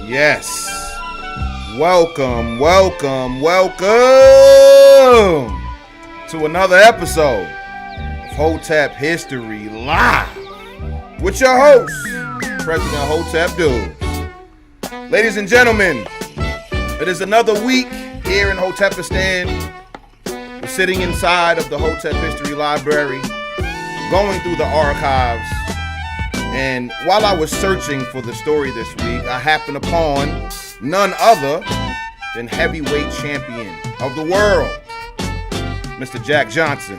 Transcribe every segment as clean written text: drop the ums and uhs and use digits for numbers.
Yes. Welcome to another episode of Hotep History Live with your host, President Hotep Dudes. Ladies and gentlemen, it is another week here in Hotepistan. We're sitting inside of the Hotep History Library, going through the archives. And while I was searching for the story this week, I happened upon none other than heavyweight champion of the world, Mr. Jack Johnson.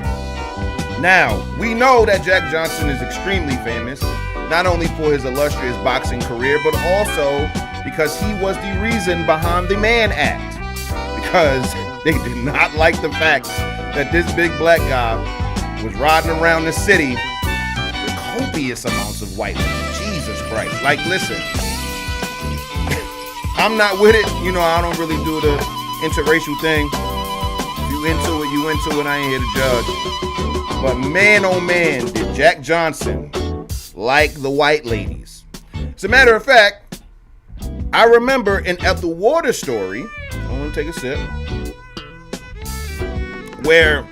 Now, we know that Jack Johnson is extremely famous, not only for his illustrious boxing career, but also because he was the reason behind the Mann Act. Because they did not like the fact that this big black guy was riding around the city with copious amounts of white women. Jesus Christ. Like, listen, I'm not with it. You know, I don't really do the interracial thing. If you into it, you into it. I ain't here to judge. But man, oh man, did Jack Johnson like the white ladies. As a matter of fact, I remember an Ethel Waters story. I want to take a sip. Where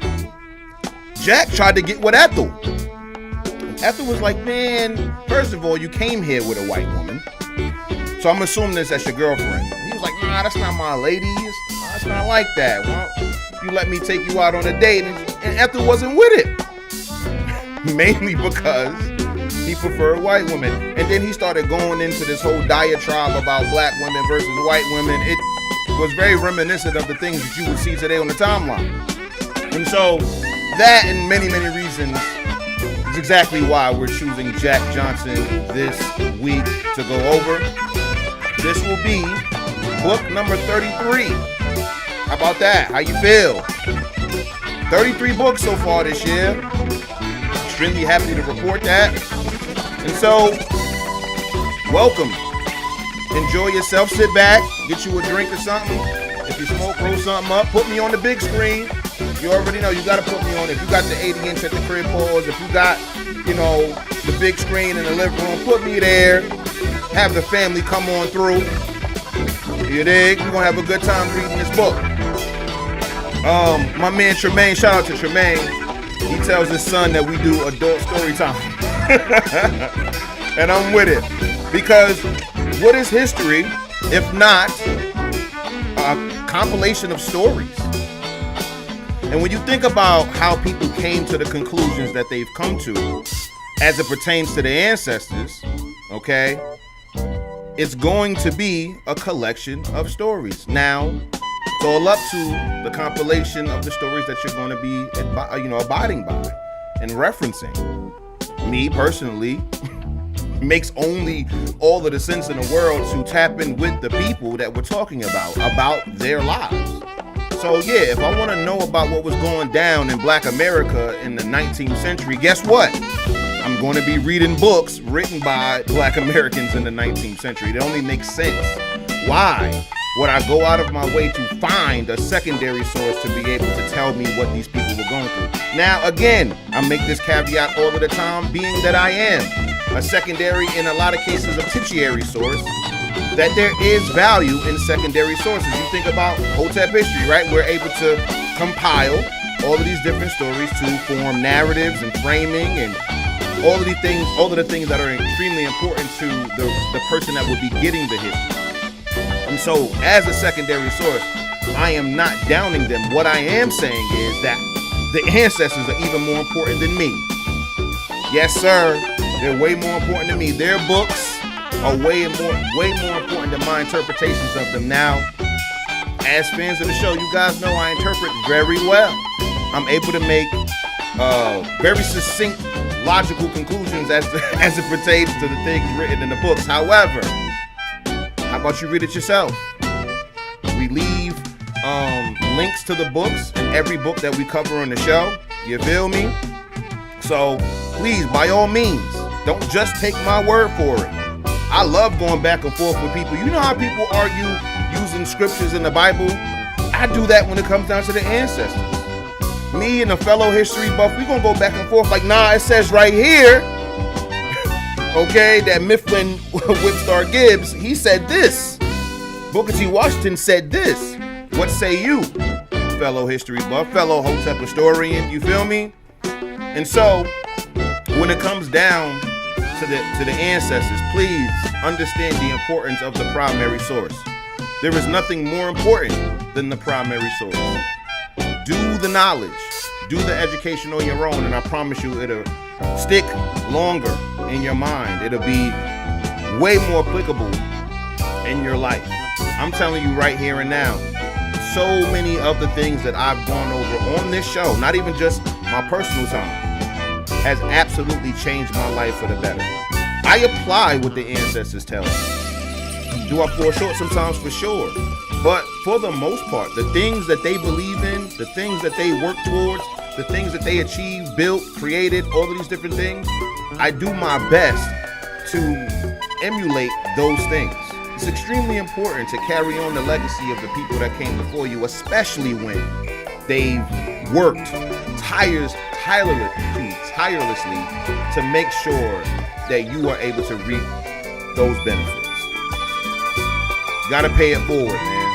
Jack tried to get with Ethel. Ethel was like, man, first of all, you came here with a white woman, so I'm assuming this as your girlfriend. He was like, nah, that's not my lady. It's not like that. Well, you let me take you out on a date. And Ethel wasn't with it. Mainly because he preferred white women. And then he started going into this whole diatribe about black women versus white women. It was very reminiscent of the things that you would see today on the timeline. And so that and many, many reasons is exactly why we're choosing Jack Johnson this week to go over. This will be book number 33. How about that? How you feel? 33 books so far this year. Extremely happy to report that. And so, welcome. Enjoy yourself. Sit back. Get you a drink or something. If you smoke, roll something up. Put me on the big screen. You already know you got to put me on. If you got the 80-inch at the crib pause, if you got, you know, the big screen in the living room, put me there. Have the family come on through. You dig? We're going to have a good time reading this book. My man Tremaine, shout out to Tremaine. He tells his son that we do adult story time. And I'm with it. Because what is history if not a compilation of stories? And when you think about how people came to the conclusions that they've come to as it pertains to their ancestors, okay, it's going to be a collection of stories. Now, it's all up to the compilation of the stories that you're going to be, abiding by and referencing. Me, personally, makes only all of the sense in the world to tap in with the people that we're talking about their lives. So yeah, if I want to know about what was going down in Black America in the 19th century, guess what? I'm going to be reading books written by Black Americans in the 19th century. It only makes sense. Why would I go out of my way to find a secondary source to be able to tell me what these people were going through? Now, again, I make this caveat all of the time, being that I am a secondary, in a lot of cases, a tertiary source, that there is value in secondary sources. You think about Hotep history, right? We're able to compile all of these different stories to form narratives and framing and all of the things that are extremely important to the person that will be getting the history. And so, as a secondary source, I am not downing them. What I am saying is that the ancestors are even more important than me. Yes, sir. They're way more important than me. Their books are way more important than my interpretations of them. Now, as fans of the show, you guys know I interpret very well. I'm able to make very succinct, logical conclusions as it pertains to the things written in the books. However, how about you read it yourself? We leave links to the books in every book that we cover on the show. You feel me? So please, by all means, don't just take my word for it. I love going back and forth with people. You know how people argue using scriptures in the Bible? I do that when it comes down to the ancestors. Me and a fellow history buff, we gonna go back and forth like, nah, it says right here okay, that Mifflin Whipstar Gibbs, he said this. Booker T. Washington said this. What say you, fellow history buff, fellow Hotep historian? You feel me? And so, when it comes down to the ancestors, please understand the importance of the primary source. There is nothing more important than the primary source. Do the knowledge, do the education on your own, and I promise you it'll stick longer in your mind. It'll be way more applicable in your life. I'm telling you right here and now, so many of the things that I've gone over on this show, not even just my personal time, has absolutely changed my life for the better. I apply what the ancestors tell me. Do I fall short sometimes? For sure. But for the most part, the things that they believe in, the things that they work towards, the things that they achieved, built, created, all of these different things, I do my best to emulate those things. It's extremely important to carry on the legacy of the people that came before you, especially when they've worked tirelessly to make sure that you are able to reap those benefits. You gotta pay it forward, man.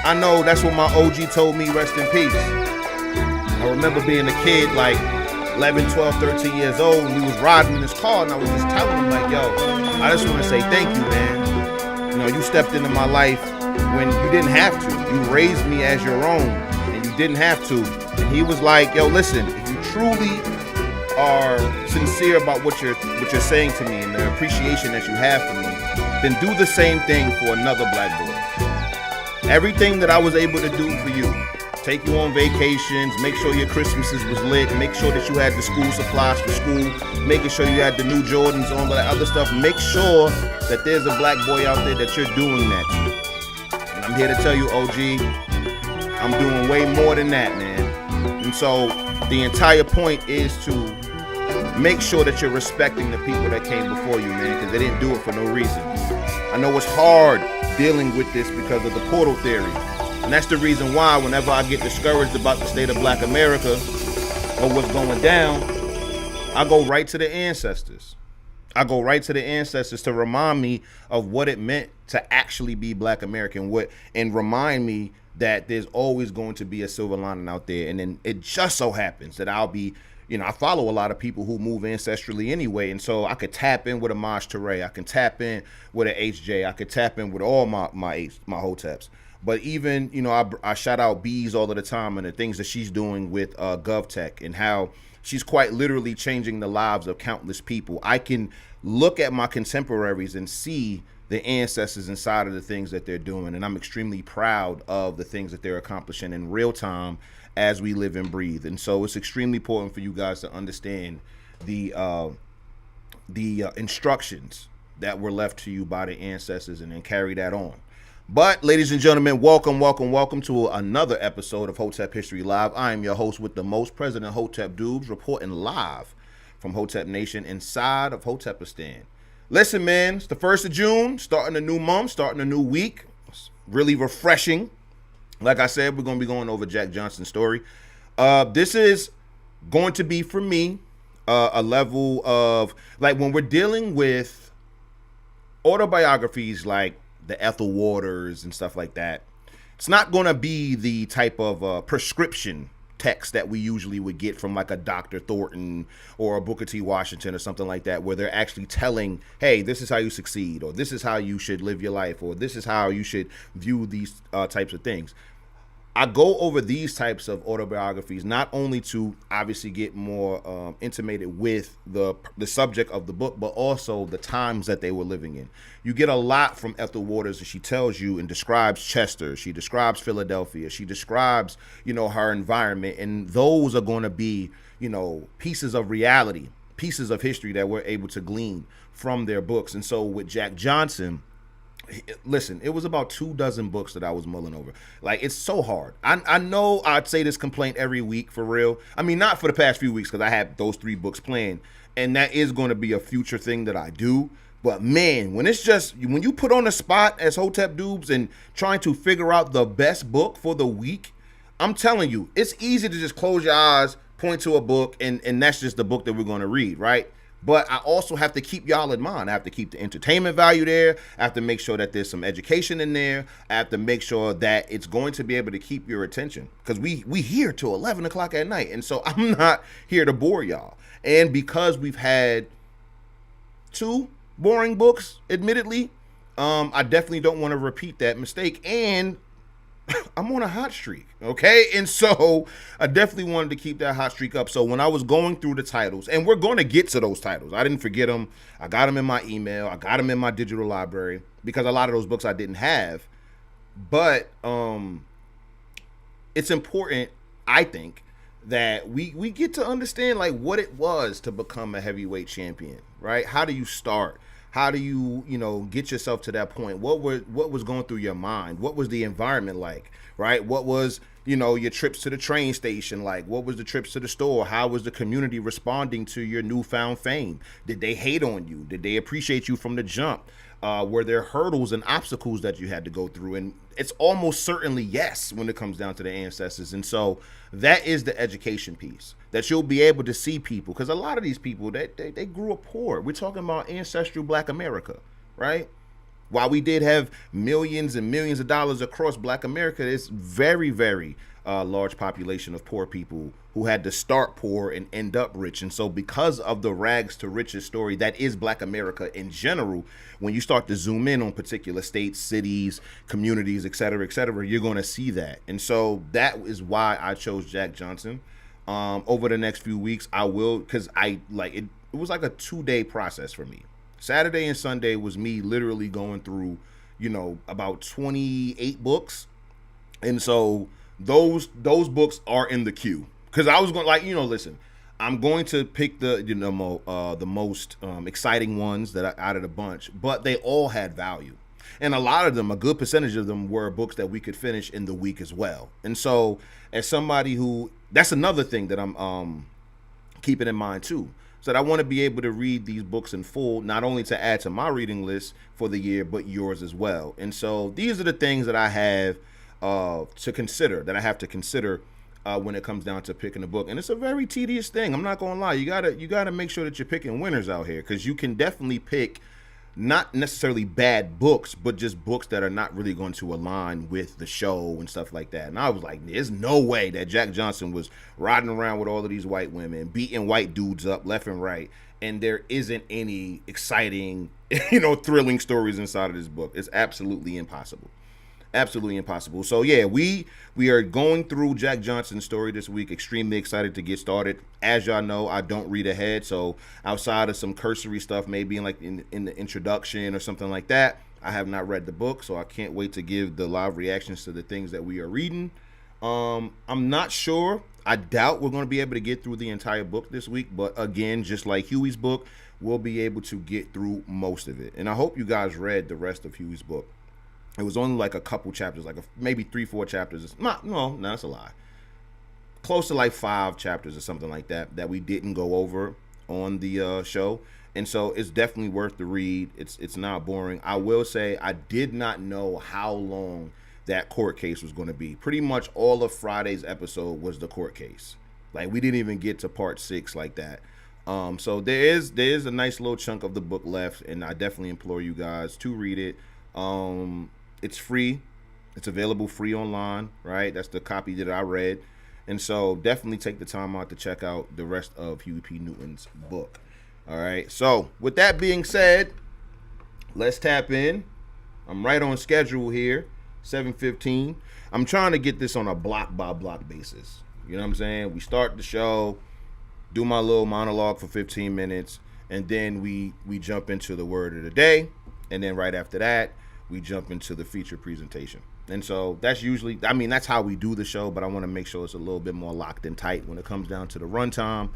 I know that's what my OG told me, rest in peace. I remember being a kid, like 11, 12, 13 years old, and we was riding in his car, and I was just telling him, like, yo, I just want to say thank you, man. You know, you stepped into my life when you didn't have to. You raised me as your own, and you didn't have to. And he was like, yo, listen, if you truly are sincere about what you're saying to me and the appreciation that you have for me, then do the same thing for another black boy. Everything that I was able to do for you, take you on vacations, make sure your Christmases was lit, make sure that you had the school supplies for school, making sure you had the new Jordans, all that other stuff. Make sure that there's a black boy out there that you're doing that to. And I'm here to tell you, OG, I'm doing way more than that, man. And so the entire point is to make sure that you're respecting the people that came before you, man, because they didn't do it for no reason. I know it's hard dealing with this because of the portal theory. And that's the reason why whenever I get discouraged about the state of black America or what's going down, I go right to the ancestors. I go right to the ancestors to remind me of what it meant to actually be black American, and remind me that there's always going to be a silver lining out there. And then it just so happens that I'll be, you know, I follow a lot of people who move ancestrally anyway, and so I could tap in with a Maj Toure, I can tap in with an HJ, I could tap in with all my Hoteps. But even, you know, I shout out Bees all of the time and the things that she's doing with GovTech and how she's quite literally changing the lives of countless people. I can look at my contemporaries and see the ancestors inside of the things that they're doing, and I'm extremely proud of the things that they're accomplishing in real time as we live and breathe. And so it's extremely important for you guys to understand the instructions that were left to you by the ancestors and then carry that on. But ladies and gentlemen, welcome to another episode of Hotep History Live. I am your host with the most, President Hotep Dubes, reporting live from Hotep Nation inside of Hotepistan. Listen, man, it's the 1st of June, starting a new month, starting a new week. It's really refreshing. Like I said, we're going to be going over Jack Johnson's story. This is going to be, for me, a level of, like, when we're dealing with autobiographies like the Ethel Waters and stuff like that, it's not going to be the type of prescription text that we usually would get from like a Dr. Thornton or a Booker T. Washington or something like that, where they're actually telling, hey, this is how you succeed, or this is how you should live your life, or this is how you should view these types of things. I go over these types of autobiographies not only to obviously get more intimated with the subject of the book, but also the times that they were living in. You get a lot from Ethel Waters as she tells you and describes Chester. She describes Philadelphia. She describes, you know, her environment. And those are going to be, you know, pieces of reality, pieces of history that we're able to glean from their books. And so with Jack Johnson, listen, it was about 24 books that I was mulling over. Like, it's so hard. I know I'd say this complaint every week, for real. I mean, not for the past few weeks, because I have those 3 books planned, and that is going to be a future thing that I do. But man, when you put on the spot as Hotep Dubes and trying to figure out the best book for the week, I'm telling you, it's easy to just close your eyes, point to a book, and that's just the book that we're going to read, right? But I also have to keep y'all in mind. I have to keep the entertainment value there. I have to make sure that there's some education in there. I have to make sure that it's going to be able to keep your attention, because we here till 11 o'clock at night. And so I'm not here to bore y'all. And because we've had 2 boring books, admittedly, I definitely don't want to repeat that mistake. And I'm on a hot streak, okay? And so I definitely wanted to keep that hot streak up. So when I was going through the titles, and we're going to get to those titles, I didn't forget them. I got them in my email. I got them in my digital library, because a lot of those books I didn't have. But it's important, I think, that we get to understand like what it was to become a heavyweight champion, right? How do you start? How do you get yourself to that point? What was going through your mind? What was the environment like, right? What was, your trips to the train station like? What was the trips to the store? How was the community responding to your newfound fame? Did they hate on you? Did they appreciate you from the jump? Were there hurdles and obstacles that you had to go through? And it's almost certainly yes when it comes down to the ancestors. And so that is the education piece, that you'll be able to see people, because a lot of these people, they grew up poor. We're talking about ancestral Black America, right? While we did have millions and millions of dollars across Black America, it's very, very large population of poor people who had to start poor and end up rich. And so because of the rags to riches story that is Black America in general, when you start to zoom in on particular states, cities, communities, et cetera, you're going to see that. And so that is why I chose Jack Johnson. Over the next few weeks, I will, because it was like a 2-day process for me. Saturday and Sunday was me literally going through, about 28 books. And so those books are in the queue, because I was going listen, I'm going to pick the most exciting ones that out of the bunch, but they all had value. And a lot of them, a good percentage of them, were books that we could finish in the week as well. And so as somebody that's another thing that I'm keeping in mind too. So that I want to be able to read these books in full, not only to add to my reading list for the year, but yours as well. And so these are the things that I have to consider, that I have to consider when it comes down to picking a book. And it's a very tedious thing. I'm not going to lie. You gotta make sure that you're picking winners out here, because you can definitely pick not necessarily bad books, but just books that are not really going to align with the show and stuff like that. And I was like, there's no way that Jack Johnson was riding around with all of these white women, beating white dudes up left and right, and there isn't any exciting, thrilling stories inside of this book. It's absolutely impossible. Absolutely impossible. So yeah, we are going through Jack Johnson's story this week. Extremely excited to get started. As y'all know, I don't read ahead, so outside of some cursory stuff, maybe in the introduction or something like that, I have not read the book, so I can't wait to give the live reactions to the things that we are reading. I'm not sure. I doubt we're going to be able to get through the entire book this week, but again, just like Huey's book, we'll be able to get through most of it. And I hope you guys read the rest of Huey's book. It was only like a couple chapters, like maybe 3-4 chapters. No, that's a lie. Close to like 5 chapters or something like that we didn't go over on the show. And so it's definitely worth the read. It's not boring. I will say I did not know how long that court case was going to be. Pretty much all of Friday's episode was the court case. Like, we didn't even get to part 6 like that. So there is a nice little chunk of the book left, and I definitely implore you guys to read it. It's free. It's available free online, right? That's the copy that I read. And so definitely take the time out to check out the rest of Huey P. Newton's book. All right. So with that being said, let's tap in. I'm right on schedule here, 7:15. I'm trying to get this on a block by block basis. You know what I'm saying? We start the show, do my little monologue for 15 minutes, and then we jump into the word of the day. And then right after that, we jump into the feature presentation. And so that's usually, that's how we do the show, but I want to make sure it's a little bit more locked and tight when it comes down to the runtime,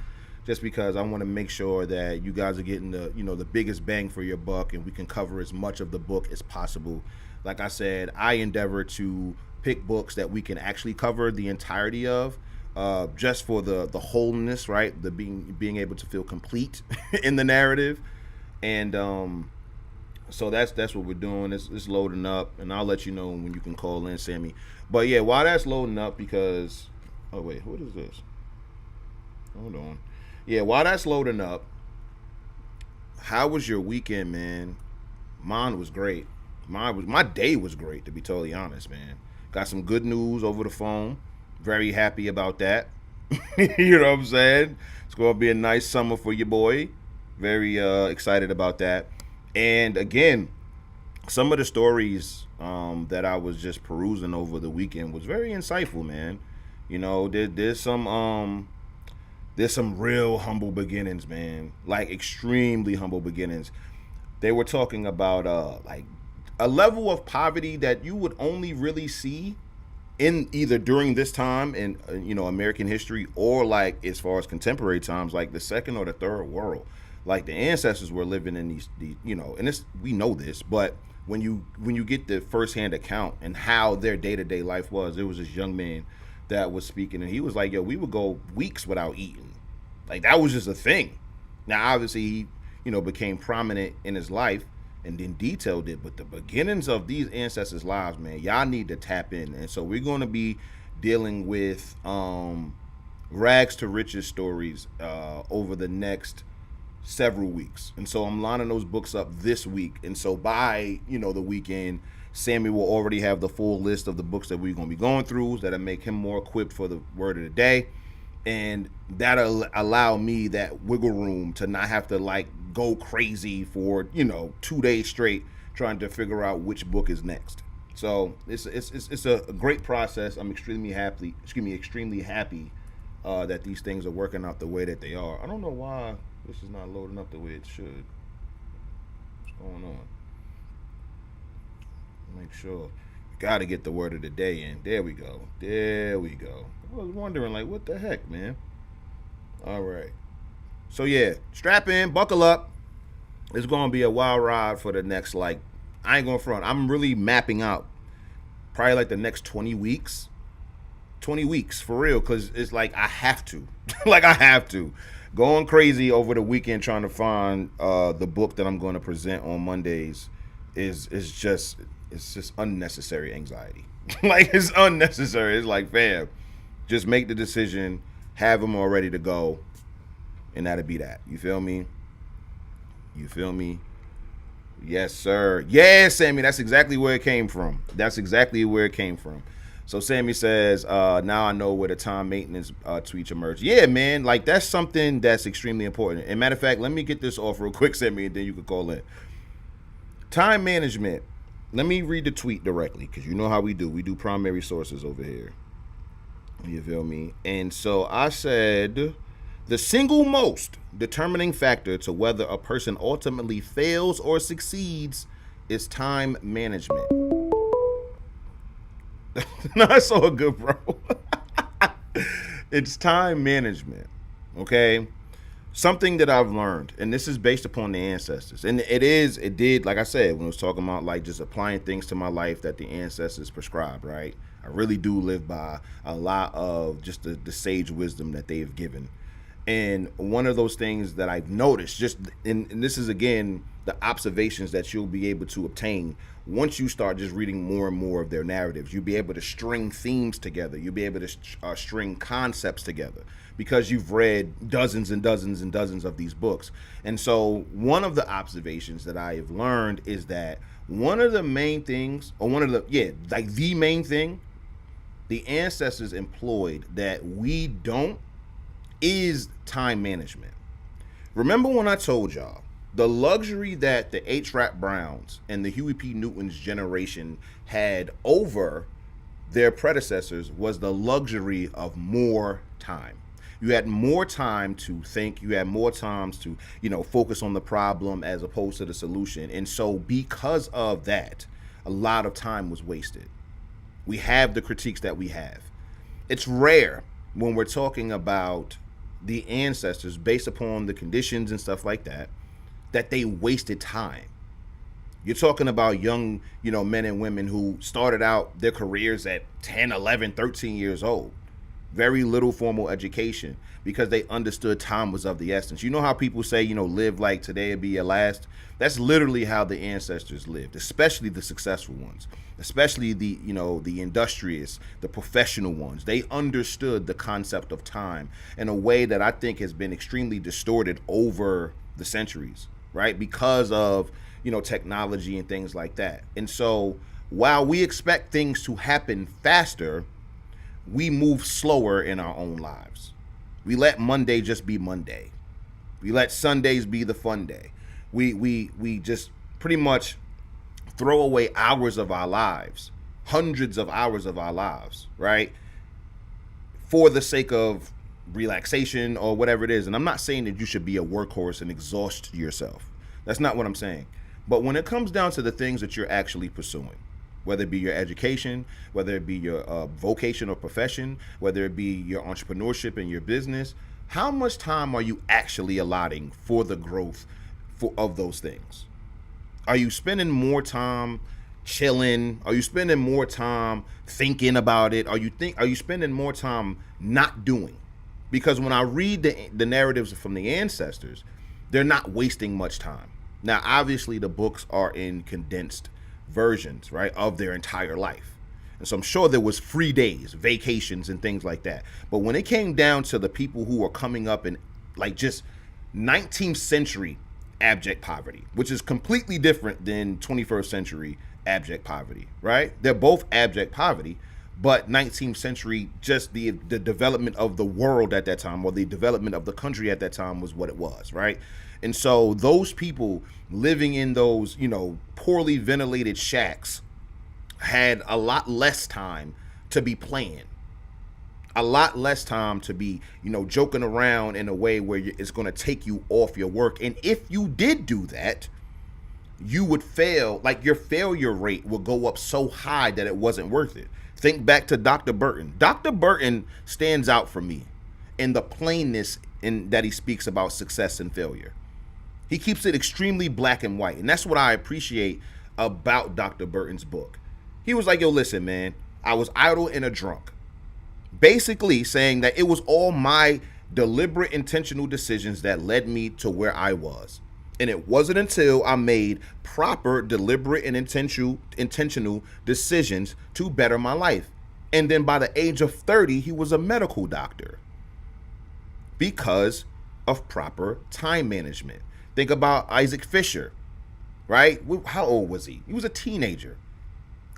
just because I want to make sure that you guys are getting the biggest bang for your buck, and we can cover as much of the book as possible. Like I said, I endeavor to pick books that we can actually cover the entirety of, just for the wholeness, right? The being able to feel complete in the narrative. And so that's what we're doing. It's loading up, and I'll let you know when you can call in, Sammy. But yeah, while that's loading up, because what is this? Hold on. Yeah, while that's loading up, How was your weekend, man? Mine was great. My day was great, to be totally honest, man. Got some good news over the phone. Very happy about that. You know what I'm saying? It's gonna be a nice summer for your boy. Very excited about that. And again, some of the stories that I was just perusing over the weekend was very insightful, man. You know, there's some real humble beginnings, man. Like extremely humble beginnings. They were talking about like a level of poverty that you would only really see in either during this time in American history, or like as far as contemporary times, like the second or the third world. Like the ancestors were living in these and this, we know this, but when you get the firsthand account and how their day-to-day life was, there was this young man that was speaking, and he was like, yo, we would go weeks without eating. Like that was just a thing. Now obviously he became prominent in his life and then detailed it, but the beginnings of these ancestors' lives, man, y'all need to tap in. And so we're going to be dealing with rags to riches stories over the next several weeks. And so I'm lining those books up this week, and so by the weekend, Sammy will already have the full list of the books that we're going to be going through, that'll make him more equipped for the word of the day, and that'll allow me that wiggle room to not have to like go crazy for 2 days straight trying to figure out which book is next. So it's a great process. I'm extremely happy that these things are working out the way that they are. I don't know why this is not loading up the way it should. What's going on? Make sure. Got to get the word of the day in. There we go. I was wondering, like, what the heck, man? All right. So, yeah, strap in, buckle up. It's going to be a wild ride for the next, like, I ain't going to front. I'm really mapping out probably like the next 20 weeks. 20 weeks, for real, because it's like I have to. Like, I have to. Going crazy over the weekend trying to find the book that I'm going to present on Mondays is just unnecessary anxiety. Like, it's unnecessary. It's like, fam, just make the decision, have them all ready to go, and that'll be that. You feel me? Yes, sir. Yeah, Sammy, that's exactly where it came from. So Sammy says, now I know where the time maintenance tweets emerge. Yeah, man, like that's something that's extremely important. And matter of fact, let me get this off real quick, Sammy, and then you can call in. Time management. Let me read the tweet directly, because you know how we do. We do primary sources over here. You feel me? And so I said, the single most determining factor to whether a person ultimately fails or succeeds is time management. No, that's all good, bro. It's time management, okay? Something that I've learned, and this is based upon the ancestors, and it did, like I said, when I was talking about like just applying things to my life that the ancestors prescribed, right? I really do live by a lot of just the sage wisdom that they've given. And one of those things that I've noticed, and this is again the observations that you'll be able to obtain once you start just reading more and more of their narratives. You'll be able to string themes together. You'll be able to string concepts together because you've read dozens and dozens and dozens of these books. And so one of the observations that I have learned is that one of the main things, or the main thing the ancestors employed that we don't, is time management. Remember when I told y'all the luxury that the H. Rap Browns and the Huey P. Newton's generation had over their predecessors was the luxury of more time. You had more time to think. You had more time to, focus on the problem as opposed to the solution. And so because of that, a lot of time was wasted. We have the critiques that we have. It's rare when we're talking about the ancestors based upon the conditions and stuff like that they wasted time. You're talking about young, men and women who started out their careers at 10, 11, 13 years old. Very little formal education because they understood time was of the essence. You know how people say, live like today will be your last? That's literally how the ancestors lived, especially the successful ones, especially the industrious, the professional ones. They understood the concept of time in a way that I think has been extremely distorted over the centuries. right? Because of, technology and things like that. And so while we expect things to happen faster, we move slower in our own lives. We let Monday just be Monday. We let Sundays be the fun day. We just pretty much throw away hours of our lives, hundreds of hours of our lives, right? For the sake of relaxation or whatever it is. And I'm not saying that you should be a workhorse and exhaust yourself. That's not what I'm saying. But when it comes down to the things that you're actually pursuing, whether it be your education, whether it be your vocation or profession, whether it be your entrepreneurship and your business, how much time are you actually allotting for the growth of those things? Are you spending more time chilling? Are you spending more time thinking about it? Are you spending more time not doing? Because when I read the narratives from the ancestors, they're not wasting much time. Now, obviously, the books are in condensed versions, right, of their entire life. And so I'm sure there was free days, vacations, and things like that. But when it came down to the people who were coming up in like just 19th century abject poverty, which is completely different than 21st century abject poverty, right? They're both abject poverty, but 19th century, just the development of the world at that time, or the development of the country at that time, was what it was, right? And so those people living in those, poorly ventilated shacks had a lot less time to be playing, a lot less time to be, joking around in a way where it's going to take you off your work. And if you did do that, you would fail. Like, your failure rate would go up so high that it wasn't worth it. Think back to Dr. Burton. Dr. Burton stands out for me in the plainness in that he speaks about success and failure. He keeps it extremely black and white. And that's what I appreciate about Dr. Burton's book. He was like, yo, listen, man, I was idle and a drunk. Basically saying that it was all my deliberate, intentional decisions that led me to where I was. And it wasn't until I made proper, deliberate, and intentional decisions to better my life. And then by the age of 30, he was a medical doctor because of proper time management. Think about Isaac Fisher, right? How old was he? He was a teenager.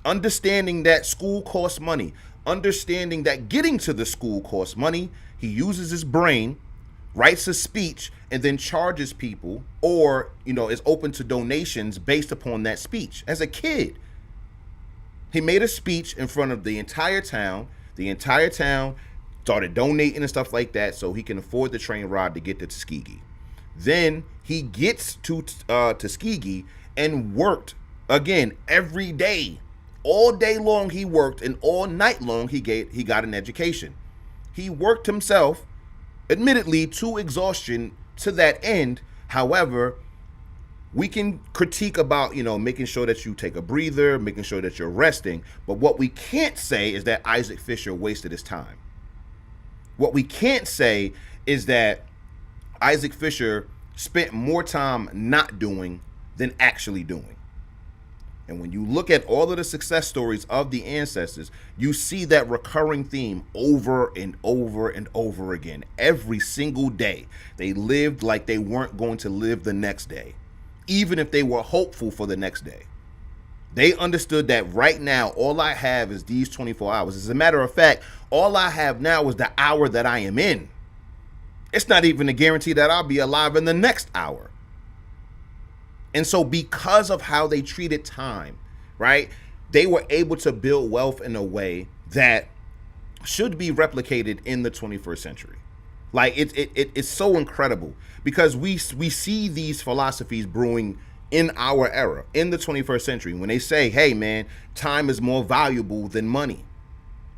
Understanding that school costs money, understanding that getting to the school costs money, he uses his brain, writes a speech, and then charges people, or, is open to donations based upon that speech. As a kid, he made a speech in front of the entire town. The entire town started donating and stuff like that so he can afford the train ride to get to Tuskegee. Then he gets to Tuskegee and worked again every day. All day long he worked, and all night long he got an education. He worked himself, admittedly, to exhaustion to that end. However, we can critique about, making sure that you take a breather, making sure that you're resting. But what we can't say is that Isaac Fisher wasted his time. What we can't say is that Isaac Fisher spent more time not doing than actually doing. And when you look at all of the success stories of the ancestors, you see that recurring theme over and over and over again. Every single day, they lived like they weren't going to live the next day, even if they were hopeful for the next day. They understood that right now, all I have is these 24 hours. As a matter of fact, all I have now is the hour that I am in. It's not even a guarantee that I'll be alive in the next hour. And so because of how they treated time, right, they were able to build wealth in a way that should be replicated in the 21st century. Like, it's so incredible because we see these philosophies brewing in our era, in the 21st century, when they say, hey, man, time is more valuable than money.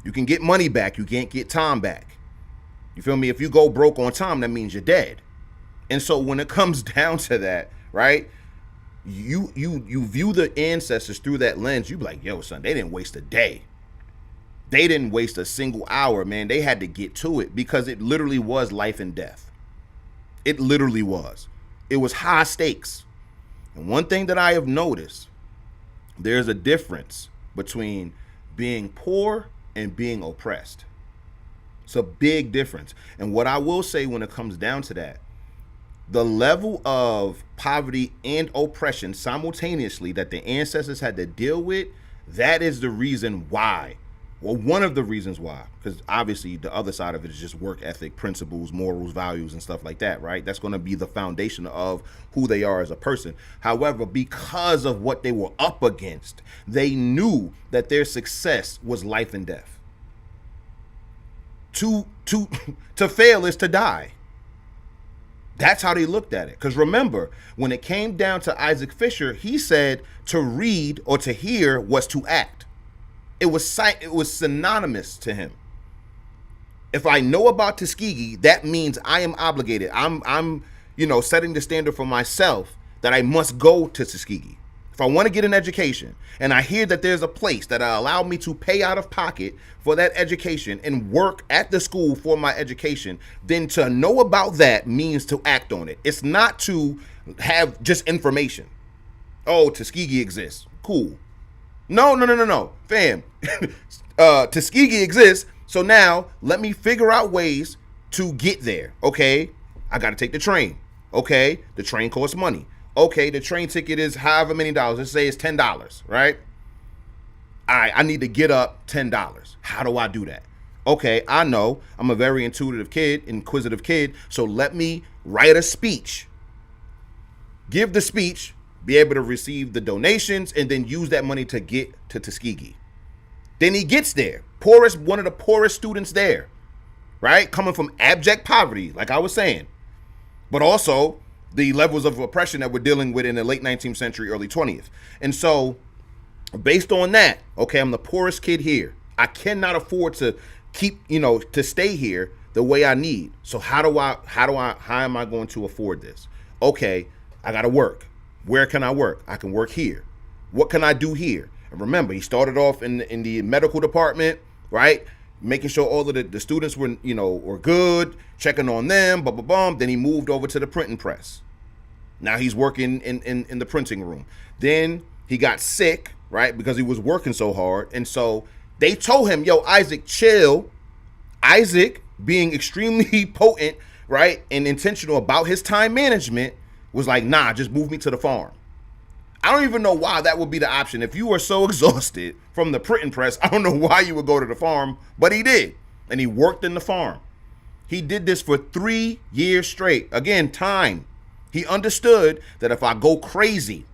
You can get money back. You can't get time back. You feel me? If you go broke on time, that means you're dead. And so when it comes down to that, right, you view the ancestors through that lens. You be like, yo, son, they didn't waste a day. They didn't waste a single hour, man. They had to get to it because it literally was life and death. It literally was. It was high stakes. And one thing that I have noticed, there's a difference between being poor and being oppressed. It's a big difference. And what I will say when it comes down to that, The level of poverty and oppression simultaneously that the ancestors had to deal with, that is the reason why. Well, one of the reasons why, because obviously the other side of it is just work ethic, principles, morals, values, and stuff like that, right? That's going to be the foundation of who they are as a person. However, because of what they were up against, they knew that their success was life and death. To fail is to die. That's how they looked at it. Because remember, when it came down to Isaac Fisher, he said to read or to hear was to act. It was synonymous to him. If I know about Tuskegee, that means I am obligated. I'm setting the standard for myself that I must go to Tuskegee. If I want to get an education and I hear that there's a place that allow me to pay out of pocket for that education and work at the school for my education, then to know about that means to act on it. It's not to have just information. Oh, Tuskegee exists. Cool. No. Fam, Tuskegee exists. So now let me figure out ways to get there. Okay. I got to take the train. Okay. The train costs money. Okay, the train ticket is however many dollars. Let's say it's $10, right? All right, I need to get up $10. How do I do that? Okay, I know I'm a very inquisitive kid, so let me write a speech. Give the speech, be able to receive the donations, and then use that money to get to Tuskegee. Then he gets there. One of the poorest students there, right? Coming from abject poverty, like I was saying. But also the levels of oppression that we're dealing with in the late 19th century, early 20th. And so based on that, okay, I'm the poorest kid here. I cannot afford to keep, to stay here the way I need. So how am I going to afford this? Okay, I got to work. Where can I work? I can work here. What can I do here? And remember, he started off in the medical department, right? Making sure all of the students were good, checking on them, Then he moved over to the printing press. Now he's working in the printing room. Then he got sick, right? Because he was working so hard. And so they told him, yo, Isaac, chill. Isaac, being extremely potent, right, and intentional about his time management, was like, nah, just move me to the farm. I don't even know why that would be the option. If you were so exhausted from the printing press, I don't know why you would go to the farm, but he did. And he worked in the farm. He did this for 3 years straight. Again, time. He understood that if I go crazy,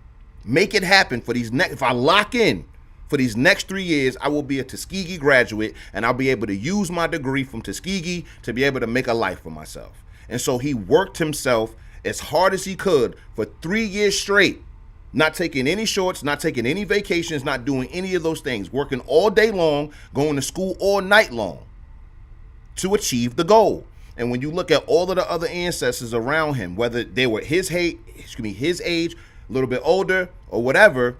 make it happen if I lock in for these next 3 years, I will be a Tuskegee graduate and I'll be able to use my degree from Tuskegee to be able to make a life for myself. And so he worked himself as hard as he could for 3 years straight. Not taking any shorts, not taking any vacations, not doing any of those things, working all day long, going to school all night long to achieve the goal. And when you look at all of the other ancestors around him, whether they were his age, a little bit older or whatever,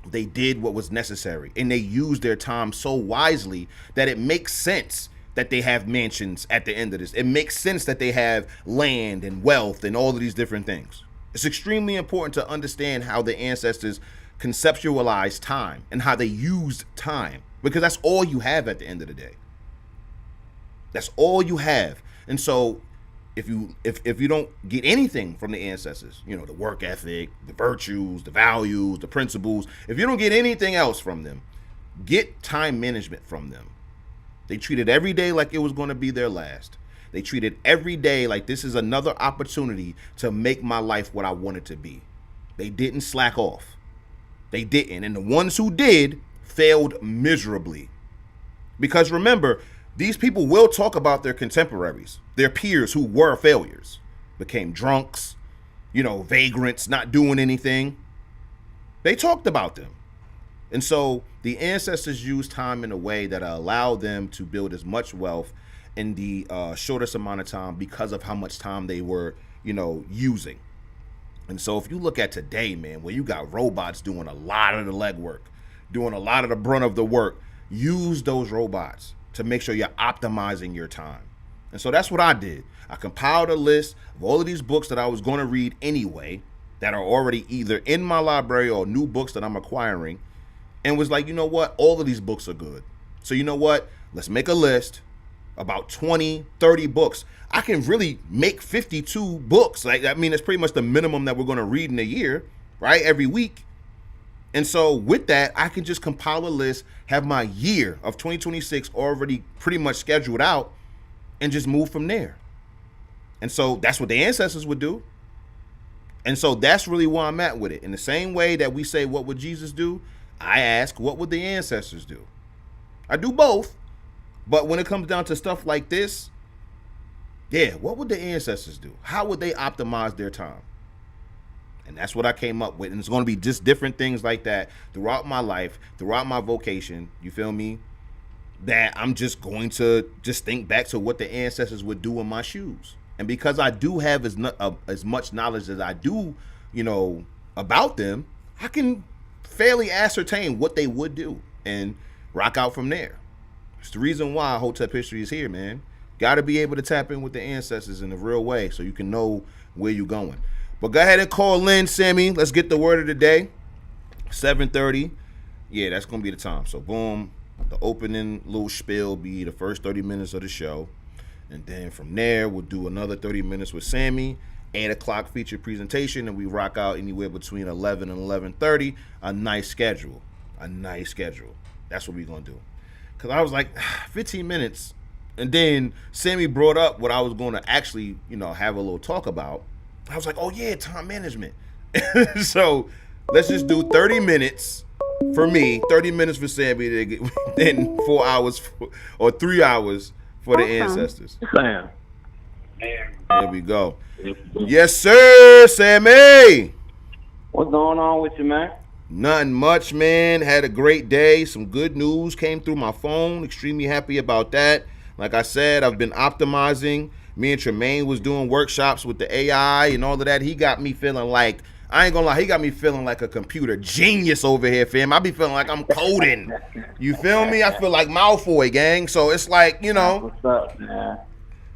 they did what was necessary and they used their time so wisely that it makes sense that they have mansions at the end of this. It makes sense that they have land and wealth and all of these different things. It's extremely important to understand how the ancestors conceptualized time and how they used time, because that's all you have at the end of the day. That's all you have. And so if you don't get anything from the ancestors, the work ethic, the virtues, the values, the principles, if you don't get anything else from them, get time management from them. They treated every day like it was going to be their last. They treated every day like this is another opportunity to make my life what I want it to be. They didn't slack off. They didn't. And the ones who did failed miserably. Because remember, these people will talk about their contemporaries, their peers who were failures, became drunks, vagrants, not doing anything. They talked about them. And so the ancestors used time in a way that allowed them to build as much wealth in the shortest amount of time because of how much time they were, using. And so if you look at today, man, where you got robots doing a lot of the legwork, doing a lot of the brunt of the work, use those robots to make sure you're optimizing your time. And so that's what I did. I compiled a list of all of these books that I was going to read anyway, that are already either in my library or new books that I'm acquiring, and was like, you know what? All of these books are good. So you know what? Let's make a list. about 20, 30 books. I can really make 52 books. Like, I mean, it's pretty much the minimum that we're going to read in a year, right? Every week. And so with that, I can just compile a list, have my year of 2026 already pretty much scheduled out, and just move from there. And so that's what the ancestors would do. And so that's really where I'm at with it. In the same way that we say, what would Jesus do? I ask, what would the ancestors do? I do both. But when it comes down to stuff like this, yeah, what would the ancestors do? How would they optimize their time? And that's what I came up with. And it's going to be just different things like that throughout my life, throughout my vocation. You feel me? That I'm just going to just think back to what the ancestors would do in my shoes. And because I do have as much knowledge as I do, you know, about them, I can fairly ascertain what they would do and rock out from there. It's the reason why Hotep History is here, man. Got to be able to tap in with the ancestors in a real way so you can know where you're going. But go ahead and call in, Sammy. Let's get the word of the day. 7:30. Yeah, that's going to be the time. So, boom, the opening little spiel be the first 30 minutes of the show. And then from there, we'll do another 30 minutes with Sammy. 8 o'clock feature presentation. And we rock out anywhere between 11 and 11:30. A nice schedule. That's what we're going to do. Because I was like, 15 minutes. And then Sammy brought up what I was going to actually, you know, have a little talk about. I was like, oh, yeah, time management. So let's just do 30 minutes for me, 30 minutes for Sammy, then 4 hours or 3 hours for the ancestors. Sam. There we go. Yes, sir, Sammy. What's going on with you, man? Nothing much, man. Had a great day. Some good news came through my phone. Extremely happy about that. Like I said, I've been optimizing. Me and Tremaine was doing workshops with the AI and all of that. He got me feeling like, I ain't gonna lie, he got me feeling like a computer genius over here, fam. I be feeling like I'm coding. You feel me? I feel like Malfoy, gang. So it's like, you know. What's up, man?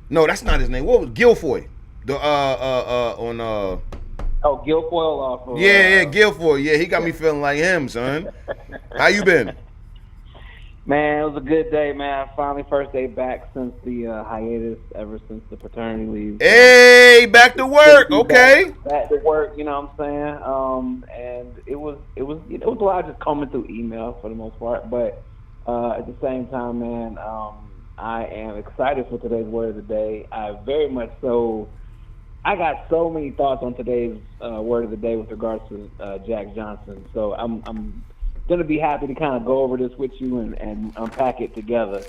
No, that's not his name. What was Guilfoy? Oh, Guilfoyle also. Yeah, Guilfoy. Yeah, he got me feeling like him, son. How you been? Man, it was a good day, man. Finally, first day back since the hiatus, ever since the paternity leave. Hey, back to work, okay? Back to work, you know what I'm saying? And it was a lot of just combing through email for the most part, but at the same time, man, I am excited for today's word of the day. I got so many thoughts on today's word of the day with regards to Jack Johnson. So I'm gonna be happy to kind of go over this with you and unpack it together.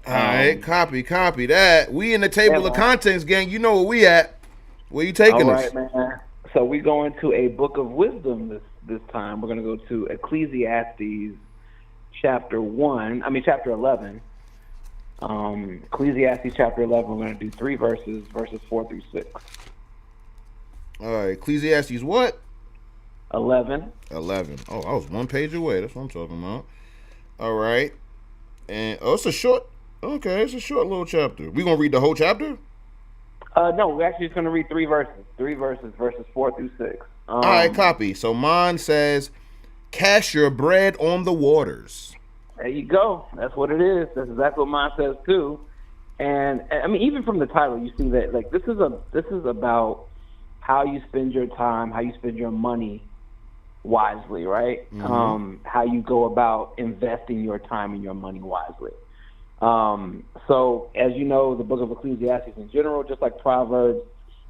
All right, copy that. We in the table of contents, gang. You know where we at. Where you taking us? All right, man. So we go into a book of wisdom this time. We're gonna go to Ecclesiastes chapter 11. Ecclesiastes chapter 11. We're gonna do 3 verses 4 through 6. All right, Ecclesiastes what? 11. Oh, I was 1 page away. That's what I'm talking about. All right. And it's a short little chapter. We gonna read the whole chapter? No, we're actually just gonna read 3 verses. 3 verses 4 through 6. All right, copy. So mine says, cast your bread on the waters. There you go. That's what it is. That's exactly what mine says too. And I mean, even from the title, you see that like this is about how you spend your time, how you spend your money wisely, right? Mm-hmm. How you go about investing your time and your money wisely. So as you know, the book of Ecclesiastes in general, just like Proverbs,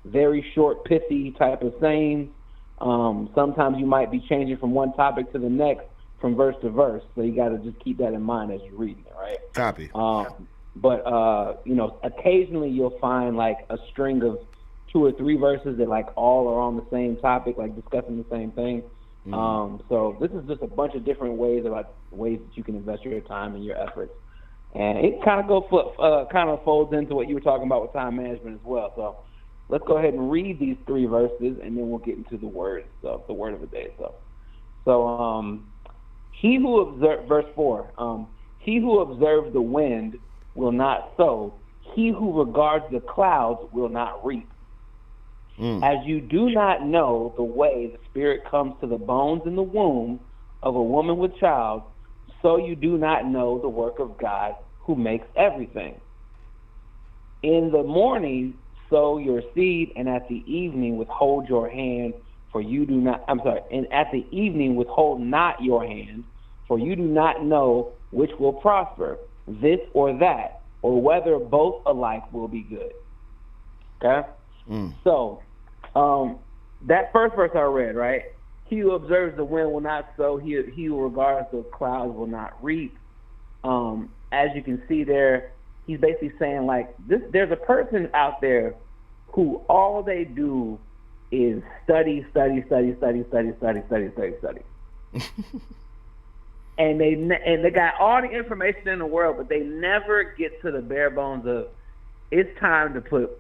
very short, pithy type of sayings. Sometimes you might be changing from one topic to the next, from verse to verse. So you got to just keep that in mind as you're reading it, right? Copy. But occasionally you'll find like a string of 2 or 3 verses that like all are on the same topic, like discussing the same thing. So this is just a bunch of different ways that you can invest your time and your efforts, and it kind of folds into what you were talking about with time management as well. So let's go ahead and read these 3 verses, and then we'll get into the word of the day. So he who observes, verse 4, he who observes the wind will not sow. He who regards the clouds will not reap. As you do not know the way the spirit comes to the bones in the womb of a woman with child, so you do not know the work of God who makes everything. In the morning, sow your seed, and at the evening, withhold your hand, for you do not. I'm sorry. And at the evening, withhold not your hand, for you do not know which will prosper, this or that, or whether both alike will be good. Okay. So, that first verse I read, right? He who observes the wind will not sow. He who regards the clouds will not reap. As you can see there, he's basically saying like this. There's a person out there who all they do is study, and they got all the information in the world, but they never get to the bare bones of it's time to put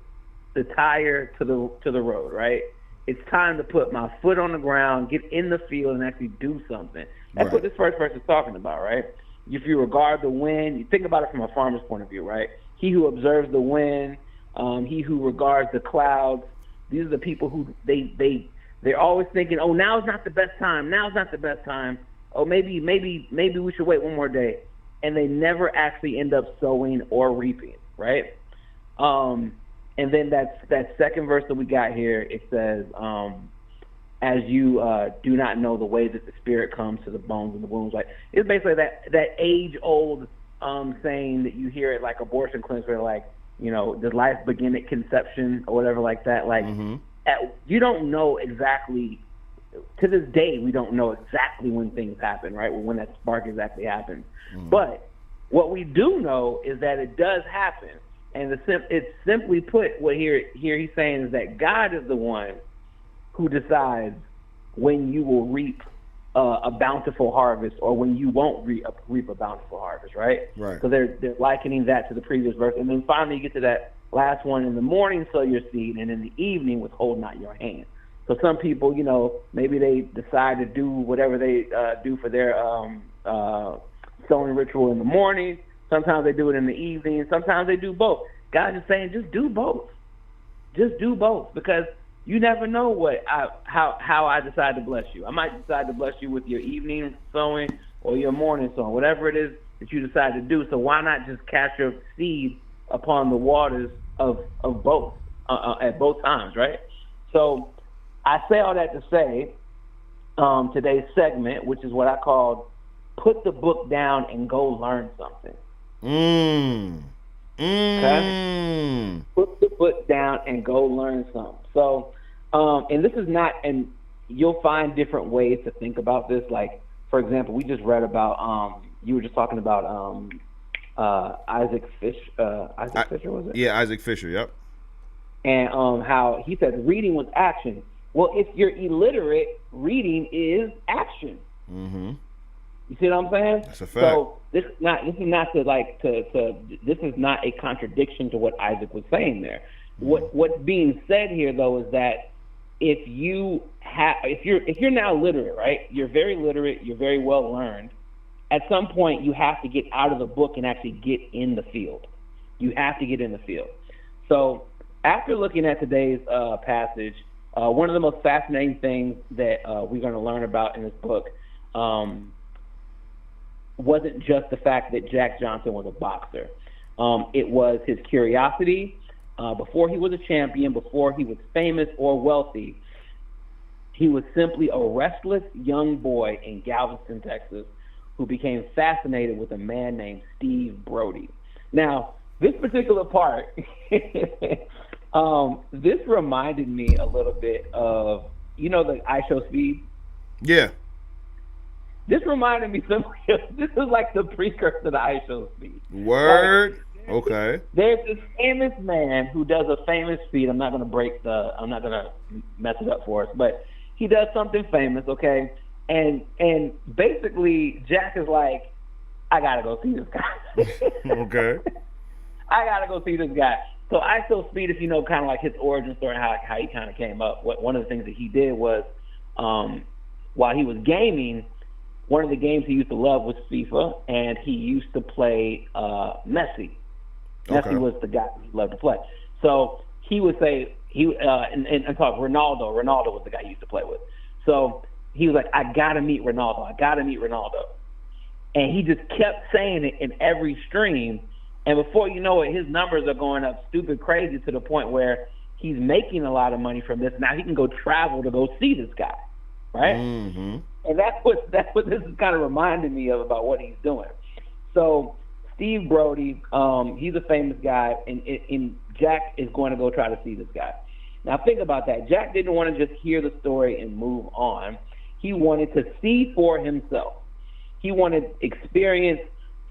the tire to the road, right? It's time to put my foot on the ground, get in the field, and actually do something. That's what this first verse is talking about, right? If you regard the wind, you think about it from a farmer's point of view, right? He who observes the wind, he who regards the clouds. These are the people who they're always thinking, oh, now's not the best time. Now's not the best time. Oh, maybe we should wait one more day, and they never actually end up sowing or reaping, right? And then that second verse that we got here, it says, as you do not know the way that the spirit comes to the bones and the wounds. Like, it's basically that age-old saying that you hear at like abortion clinics where like, you know, does life begin at conception or whatever like that. Like, you don't know exactly, to this day, we don't know exactly when things happen, right? When that spark exactly happens. But what we do know is that it does happen. And it's simply put, what here he's saying is that God is the one who decides when you will reap a bountiful harvest or when you won't reap a bountiful harvest, right? Right. So they're likening that to the previous verse. And then finally you get to that last one, in the morning sow your seed, and in the evening withhold not your hand. So some people, you know, maybe they decide to do whatever they do for their sowing ritual in the morning. Sometimes they do it in the evening. Sometimes they do both. God is saying, just do both. Just do both, because you never know how I decide to bless you. I might decide to bless you with your evening sowing or your morning sowing, whatever it is that you decide to do. So why not just cast your seed upon the waters of both at both times, right? So I say all that to say today's segment, which is what I called "Put the Book Down and Go Learn Something." Okay? Put the book down and go learn something. So, and this is not, and you'll find different ways to think about this. Like, for example, we just read about, you were just talking about Isaac Fisher, was it? Yeah, Isaac Fisher, yep. And how he said reading was action. Well, if you're illiterate, reading is action. You see what I'm saying? That's a fact. So this is not a contradiction to what Isaac was saying there. What's being said here though is that if you're now literate, right? You're very literate, you're very well learned. At some point you have to get out of the book and actually get in the field. You have to get in the field. So after looking at today's passage, one of the most fascinating things that we're going to learn about in this book wasn't just the fact that Jack Johnson was a boxer. It was his curiosity. Before he was a champion, before he was famous or wealthy, he was simply a restless young boy in Galveston, Texas, who became fascinated with a man named Steve Brody. Now, this particular part, this reminded me a little bit of, you know, the I Show Speed? Yeah. This reminded me simply of, this is like the precursor to I Show Speed. Word. Okay. There's this famous man who does a famous feat. I'm not gonna mess it up for us, but he does something famous, okay? And basically Jack is like, I gotta go see this guy. Okay. I gotta go see this guy. So I Show Speed, if you know kind of like his origin story, how he kind of came up. One of the things that he did was, while he was gaming, one of the games he used to love was FIFA, and he used to play Messi. Messi was the guy he loved to play. So he would say, and talk Ronaldo. Ronaldo was the guy he used to play with. So he was like, I gotta meet Ronaldo. I gotta meet Ronaldo. And he just kept saying it in every stream And before you know it, his numbers are going up stupid crazy to the point where he's making a lot of money from this. Now he can go travel to go see this guy, right? Mm-hmm. And that's what this is kind of reminding me of about what he's doing. So Steve Brody, he's a famous guy, and Jack is going to go try to see this guy. Now think about that. Jack didn't want to just hear the story and move on. He wanted to see for himself. He wanted to experience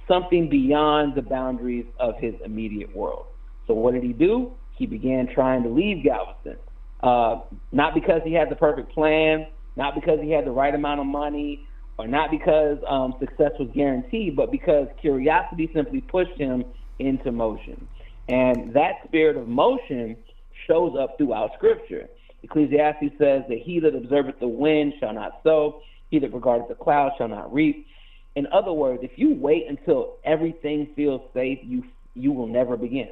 something beyond the boundaries of his immediate world. So what did he do? He began trying to leave Galveston. Not because he had the perfect plan, not because he had the right amount of money, or not because success was guaranteed, but because curiosity simply pushed him into motion. And that spirit of motion shows up throughout Scripture. Ecclesiastes says that he that observeth the wind shall not sow, he that regardeth the clouds shall not reap. In other words, if you wait until everything feels safe, you will never begin.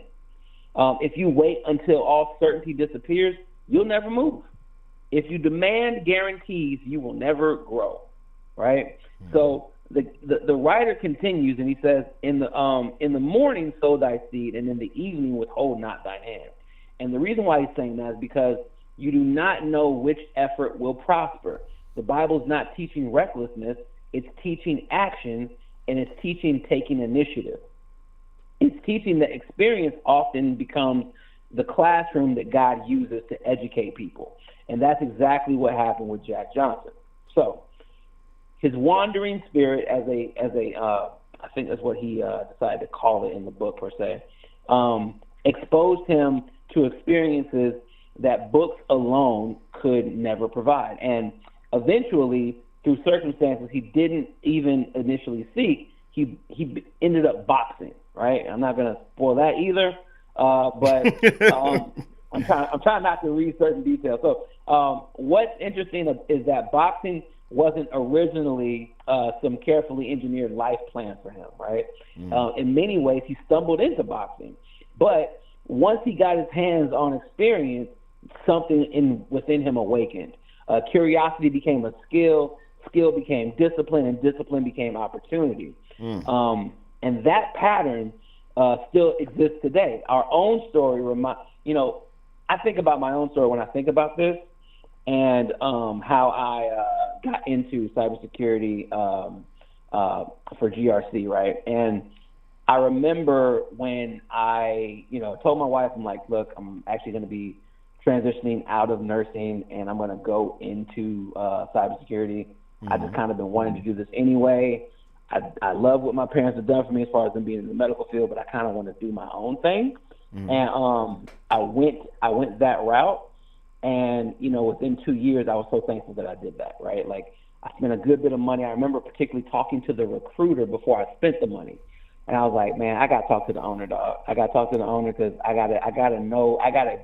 If you wait until all certainty disappears, you'll never move. If you demand guarantees, you will never grow, right? Mm-hmm. So the writer continues, and he says, in the morning sow thy seed, and in the evening withhold not thine hand. And the reason why he's saying that is because you do not know which effort will prosper. The Bible's not teaching recklessness. It's teaching action, and it's teaching taking initiative. It's teaching that experience often becomes the classroom that God uses to educate people. And that's exactly what happened with Jack Johnson. So his wandering spirit, as a I think that's what he decided to call it in the book per se, exposed him to experiences that books alone could never provide. And eventually, through circumstances he didn't even initially seek, he ended up boxing, right? I'm not going to spoil that either, but I'm trying not to read certain details. So what's interesting is that boxing wasn't originally some carefully engineered life plan for him, right? In many ways, he stumbled into boxing. But once he got his hands on experience, something within him awakened. Curiosity became a skill became discipline, and discipline became opportunity. And that pattern still exists today. Our own story I think about my own story when I think about this, and how I got into cybersecurity for GRC, right? And I remember when I, told my wife, I'm like, look, I'm actually going to be transitioning out of nursing, and I'm going to go into cybersecurity. I just kind of been wanting to do this anyway. I love what my parents have done for me as far as them being in the medical field, but I kind of want to do my own thing. And I went that route, and within 2 years, I was so thankful that I did that. Right, like I spent a good bit of money. I remember particularly talking to the recruiter before I spent the money, and I was like, man, I got to talk to the owner, dog. I got to talk to the owner because I gotta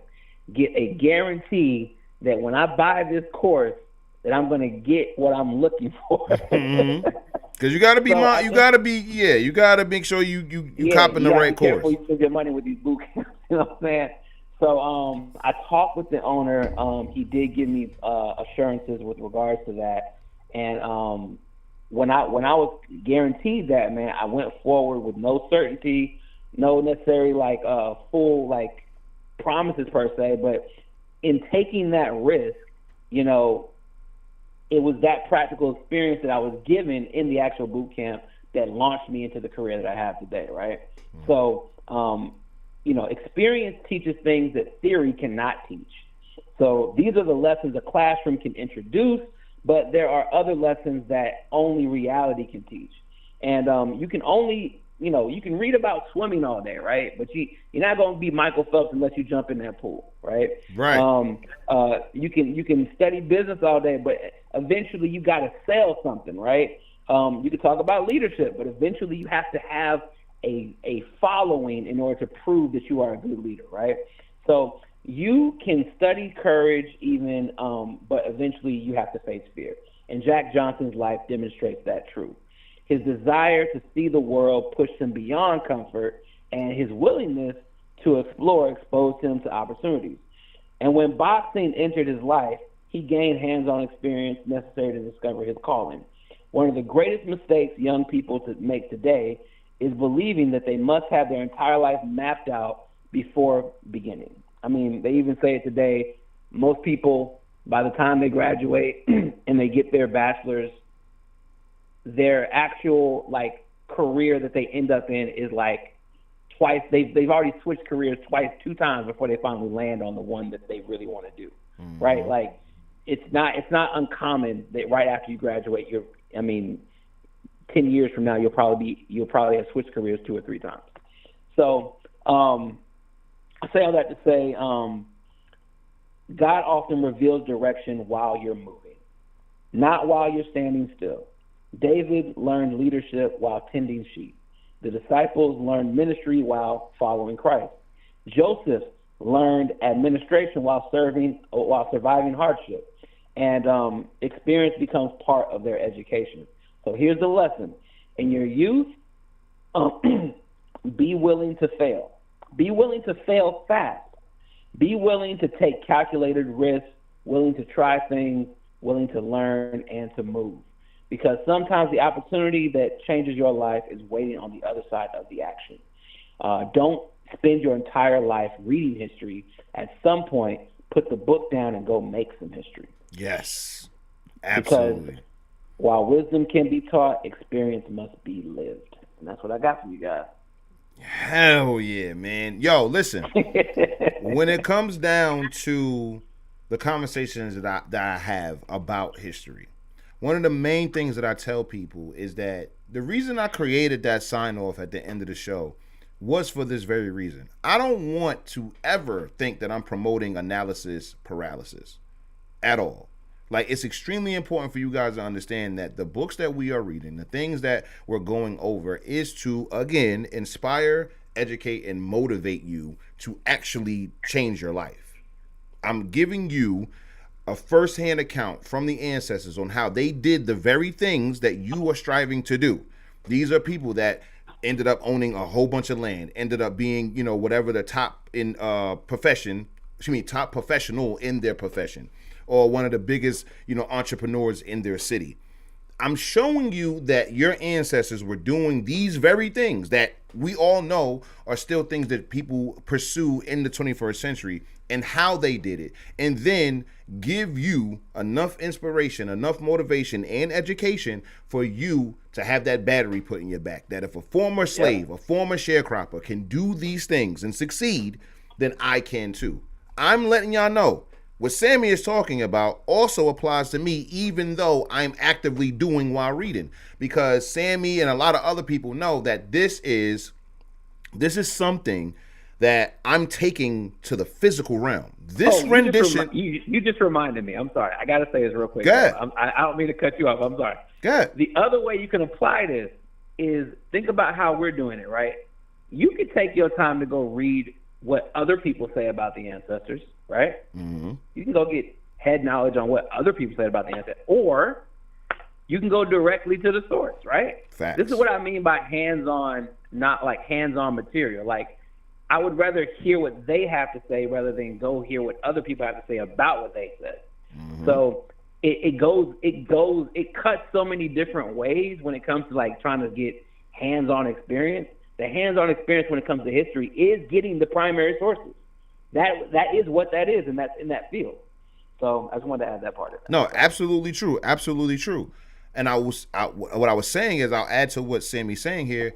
get a guarantee that when I buy this course, that I'm gonna get what I'm looking for. Because you gotta be, you gotta make sure you copping the right course. Careful, you spend your money with these boot camps. You know what I'm saying? So I talked with the owner. He did give me assurances with regards to that, and when I was guaranteed that, man, I went forward with no certainty, no necessary full promises per se, but in taking that risk, it was that practical experience that I was given in the actual boot camp that launched me into the career that I have today, right? So, experience teaches things that theory cannot teach. So these are the lessons a classroom can introduce, but there are other lessons that only reality can teach. And you can only, you can read about swimming all day, right? But you're not going to be Michael Phelps unless you jump in that pool, right? Right. You can study business all day, but eventually you got to sell something, right? You can talk about leadership, but eventually you have to have a following in order to prove that you are a good leader, right? So you can study courage even, but eventually you have to face fear. And Jack Johnson's life demonstrates that truth. His desire to see the world pushed him beyond comfort, and his willingness to explore exposed him to opportunities. And when boxing entered his life, he gained hands-on experience necessary to discover his calling. One of the greatest mistakes young people make today is believing that they must have their entire life mapped out before beginning. I mean, they even say it today. Most people, by the time they graduate and they get their bachelor's, their actual like career that they end up in is like twice. They've already switched careers twice, 2 times before they finally land on the one that they really want to do. Mm-hmm. Right? Like it's not uncommon that right after you graduate, 10 years from now, you'll probably have switched careers 2 or 3 times. So I say all that to say, God often reveals direction while you're moving, not while you're standing still. David learned leadership while tending sheep. The disciples learned ministry while following Christ. Joseph learned administration while surviving hardship, and experience becomes part of their education. So here's the lesson. In your youth, be willing to fail. Be willing to fail fast. Be willing to take calculated risks, willing to try things, willing to learn and to move. Because sometimes the opportunity that changes your life is waiting on the other side of the action. Don't spend your entire life reading history. At some point, put the book down and go make some history. Yes, absolutely. Because while wisdom can be taught, experience must be lived. And that's what I got for you guys. Hell yeah, man. Yo, listen. When it comes down to the conversations that I have about history, one of the main things that I tell people is that the reason I created that sign off at the end of the show was for this very reason. I don't want to ever think that I'm promoting analysis paralysis at all. Like, it's extremely important for you guys to understand that the books that we are reading, the things that we're going over, is to, again, inspire, educate, and motivate you to actually change your life. I'm giving you a first-hand account from the ancestors on how they did the very things that you are striving to do. These are people that ended up owning a whole bunch of land, ended up being, whatever the top in top professional in their profession, or one of the biggest, entrepreneurs in their city. I'm showing you that your ancestors were doing these very things that we all know are still things that people pursue in the 21st century, and how they did it, and then give you enough inspiration, enough motivation, and education for you to have that battery put in your back, that if a former slave, a former sharecropper can do these things and succeed, then I can too. I'm letting y'all know what Sammy is talking about also applies to me, even though I'm actively doing while reading, because Sammy and a lot of other people know that this is something that I'm taking to the physical realm. This rendition. You just reminded me. I'm sorry. I got to say this real quick. Go ahead. I don't mean to cut you off. I'm sorry. Go ahead. The other way you can apply this is think about how we're doing it, right? You could take your time to go read what other people say about the ancestors, right? Mm-hmm. You can go get head knowledge on what other people say about the ancestors, or you can go directly to the source, right? Facts. This is what I mean by hands-on, not like hands-on material. Like, I would rather hear what they have to say rather than go hear what other people have to say about what they said. Mm-hmm. So it cuts so many different ways when it comes to like trying to get hands-on experience. The hands-on experience when it comes to history is getting the primary sources. That is what that is, and that's in that field. So I just wanted to add that part of it. No, absolutely true. Absolutely true. And what I was saying is, I'll add to what Sammy's saying here.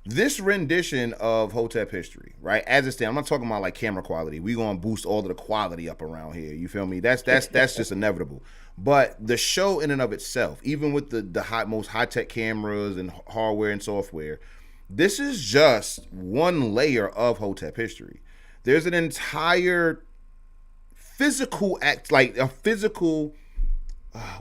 This rendition of Hotep history, right? As it stands, I'm not talking about like camera quality. We're gonna boost all of the quality up around here. You feel me? That's just inevitable. But the show in and of itself, even with the most high tech cameras and hardware and software, this is just one layer of Hotep history. There's an entire physical act, like a physical,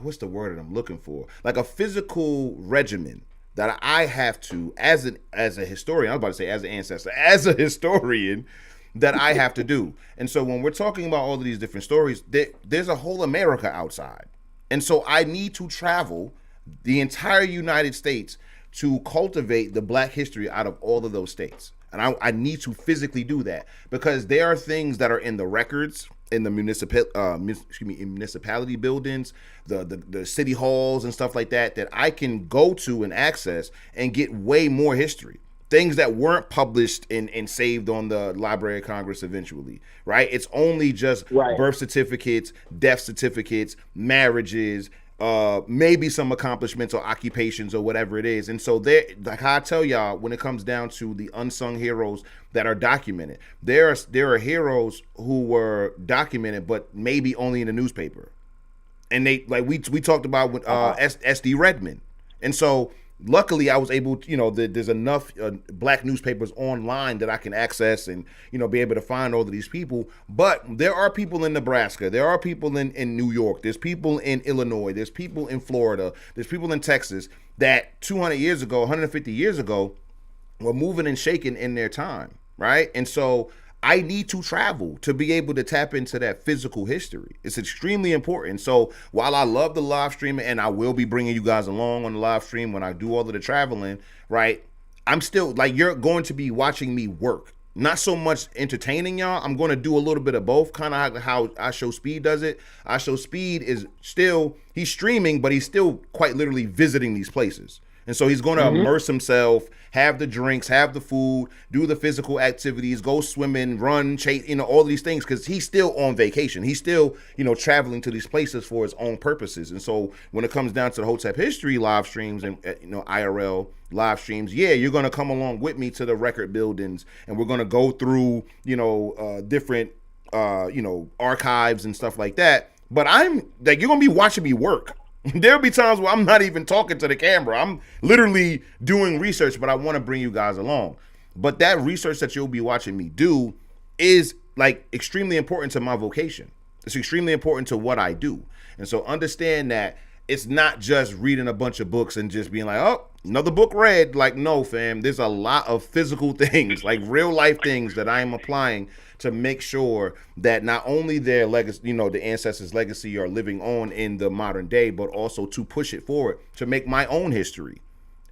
what's the word that I'm looking for? Like a physical regimen that I have to, as a historian, I was about to say as an ancestor, as a historian, that I have to do. And so when we're talking about all of these different stories, there's a whole America outside. And so I need to travel the entire United States to cultivate the Black history out of all of those states. And I need to physically do that, because there are things that are in the records, in the municipality buildings, the city halls and stuff like that I can go to and access and get way more history. things that weren't published and saved on the Library of Congress eventually, right? It's only just Right. birth certificates, death certificates, marriages, maybe some accomplishments or occupations or whatever it is. And so there, like how I tell y'all, when it comes down to the unsung heroes that are documented, there are heroes who were documented, but maybe only in the newspaper. And they, like we talked about with SD Redmond. And so luckily I was able to, there's enough black newspapers online that I can access and, be able to find all of these people. But there are people in Nebraska. There are people in New York. There's people in Illinois. There's people in Florida. There's people in Texas that 200 years ago, 150 years ago, were moving and shaking in their time, right? And so I need to travel to be able to tap into that physical history. It's extremely important. So while I love the live streaming, and I will be bringing you guys along on the live stream when I do all of the traveling, right? I'm still, like, you're going to be watching me work. Not so much entertaining y'all. I'm going to do a little bit of both, kind of how I Show Speed does it. I Show Speed is still, he's streaming, but he's still quite literally visiting these places. And so he's going to immerse himself, have the drinks, have the food, do the physical activities, go swimming, run, chase, all of these things, because he's still on vacation. He's still, traveling to these places for his own purposes. And so when it comes down to the Hotep history live streams and, IRL live streams, yeah, you're going to come along with me to the record buildings, and we're going to go through, different, archives and stuff like that. But I'm like, you're going to be watching me work. There'll be times where I'm not even talking to the camera. I'm literally doing research, but I want to bring you guys along. But that research that you'll be watching me do is like extremely important to my vocation. It's extremely important to what I do. And so understand that it's not just reading a bunch of books and just being like, oh, another book read. Like, no, fam, there's a lot of physical things, like real life things that I am applying to make sure that not only their legacy, the ancestors' legacy are living on in the modern day, but also to push it forward to make my own history.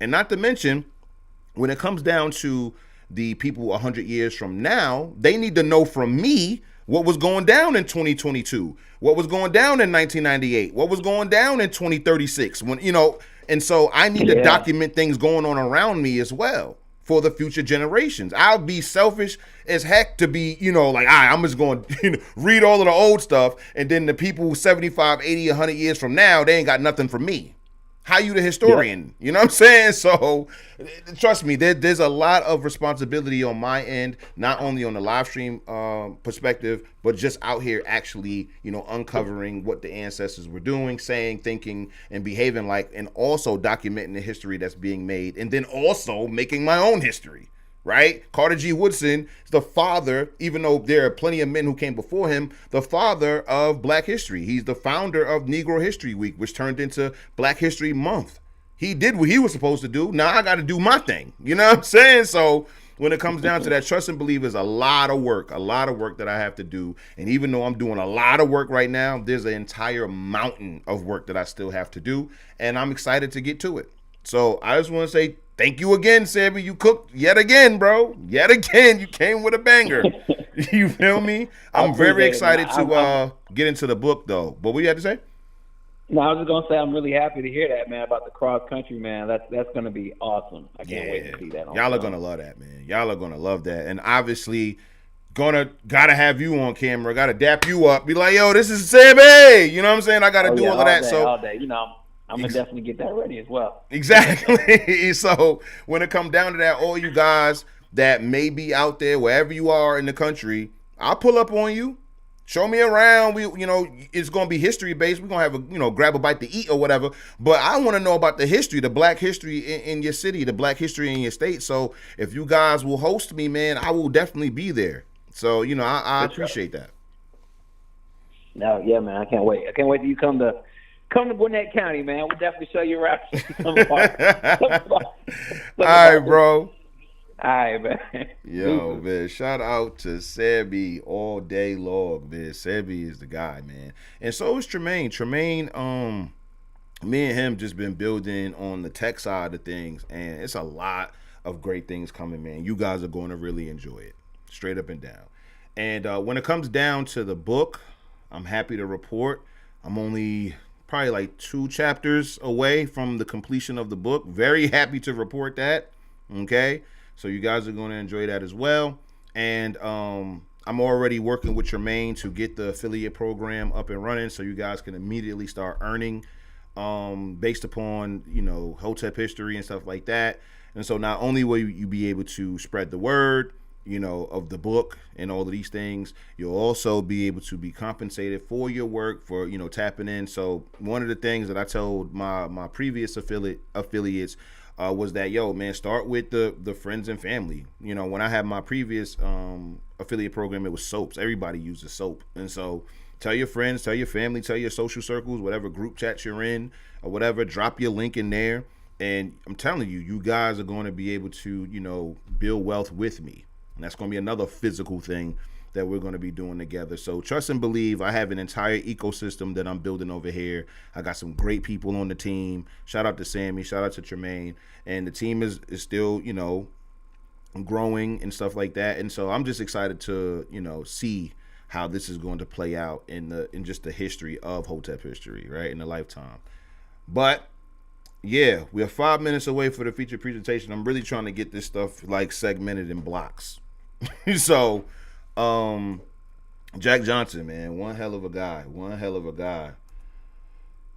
And not to mention, when it comes down to the people 100 years from now, they need to know from me what was going down in 2022, what was going down in 1998, what was going down in 2036, and so I need to document things going on around me as well for the future generations. I'll be selfish as heck to be, I'm just going to read all of the old stuff, and then the people 75, 80, 100 years from now, they ain't got nothing from me. How you the historian? You know what I'm saying? So trust me, there's a lot of responsibility on my end, not only on the live stream perspective, but just out here actually, uncovering what the ancestors were doing, saying, thinking, and behaving like, and also documenting the history that's being made, and then also making my own history. Right? Carter G. Woodson is the father, even though there are plenty of men who came before him, the father of Black history. He's the founder of Negro History Week, which turned into Black History Month. He did what he was supposed to do. Now I got to do my thing. You know what I'm saying? So when it comes down to that, trust and believe is a lot of work that I have to do. And even though I'm doing a lot of work right now, there's an entire mountain of work that I still have to do. And I'm excited to get to it. So I just want to say thank you again, Sammy. You cooked yet again, bro. Yet again, you came with a banger. You feel me? I'm very excited to get into the book, though. But what you had to say? No, I was just gonna say I'm really happy to hear that, man, about the cross country, man. That's gonna be awesome. I can't wait to see that. Y'all are gonna love that, man. Y'all are gonna love that, and obviously, gotta have you on camera. Gotta dap you up. Be like, yo, this is Sammy. You know what I'm saying? I gotta do all of that. All day. I'm gonna definitely get that ready as well. Exactly. So when it comes down to that, all you guys that may be out there, wherever you are in the country, I'll pull up on you. Show me around. It's gonna be history based. We're gonna have grab a bite to eat or whatever. But I want to know about the history, the Black history in your city, the Black history in your state. So if you guys will host me, man, I will definitely be there. So I appreciate that. No, yeah, man, I can't wait. I can't wait till you come to Gwinnett County, man. We'll definitely show you around. All right, bro. All right, man. Yo, man, shout out to Sebby all day long, man. Sebby is the guy, man. And so is Tremaine. Tremaine, me and him just been building on the tech side of things, and it's a lot of great things coming, man. You guys are going to really enjoy it, straight up and down. And when it comes down to the book, I'm happy to report I'm only probably like 2 chapters away from the completion of the book. Very happy to report that. Okay. So you guys are going to enjoy that as well. And I'm already working with Tremaine to get the affiliate program up and running, so you guys can immediately start earning based upon Hotep history and stuff like that. And so not only will you be able to spread the word, of the book and all of these things, you'll also be able to be compensated for your work for tapping in. So one of the things that I told my previous affiliates was that, yo, man, start with the friends and family. When I had my previous affiliate program, it was soaps. Everybody uses soap. And so tell your friends, tell your family, tell your social circles, whatever group chats you're in or whatever, drop your link in there. And I'm telling you, you guys are going to be able to, build wealth with me. And that's going to be another physical thing that we're going to be doing together. So trust and believe. I have an entire ecosystem that I'm building over here. I got some great people on the team. Shout out to Sammy. Shout out to Tremaine. And the team is still, growing and stuff like that. And so I'm just excited to, see how this is going to play out in just the history of Hotep history, right, in the lifetime. But yeah, we are 5 minutes away for the feature presentation. I'm really trying to get this stuff like segmented in blocks. So, Jack Johnson, man, one hell of a guy.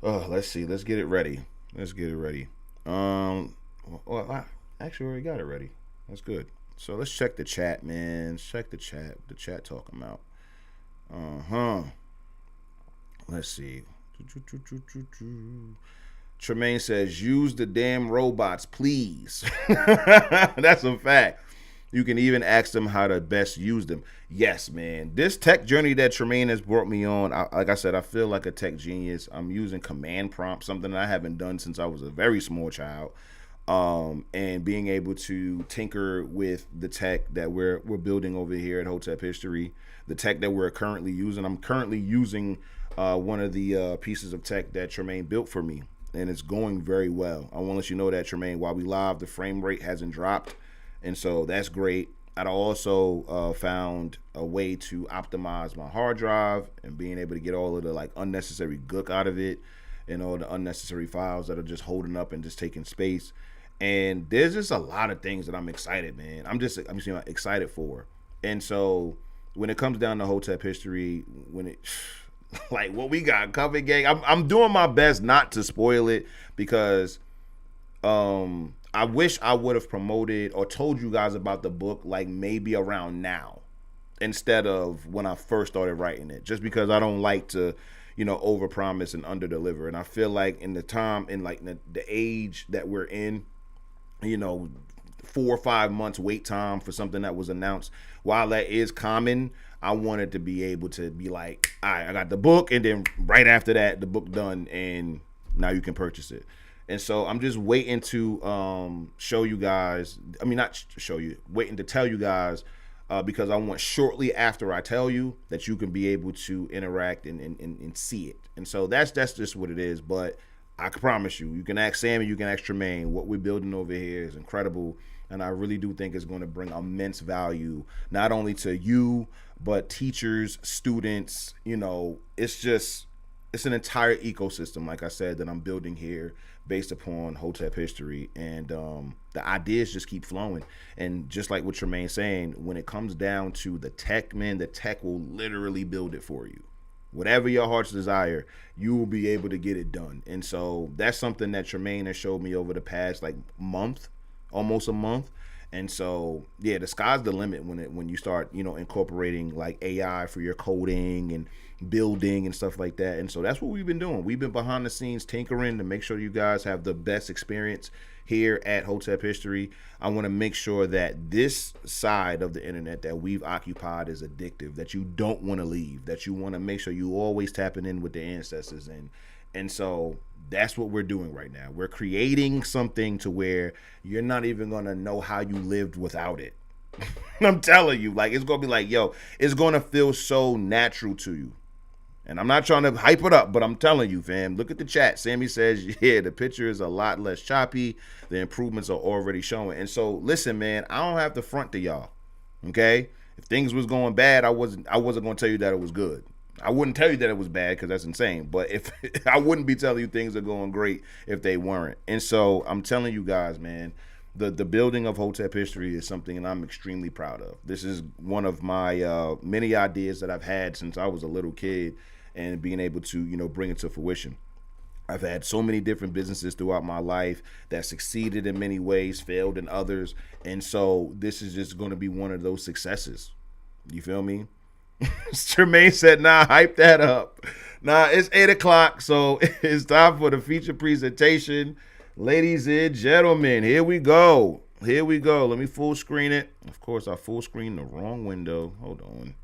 Oh, let's see. Let's get it ready. Well, I actually already got it ready. That's good. So let's check the chat, man. Check the chat. The chat talking about. Let's see. Tremaine says, use the damn robots, please. That's a fact. You can even ask them how to best use them. Yes, man. This tech journey that Tremaine has brought me on, like I said, I feel like a tech genius. I'm using command prompt, something that I haven't done since I was a very small child. And being able to tinker with the tech that we're building over here at Hotep History, the tech that we're currently using. I'm currently using one of the pieces of tech that Tremaine built for me, and it's going very well. I want to let you know that, Tremaine, while we live, the frame rate hasn't dropped. And so that's great. I also found a way to optimize my hard drive and being able to get all of the like unnecessary gook out of it and all the unnecessary files that are just holding up and just taking space. And there's just a lot of things that I'm excited, man. I'm just excited for. And so when it comes down to Hotep history, like what we got covered, gang, I'm doing my best not to spoil it because I wish I would have promoted or told you guys about the book like maybe around now instead of when I first started writing it, just because I don't like to, overpromise and underdeliver. And I feel like in the time, in like the age that we're in, 4 or 5 months wait time for something that was announced, while that is common, I wanted to be able to be like, all right, I got the book, and then right after that, the book done, and now you can purchase it. And so I'm just waiting to show you guys. I mean, not show you, waiting to tell you guys because I want shortly after I tell you that you can be able to interact and see it. And so that's just what it is. But I can promise you, you can ask Sammy, you can ask Tremaine. What we're building over here is incredible. And I really do think it's going to bring immense value, not only to you, but teachers, students. It's an entire ecosystem, like I said, that I'm building here based upon Hotep history. And the ideas just keep flowing. And just like what Tremaine's saying, when it comes down to the tech, man, the tech will literally build it for you. Whatever your heart's desire, you will be able to get it done. And so that's something that Tremaine has showed me over the past month, almost a month. And so, yeah, the sky's the limit when you start, incorporating like AI for your coding and building and stuff like that. And so that's what we've been doing. We've been behind the scenes tinkering to make sure you guys have the best experience here at Hotep History. I want to make sure that this side of the internet that we've occupied is addictive, that you don't want to leave, that you want to make sure you always tapping in with the ancestors. And so that's what we're doing right now. We're creating something to where you're not even going to know how you lived without it. I'm telling you, like, it's going to be like, yo, it's going to feel so natural to you. And I'm not trying to hype it up, but I'm telling you, fam, look at the chat. Sammy says, yeah, the picture is a lot less choppy. The improvements are already showing. And so, listen, man, I don't have to front to y'all, okay? If things was going bad, I wasn't going to tell you that it was good. I wouldn't tell you that it was bad because that's insane. But if I wouldn't be telling you things are going great if they weren't. And so I'm telling you guys, man, the building of Hotep history is something that I'm extremely proud of. This is one of my many ideas that I've had since I was a little kid, and being able to, bring it to fruition. I've had so many different businesses throughout my life that succeeded in many ways, failed in others. And so this is just going to be one of those successes. You feel me? Tremaine said, nah, hype that up. Nah, it's 8 o'clock, so it's time for the feature presentation. Ladies and gentlemen, here we go. Here we go. Let me full screen it. Of course, I full screen the wrong window. Hold on.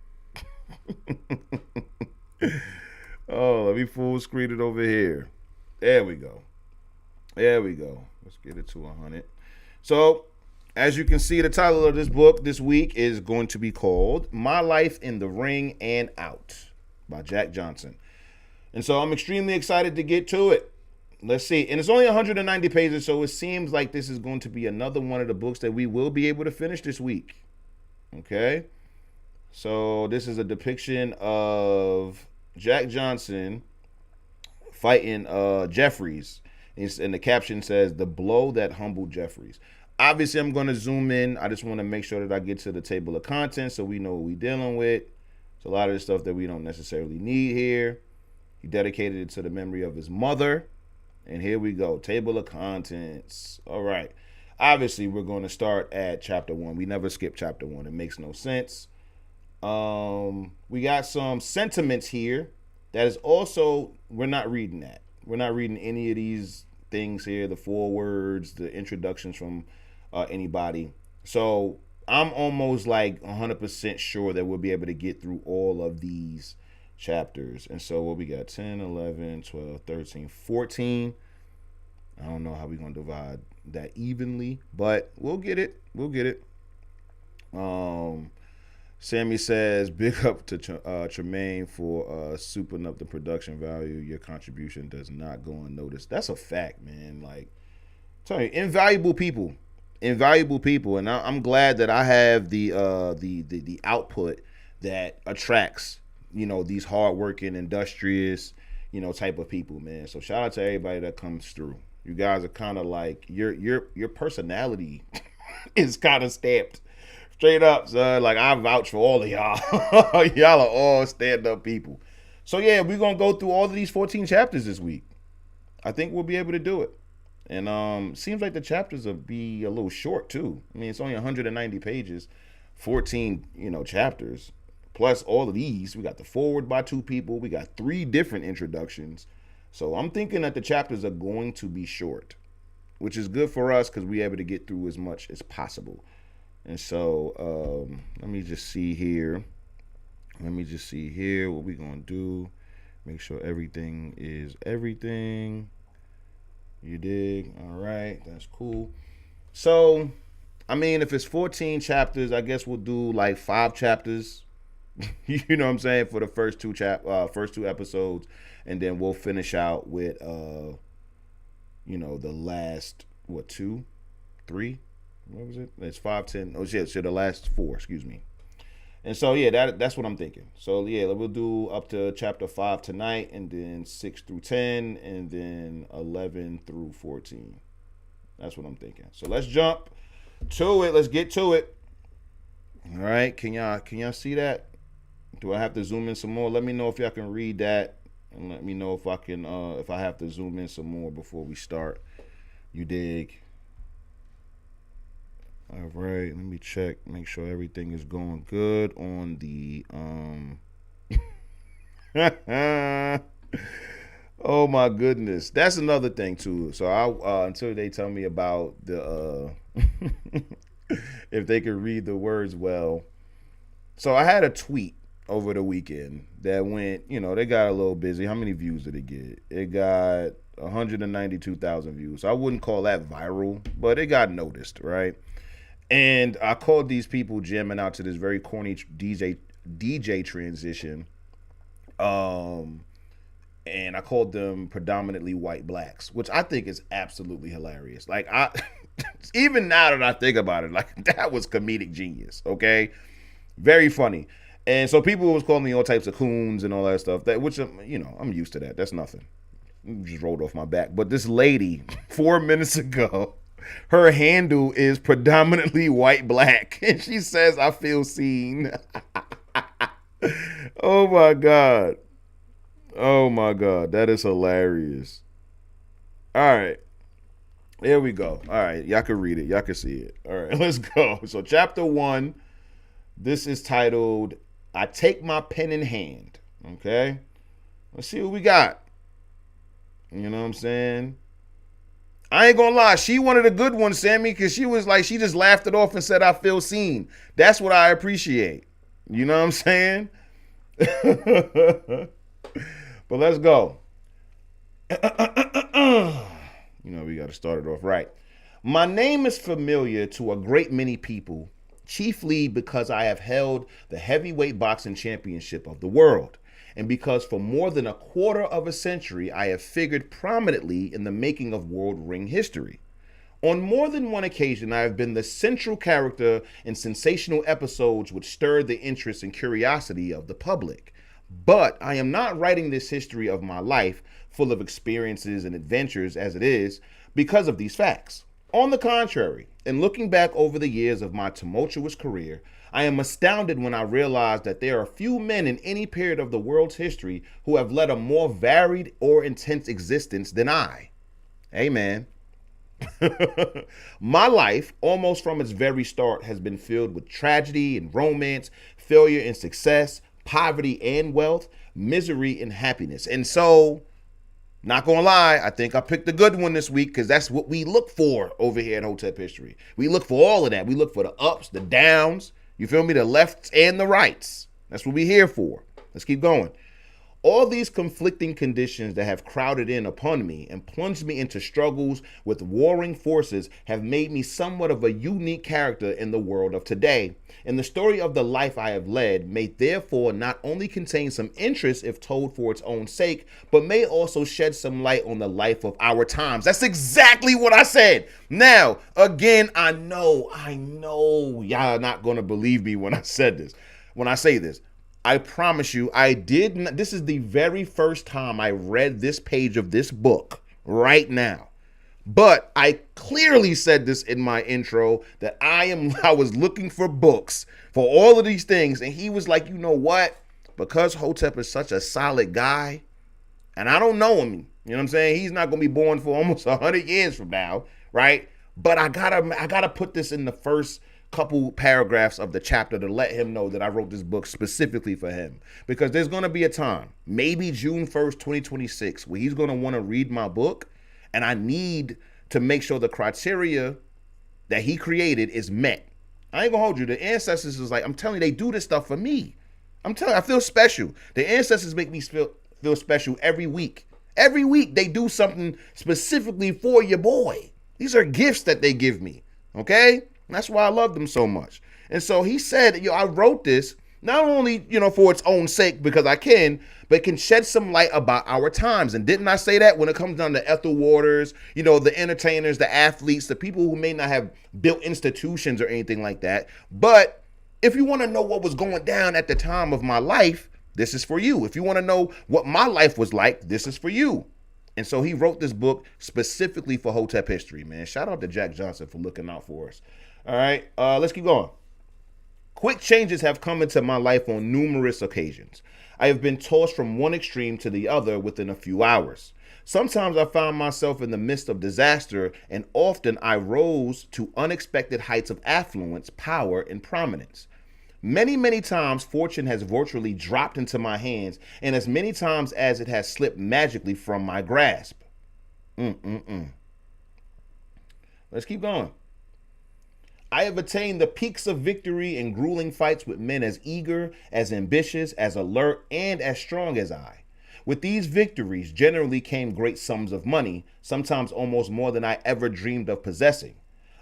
Oh, let me full screen it over here. There we go. There we go. Let's get it to 100. So, as you can see, the title of this book this week is going to be called My Life in the Ring and Out by Jack Johnson. And so I'm extremely excited to get to it. Let's see. And it's only 190 pages, so it seems like this is going to be another one of the books that we will be able to finish this week. Okay? So this is a depiction of Jack Johnson fighting Jeffries. And the caption says, "The blow that humbled Jeffries." Obviously, I'm going to zoom in. I just want to make sure that I get to the table of contents so we know what we're dealing with. It's a lot of the stuff that we don't necessarily need here. He dedicated it to the memory of his mother. And here we go. Table of contents. All right. Obviously, we're going to start at chapter 1. We never skip chapter 1. It makes no sense. We got some sentiments here. That is also, we're not reading that. We're not reading any of these things here, the forewords, the introductions from anybody. So I'm almost like 100% sure that we'll be able to get through all of these chapters. And so what we got, 10, 11, 12, 13, 14. I don't know how we're going to divide that evenly, but we'll get it. We'll get it. Sammy says, big up to Tremaine for souping up the production value. Your contribution does not go unnoticed. That's a fact, man. Like, tell you, invaluable people. And I'm glad that I have the output that attracts, these hardworking, industrious, type of people, man. So shout out to everybody that comes through. You guys are kind of like, your personality is kind of stamped. Straight up, son. Like, I vouch for all of y'all. Y'all are all stand-up people. So, yeah, we're going to go through all of these 14 chapters this week. I think we'll be able to do it. And seems like the chapters will be a little short, too. I mean, it's only 190 pages, 14, chapters. Plus all of these. We got the forward by 2 people. We got 3 different introductions. So, I'm thinking that the chapters are going to be short, which is good for us because we're able to get through as much as possible. And so, let me just see here. What we're going to do. Make sure everything is everything. You dig? All right. That's cool. So, I mean, if it's 14 chapters, I guess we'll do like 5 chapters. You know what I'm saying? For the first 2 episodes. And then we'll finish out with, the last, 2, 3? What was it? It's 5, 10. Oh, shit. So the last 4, excuse me. And so, yeah, that's what I'm thinking. So, yeah, we'll do up to chapter 5 tonight, and then 6 through 10, and then 11 through 14. That's what I'm thinking. So let's jump to it. Let's get to it. All right. Can y'all see that? Do I have to zoom in some more? Let me know if y'all can read that, and let me know if I can if I have to zoom in some more before we start. You dig? All right, let me check, make sure everything is going good on the oh my goodness, that's another thing too. So I until they tell me about the if they can read the words well. So I had a tweet over the weekend that went, they got a little busy. How many views did it get? It got 192,000 views. So I wouldn't call that viral, but it got noticed, right? And I called these people jamming out to this very corny DJ transition. And I called them predominantly white blacks, which I think is absolutely hilarious. Like, even now that I think about it, like, that was comedic genius, okay? Very funny. And so people was calling me all types of coons and all that stuff, which, I'm used to that. That's nothing. Just rolled off my back. But this lady, 4 minutes ago, Her handle is predominantly white black. And she says, I feel seen. Oh my God. Oh my God. That is hilarious. All right. Here we go. All right. Y'all can read it. Y'all can see it. All right. Let's go. So, chapter 1. This is titled, I Take My Pen in Hand. Okay. Let's see what we got. You know what I'm saying? I ain't gonna lie, she wanted a good one, Sammy, because she was like, she just laughed it off and said, I feel seen. That's what I appreciate. You know what I'm saying? But let's go. You know, we got to start it off right. My name is familiar to a great many people, chiefly because I have held the heavyweight boxing championship of the world, and because for more than a quarter of a century I have figured prominently in the making of world ring history. On more than one occasion, I have been the central character in sensational episodes which stirred the interest and curiosity of the public. But I am not writing this history of my life, full of experiences and adventures as it is, because of these facts. On the contrary, in looking back over the years of my tumultuous career, I am astounded when I realize that there are few men in any period of the world's history who have led a more varied or intense existence than I. Amen. My life, almost from its very start, has been filled with tragedy and romance, failure and success, poverty and wealth, misery and happiness. And so, not gonna lie, I think I picked a good one this week because that's what we look for over here at Hotep History. We look for all of that. We look for the ups, the downs, you feel me, the lefts and the rights. That's what we're here for. Let's keep going. All these conflicting conditions that have crowded in upon me and plunged me into struggles with warring forces have made me somewhat of a unique character in the world of today. And the story of the life I have led may therefore not only contain some interest if told for its own sake, but may also shed some light on the life of our times. That's exactly what I said. Now, again, I know y'all are not going to believe me when I say this. I promise you, I did not. This is the very first time I read this page of this book right now. But I clearly said this in my intro that I was looking for books for all of these things. And he was like, you know what? Because Hotep is such a solid guy, and I don't know him, you know what I'm saying? He's not going to be born for almost 100 years from now, right? But I gotta put this in the first couple paragraphs of the chapter to let him know that I wrote this book specifically for him, because there's going to be a time, maybe June 1st, 2026, where he's going to want to read my book, and I need to make sure the criteria that he created is met. I ain't gonna hold you. The ancestors is like, I'm telling you, they do this stuff for me. I'm telling you, I feel special. The ancestors make me feel special every week. Every week they do something specifically for your boy. These are gifts that they give me, okay? That's why I love them so much. And so he said, I wrote this not only, for its own sake, because I can, but can shed some light about our times. And didn't I say that when it comes down to Ethel Waters, the entertainers, the athletes, the people who may not have built institutions or anything like that. But if you want to know what was going down at the time of my life, this is for you. If you want to know what my life was like, this is for you. And so he wrote this book specifically for Hotep history, man. Shout out to Jack Johnson for looking out for us. All right, let's keep going. Quick changes have come into my life on numerous occasions. I have been tossed from one extreme to the other within a few hours. Sometimes I found myself in the midst of disaster, and often I rose to unexpected heights of affluence, power, and prominence. Many, many times fortune has virtually dropped into my hands, and as many times as it has slipped magically from my grasp. Let's keep going. I have attained the peaks of victory in grueling fights with men as eager, as ambitious, as alert, and as strong as I. With these victories generally came great sums of money, sometimes almost more than I ever dreamed of possessing.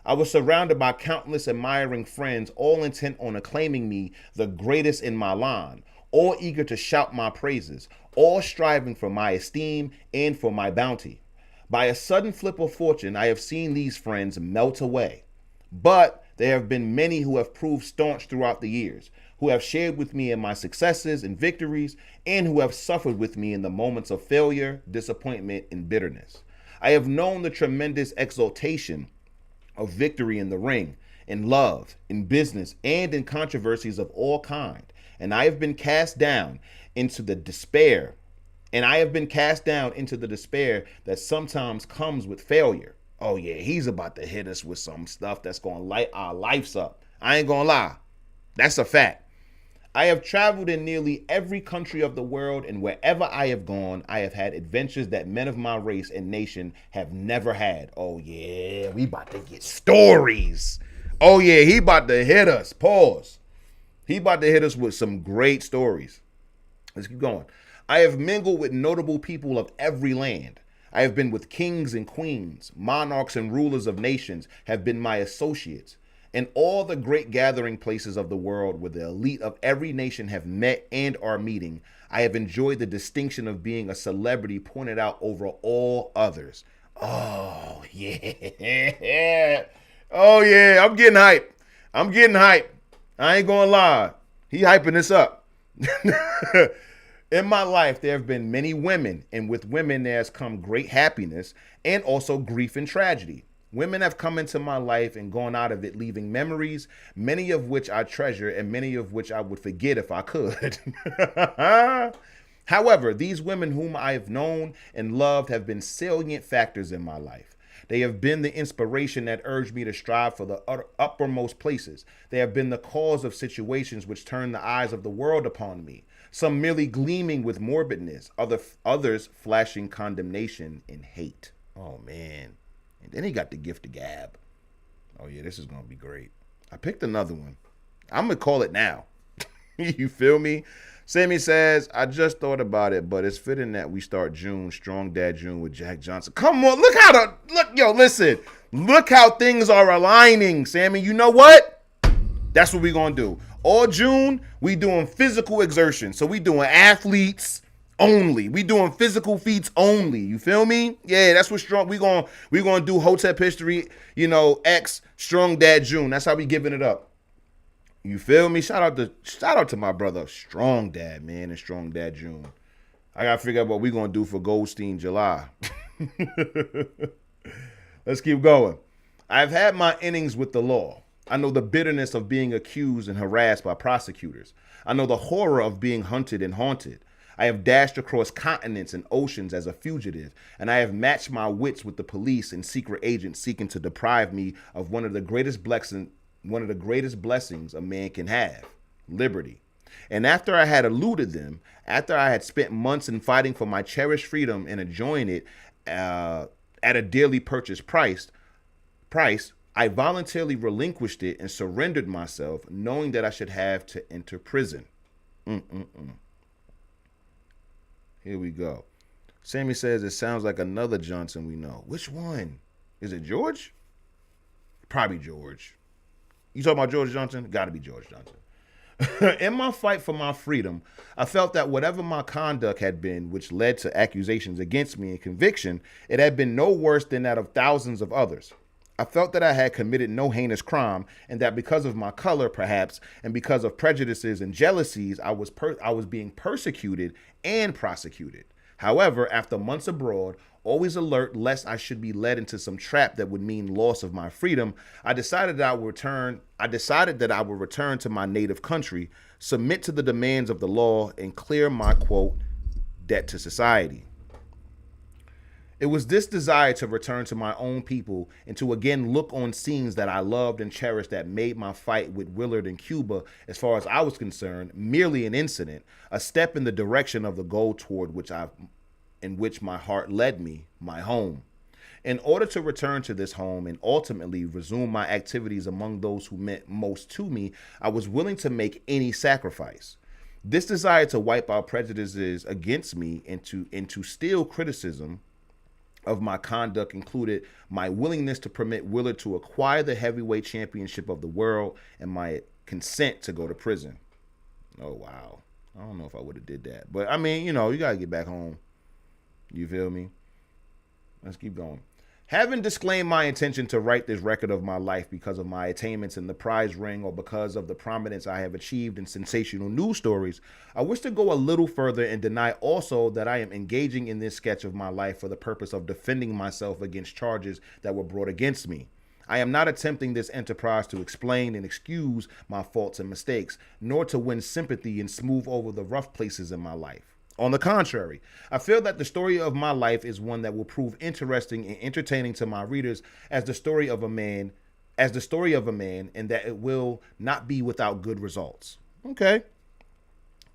I was surrounded by countless admiring friends, all intent on acclaiming me the greatest in my line, all eager to shout my praises, all striving for my esteem and for my bounty. By a sudden flip of fortune, I have seen these friends melt away. But there have been many who have proved staunch throughout the years, who have shared with me in my successes and victories, and who have suffered with me in the moments of failure, disappointment, and bitterness. I have known the tremendous exaltation of victory in the ring, in love, in business, and in controversies of all kind. And I have been cast down into the despair. And I have been cast down into the despair that sometimes comes with failure. Oh yeah, he's about to hit us with some stuff that's going to light our lives up. I ain't going to lie. That's a fact. I have traveled in nearly every country of the world, and wherever I have gone, I have had adventures that men of my race and nation have never had. Oh yeah, we about to get stories. Oh yeah, he about to hit us. Pause. He about to hit us with some great stories. Let's keep going. I have mingled with notable people of every land. I have been with kings and queens, monarchs and rulers of nations have been my associates. In all the great gathering places of the world where the elite of every nation have met and are meeting, I have enjoyed the distinction of being a celebrity pointed out over all others. Oh, yeah. Oh, yeah. I'm getting hyped. I ain't gonna lie. He hyping this up. In my life, there have been many women, and with women, there has come great happiness and also grief and tragedy. Women have come into my life and gone out of it, leaving memories, many of which I treasure and many of which I would forget if I could. However, these women whom I have known and loved have been salient factors in my life. They have been the inspiration that urged me to strive for the uppermost places. They have been the cause of situations which turned the eyes of the world upon me, some merely gleaming with morbidness, others flashing condemnation and hate. Oh, man. And then he got the gift of gab. Oh, yeah, this is going to be great. I picked another one. I'm going to call it now. You feel me? Sammy says, I just thought about it, but it's fitting that we start June, Strong Dad June with Jack Johnson. Come on, listen. Look how things are aligning, Sammy. You know what? That's what we're going to do. All June, we doing physical exertion. So we doing athletes only. We doing physical feats only. You feel me? Yeah, that's what strong. We gonna do Hotep history. X Strong Dad June. That's how we giving it up. You feel me? Shout out to my brother Strong Dad, man, and Strong Dad June. I gotta figure out what we gonna do for Goldstein July. Let's keep going. I've had my innings with the law. I know the bitterness of being accused and harassed by prosecutors. I know the horror of being hunted and haunted. I have dashed across continents and oceans as a fugitive, and I have matched my wits with the police and secret agents seeking to deprive me of one of the greatest blessings a man can have, liberty. And after I had eluded them, after I had spent months in fighting for my cherished freedom and enjoying it at a dearly purchased price, I voluntarily relinquished it and surrendered myself, knowing that I should have to enter prison. Here we go. Sammy says it sounds like another Johnson we know. Which one? Is it George? Probably George. You talking about George Johnson? Gotta be George Johnson. In my fight for my freedom, I felt that whatever my conduct had been, which led to accusations against me and conviction, it had been no worse than that of thousands of others. I felt that I had committed no heinous crime, and that because of my color, perhaps, and because of prejudices and jealousies, I was being persecuted and prosecuted. However, after months abroad, always alert lest I should be led into some trap that would mean loss of my freedom, I decided that I would return to my native country, submit to the demands of the law, and clear my, quote, debt to society. It was this desire to return to my own people and to again look on scenes that I loved and cherished that made my fight with Willard in Cuba, as far as I was concerned, merely an incident, a step in the direction of the goal toward which my heart led me, my home. In order to return to this home and ultimately resume my activities among those who meant most to me, I was willing to make any sacrifice. This desire to wipe out prejudices against me and to still criticism of my conduct included my willingness to permit Willard to acquire the heavyweight championship of the world and my consent to go to prison. Oh, wow. I don't know if I would have did that. But, I mean, you got to get back home. You feel me? Let's keep going. Having disclaimed my intention to write this record of my life because of my attainments in the prize ring or because of the prominence I have achieved in sensational news stories, I wish to go a little further and deny also that I am engaging in this sketch of my life for the purpose of defending myself against charges that were brought against me. I am not attempting this enterprise to explain and excuse my faults and mistakes, nor to win sympathy and smooth over the rough places in my life. On the contrary, I feel that the story of my life is one that will prove interesting and entertaining to my readers as the story of a man, and that it will not be without good results. Okay.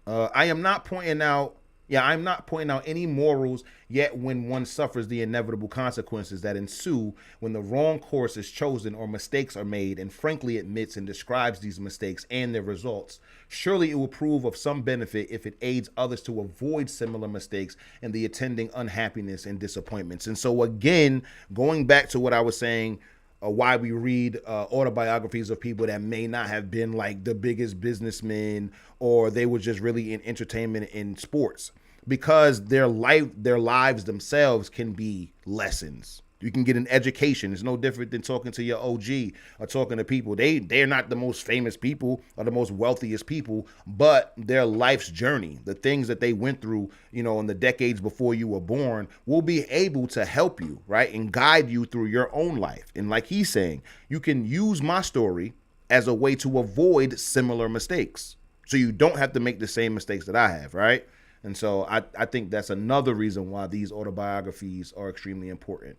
I'm not pointing out any morals, yet when one suffers the inevitable consequences that ensue when the wrong course is chosen or mistakes are made, and frankly admits and describes these mistakes and their results, surely it will prove of some benefit if it aids others to avoid similar mistakes and the attending unhappiness and disappointments. And so again, going back to what I was saying, why we read autobiographies of people that may not have been like the biggest businessmen, or they were just really in entertainment and sports, because their lives themselves can be lessons. You can get an education. It's no different than talking to your OG or talking to people. They're not the most famous people or the most wealthiest people, but their life's journey, the things that they went through, in the decades before you were born, will be able to help you, right, and guide you through your own life. And like he's saying, you can use my story as a way to avoid similar mistakes, so you don't have to make the same mistakes that I have, right? And so I think that's another reason why these autobiographies are extremely important.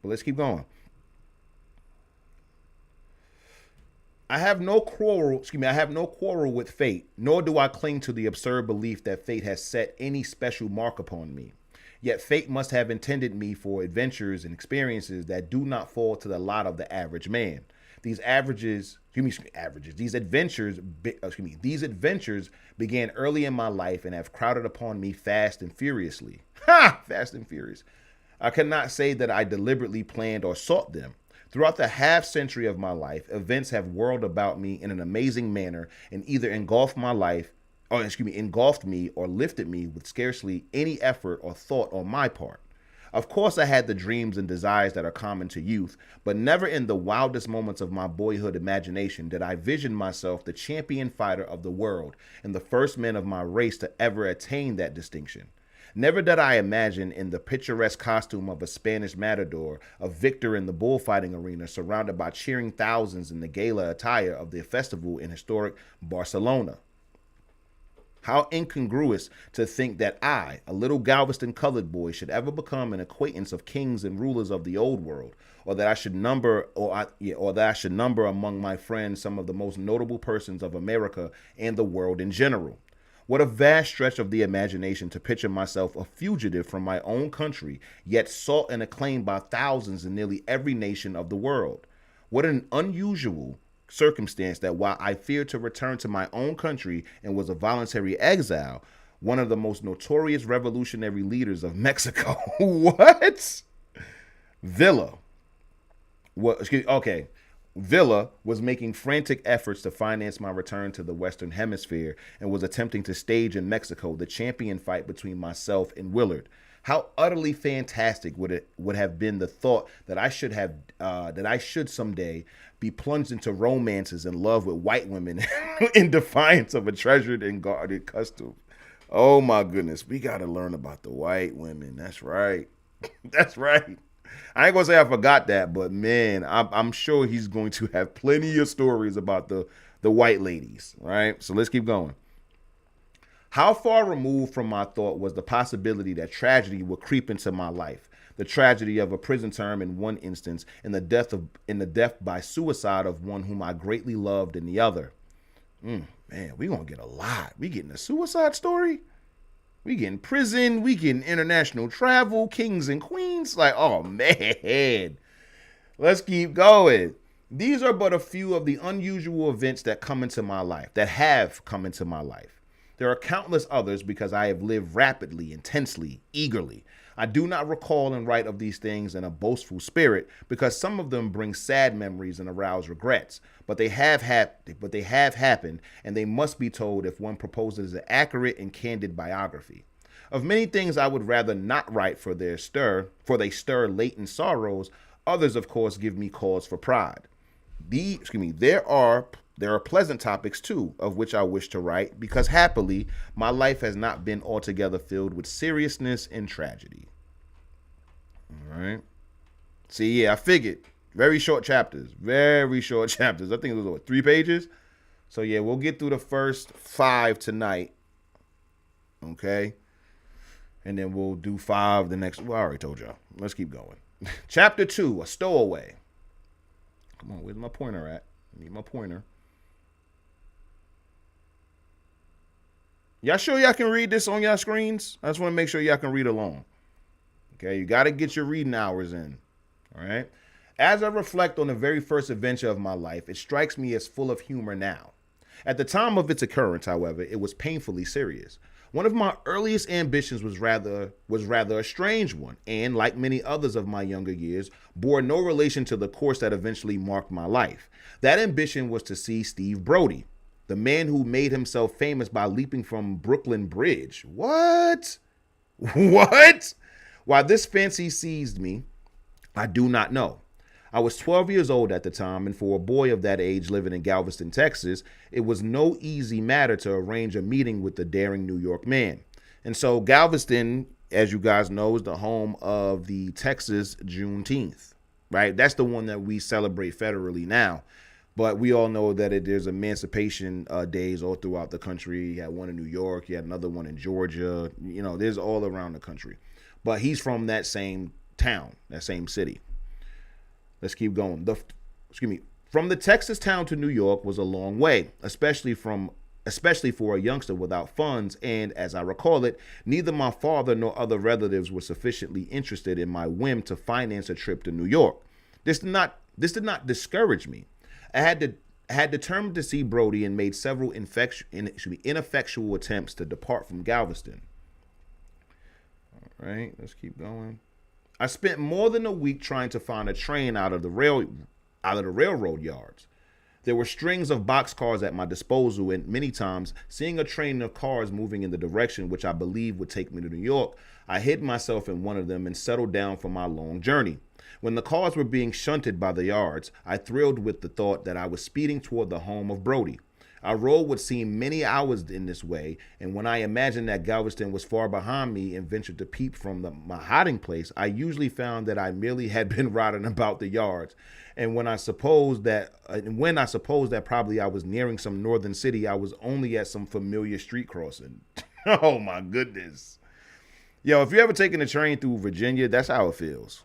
But let's keep going. I have no quarrel with fate, nor do I cling to the absurd belief that fate has set any special mark upon me. Yet fate must have intended me for adventures and experiences that do not fall to the lot of the average man. These adventures began early in my life and have crowded upon me fast and furiously. Fast and furious. I cannot say that I deliberately planned or sought them. Throughout the half century of my life, events have whirled about me in an amazing manner and either engulfed me or lifted me with scarcely any effort or thought on my part. Of course, I had the dreams and desires that are common to youth, but never in the wildest moments of my boyhood imagination did I vision myself the champion fighter of the world and the first man of my race to ever attain that distinction. Never did I imagine in the picturesque costume of a Spanish matador, a victor in the bullfighting arena, surrounded by cheering thousands in the gala attire of the festival in historic Barcelona. How incongruous to think that I, a little Galveston colored boy, should ever become an acquaintance of kings and rulers of the old world, or that I should number among my friends some of the most notable persons of America and the world in general. What a vast stretch of the imagination to picture myself a fugitive from my own country, yet sought and acclaimed by thousands in nearly every nation of the world. What an unusual circumstance that while I feared to return to my own country and was a voluntary exile, one of the most notorious revolutionary leaders of Mexico, Villa was making frantic efforts to finance my return to the Western Hemisphere and was attempting to stage in Mexico the champion fight between myself and Willard. How utterly fantastic would have been the thought that I should someday be plunged into romances and love with white women in defiance of a treasured and guarded custom. Oh my goodness, we got to learn about the white women. That's right. That's right. I ain't gonna say I forgot that, but man, I'm sure he's going to have plenty of stories about the white ladies, right? So let's keep going. How far removed from my thought was the possibility that tragedy would creep into my life? The tragedy of a prison term in one instance, and the death by suicide of one whom I greatly loved in the other. Man, we gonna get a lot. We getting a suicide story. We getting prison. We getting international travel, kings and queens. Like, oh man, let's keep going. These are but a few of the unusual events that have come into my life. There are countless others because I have lived rapidly, intensely, eagerly. I do not recall and write of these things in a boastful spirit because some of them bring sad memories and arouse regrets. But they have happened, and they must be told if one proposes an accurate and candid biography. Of many things I would rather not write for they stir latent sorrows. Others, of course, give me cause for pride. There are pleasant topics, too, of which I wish to write, because happily, my life has not been altogether filled with seriousness and tragedy. All right. See, yeah, I figured Very short chapters. Very short chapters. I think it was, what, 3 pages? So, yeah, we'll get through the first 5 tonight. Okay? And then we'll do 5 the next. Well, I already told y'all. Let's keep going. Chapter 2, A Stowaway. Come on, where's my pointer at? I need my pointer. Y'all sure y'all can read this on y'all screens? I just want to make sure y'all can read along. Okay, you got to get your reading hours in. All right? As I reflect on the very first adventure of my life, it strikes me as full of humor now. At the time of its occurrence, however, it was painfully serious. One of my earliest ambitions was rather a strange one, and like many others of my younger years, bore no relation to the course that eventually marked my life. That ambition was to see Steve Brody, the man who made himself famous by leaping from Brooklyn Bridge. What? What? Why this fancy seized me, I do not know. I was 12 years old at the time, and for a boy of that age living in Galveston, Texas, it was no easy matter to arrange a meeting with the daring New York man. And so Galveston, as you guys know, is the home of the Texas Juneteenth, right? That's the one that we celebrate federally now. But we all know that there's emancipation days all throughout the country. You had one in New York, you had another one in Georgia. You know, there's all around the country. But he's from that same town, that same city. Let's keep going. From the Texas town to New York was a long way, especially for a youngster without funds. And as I recall it, neither my father nor other relatives were sufficiently interested in my whim to finance a trip to New York. This did not discourage me. I had determined to see Brody and made several ineffectual attempts to depart from Galveston. All right, let's keep going. I spent more than a week trying to find a train out of the railroad yards. There were strings of boxcars at my disposal, and many times, seeing a train of cars moving in the direction which I believed would take me to New York, I hid myself in one of them and settled down for my long journey. When the cars were being shunted by the yards, I thrilled with the thought that I was speeding toward the home of Brody. Our road would seem many hours in this way, and when I imagined that Galveston was far behind me and ventured to peep from my hiding place, I usually found that I merely had been riding about the yards. And when I supposed that probably I was nearing some northern city, I was only at some familiar street crossing. Oh my goodness. Yo, if you ever taken a train through Virginia, that's how it feels.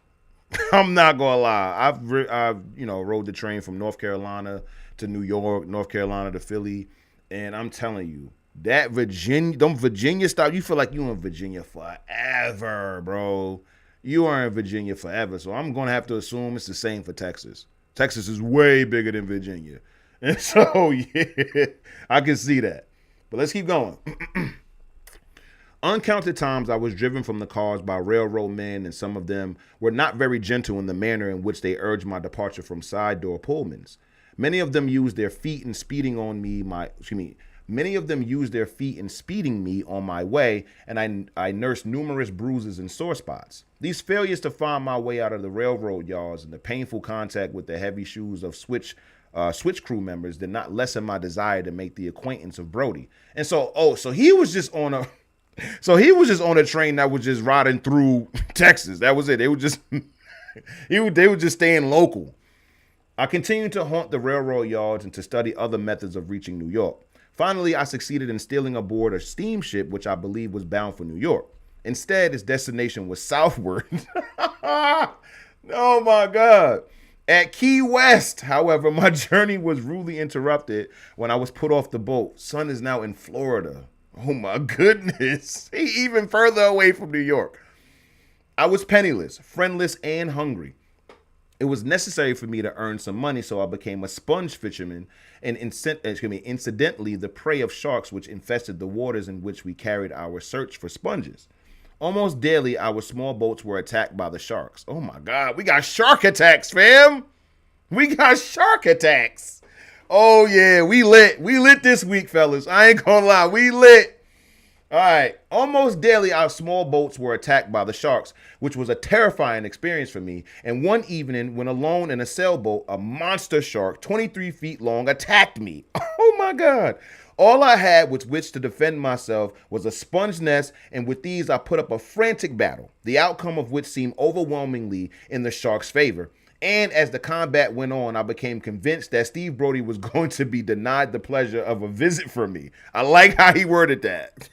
I'm not gonna lie. I've rode the train from North Carolina to New York, North Carolina to Philly, and I'm telling you, that Virginia style, you feel like you in Virginia forever, bro. You are in Virginia forever. So I'm gonna have to assume it's the same for Texas. Texas is way bigger than Virginia, and so yeah, I can see that. But let's keep going. Uncounted times I was driven from the cars by railroad men, and some of them were not very gentle in the manner in which they urged my departure from side door Pullmans. Many of them used their feet in speeding me on my way, and I nursed numerous bruises and sore spots. These failures to find my way out of the railroad yards and the painful contact with the heavy shoes of switch crew members did not lessen my desire to make the acquaintance of Brody. And so he was just on a train that was just riding through Texas. That was it. They were just they were just staying local. I continued to haunt the railroad yards and to study other methods of reaching New York. Finally, I succeeded in stealing aboard a steamship which I believe was bound for New York. Instead, its destination was southward. Oh my God. At Key West, however, my journey was rudely interrupted when I was put off the boat. Son is now in Florida. Oh my goodness. Even further away from New York. I was penniless, friendless, and hungry. It was necessary for me to earn some money, so I became a sponge fisherman and incidentally the prey of sharks which infested the waters in which we carried our search for sponges. Almost daily, our small boats were attacked by the sharks. Oh my God, we got shark attacks, fam. We got shark attacks. Oh yeah, we lit this week, fellas. I ain't gonna lie, we lit. All right, almost daily our small boats were attacked by the sharks, which was a terrifying experience for me. And one evening, when alone in a sailboat, a monster shark, 23 feet long, attacked me. Oh my God. All I had with which to defend myself was a sponge nest, and with these I put up a frantic battle, the outcome of which seemed overwhelmingly in the shark's favor. And as the combat went on, I became convinced that Steve Brody was going to be denied the pleasure of a visit from me. I like how he worded that.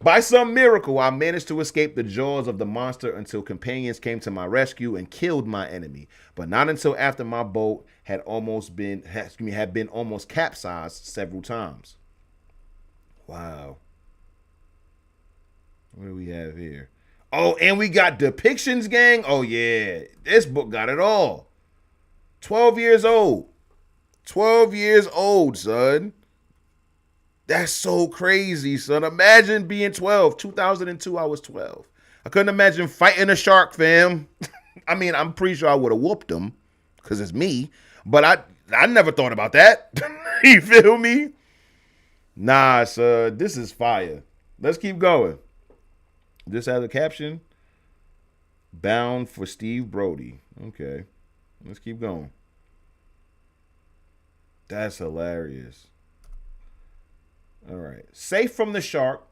By some miracle, I managed to escape the jaws of the monster until companions came to my rescue and killed my enemy. But not until after my boat had been almost capsized several times. Wow. What do we have here? Oh, and we got depictions, gang. Oh, yeah. This book got it all. 12 years old. 12 years old, son. That's so crazy, son. Imagine being 12. 2002, I was 12. I couldn't imagine fighting a shark, fam. I mean, I'm pretty sure I would have whooped him because it's me. But I never thought about that. You feel me? Nah, son. This is fire. Let's keep going. This has a caption. Bound for Steve Brody. Okay. Let's keep going. That's hilarious. All right. Safe from the shark.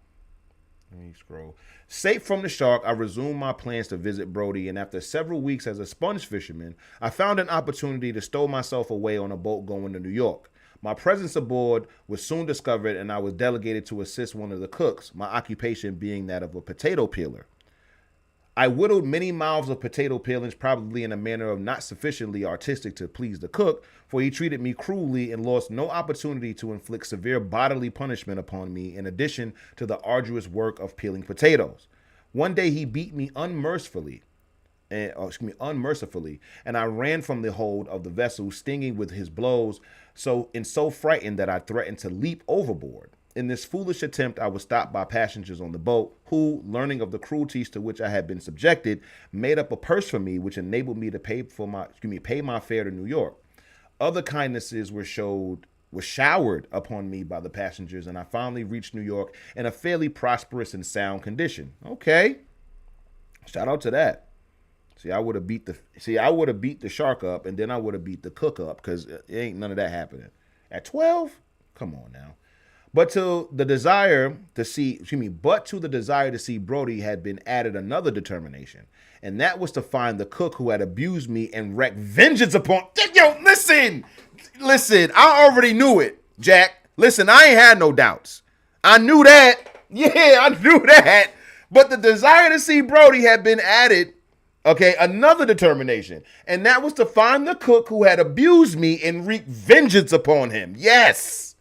Let me scroll. Safe from the shark, I resumed my plans to visit Brody, and after several weeks as a sponge fisherman, I found an opportunity to stow myself away on a boat going to New York. My presence aboard was soon discovered, and I was delegated to assist one of the cooks, my occupation being that of a potato peeler. I whittled many mouths of potato peelings, probably in a manner of not sufficiently artistic to please the cook, for he treated me cruelly and lost no opportunity to inflict severe bodily punishment upon me, in addition to the arduous work of peeling potatoes. One day he beat me unmercifully, and I ran from the hold of the vessel, stinging with his blows, so frightened that I threatened to leap overboard. In this foolish attempt, I was stopped by passengers on the boat who, learning of the cruelties to which I had been subjected, made up a purse for me, which enabled me to pay my fare to New York. Other kindnesses were showered upon me by the passengers, and I finally reached New York in a fairly prosperous and sound condition. Okay, shout out to that. See, I would have beat the shark up, and then I would have beat the cook up, because ain't none of that happening. At 12, come on now. But to the desire to see Brody had been added another determination, and that was to find the cook who had abused me and wreak vengeance upon. Yo, listen, I already knew it, Jack. Listen, I ain't had no doubts. I knew that. Yeah, I knew that. But the desire to see Brody had been added. Okay, another determination, and that was to find the cook who had abused me and wreak vengeance upon him. Yes,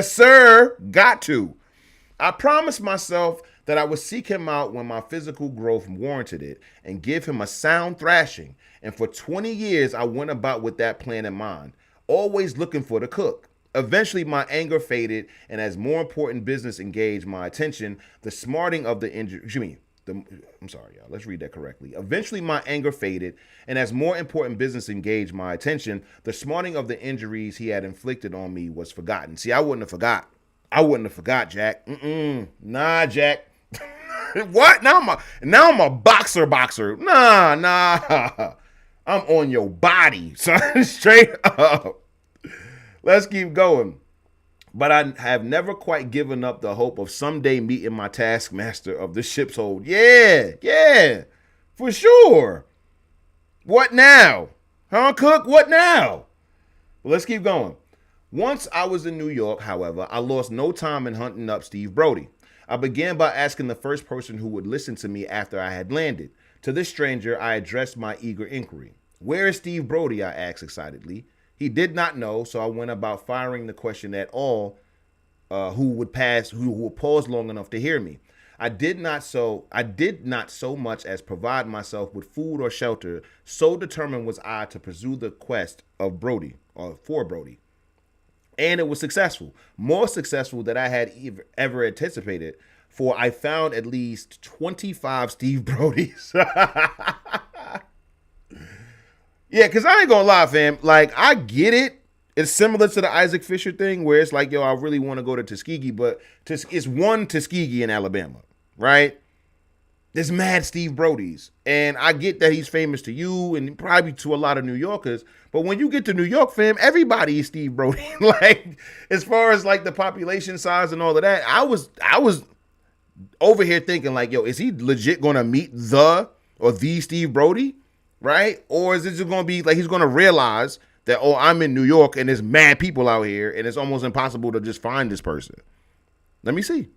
sir. Got to. I promised myself that I would seek him out when my physical growth warranted it and give him a sound thrashing. And for 20 years, I went about with that plan in mind, always looking for the cook. Eventually, my anger faded, and as more important business engaged my attention, the smarting of the injury. I'm sorry, y'all. Let's read that correctly. Eventually, my anger faded, and as more important business engaged my attention, the smarting of the injuries he had inflicted on me was forgotten. See, I wouldn't have forgot, Jack. Nah, Jack. What? Now I'm a boxer. Nah. I'm on your body, son. Straight up. Let's keep going. But I have never quite given up the hope of someday meeting my taskmaster of the ship's hold. Yeah, for sure. What now? Huh, Cook? What now? Well, let's keep going. Once I was in New York, however, I lost no time in hunting up Steve Brody. I began by asking the first person who would listen to me after I had landed. To this stranger, I addressed my eager inquiry. Where is Steve Brody? I asked excitedly. He did not know, so I went about firing the question at all who would pause long enough to hear me. I did not so much as provide myself with food or shelter. So determined was I to pursue the quest of Brody, or for Brody. And it was successful, more successful than I had ever anticipated, for I found at least 25 Steve Brodys. Yeah, because I ain't gonna lie, fam. Like, I get it. It's similar to the Isaac Fisher thing where it's like, yo, I really want to go to Tuskegee, but it's one Tuskegee in Alabama, right? There's mad Steve Brodys. And I get that he's famous to you and probably to a lot of New Yorkers. But when you get to New York, fam, everybody is Steve Brody. Like, as far as like the population size and all of that, I was over here thinking like, yo, is he legit gonna meet the or the Steve Brody, right? Or is it just going to be like he's going to realize that, oh, I'm in New York and there's mad people out here and it's almost impossible to just find this person? Let me see.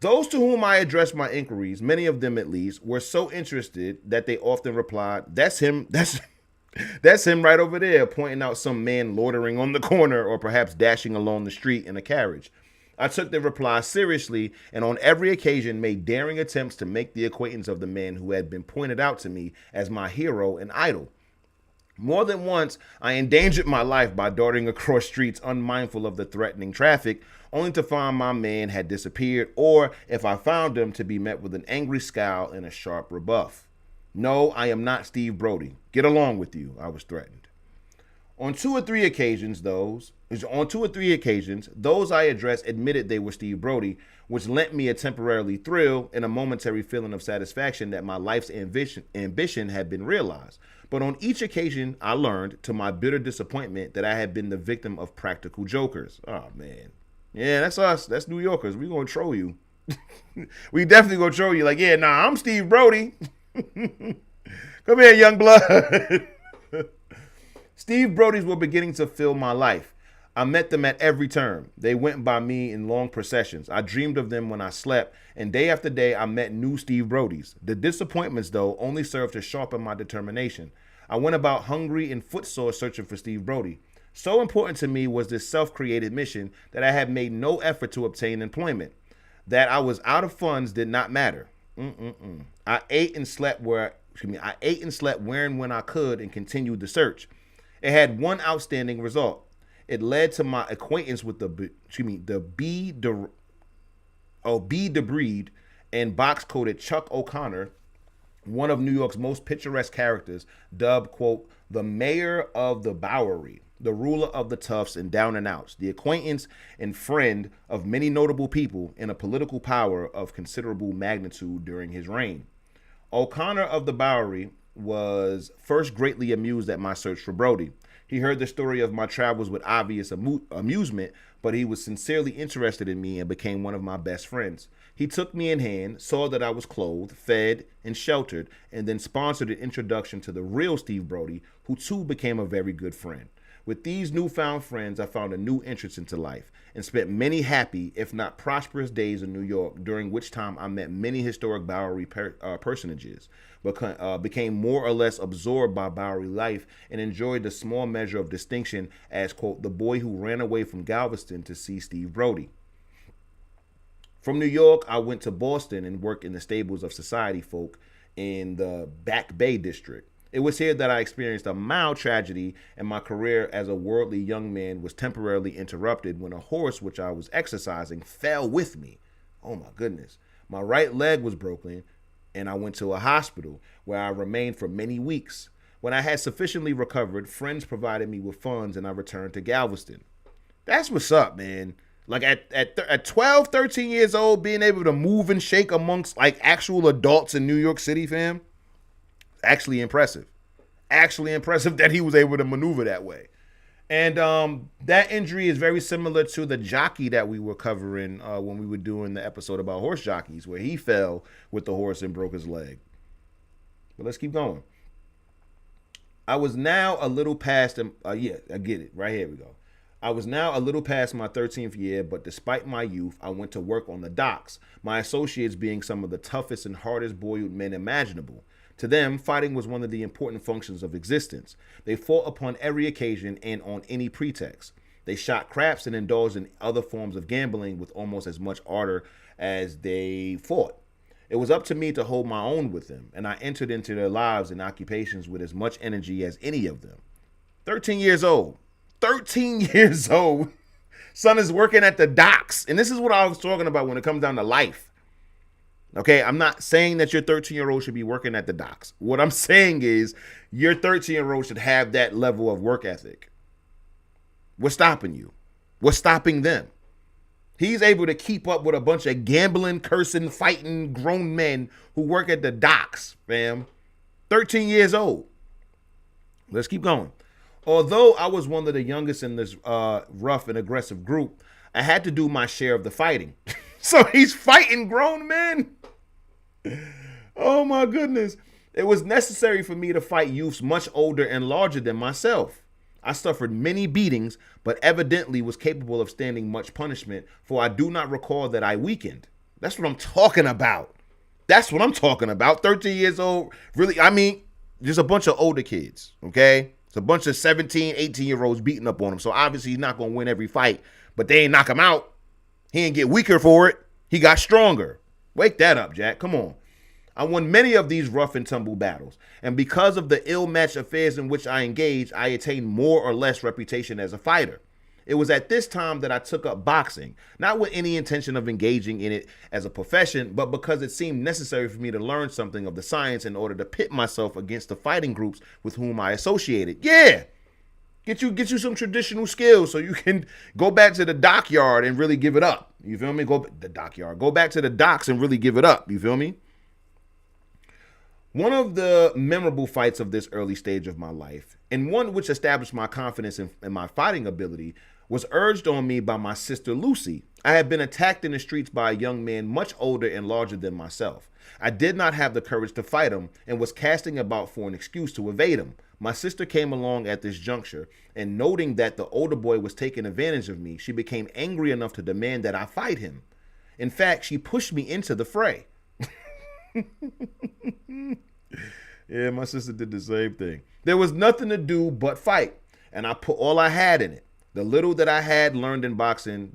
Those to whom I addressed my inquiries, many of them at least, were so interested that they often replied, "That's him. That's him right over there," pointing out some man loitering on the corner or perhaps dashing along the street in a carriage. I took their reply seriously and on every occasion made daring attempts to make the acquaintance of the man who had been pointed out to me as my hero and idol. More than once, I endangered my life by darting across streets unmindful of the threatening traffic, only to find my man had disappeared, or, if I found him, to be met with an angry scowl and a sharp rebuff. "No, I am not Steve Brody. Get along with you," I was threatened. On two or three occasions, those I addressed admitted they were Steve Brody, which lent me a temporary thrill and a momentary feeling of satisfaction that my life's ambition had been realized. But on each occasion, I learned, to my bitter disappointment, that I had been the victim of practical jokers. Oh, man. Yeah, that's us. That's New Yorkers. We gonna troll you. We definitely gonna troll you. Like, yeah, nah, I'm Steve Brody. Come here, young blood. Steve Brodies were beginning to fill my life. I met them at every turn. They went by me in long processions. I dreamed of them when I slept, and day after day I met new Steve Brodies. The disappointments, though, only served to sharpen my determination. I went about hungry and footsore searching for Steve Brody. So important to me was this self-created mission that I had made no effort to obtain employment. That I was out of funds did not matter. I ate and slept where and when I could and continued the search. It had one outstanding result. It led to my acquaintance with the B. DeBreed and box-coated Chuck O'Connor, one of New York's most picturesque characters, dubbed, quote, the mayor of the Bowery, the ruler of the toughs and down and outs, the acquaintance and friend of many notable people in a political power of considerable magnitude during his reign. O'Connor of the Bowery was first greatly amused at my search for Brody. He heard the story of my travels with obvious amusement, but he was sincerely interested in me and became one of my best friends. He took me in hand, saw that I was clothed, fed, and sheltered, and then sponsored an introduction to the real Steve Brody, who too became a very good friend. With these newfound friends, I found a new entrance into life and spent many happy, if not prosperous, days in New York, during which time I met many historic Bowery personages, became more or less absorbed by Bowery life, and enjoyed the small measure of distinction as, quote, the boy who ran away from Galveston to see Steve Brody. From New York, I went to Boston and worked in the stables of society folk in the Back Bay district. It was here that I experienced a mild tragedy, and my career as a worldly young man was temporarily interrupted when a horse which I was exercising fell with me. Oh my goodness. My right leg was broken, and I went to a hospital where I remained for many weeks. When I had sufficiently recovered, friends provided me with funds, and I returned to Galveston. That's what's up, man. Like at 12, 13 years old, being able to move and shake amongst like actual adults in New York City, fam. Actually impressive that he was able to maneuver that way. And that injury is very similar to the jockey that we were covering when we were doing the episode about horse jockeys, where he fell with the horse and broke his leg. But let's keep going. I was now a little past I get it. Right here we go. I was now a little past my 13th year, but despite my youth, I went to work on the docks, my associates being some of the toughest and hardest boiled men imaginable. To them, fighting was one of the important functions of existence. They fought upon every occasion and on any pretext. They shot craps and indulged in other forms of gambling with almost as much ardor as they fought. It was up to me to hold my own with them, and I entered into their lives and occupations with as much energy as any of them. 13 years old. 13 years old. Son is working at the docks. And this is what I was talking about when it comes down to life. Okay, I'm not saying that your 13-year-old should be working at the docks. What I'm saying is your 13-year-old should have that level of work ethic. What's stopping you? What's stopping them? He's able to keep up with a bunch of gambling, cursing, fighting grown men who work at the docks, fam. 13 years old. Let's keep going. Although I was one of the youngest in this rough and aggressive group, I had to do my share of the fighting. So he's fighting grown men. Oh my goodness. It was necessary for me to fight youths much older and larger than myself. I suffered many beatings, but evidently was capable of standing much punishment, for I do not recall that I weakened. That's what I'm talking about. That's what I'm talking about. 13 years old, really, I mean, just a bunch of older kids, okay? It's a bunch of 17, 18-year-olds beating up on him. So obviously he's not going to win every fight, but they ain't knock him out. He ain't get weaker for it. He got stronger. Wake that up, Jack. Come on. I won many of these rough and tumble battles, and because of the ill-matched affairs in which I engaged, I attained more or less reputation as a fighter. It was at this time that I took up boxing, not with any intention of engaging in it as a profession, but because it seemed necessary for me to learn something of the science in order to pit myself against the fighting groups with whom I associated. Yeah, get you some traditional skills so you can go back to the dockyard and really give it up. You feel me? Go back to the docks and really give it up. You feel me? One of the memorable fights of this early stage of my life, and one which established my confidence in my fighting ability, was urged on me by my sister Lucy. I had been attacked in the streets by a young man much older and larger than myself. I did not have the courage to fight him and was casting about for an excuse to evade him. My sister came along at this juncture, and noting that the older boy was taking advantage of me, she became angry enough to demand that I fight him. In fact, she pushed me into the fray. Yeah, my sister did the same thing. There was nothing to do but fight, and I put all I had in it. The little I had learned in boxing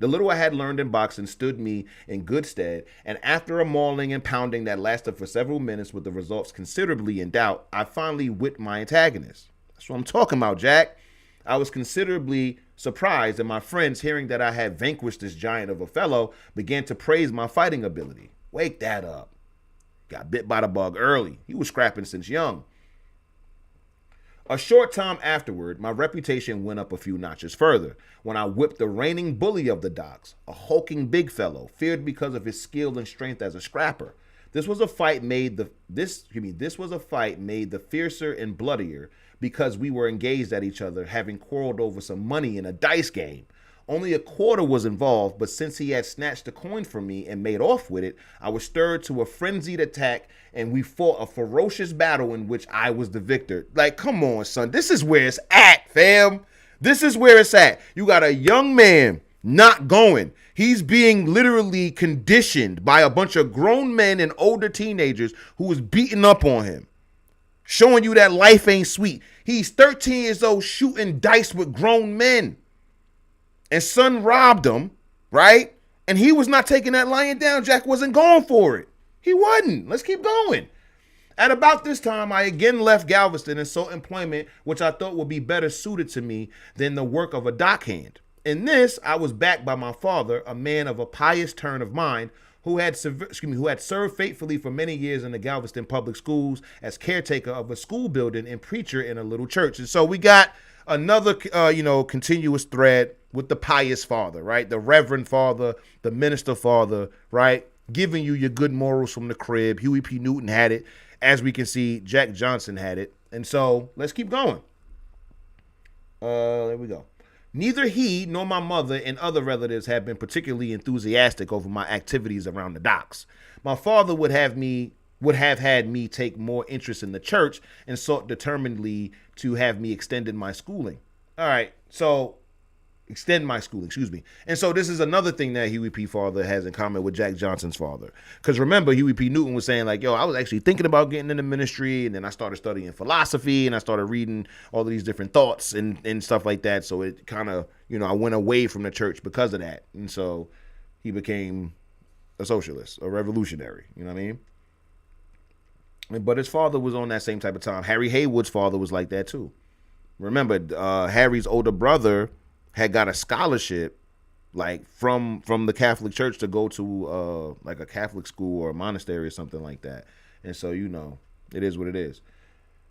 stood me in good stead, and after a mauling and pounding that lasted for several minutes with the results considerably in doubt, I finally whipped my antagonist. That's what I'm talking about, Jack. I was considerably surprised, and my friends, hearing that I had vanquished this giant of a fellow, began to praise my fighting ability. Wake that up. Got bit by the bug early. He was scrapping since young. A short time afterward, my reputation went up a few notches further when I whipped the reigning bully of the docks, a hulking big fellow, feared because of his skill and strength as a scrapper. This was a fight made the fiercer and bloodier because we were engaged at each other, having quarreled over some money in a dice game. Only a quarter was involved, but since he had snatched the coin from me and made off with it, I was stirred to a frenzied attack, and we fought a ferocious battle in which I was the victor. Like, come on, son. This is where it's at, fam. This is where it's at. You got a young man not going. He's being literally conditioned by a bunch of grown men and older teenagers who was beating up on him, showing you that life ain't sweet. He's 13 years old shooting dice with grown men. And son robbed him, right? And he was not taking that lying down. Jack wasn't going for it. He wasn't. Let's keep going. At about this time, I again left Galveston and sought employment, which I thought would be better suited to me than the work of a dockhand. In this, I was backed by my father, a man of a pious turn of mind, who had served faithfully for many years in the Galveston public schools as caretaker of a school building and preacher in a little church. And so we got another, continuous thread with the pious father, right? The reverend father, the minister father, right? Giving you your good morals from the crib. Huey P. Newton had it. As we can see, Jack Johnson had it. And so let's keep going. There we go. Neither he nor my mother and other relatives have been particularly enthusiastic over my activities around the docks. My father would have had me take more interest in the church and sought determinedly to have me extend my schooling. And so this is another thing that Huey P. father has in common with Jack Johnson's father. Because remember, Huey P. Newton was saying like, I was actually thinking about getting into ministry, and then I started studying philosophy, and I started reading all of these different thoughts and stuff like that. So it kind of, I went away from the church because of that. And so he became a socialist, a revolutionary, you know what I mean? But his father was on that same type of time. Harry Haywood's father was like that too. Remember, Harry's older brother had got a scholarship like from the Catholic Church to go to like a Catholic school or a monastery or something like that. And so, it is what it is.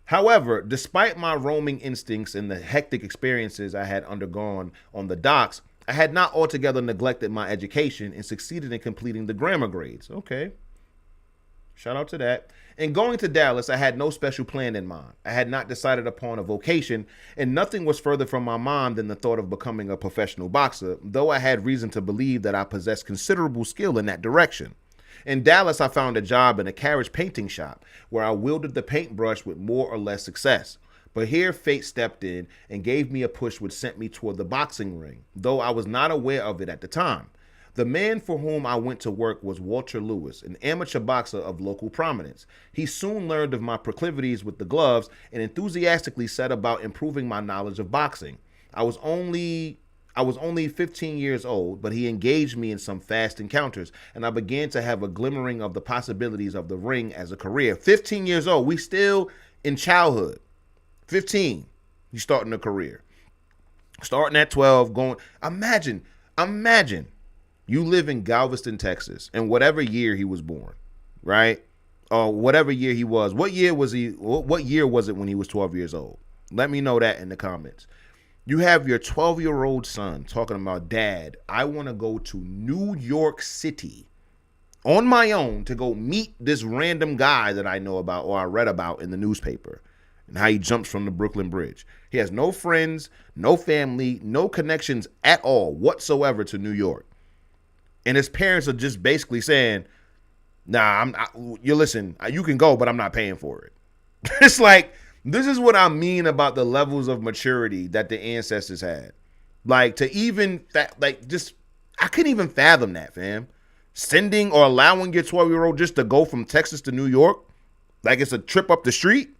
However, despite my roaming instincts and the hectic experiences I had undergone on the docks, I had not altogether neglected my education and succeeded in completing the grammar grades. Okay. Shout out to that. In going to Dallas, I had no special plan in mind. I had not decided upon a vocation, and nothing was further from my mind than the thought of becoming a professional boxer, though I had reason to believe that I possessed considerable skill in that direction. In Dallas, I found a job in a carriage painting shop where I wielded the paintbrush with more or less success. But here, fate stepped in and gave me a push which sent me toward the boxing ring, though I was not aware of it at the time. The man for whom I went to work was Walter Lewis, an amateur boxer of local prominence. He soon learned of my proclivities with the gloves and enthusiastically set about improving my knowledge of boxing. I was only 15 years old, but he engaged me in some fast encounters, and I began to have a glimmering of the possibilities of the ring as a career. 15 years old, we still in childhood. 15, you starting a career. Starting at 12, going, imagine, you live in Galveston, Texas, and whatever year he was born, right? Or whatever year he was. What year was it when he was 12 years old? Let me know that in the comments. You have your 12-year-old son talking about, Dad, I want to go to New York City on my own to go meet this random guy that I know about or I read about in the newspaper and how he jumps from the Brooklyn Bridge. He has no friends, no family, no connections at all whatsoever to New York. And his parents are just basically saying, nah, you can go, but I'm not paying for it. It's like, this is what I mean about the levels of maturity that the ancestors had. Like, to even, I couldn't even fathom that, fam. Sending or allowing your 12-year-old just to go from Texas to New York, like it's a trip up the street.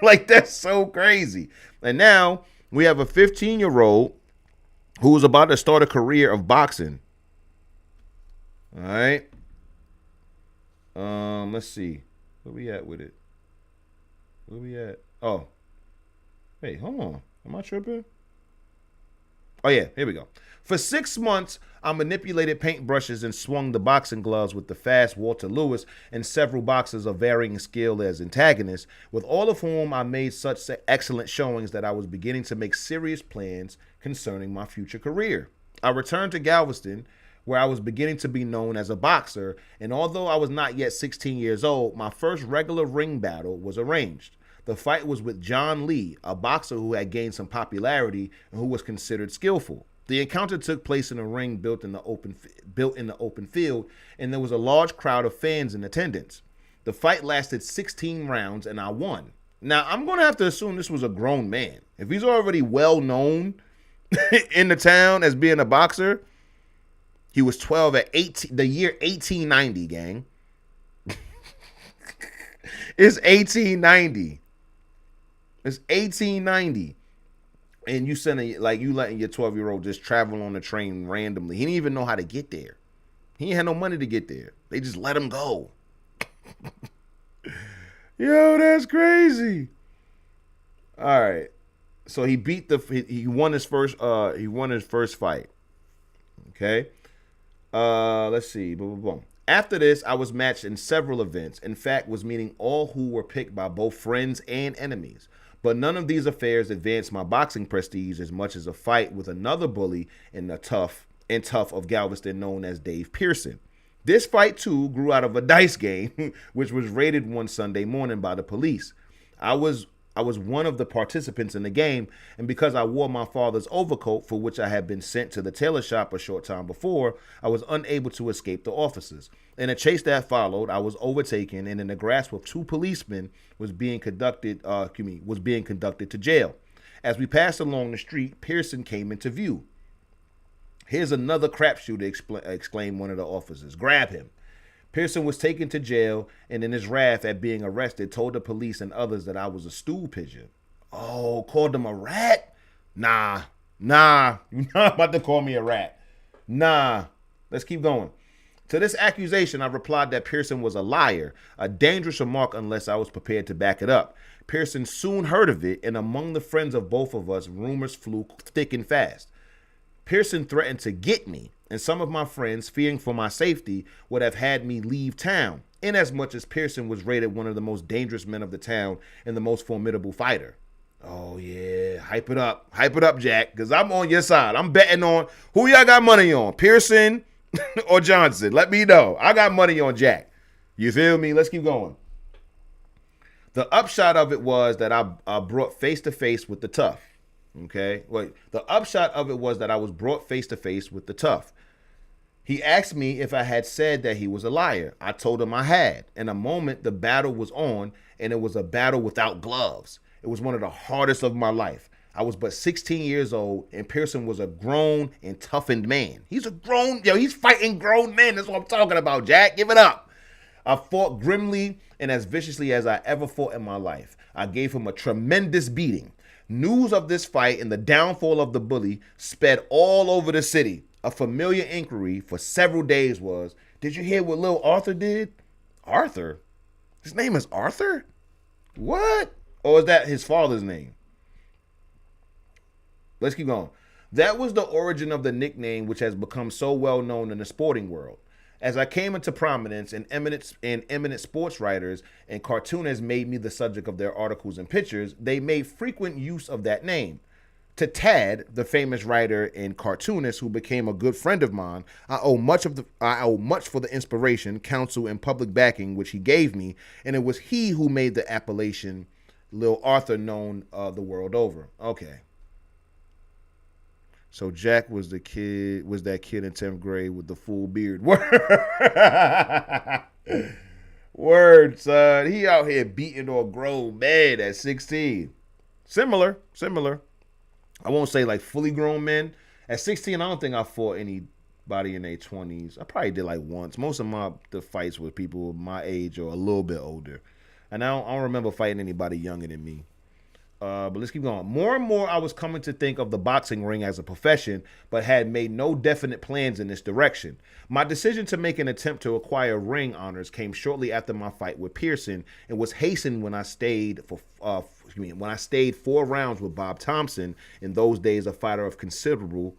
Like, that's so crazy. And now we have a 15-year-old who was about to start a career of boxing. All right. Let's see. Where we at with it? Where we at? Oh. Hey, hold on. Am I tripping? Oh, yeah. Here we go. For 6 months, I manipulated paintbrushes and swung the boxing gloves with the fast Walter Lewis and several boxers of varying skill as antagonists, with all of whom I made such excellent showings that I was beginning to make serious plans concerning my future career. I returned to Galveston, where I was beginning to be known as a boxer, and although I was not yet 16 years old, my first regular ring battle was arranged. The fight was with John Lee, a boxer who had gained some popularity and who was considered skillful. The encounter took place in a ring built in the open field, and there was a large crowd of fans in attendance. The fight lasted 16 rounds, and I won. Now, I'm going to have to assume this was a grown man. If he's already well known in the town as being a boxer, he was 12 at the year 1890, gang. It's 1890. It's 1890. And you letting your 12-year-old just travel on the train randomly. He didn't even know how to get there. He ain't had no money to get there. They just let him go. Yo, that's crazy. All right. So he won his first fight. Okay. Let's see. Boom, boom, boom. After this, I was matched in several events. In fact, was meeting all who were picked by both friends and enemies. But none of these affairs advanced my boxing prestige as much as a fight with another bully in the tough of Galveston known as Dave Pearson. This fight, too, grew out of a dice game, which was raided one Sunday morning by the police. I was one of the participants in the game, and because I wore my father's overcoat, for which I had been sent to the tailor shop a short time before, I was unable to escape the officers. In a chase that followed, I was overtaken and in the grasp of two policemen was being conducted to jail. As we passed along the street, Pearson came into view. "Here's another crapshooter," exclaimed one of the officers. "Grab him." Pearson was taken to jail, and in his wrath at being arrested, told the police and others that I was a stool pigeon. Oh, called him a rat? Nah, you're not about to call me a rat. Nah, let's keep going. To this accusation, I replied that Pearson was a liar, a dangerous remark unless I was prepared to back it up. Pearson soon heard of it, and among the friends of both of us, rumors flew thick and fast. Pearson threatened to get me, and some of my friends, fearing for my safety, would have had me leave town, inasmuch as Pearson was rated one of the most dangerous men of the town and the most formidable fighter. Oh, yeah. Hype it up, Jack, because I'm on your side. I'm betting on who y'all got money on, Pearson or Johnson. Let me know. I got money on Jack. You feel me? Let's keep going. The upshot of it was that I brought face to face with the tough. Okay? Wait. The upshot of it was that I was brought face to face with the tough. He asked me if I had said that he was a liar. I told him I had. In a moment, the battle was on, and it was a battle without gloves. It was one of the hardest of my life. I was but 16 years old, and Pearson was a grown and toughened man. He's a grown, he's fighting grown men. That's what I'm talking about, Jack. Give it up. I fought grimly and as viciously as I ever fought in my life. I gave him a tremendous beating. News of this fight and the downfall of the bully sped all over the city. A familiar inquiry for several days was, did you hear what Lil Arthur did? Arthur? His name is Arthur? What? Or is that his father's name? Let's keep going. That was the origin of the nickname, which has become so well known in the sporting world. As I came into prominence, and eminent sports writers and cartoonists made me the subject of their articles and pictures, they made frequent use of that name. To Tad, the famous writer and cartoonist who became a good friend of mine, I owe much for the inspiration, counsel, and public backing which he gave me, and it was he who made the appellation Lil Arthur known the world over. Okay. So Jack was that kid in 10th grade with the full beard. Word, son. He out here beating on a grown man at 16. Similar. I won't say like fully grown men. At 16, I don't think I fought anybody in their 20s. I probably did like once. Most of the fights with people my age or a little bit older. And I don't remember fighting anybody younger than me. But let's keep going. More and more, I was coming to think of the boxing ring as a profession, but had made no definite plans in this direction. My decision to make an attempt to acquire ring honors came shortly after my fight with Pearson, and was hastened when I stayed 4 rounds with Bob Thompson, in those days a fighter of considerable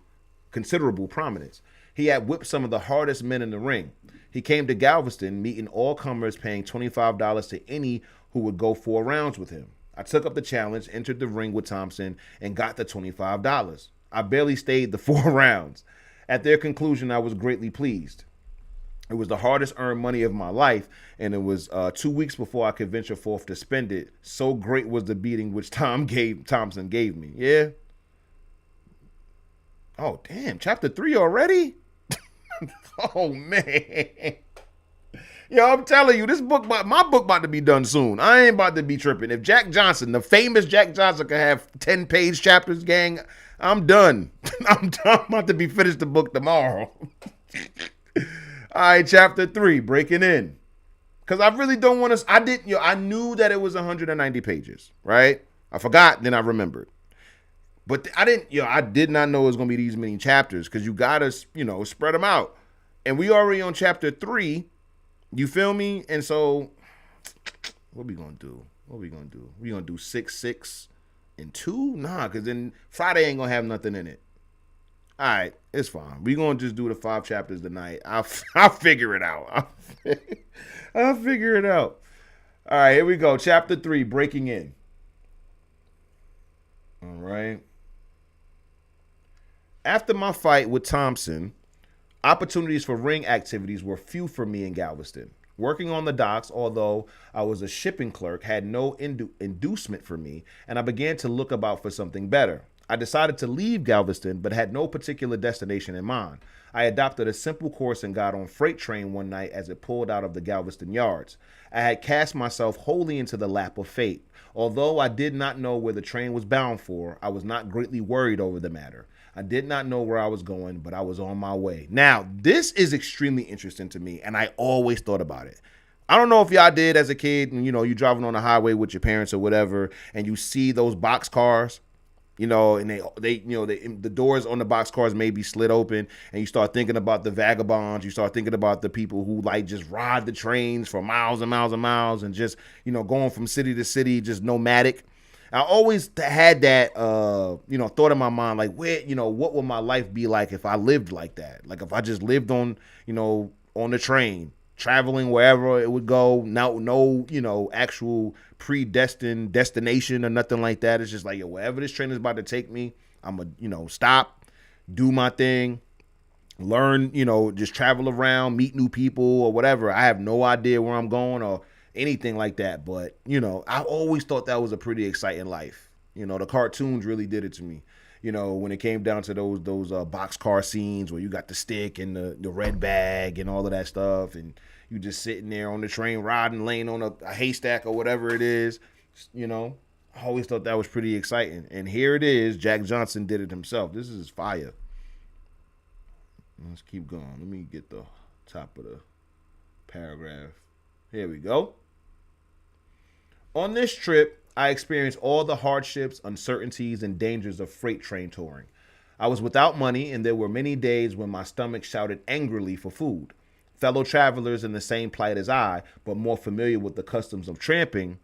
prominence. He had whipped some of the hardest men in the ring. He came to Galveston, meeting all comers, paying $25 to any who would go 4 rounds with him. I took up the challenge, entered the ring with Thompson, and got the $25. I barely stayed the 4 rounds. At their conclusion, I was greatly pleased. It was the hardest earned money of my life, and it was 2 weeks before I could venture forth to spend it. So great was the beating which Thompson gave me. Yeah? Oh, damn. Chapter 3 already? Oh, man. Yo, I'm telling you, my book about to be done soon. I ain't about to be tripping. If Jack Johnson, the famous Jack Johnson, could have 10-page chapters, gang, I'm done. I'm about to be finished the book tomorrow. All right, chapter 3, breaking in. Because I really don't want to, I knew that it was 190 pages, right? I forgot, then I remembered. But I did not know it was going to be these many chapters, because you got to, spread them out. And we already on chapter 3. You feel me? And so, what we gonna do? We gonna do 6, 6, and 2? Nah, because then Friday ain't gonna have nothing in it. All right, it's fine. We gonna just do the 5 chapters tonight. I'll figure it out. I'll figure it out. All right, here we go. Chapter 3, breaking in. All right. After my fight with Thompson, opportunities for ring activities were few for me in Galveston. Working on the docks, although I was a shipping clerk, had no inducement for me, and I began to look about for something better. I decided to leave Galveston, but had no particular destination in mind. I adopted a simple course and got on freight train one night as it pulled out of the Galveston yards. I had cast myself wholly into the lap of fate. Although I did not know where the train was bound for, I was not greatly worried over the matter. I did not know where I was going, but I was on my way. Now, this is extremely interesting to me, and I always thought about it. I don't know if y'all did as a kid, and you're driving on the highway with your parents or whatever, and you see those box cars, and the doors on the box cars may be slit open, and you start thinking about the vagabonds. You start thinking about the people who just ride the trains for miles and miles and miles, and just going from city to city, just nomadic. I always had that, thought in my mind, like, what would my life be like if I lived like that? Like if I just lived on the train, traveling wherever it would go, no, actual predestined destination or nothing like that. It's just like, wherever this train is about to take me, I'm gonna, stop, do my thing, learn, just travel around, meet new people or whatever. I have no idea where I'm going or anything like that, but I always thought that was a pretty exciting life. The cartoons really did it to me. when it came down to those boxcar scenes where you got the stick and the red bag and all of that stuff, and you just sitting there on the train riding, laying on a haystack or whatever it is, I always thought that was pretty exciting. And here it is, Jack Johnson did it himself. This is fire. Let's keep going. Let me get the top of the paragraph. Here we go. On this trip, I experienced all the hardships, uncertainties, and dangers of freight train touring. I was without money, and there were many days when my stomach shouted angrily for food. Fellow travelers in the same plight as I, but more familiar with the customs of tramping,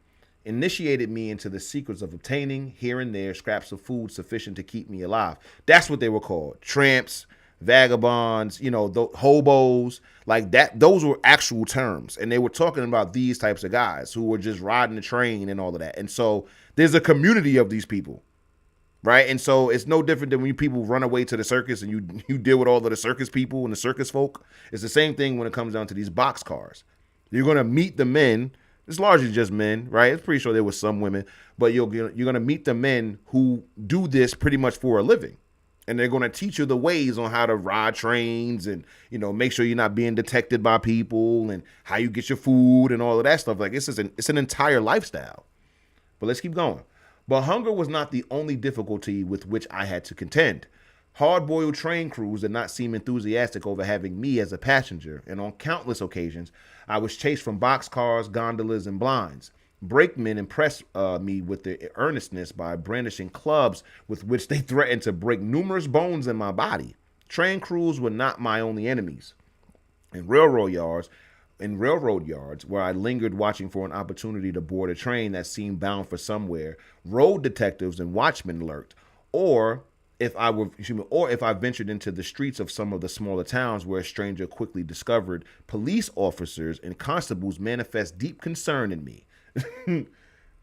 initiated me into the secrets of obtaining, here and there, scraps of food sufficient to keep me alive. That's what they were called. Tramps, vagabonds, hobos, like that. Those were actual terms. And they were talking about these types of guys who were just riding the train and all of that. And so there's a community of these people, right? And so it's no different than when people run away to the circus and you deal with all of the circus people and the circus folk. It's the same thing when it comes down to these box cars. You're going to meet the men. It's largely just men, right? It's pretty sure there was some women, but you're going to meet the men who do this pretty much for a living. And they're going to teach you the ways on how to ride trains and, make sure you're not being detected by people and how you get your food and all of that stuff. Like it's an entire lifestyle. But let's keep going. But hunger was not the only difficulty with which I had to contend. Hard-boiled train crews did not seem enthusiastic over having me as a passenger, and on countless occasions, I was chased from boxcars, gondolas, and blinds. Brakemen impressed me with their earnestness by brandishing clubs with which they threatened to break numerous bones in my body. Train crews were not my only enemies. In railroad yards, where I lingered watching for an opportunity to board a train that seemed bound for somewhere, road detectives and watchmen lurked, or if I ventured into the streets of some of the smaller towns where a stranger quickly discovered police officers and constables manifest deep concern in me.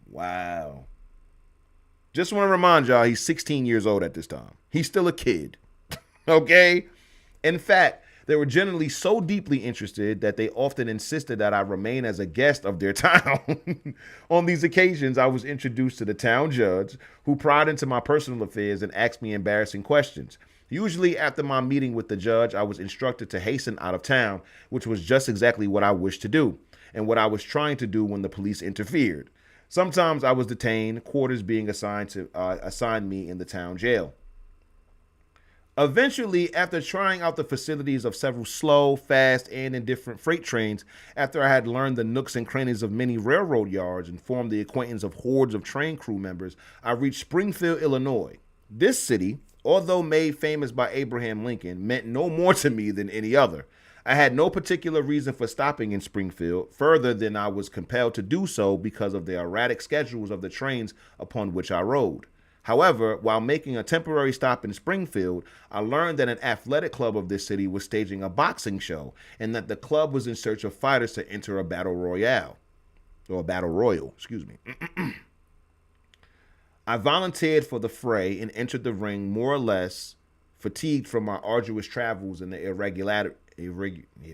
Wow. Just want to remind y'all, he's 16 years old at this time. He's still a kid. Okay? In fact, they were generally so deeply interested that they often insisted that I remain as a guest of their town. On these occasions, I was introduced to the town judge, who pried into my personal affairs and asked me embarrassing questions. Usually after my meeting with the judge, I was instructed to hasten out of town, which was just exactly what I wished to do, and what I was trying to do when the police interfered. Sometimes I was detained, quarters being assigned me in the town jail. Eventually, after trying out the facilities of several slow, fast, and indifferent freight trains, after I had learned the nooks and crannies of many railroad yards and formed the acquaintance of hordes of train crew members, I reached Springfield, Illinois. This city, although made famous by Abraham Lincoln, meant no more to me than any other. I had no particular reason for stopping in Springfield, further than I was compelled to do so because of the erratic schedules of the trains upon which I rode. However, while making a temporary stop in Springfield, I learned that an athletic club of this city was staging a boxing show and that the club was in search of fighters to enter a battle royal. I volunteered for the fray and entered the ring more or less fatigued from my arduous travels and the here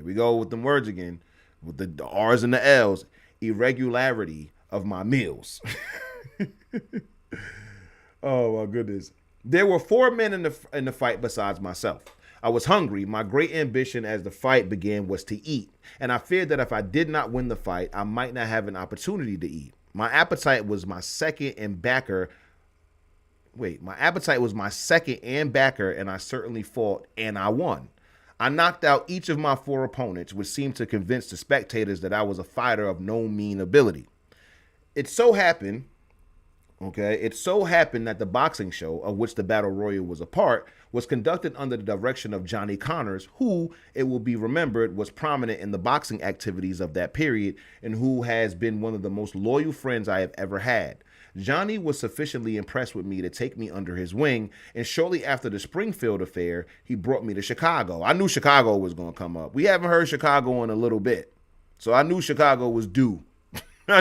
we go with them words again, with the R's and the L's, irregularity of my meals. Oh my goodness. There were 4 men in the fight besides myself. I was hungry. My great ambition as the fight began was to eat, and I feared that if I did not win the fight, I might not have an opportunity to eat. My appetite was my second and backer, and I certainly fought, and I won. I knocked out each of my 4 opponents, which seemed to convince the spectators that I was a fighter of no mean ability. It so happened that the boxing show, of which the Battle Royal was a part, was conducted under the direction of Johnny Connors, who, it will be remembered, was prominent in the boxing activities of that period and who has been one of the most loyal friends I have ever had. Johnny was sufficiently impressed with me to take me under his wing, and shortly after the Springfield affair, he brought me to Chicago. I knew Chicago was going to come up. We haven't heard Chicago in a little bit, so I knew Chicago was due. And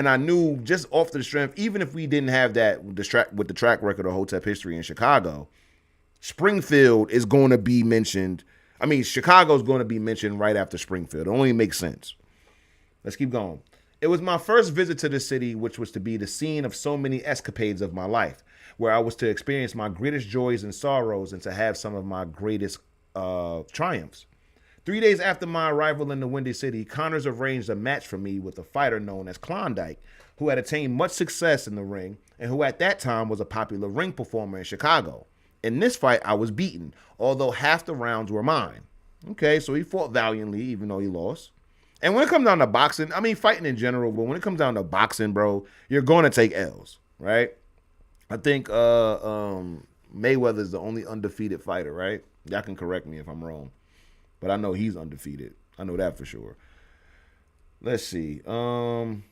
I knew just off the strength, even if we didn't have that with the track record of Hotep history in Chicago, Springfield is going to be mentioned. Chicago is going to be mentioned right after Springfield. It only makes sense. Let's keep going. It was my first visit to the city, which was to be the scene of so many escapades of my life, where I was to experience my greatest joys and sorrows and to have some of my greatest triumphs. 3 days after my arrival in the Windy City, Connors arranged a match for me with a fighter known as Klondike, who had attained much success in the ring and who at that time was a popular ring performer in Chicago. In this fight, I was beaten, although half the rounds were mine. Okay, so he fought valiantly, even though he lost. And when it comes down to boxing, I mean, fighting in general, but when it comes down to boxing, bro, you're going to take L's, right? I think Mayweather's the only undefeated fighter, right? Y'all can correct me if I'm wrong. But I know he's undefeated. I know that for sure. Let's see. The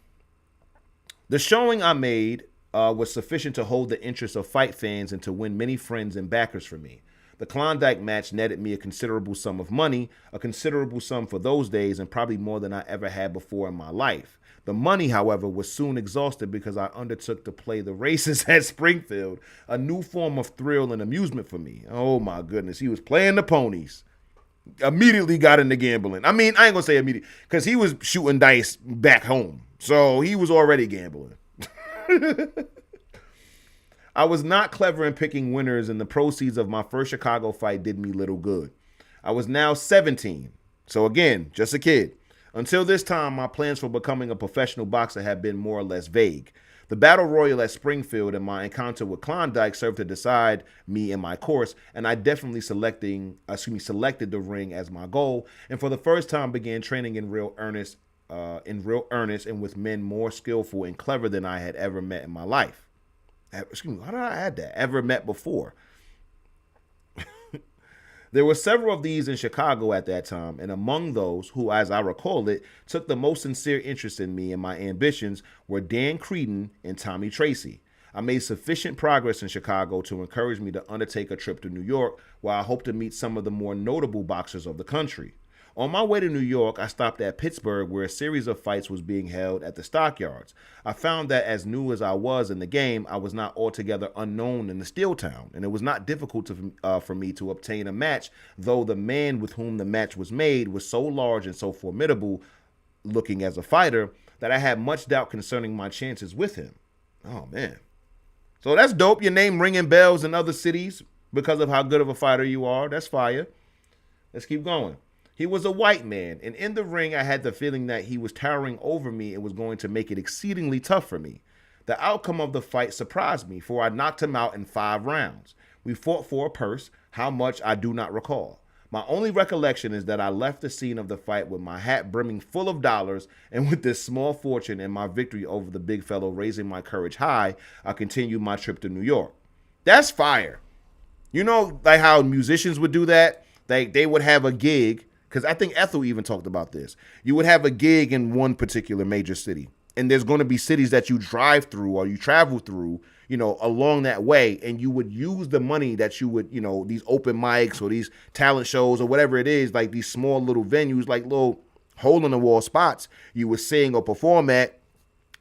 showing I made was sufficient to hold the interest of fight fans and to win many friends and backers for me. The Klondike match netted me a considerable sum of money, a considerable sum for those days, and probably more than I ever had before in my life. The money, however, was soon exhausted because I undertook to play the races at Springfield, a new form of thrill and amusement for me. Oh my goodness, he was playing the ponies. Immediately got into gambling. I mean, I ain't gonna say immediately, because he was shooting dice back home. So he was already gambling. I was not clever in picking winners, and the proceeds of my first Chicago fight did me little good. I was now 17. So again, just a kid. Until this time, my plans for becoming a professional boxer had been more or less vague. The battle royal at Springfield and my encounter with Klondike served to decide me and my course, and I definitely selected the ring as my goal, and for the first time began training in real earnest and with men more skillful and clever than I had ever met in my life. Excuse me, how did I add that? Ever met before. There were several of these in Chicago at that time, and among those who, as I recall it, took the most sincere interest in me and my ambitions were Dan Creedon and Tommy Tracy. I made sufficient progress in Chicago to encourage me to undertake a trip to New York, where I hope to meet some of the more notable boxers of the country. On my way to New York, I stopped at Pittsburgh, where a series of fights was being held at the stockyards. I found that as new as I was in the game, I was not altogether unknown in the steel town, and it was not difficult for me to obtain a match, though the man with whom the match was made was so large and so formidable looking as a fighter that I had much doubt concerning my chances with him. Oh, man. So that's dope. Your name ringing bells in other cities because of how good of a fighter you are. That's fire. Let's keep going. He was a white man, and in the ring, I had the feeling that he was towering over me and was going to make it exceedingly tough for me. The outcome of the fight surprised me, for I knocked him out in 5 rounds. We fought for a purse, how much I do not recall. My only recollection is that I left the scene of the fight with my hat brimming full of dollars, and with this small fortune and my victory over the big fellow raising my courage high, I continued my trip to New York. That's fire. You know, like how musicians would do that? They would have a gig. Because I think Ethel even talked about this. You would have a gig in one particular major city, and there's going to be cities that you drive through or you travel through, you know, along that way, and you would use the money that you would, you know, these open mics or these talent shows or whatever it is, like these small little venues, like little hole-in-the-wall spots you would sing or perform at,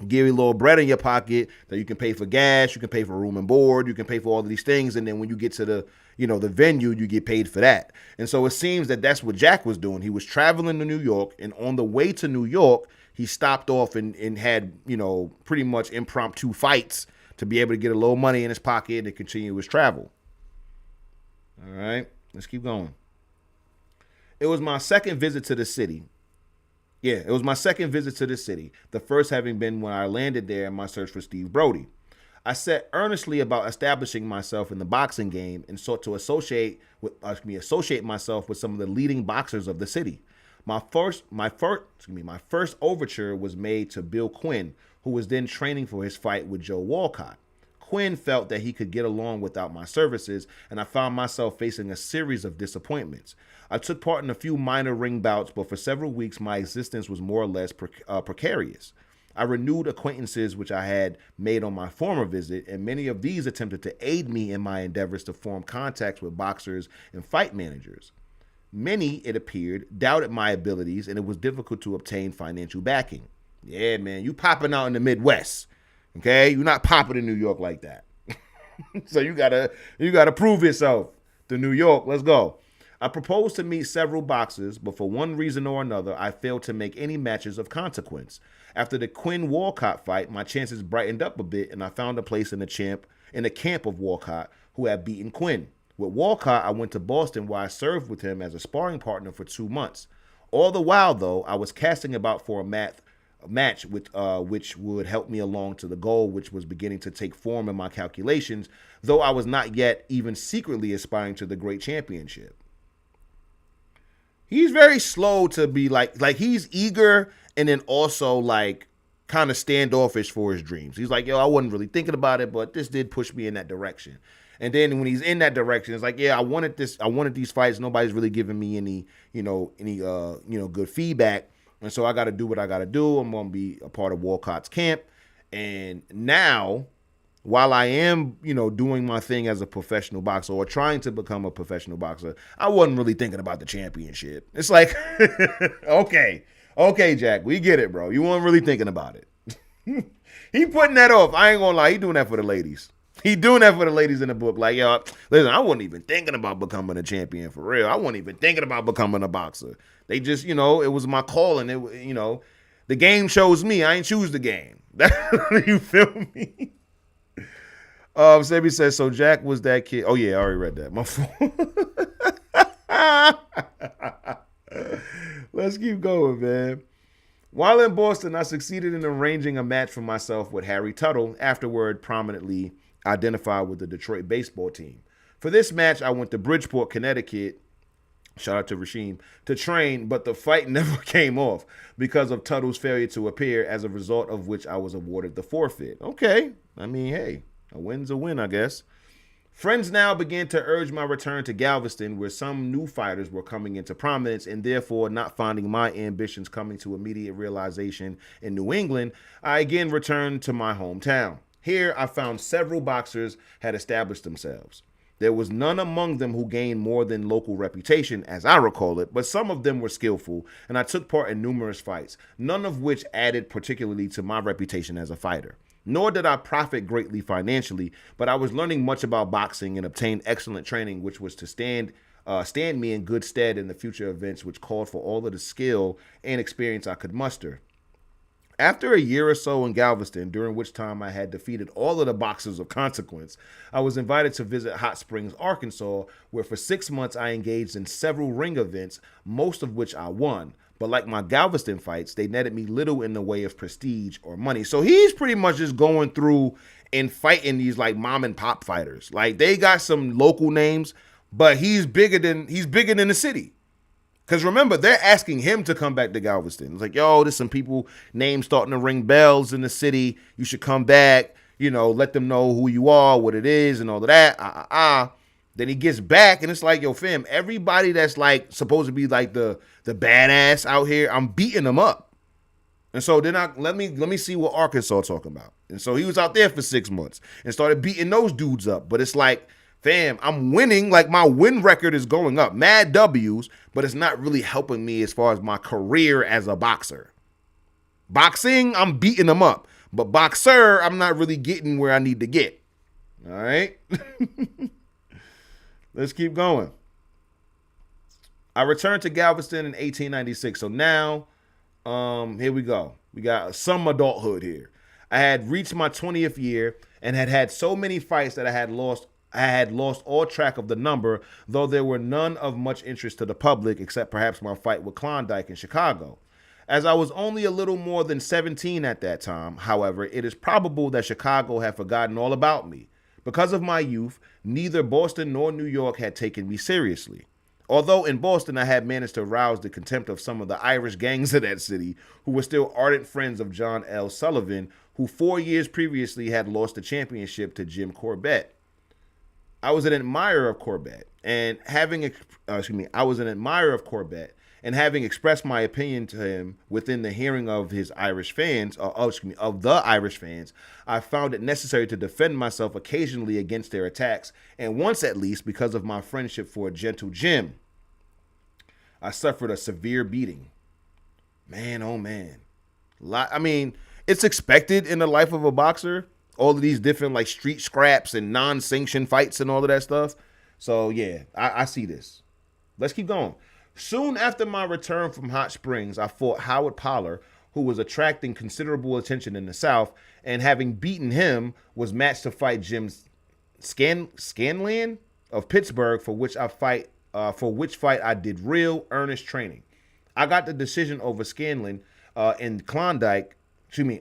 give you a little bread in your pocket that you can pay for gas, you can pay for room and board, you can pay for all of these things, and then when you get to the, you know, the venue, you get paid for that. And so it seems that that's what Jack was doing. He was traveling to New York, and on the way to New York, he stopped off and had, you know, pretty much impromptu fights to be able to get a little money in his pocket and continue his travel. All right, let's keep going. It was my second visit to the city. It was my second visit to the city, the first having been when I landed there in my search for Steve Brody. I set earnestly about establishing myself in the boxing game and sought to associate myself with some of the leading boxers of the city. My first overture was made to Bill Quinn, who was then training for his fight with Joe Walcott. Quinn felt that he could get along without my services, and I found myself facing a series of disappointments. I took part in a few minor ring bouts, but for several weeks my existence was more or less precarious. I renewed acquaintances which I had made on my former visit, and many of these attempted to aid me in my endeavors to form contacts with boxers and fight managers. Many, it appeared, doubted my abilities, and it was difficult to obtain financial backing. Yeah, man, you popping out in the Midwest, okay? You're not popping in New York like that. So you gotta prove yourself to New York. Let's go. I proposed to meet several boxers, but for one reason or another, I failed to make any matches of consequence. After the Quinn Walcott fight, my chances brightened up a bit, and I found a place in the camp of Walcott, who had beaten Quinn. With Walcott, I went to Boston, where I served with him as a sparring partner for 2 months. All the while, though, I was casting about for a match which would help me along to the goal, which was beginning to take form in my calculations, though I was not yet even secretly aspiring to the great championship. He's very slow to be like he's eager and then also like kind of standoffish for his dreams. He's like, yo, I wasn't really thinking about it, but this did push me in that direction. And then when he's in that direction, it's like, yeah, I wanted these fights. Nobody's really giving me any good feedback. And so I got to do what I got to do. I'm going to be a part of Walcott's camp. And now, while I am, doing my thing as a professional boxer or trying to become a professional boxer, I wasn't really thinking about the championship. It's like, okay, Jack, we get it, bro. You weren't really thinking about it. He putting that off. I ain't going to lie. He doing that for the ladies. He doing that for the ladies in the book. Like, yo, listen, I wasn't even thinking about becoming a champion for real. I wasn't even thinking about becoming a boxer. They just, it was my calling. The game chose me. I ain't choose the game. You feel me? Sebi says, so Jack was that kid. Oh, yeah, I already read that. My fault. Let's keep going, man. While in Boston, I succeeded in arranging a match for myself with Harry Tuttle, afterward prominently identified with the Detroit baseball team. For this match, I went to Bridgeport, Connecticut, shout out to Rasheem, to train, but the fight never came off because of Tuttle's failure to appear, as a result of which I was awarded the forfeit. Okay, I mean, hey, a win's a win, I guess. Friends now began to urge my return to Galveston, where some new fighters were coming into prominence, and therefore, not finding my ambitions coming to immediate realization in New England, I again returned to my hometown. Here, I found several boxers had established themselves. There was none among them who gained more than local reputation, as I recall it, but some of them were skillful, and I took part in numerous fights, none of which added particularly to my reputation as a fighter. Nor did I profit greatly financially, but I was learning much about boxing and obtained excellent training, which was to stand me in good stead in the future events, which called for all of the skill and experience I could muster. After a year or so in Galveston, during which time I had defeated all of the boxers of consequence, I was invited to visit Hot Springs, Arkansas, where for 6 months I engaged in several ring events, most of which I won. But like my Galveston fights, they netted me little in the way of prestige or money. So he's pretty much just going through and fighting these like mom and pop fighters. Like they got some local names, but he's bigger than the city. Because remember, they're asking him to come back to Galveston. It's like, yo, there's some people, names starting to ring bells in the city. You should come back, let them know who you are, what it is, and all of that. Then he gets back, and it's like, yo, fam, everybody that's like supposed to be like the badass out here, I'm beating them up. And so then let me see what Arkansas talking about. And so he was out there for 6 months and started beating those dudes up. But it's like, fam, I'm winning. Like my win record is going up, mad W's, but it's not really helping me as far as my career as a boxer. Boxing, I'm beating them up, but boxer, I'm not really getting where I need to get. All right. Let's keep going. I returned to Galveston in 1896. So now, here we go. We got some adulthood here. I had reached my 20th year and had so many fights that I had lost all track of the number, though there were none of much interest to the public, except perhaps my fight with Klondike in Chicago. As I was only a little more than 17 at that time, however, it is probable that Chicago had forgotten all about me. Because of my youth, neither Boston nor New York had taken me seriously. Although in Boston, I had managed to rouse the contempt of some of the Irish gangs of that city, who were still ardent friends of John L. Sullivan, who 4 years previously had lost the championship to Jim Corbett. I was an admirer of Corbett, and having expressed my opinion to him within the hearing of his Irish fans, of the Irish fans, I found it necessary to defend myself occasionally against their attacks, and once at least, because of my friendship for a gentle Jim, I suffered a severe beating. Man, oh man. It's expected in the life of a boxer, all of these different like street scraps and non-sanctioned fights and all of that stuff. So yeah, I see this. Let's keep going. Soon after my return from Hot Springs, I fought Howard Poller, who was attracting considerable attention in the South, and having beaten him, was matched to fight Jim Scanlan of Pittsburgh, for which fight I did real earnest training. I got the decision over Scanlan in Klondike.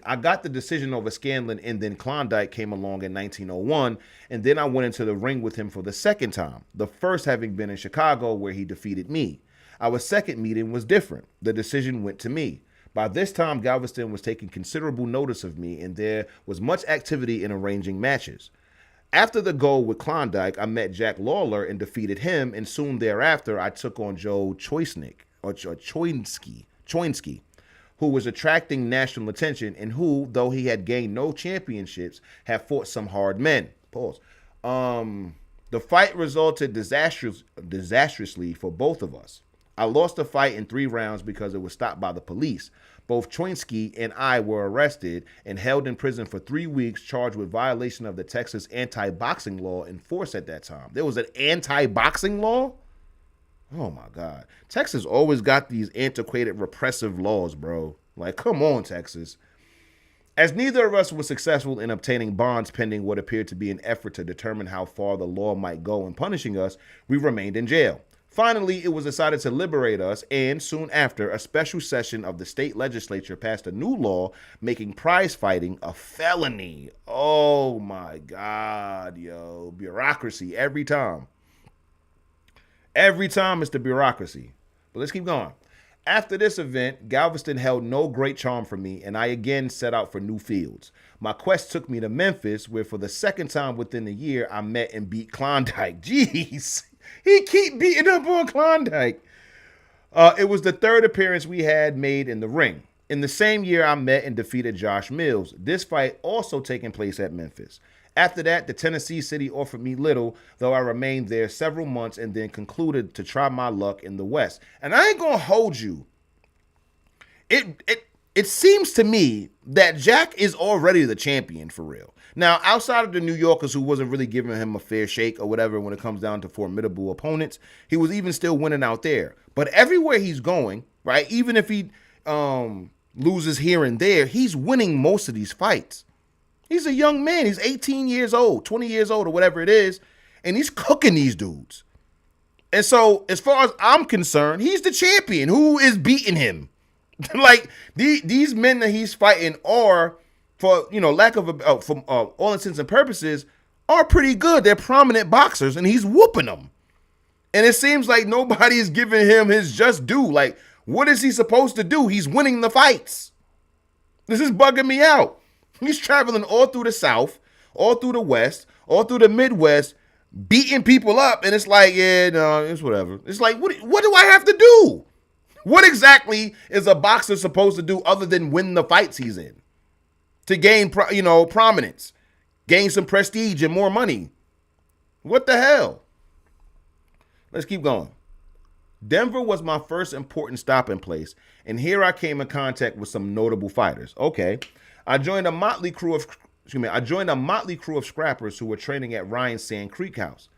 I got the decision over Scanlan, and then Klondike came along in 1901, and then I went into the ring with him for the second time, the first having been in Chicago, where he defeated me. Our second meeting was different. The decision went to me. By this time, Galveston was taking considerable notice of me, and there was much activity in arranging matches. After the goal with Klondike, I met Jack Lawler and defeated him, and soon thereafter, I took on Joe Choinsky, who was attracting national attention and who, though he had gained no championships, had fought some hard men. Pause. The fight resulted disastrously for both of us. I lost the fight in 3 rounds because it was stopped by the police. Both Choinsky and I were arrested and held in prison for 3 weeks, charged with violation of the Texas anti-boxing law in force at that time. There was an anti-boxing law? Oh my God. Texas always got these antiquated repressive laws, bro. Like, come on, Texas. As neither of us was successful in obtaining bonds pending what appeared to be an effort to determine how far the law might go in punishing us, we remained in jail. Finally, it was decided to liberate us, and soon after, a special session of the state legislature passed a new law making prize fighting a felony. Oh my God, yo. Bureaucracy every time. Every time it's the bureaucracy. But let's keep going. After this event, Galveston held no great charm for me, and I again set out for new fields. My quest took me to Memphis, where for the second time within a year, I met and beat Klondike. Jeez, he keep beating up on Klondike. It was the third appearance we had made in the ring. In the same year, I met and defeated Josh Mills. This fight also taking place at Memphis. After that, the Tennessee city offered me little, though I remained there several months and then concluded to try my luck in the West. And I ain't gonna hold you. It seems to me that Jack is already the champion for real. Now, outside of the New Yorkers who wasn't really giving him a fair shake or whatever when it comes down to formidable opponents, he was even still winning out there. But everywhere he's going, right, even if he loses here and there, he's winning most of these fights. He's a young man. He's 18 years old, 20 years old, or whatever it is, and he's cooking these dudes. And so, as far as I'm concerned, he's the champion. Who is beating him? Like, these men that he's fighting are, for lack of from all intents and purposes, are pretty good. They're prominent boxers, and he's whooping them. And it seems like nobody is giving him his just due. Like, what is he supposed to do? He's winning the fights. This is bugging me out. He's traveling all through the South, all through the West, all through the Midwest, beating people up, and it's like, yeah, no, it's whatever. It's like, what do I have to do? What exactly is a boxer supposed to do other than win the fights he's in? To gain, prominence, gain some prestige and more money. What the hell? Let's keep going. Denver was my first important stopping place, and here I came in contact with some notable fighters. Okay. I joined a motley crew of scrappers who were training at Ryan Sand Creek House.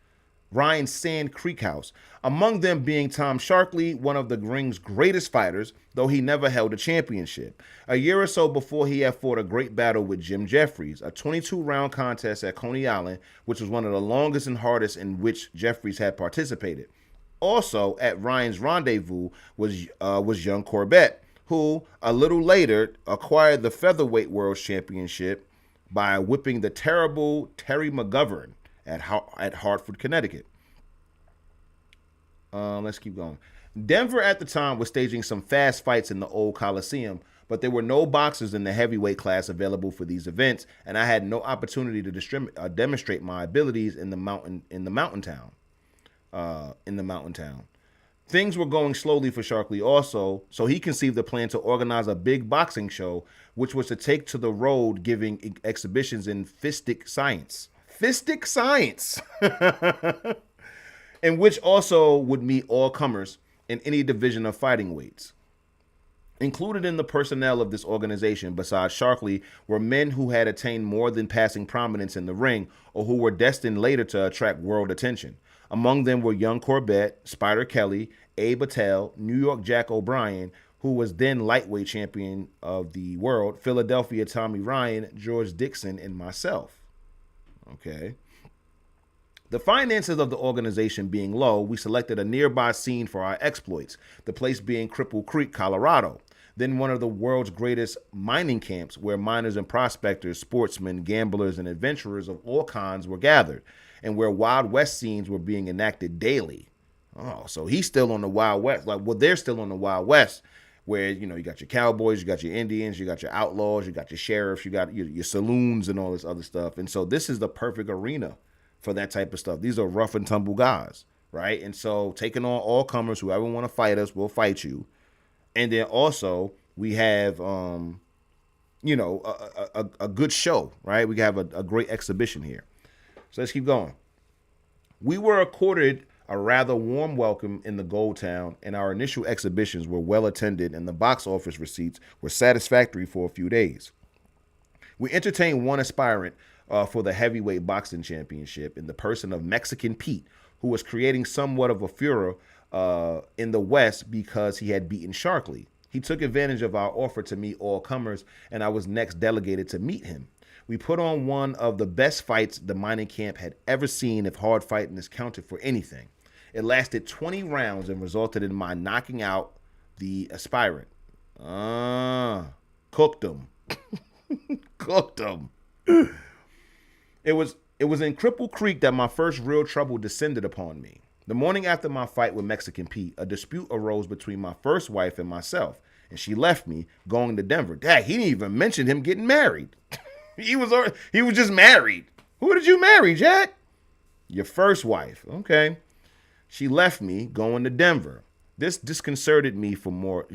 Among them being Tom Sharkley, one of the ring's greatest fighters, though he never held a championship. A year or so before, he had fought a great battle with Jim Jeffries, a 22-round contest at Coney Island, which was one of the longest and hardest in which Jeffries had participated. Also, at Ryan's rendezvous was young Corbett, who a little later acquired the featherweight world championship by whipping the terrible Terry McGovern at Hartford, Connecticut. Let's keep going. Denver at the time was staging some fast fights in the old Coliseum, but there were no boxers in the heavyweight class available for these events, and I had no opportunity to demonstrate my abilities in the mountain town. Things were going slowly for Sharkley also, so he conceived a plan to organize a big boxing show, which was to take to the road giving exhibitions in fistic science, in which also would meet all comers in any division of fighting weights. Included in the personnel of this organization, besides Sharkley, were men who had attained more than passing prominence in the ring or who were destined later to attract world attention. Among them were young Corbett, Spider Kelly, Abe Attell, New York Jack O'Brien, who was then lightweight champion of the world, Philadelphia Tommy Ryan, George Dixon, and myself. Okay. The finances of the organization being low, we selected a nearby scene for our exploits, the place being Cripple Creek, Colorado. Then one of the world's greatest mining camps where miners and prospectors, sportsmen, gamblers, and adventurers of all kinds were gathered, and where Wild West scenes were being enacted daily. Oh, so he's still on the Wild West. They're still on the Wild West, where, you got your cowboys, you got your Indians, you got your outlaws, you got your sheriffs, you got your saloons and all this other stuff. And so this is the perfect arena for that type of stuff. These are rough and tumble guys, right? And so taking on all comers, whoever want to fight us, we'll fight you. And then also we have, a good show, right? We have a great exhibition here. So let's keep going. We were accorded a rather warm welcome in the Gold Town, and our initial exhibitions were well attended, and the box office receipts were satisfactory for a few days. We entertained one aspirant for the heavyweight boxing championship in the person of Mexican Pete, who was creating somewhat of a furor in the West because he had beaten Sharkley. He took advantage of our offer to meet all comers, and I was next delegated to meet him. We put on one of the best fights the mining camp had ever seen if hard fighting is counted for anything. It lasted 20 rounds and resulted in my knocking out the aspirant. Cooked him. Cooked him. It was in Cripple Creek that my first real trouble descended upon me. The morning after my fight with Mexican Pete, a dispute arose between my first wife and myself, and she left me going to Denver. Dad, he didn't even mention him getting married. He was just married. Who did you marry, Jack? Your first wife. Okay. She left me going to Denver. This disconcerted me more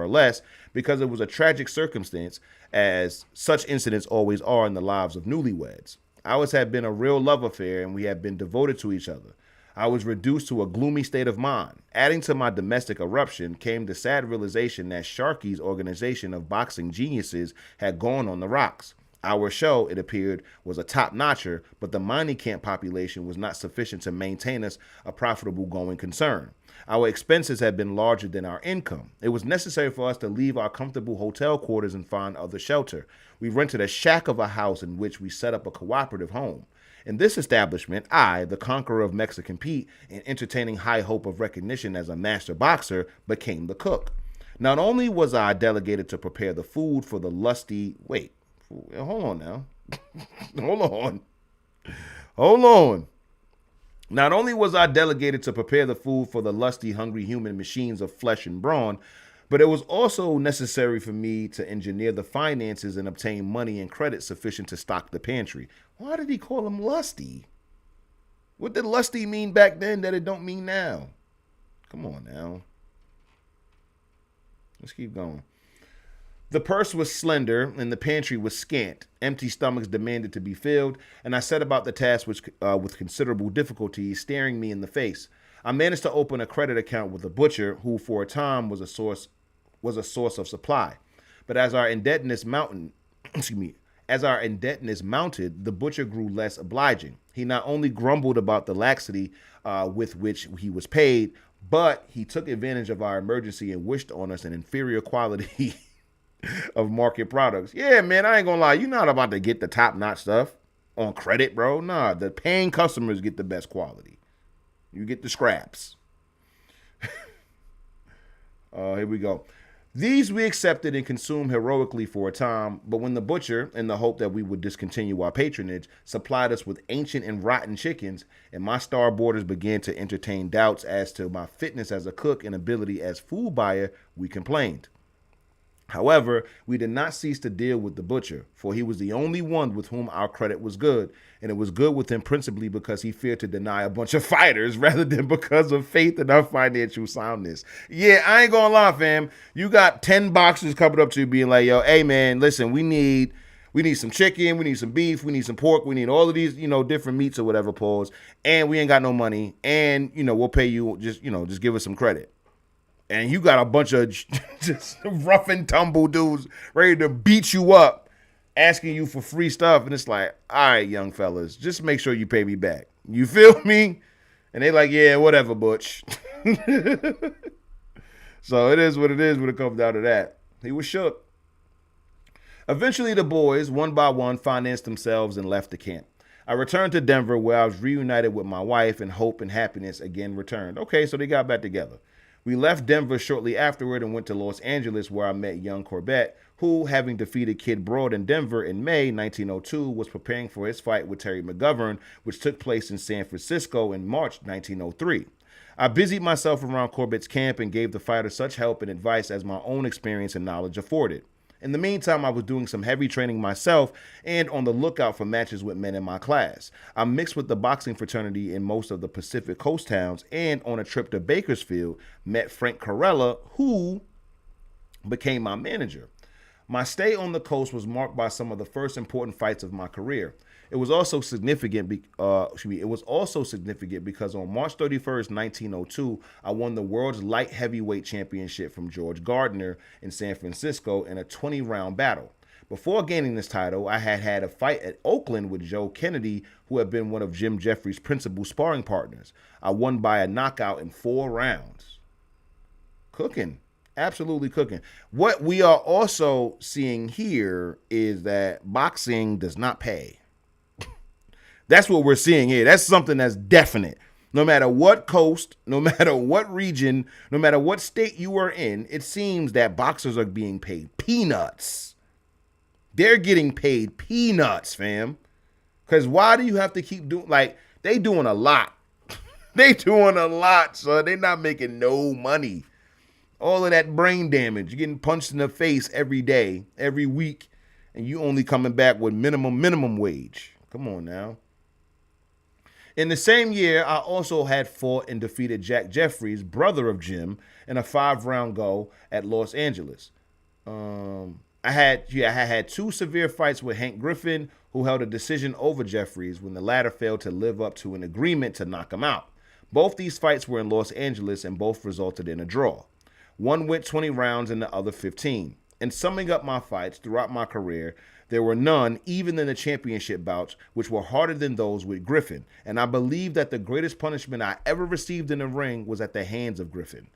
or less because it was a tragic circumstance, as such incidents always are in the lives of newlyweds. Ours had been a real love affair, and we had been devoted to each other. I was reduced to a gloomy state of mind. Adding to my domestic eruption came the sad realization that Sharky's organization of boxing geniuses had gone on the rocks. Our show, it appeared, was a top-notcher, but the mining camp population was not sufficient to maintain us a profitable going concern. Our expenses had been larger than our income. It was necessary for us to leave our comfortable hotel quarters and find other shelter. We rented a shack of a house in which we set up a cooperative home. In this establishment, I, the conqueror of Mexican Pete, and entertaining high hope of recognition as a master boxer, became the cook. Not only was I delegated to prepare the food for the lusty... Wait, hold on now. Hold on. Not only was I delegated to prepare the food for the lusty, hungry human machines of flesh and brawn, but it was also necessary for me to engineer the finances and obtain money and credit sufficient to stock the pantry. Why did he call him lusty? What did lusty mean back then that it don't mean now? Come on now. Let's keep going. The purse was slender and the pantry was scant. Empty stomachs demanded to be filled, and I set about the task with considerable difficulty, staring me in the face. I managed to open a credit account with a butcher who for a time was a source of supply. But as our indebtedness mounted, the butcher grew less obliging. He not only grumbled about the laxity with which he was paid, but he took advantage of our emergency and wished on us an inferior quality of market products. Yeah, man, I ain't gonna lie. You're not about to get the top-notch stuff on credit, bro. Nah, the paying customers get the best quality. You get the scraps. Here we go. These we accepted and consumed heroically for a time, but when the butcher, in the hope that we would discontinue our patronage, supplied us with ancient and rotten chickens, and my starboarders began to entertain doubts as to my fitness as a cook and ability as food buyer, we complained. However, we did not cease to deal with the butcher, for he was the only one with whom our credit was good, and it was good with him principally because he feared to deny a bunch of fighters rather than because of faith in our financial soundness. Yeah, I ain't gonna lie, fam. You got 10 boxers coming up to you being like, yo, hey, man, listen, we need some chicken, we need some beef, we need some pork, we need all of these, different meats or whatever, pause, and we ain't got no money, and, we'll pay you, just give us some credit. And you got a bunch of just rough and tumble dudes ready to beat you up, asking you for free stuff. And it's like, all right, young fellas, just make sure you pay me back. You feel me? And they like, yeah, whatever, Butch. So it is what it is when it comes down to that. He was shook. Eventually, the boys, one by one, financed themselves and left the camp. I returned to Denver where I was reunited with my wife, and hope and happiness again returned. Okay, so they got back together. We left Denver shortly afterward and went to Los Angeles where I met young Corbett, who, having defeated Kid Broad in Denver in May 1902, was preparing for his fight with Terry McGovern, which took place in San Francisco in March 1903. I busied myself around Corbett's camp and gave the fighter such help and advice as my own experience and knowledge afforded. In the meantime, I was doing some heavy training myself and on the lookout for matches with men in my class. I mixed with the boxing fraternity in most of the Pacific Coast towns, and on a trip to Bakersfield, met Frank Corella, who became my manager. My stay on the coast was marked by some of the first important fights of my career. It was also significant. It was also significant because on March 31st, 1902, I won the world's light heavyweight championship from George Gardner in San Francisco in a 20-round battle. Before gaining this title, I had a fight at Oakland with Joe Kennedy, who had been one of Jim Jeffries' principal sparring partners. I won by a knockout in 4 rounds. Cooking. Absolutely cooking. What we are also seeing here is that boxing does not pay. That's what we're seeing here. That's something that's definite. No matter what coast, no matter what region, no matter what state you are in, it seems that boxers are being paid peanuts. They're getting paid peanuts, fam. Because why do you have to keep doing, like, they doing a lot. They doing a lot, so they're not making no money. All of that brain damage, you're getting punched in the face every day, every week, and you only coming back with minimum wage. Come on now. In the same year, I also had fought and defeated Jack Jeffries, brother of Jim, in a 5-round go at Los Angeles. I had 2 severe fights with Hank Griffin, who held a decision over Jeffries when the latter failed to live up to an agreement to knock him out. Both these fights were in Los Angeles and both resulted in a draw. One went 20 rounds and the other 15. In summing up my fights throughout my career, there were none, even in the championship bouts, which were harder than those with Griffin, and I believe that the greatest punishment I ever received in the ring was at the hands of Griffin.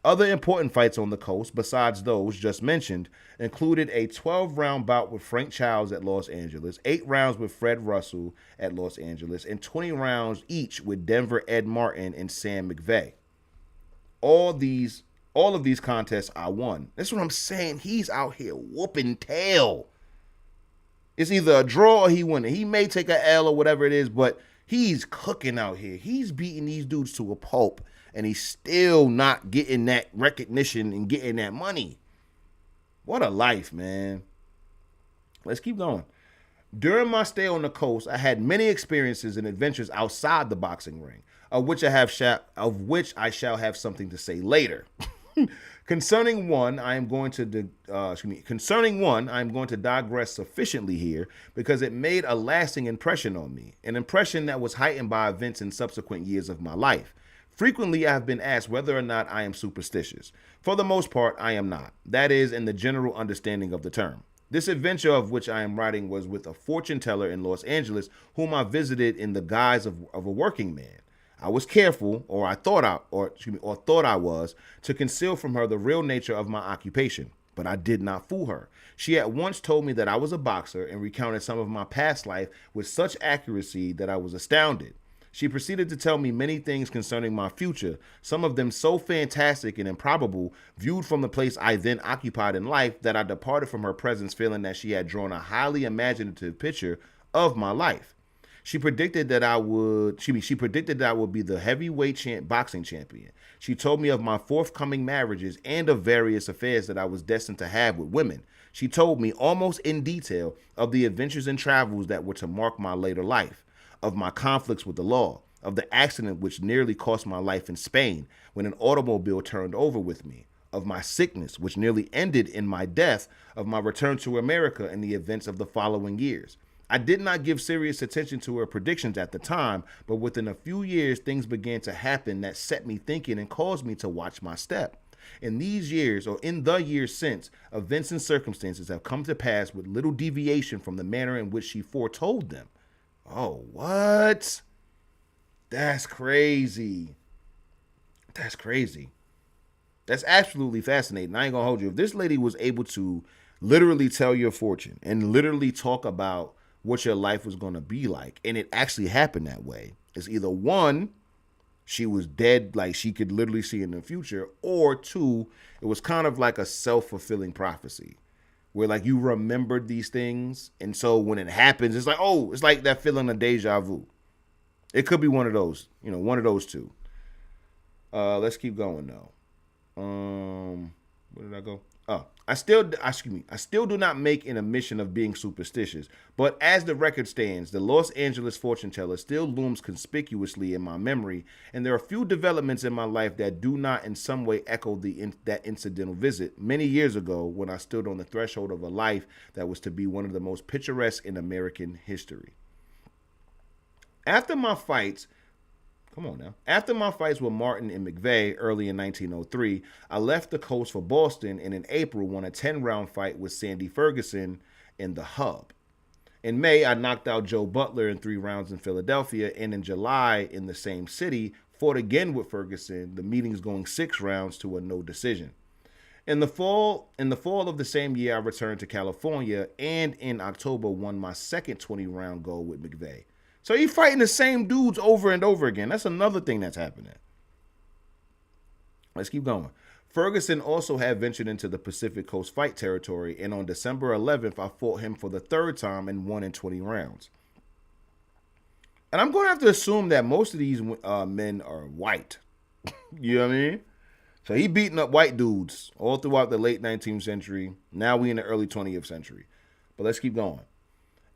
Other important fights on the coast, besides those just mentioned, included a 12-round bout with Frank Childs at Los Angeles, 8 rounds with Fred Russell at Los Angeles, and 20 rounds each with Denver Ed Martin and Sam McVeigh. All of these contests I won. That's what I'm saying. He's out here whooping tail. It's either a draw or he winning. He may take a L or whatever it is, but he's cooking out here. He's beating these dudes to a pulp, and he's still not getting that recognition and getting that money. What a life, man. Let's keep going. During my stay on the coast, I had many experiences and adventures outside the boxing ring, of which I shall have something to say later. Concerning one, I am going to digress sufficiently here because it made a lasting impression on me, an impression that was heightened by events in subsequent years of my life. Frequently, I have been asked whether or not I am superstitious. For the most part, I am not. That is, in the general understanding of the term. This adventure of which I am writing was with a fortune teller in Los Angeles, whom I visited in the guise of a working man. I was careful, or I thought I was, to conceal from her the real nature of my occupation, but I did not fool her. She at once told me that I was a boxer and recounted some of my past life with such accuracy that I was astounded. She proceeded to tell me many things concerning my future, some of them so fantastic and improbable, viewed from the place I then occupied in life, that I departed from her presence feeling that she had drawn a highly imaginative picture of my life. She predicted that I would be the heavyweight boxing champion. She told me of my forthcoming marriages and of various affairs that I was destined to have with women. She told me almost in detail of the adventures and travels that were to mark my later life, of my conflicts with the law, of the accident which nearly cost my life in Spain when an automobile turned over with me, of my sickness which nearly ended in my death, of my return to America and the events of the following years. I did not give serious attention to her predictions at the time, but within a few years, things began to happen that set me thinking and caused me to watch my step. In these years, or in the years since, events and circumstances have come to pass with little deviation from the manner in which she foretold them. Oh, what? That's crazy. That's crazy. That's absolutely fascinating. I ain't gonna hold you. If this lady was able to literally tell your fortune and literally talk about what your life was gonna be like, and it actually happened that way, it's either one, she was dead, like she could literally see in the future, or two, it was kind of like a self-fulfilling prophecy where like you remembered these things, and so when it happens, it's like, oh, it's like that feeling of deja vu. It could be one of those, one of those two. Let's keep going though. Where did I go? Oh, I still do not make an admission of being superstitious, but as the record stands, the Los Angeles fortune teller still looms conspicuously in my memory, and there are few developments in my life that do not in some way echo that incidental visit many years ago when I stood on the threshold of a life that was to be one of the most picturesque in American history. After my fights with Martin and McVeigh early in 1903, I left the coast for Boston and in April won a 10-round fight with Sandy Ferguson in the Hub. In May, I knocked out Joe Butler in 3 rounds in Philadelphia, and in July, in the same city, fought again with Ferguson, the meetings going 6 rounds to a no decision. In the fall of the same year, I returned to California, and in October won my second 20-round go with McVeigh. So he's fighting the same dudes over and over again. That's another thing that's happening. Let's keep going. Ferguson also had ventured into the Pacific Coast fight territory, and on December 11th, I fought him for the 3rd time and won in 20 rounds. And I'm going to have to assume that most of these men are white. You know what I mean? So he beating up white dudes all throughout the late 19th century. Now we in the early 20th century. But let's keep going.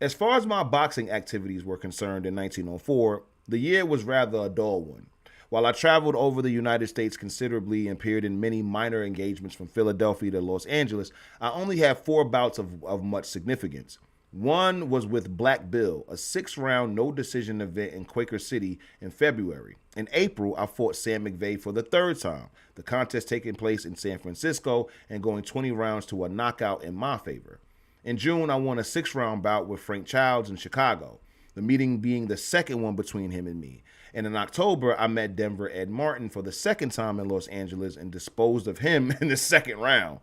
As far as my boxing activities were concerned in 1904, the year was rather a dull one. While I traveled over the United States considerably and appeared in many minor engagements from Philadelphia to Los Angeles, I only had 4 bouts of much significance. One was with Black Bill, a 6-round no-decision event in Quaker City in February. In April, I fought Sam McVeigh for the 3rd time, the contest taking place in San Francisco and going 20 rounds to a knockout in my favor. In June, I won a 6-round bout with Frank Childs in Chicago, the meeting being the second one between him and me. And in October, I met Denver Ed Martin for the 2nd time in Los Angeles and disposed of him in the 2nd round.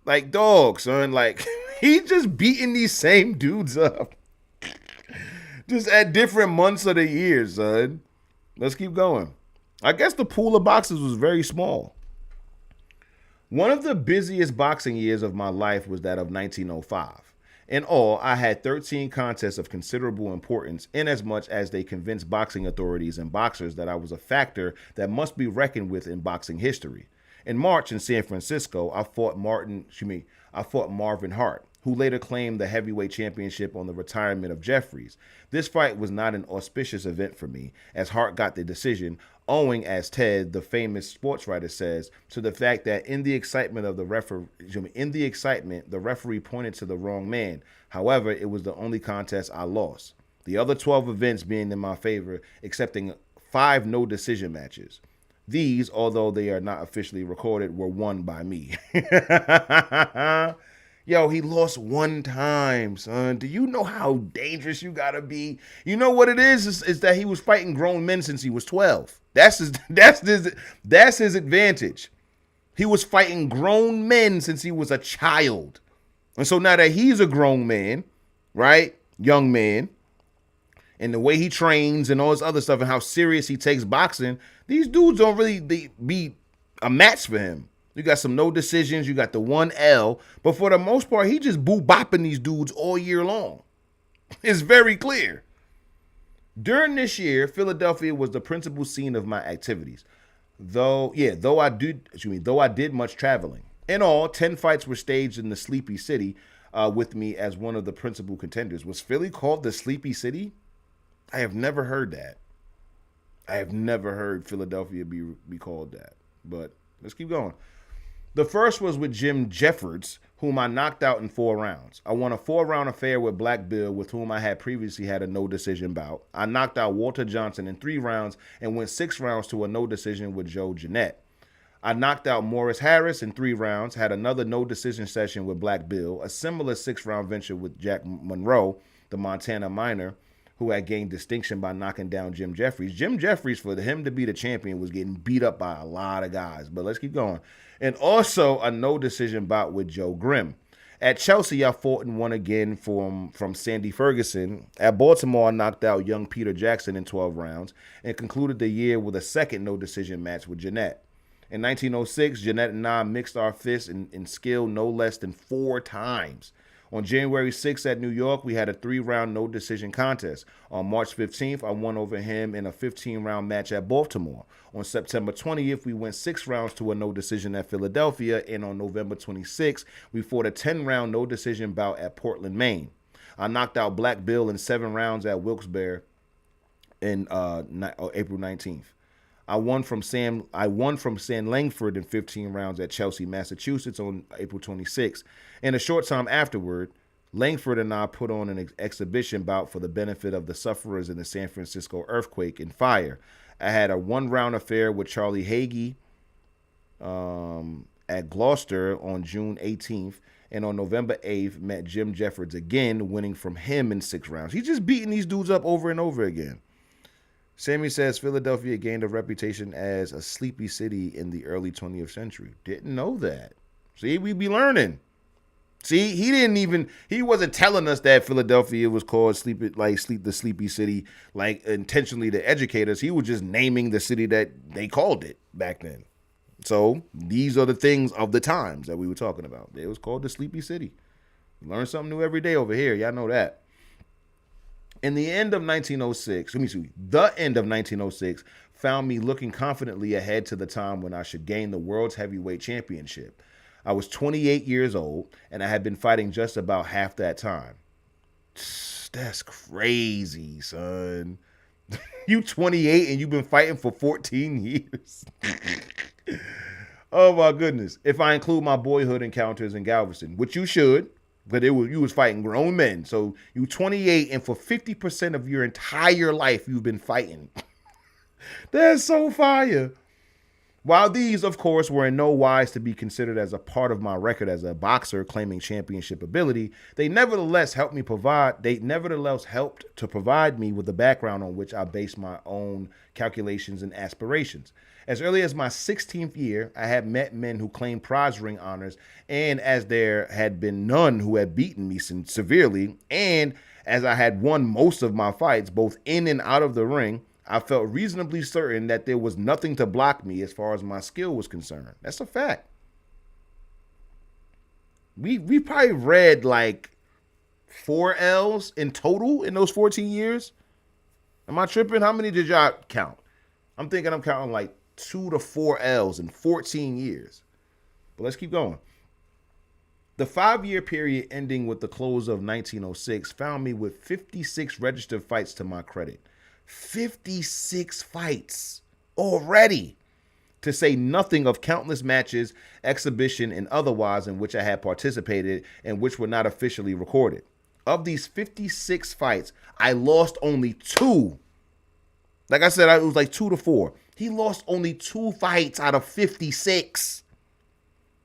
Like, dog, son, like, he just beating these same dudes up. Just at different months of the year, son. Let's keep going. I guess the pool of boxers was very small. One of the busiest boxing years of my life was that of 1905. In all, I had 13 contests of considerable importance, inasmuch as they convinced boxing authorities and boxers that I was a factor that must be reckoned with in boxing history. In March in San Francisco, I fought Marvin Hart, who later claimed the heavyweight championship on the retirement of Jeffries. This fight was not an auspicious event for me, as Hart got the decision, owing, as Ted, the famous sports writer, says, to the fact that in the excitement, the referee pointed to the wrong man. However, it was the only contest I lost. The other 12 events being in my favor, excepting 5 no-decision matches. These, although they are not officially recorded, were won by me. Yo, he lost 1 time, son. Do you know how dangerous you gotta be? You know what it is that he was fighting grown men since he was 12. That's his advantage. He was fighting grown men since he was a child. And so now that he's a grown man, right? Young man, and the way he trains and all this other stuff and how serious he takes boxing, these dudes don't really be a match for him. You got some no decisions, you got the 1 L, but for the most part, he just boo-bopping these dudes all year long. It's very clear. During this year, Philadelphia was the principal scene of my activities. Though I did much traveling. In all, 10 fights were staged in the Sleepy City with me as one of the principal contenders. Was Philly called the Sleepy City? I have never heard that. I have never heard Philadelphia be called that. But let's keep going. The first was with Jim Jeffords, whom I knocked out in 4 rounds. I won a 4-round affair with Black Bill, with whom I had previously had a no-decision bout. I knocked out Walter Johnson in 3 rounds and went 6 rounds to a no-decision with Joe Jeanette. I knocked out Morris Harris in 3 rounds, had another no-decision session with Black Bill, a similar 6-round venture with Jack Monroe, the Montana miner, who had gained distinction by knocking down Jim Jeffries. Jim Jeffries, for him to be the champion, was getting beat up by a lot of guys. But let's keep going. And also a no decision bout with Joe Grimm. At Chelsea, I fought and won again from Sandy Ferguson. At Baltimore, I knocked out young Peter Jackson in 12 rounds and concluded the year with a second no-decision match with Jeanette. In 1906, Jeanette and I mixed our fists in skill no less than 4 times. On January 6th at New York, we had a 3-round no-decision contest. On March 15th, I won over him in a 15-round match at Baltimore. On September 20th, we went 6 rounds to a no-decision at Philadelphia. And on November 26th, we fought a 10-round no-decision bout at Portland, Maine. I knocked out Black Bill in 7 rounds at Wilkes-Barre in April 19th. I won from Sam Langford in 15 rounds at Chelsea, Massachusetts on April 26th. And a short time afterward, Langford and I put on an exhibition bout for the benefit of the sufferers in the San Francisco earthquake and fire. I had a 1-round affair with Charlie Hagee at Gloucester on June 18th. And on November 8th, met Jim Jeffries again, winning from him in 6 rounds. He's just beating these dudes up over and over again. Sammy says Philadelphia gained a reputation as a sleepy city in the early 20th century. Didn't know that. See, we be learning. See, he wasn't telling us that Philadelphia was called the sleepy city, like intentionally to educate us. He was just naming the city that they called it back then. So these are the things of the times that we were talking about. It was called the sleepy city. Learn something new every day over here. Y'all know that. The end of 1906 found me looking confidently ahead to the time when I should gain the world's heavyweight championship. I was 28 years old, and I had been fighting just about half that time. That's crazy, son. You 28 and you've been fighting for 14 years. Oh, my goodness. If I include my boyhood encounters in Galveston, which you should. But you was fighting grown men. So you 28, and for 50% of your entire life, you've been fighting. That's so fire. While these, of course, were in no wise to be considered as a part of my record as a boxer claiming championship ability, they nevertheless helped to provide me with the background on which I base my own calculations and aspirations. As early as my 16th year, I had met men who claimed prize ring honors, and as there had been none who had beaten me severely, and as I had won most of my fights, both in and out of the ring, I felt reasonably certain that there was nothing to block me as far as my skill was concerned. That's a fact. We probably read like 4 L's in total in those 14 years. Am I tripping? How many did y'all count? I'm thinking I'm counting like 2 to 4 L's in 14 years. But let's keep going. The 5-year period ending with the close of 1906 found me with 56 registered fights to my credit. 56 fights already, to say nothing of countless matches, exhibition, and otherwise in which I had participated and which were not officially recorded. Of these 56 fights, I lost only 2. Like I said, it was like 2 to 4. He lost only 2 fights out of 56.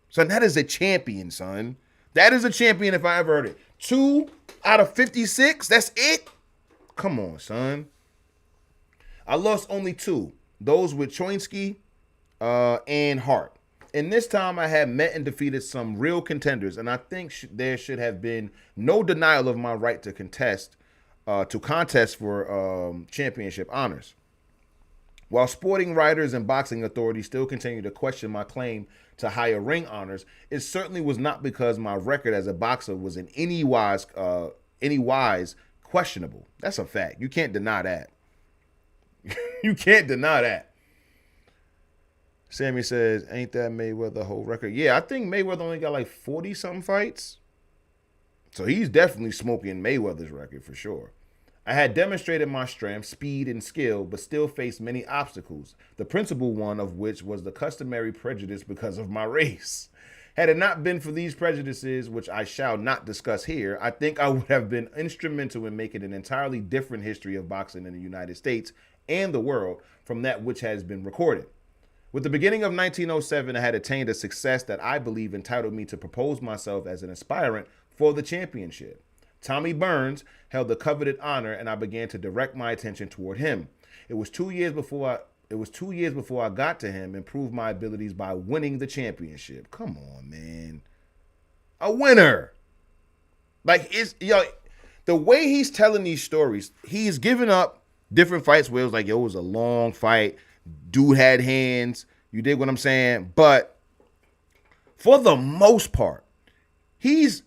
Son, that is a champion, son. That is a champion if I ever heard it. 2 out of 56? That's it? Come on, son. I lost only 2. Those with Choinsky and Hart. And this time I had met and defeated some real contenders, and I think there should have been no denial of my right to contest for championship honors. While sporting writers and boxing authorities still continue to question my claim to higher ring honors, it certainly was not because my record as a boxer was in any wise questionable. That's a fact. You can't deny that. You can't deny that. Sammy says, ain't that Mayweather whole record? Yeah, I think Mayweather only got like 40-something fights. So he's definitely smoking Mayweather's record for sure. I had demonstrated my strength, speed, and skill, but still faced many obstacles, the principal one of which was the customary prejudice because of my race. Had it not been for these prejudices, which I shall not discuss here, I think I would have been instrumental in making an entirely different history of boxing in the United States and the world from that which has been recorded. With the beginning of 1907, I had attained a success that I believe entitled me to propose myself as an aspirant for the championship. Tommy Burns held the coveted honor, and I began to direct my attention toward him. It was 2 years before I got to him and proved my abilities by winning the championship. Come on, man. A winner. Like, the way he's telling these stories, he's given up different fights where it was like, yo, it was a long fight. Dude had hands. You dig what I'm saying? But for the most part, he's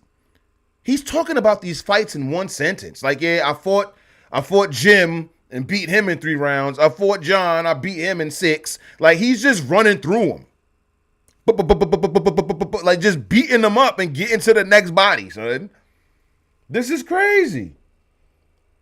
talking about these fights in one sentence. Like, yeah, I fought Jim and beat him in 3 rounds. I fought John. I beat him in 6. Like, he's just running through them. Like, just beating them up and getting to the next body, son. This is crazy.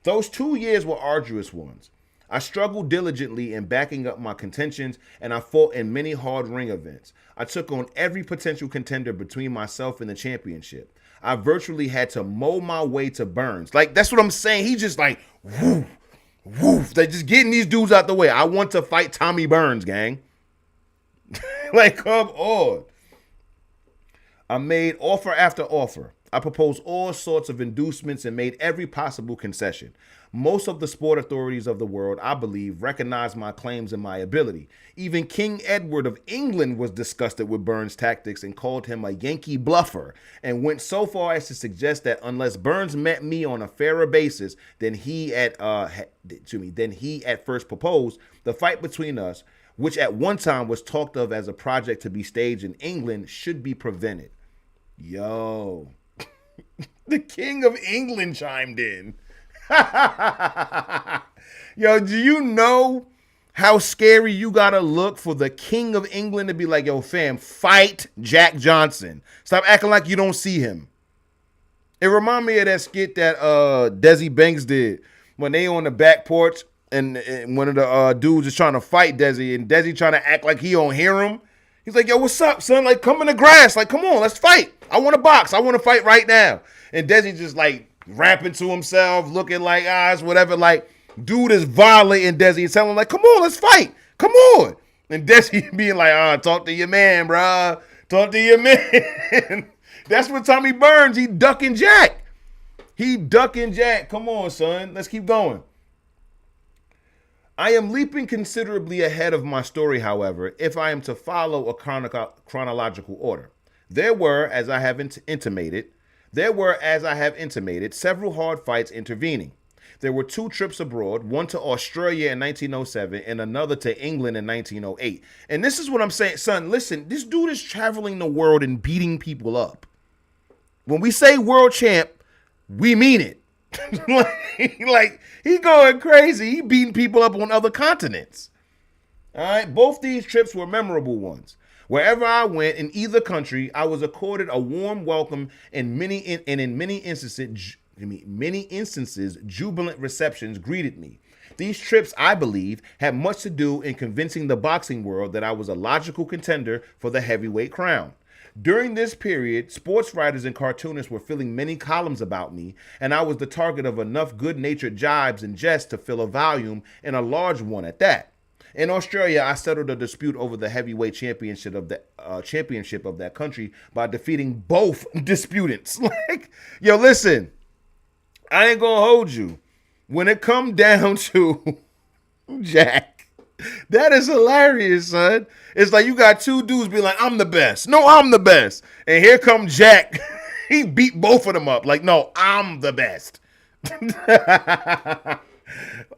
Those 2 years were arduous ones. I struggled diligently in backing up my contentions, and I fought in many hard ring events. I took on every potential contender between myself and the championship. I virtually had to mow my way to Burns. Like, that's what I'm saying. He just like, woof, woof. They're just getting these dudes out the way. I want to fight Tommy Burns, gang. Like, come on. I made offer after offer. I proposed all sorts of inducements and made every possible concession. Most of the sport authorities of the world, I believe, recognized my claims and my ability. Even King Edward of England was disgusted with Burns' tactics and called him a Yankee bluffer, and went so far as to suggest that unless Burns met me on a fairer basis than he at first proposed, the fight between us, which at one time was talked of as a project to be staged in England, should be prevented. Yo. The King of England chimed in. Yo, do you know how scary you gotta look for the King of England to be like, yo, fam, fight Jack Johnson. Stop acting like you don't see him. It remind me of that skit that Desi Banks did when they on the back porch and one of the dudes is trying to fight Desi, and Desi trying to act like he don't hear him. He's like, yo, what's up, son? Like, come in the grass. Like, come on, let's fight. I want to box. I want to fight right now. And Desi just like rapping to himself, looking like eyes, whatever. Like, dude is violating Desi and telling him like, come on, let's fight. Come on. And Desi being like, talk to your man, bruh. Talk to your man. That's what Tommy Burns, he ducking Jack. He ducking Jack. Come on, son. Let's keep going. I am leaping considerably ahead of my story, however, if I am to follow a chronological order. There were, as I have intimated, several hard fights intervening. There were 2 trips abroad, one to Australia in 1907 and another to England in 1908. And this is what I'm saying, son, listen, this dude is traveling the world and beating people up. When we say world champ, we mean it. like he going crazy. He beating people up on other continents. All right. Both these trips were memorable ones. Wherever I went in either country, I was accorded a warm welcome, and in many instances, jubilant receptions greeted me. These trips, I believe, had much to do in convincing the boxing world that I was a logical contender for the heavyweight crown. During this period, sports writers and cartoonists were filling many columns about me, and I was the target of enough good-natured jibes and jests to fill a volume, and a large one at that. In Australia, I settled a dispute over the heavyweight championship of that country by defeating both disputants. Like, yo, listen, I ain't gonna hold you. When it come down to Jack, that is hilarious, son. It's like you got 2 dudes being like, I'm the best. No, I'm the best. And here comes Jack. He beat both of them up. Like, no, I'm the best.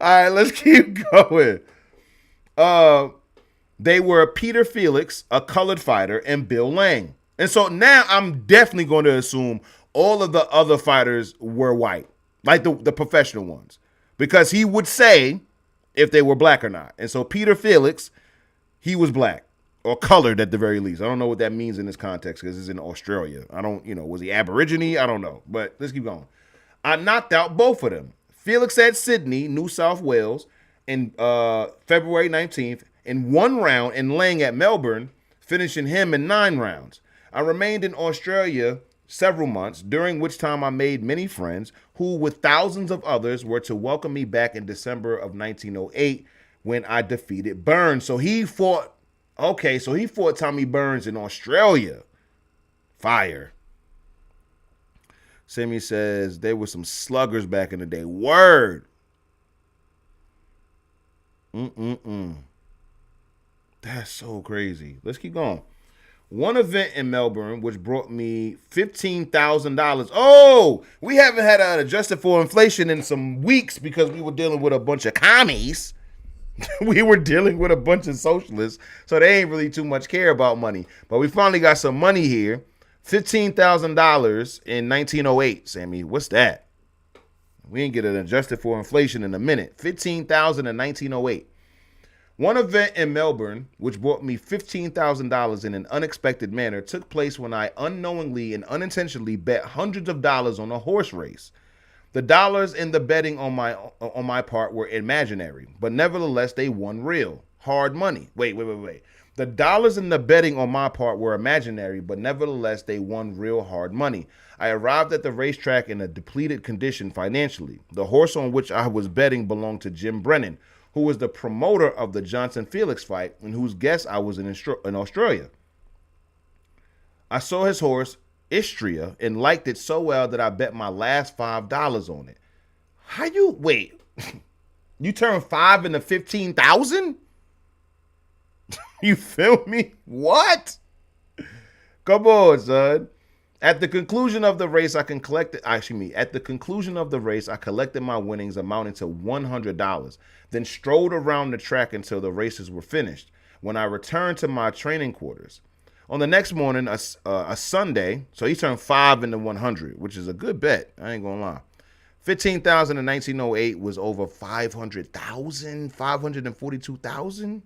All right, let's keep going. They were Peter Felix, a colored fighter, and Bill Lang. And so now I'm definitely going to assume all of the other fighters were white, like the professional ones, because he would say if they were black or not. And so Peter Felix, he was black or colored at the very least. I don't know what that means in this context because it's in Australia. I don't, was he Aborigine? I don't know, but let's keep going. I knocked out both of them. Felix at Sydney, New South Wales, in February 19th in 1 round, and Lang at Melbourne, finishing him in 9 rounds. I remained in Australia several months, during which time I made many friends who, with thousands of others, were to welcome me back in December of 1908 when I defeated Burns. So he fought Tommy Burns in Australia. Fire. Sammy says there were some sluggers back in the day. Word. That's so crazy. Let's keep going. One event in Melbourne, which brought me $15,000. Oh, we haven't had an adjusted for inflation in some weeks because we were dealing with a bunch of commies. We were dealing with a bunch of socialists, so they ain't really too much care about money. But we finally got some money here. $15,000 in 1908, Sammy. What's that? We ain't get an adjusted for inflation in a minute. $15,000 in 1908. One event in Melbourne, which brought me $15,000 in an unexpected manner, took place when I unknowingly and unintentionally bet hundreds of dollars on a horse race. The dollars in the betting on my part were imaginary, but nevertheless they won real, hard money. Wait. The dollars in the betting on my part were imaginary, but nevertheless they won real hard money. I arrived at the racetrack in a depleted condition financially. The horse on which I was betting belonged to Jim Brennan, who was the promoter of the Johnson-Felix fight and whose guest I was in Australia. I saw his horse, Istria, and liked it so well that I bet my last $5 on it. How you wait? You turn 5 into 15,000? You feel me? What? Come on, son. At the conclusion of the race, I collected my winnings amounting to $100, then strolled around the track until the races were finished, when I returned to my training quarters. On the next morning, a Sunday, so he turned 5 into 100, which is a good bet. I ain't gonna lie. 15,000 in 1908 was over 500,000, 542,000.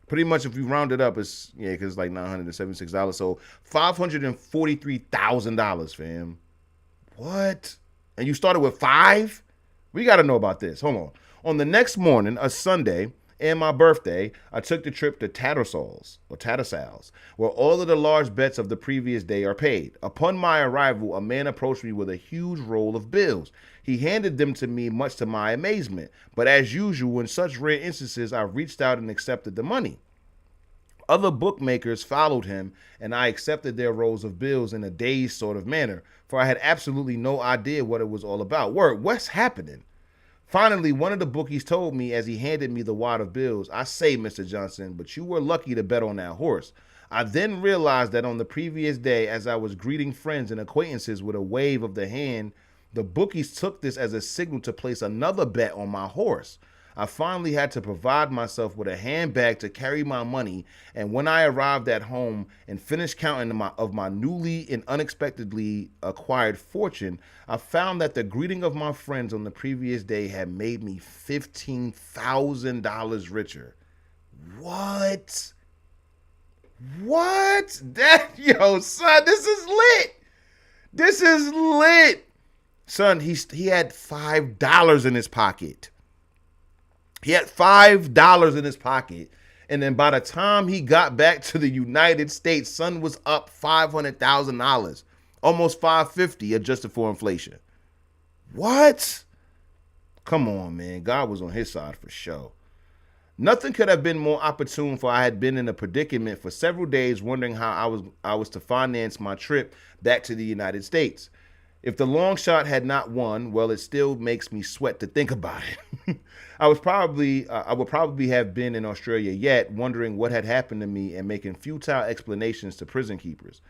Pretty much, if you round it up, it's because it's like $976. So $543,000, fam. What? And you started with 5? We got to know about this. Hold on. On the next morning, a Sunday, and my birthday, I took the trip to Tattersalls, where all of the large bets of the previous day are paid. Upon my arrival, a man approached me with a huge roll of bills. He handed them to me, much to my amazement. But as usual, in such rare instances, I reached out and accepted the money. Other bookmakers followed him, and I accepted their rolls of bills in a dazed sort of manner, for I had absolutely no idea what it was all about. Word, what's happening? Finally, one of the bookies told me as he handed me the wad of bills, "I say, Mr. Johnson, but you were lucky to bet on that horse." I then realized that on the previous day, as I was greeting friends and acquaintances with a wave of the hand, the bookies took this as a signal to place another bet on my horse. I finally had to provide myself with a handbag to carry my money, and when I arrived at home and finished counting my newly and unexpectedly acquired fortune, I found that the greeting of my friends on the previous day had made me $15,000 richer. What? Yo, son, this is lit. Son, he had $5 in his pocket. He had $5 in his pocket. And then by the time he got back to the United States, son was up $500,000. Almost $550 adjusted for inflation. What? Come on, man. God was on his side for sure. Nothing could have been more opportune, for I had been in a predicament for several days wondering how I was to finance my trip back to the United States. If the long shot had not won, well, it still makes me sweat to think about it. I would probably have been in Australia yet, wondering what had happened to me and making futile explanations to prison keepers.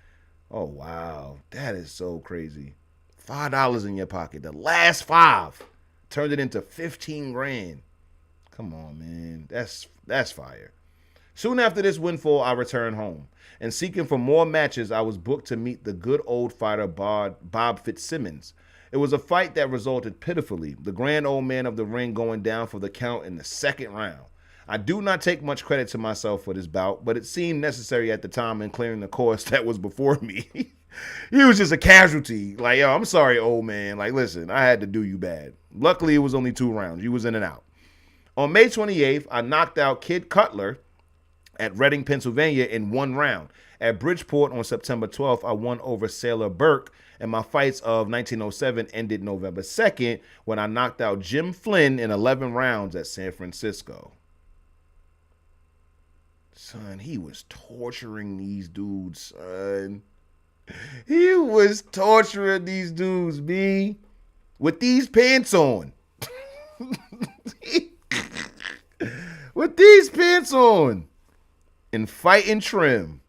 Oh, wow. That is so crazy. $5 in your pocket. The last 5 turned it into 15 grand. Come on, man. That's fire. Soon after this windfall, I returned home. And seeking for more matches, I was booked to meet the good old fighter Bob Fitzsimmons. It was a fight that resulted pitifully, the grand old man of the ring going down for the count in the second round. I do not take much credit to myself for this bout, but it seemed necessary at the time in clearing the course that was before me. He was just a casualty. Like, yo, I'm sorry, old man. Like, listen, I had to do you bad. Luckily, it was only 2 rounds. You was in and out. On May 28th, I knocked out Kid Cutler at Reading, Pennsylvania in 1 round. At Bridgeport on September 12th, I won over Sailor Burke, and my fights of 1907 ended November 2nd when I knocked out Jim Flynn in 11 rounds at San Francisco. Son, he was torturing these dudes, son. He was torturing these dudes, B, with these pants on. With these pants on. And fighting trim.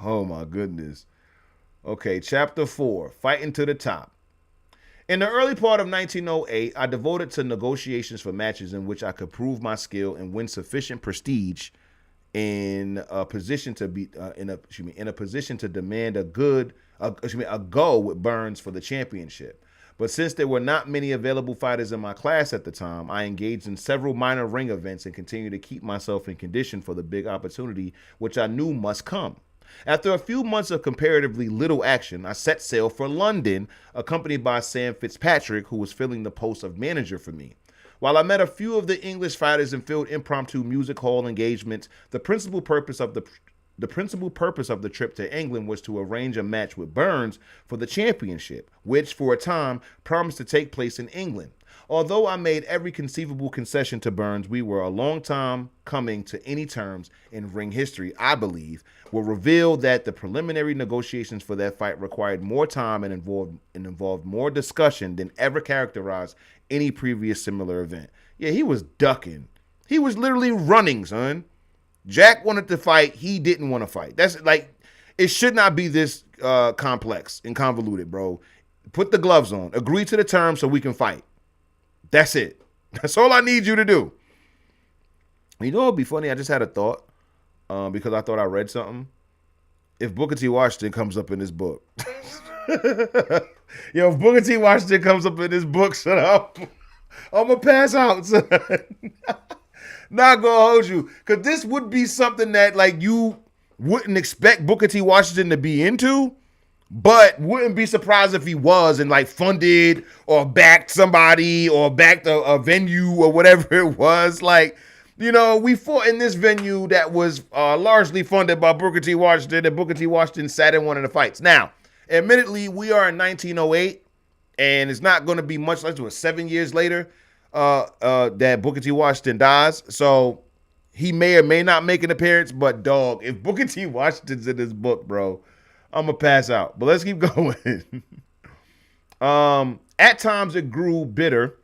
Oh my goodness. Okay, chapter 4, Fighting to the Top. In the early part of 1908, I devoted to negotiations for matches in which I could prove my skill and win sufficient prestige in a position to be in a position to demand a go with Burns for the championship. But since there were not many available fighters in my class at the time, I engaged in several minor ring events and continued to keep myself in condition for the big opportunity which I knew must come. After a few months of comparatively little action, I set sail for London, accompanied by Sam Fitzpatrick, who was filling the post of manager for me. While I met a few of the English fighters and filled impromptu music hall engagements, the principal purpose of the trip to England was to arrange a match with Burns for the championship, which, for a time, promised to take place in England. Although I made every conceivable concession to Burns, we were a long time coming to any terms, in ring history, I believe, will reveal that the preliminary negotiations for that fight required more time and involved more discussion than ever characterized any previous similar event. Yeah, he was ducking. He was literally running, son. Jack wanted to fight. He didn't want to fight. That's like, it should not be this complex and convoluted, bro. Put the gloves on. Agree to the terms so we can fight. That's it. That's all I need you to do. You know what would be funny? I just had a thought because I thought I read something. If Booker T. Washington comes up in this book. Yo, if Booker T. Washington comes up in this book, shut up. I'm going to pass out, son. Not going to hold you. Because this would be something that like you wouldn't expect Booker T. Washington to be into. But wouldn't be surprised if he was and like funded or backed somebody or backed a venue or whatever it was. Like, you know, we fought in this venue that was largely funded by Booker T. Washington, and Booker T. Washington sat in one of the fights. Now, admittedly, we are in 1908, and it's not going to be much less than 7 years later that Booker T. Washington dies. So he may or may not make an appearance, but dog, if Booker T. Washington's in this book, bro, I'm going to pass out. But let's keep going. At times it grew bitter,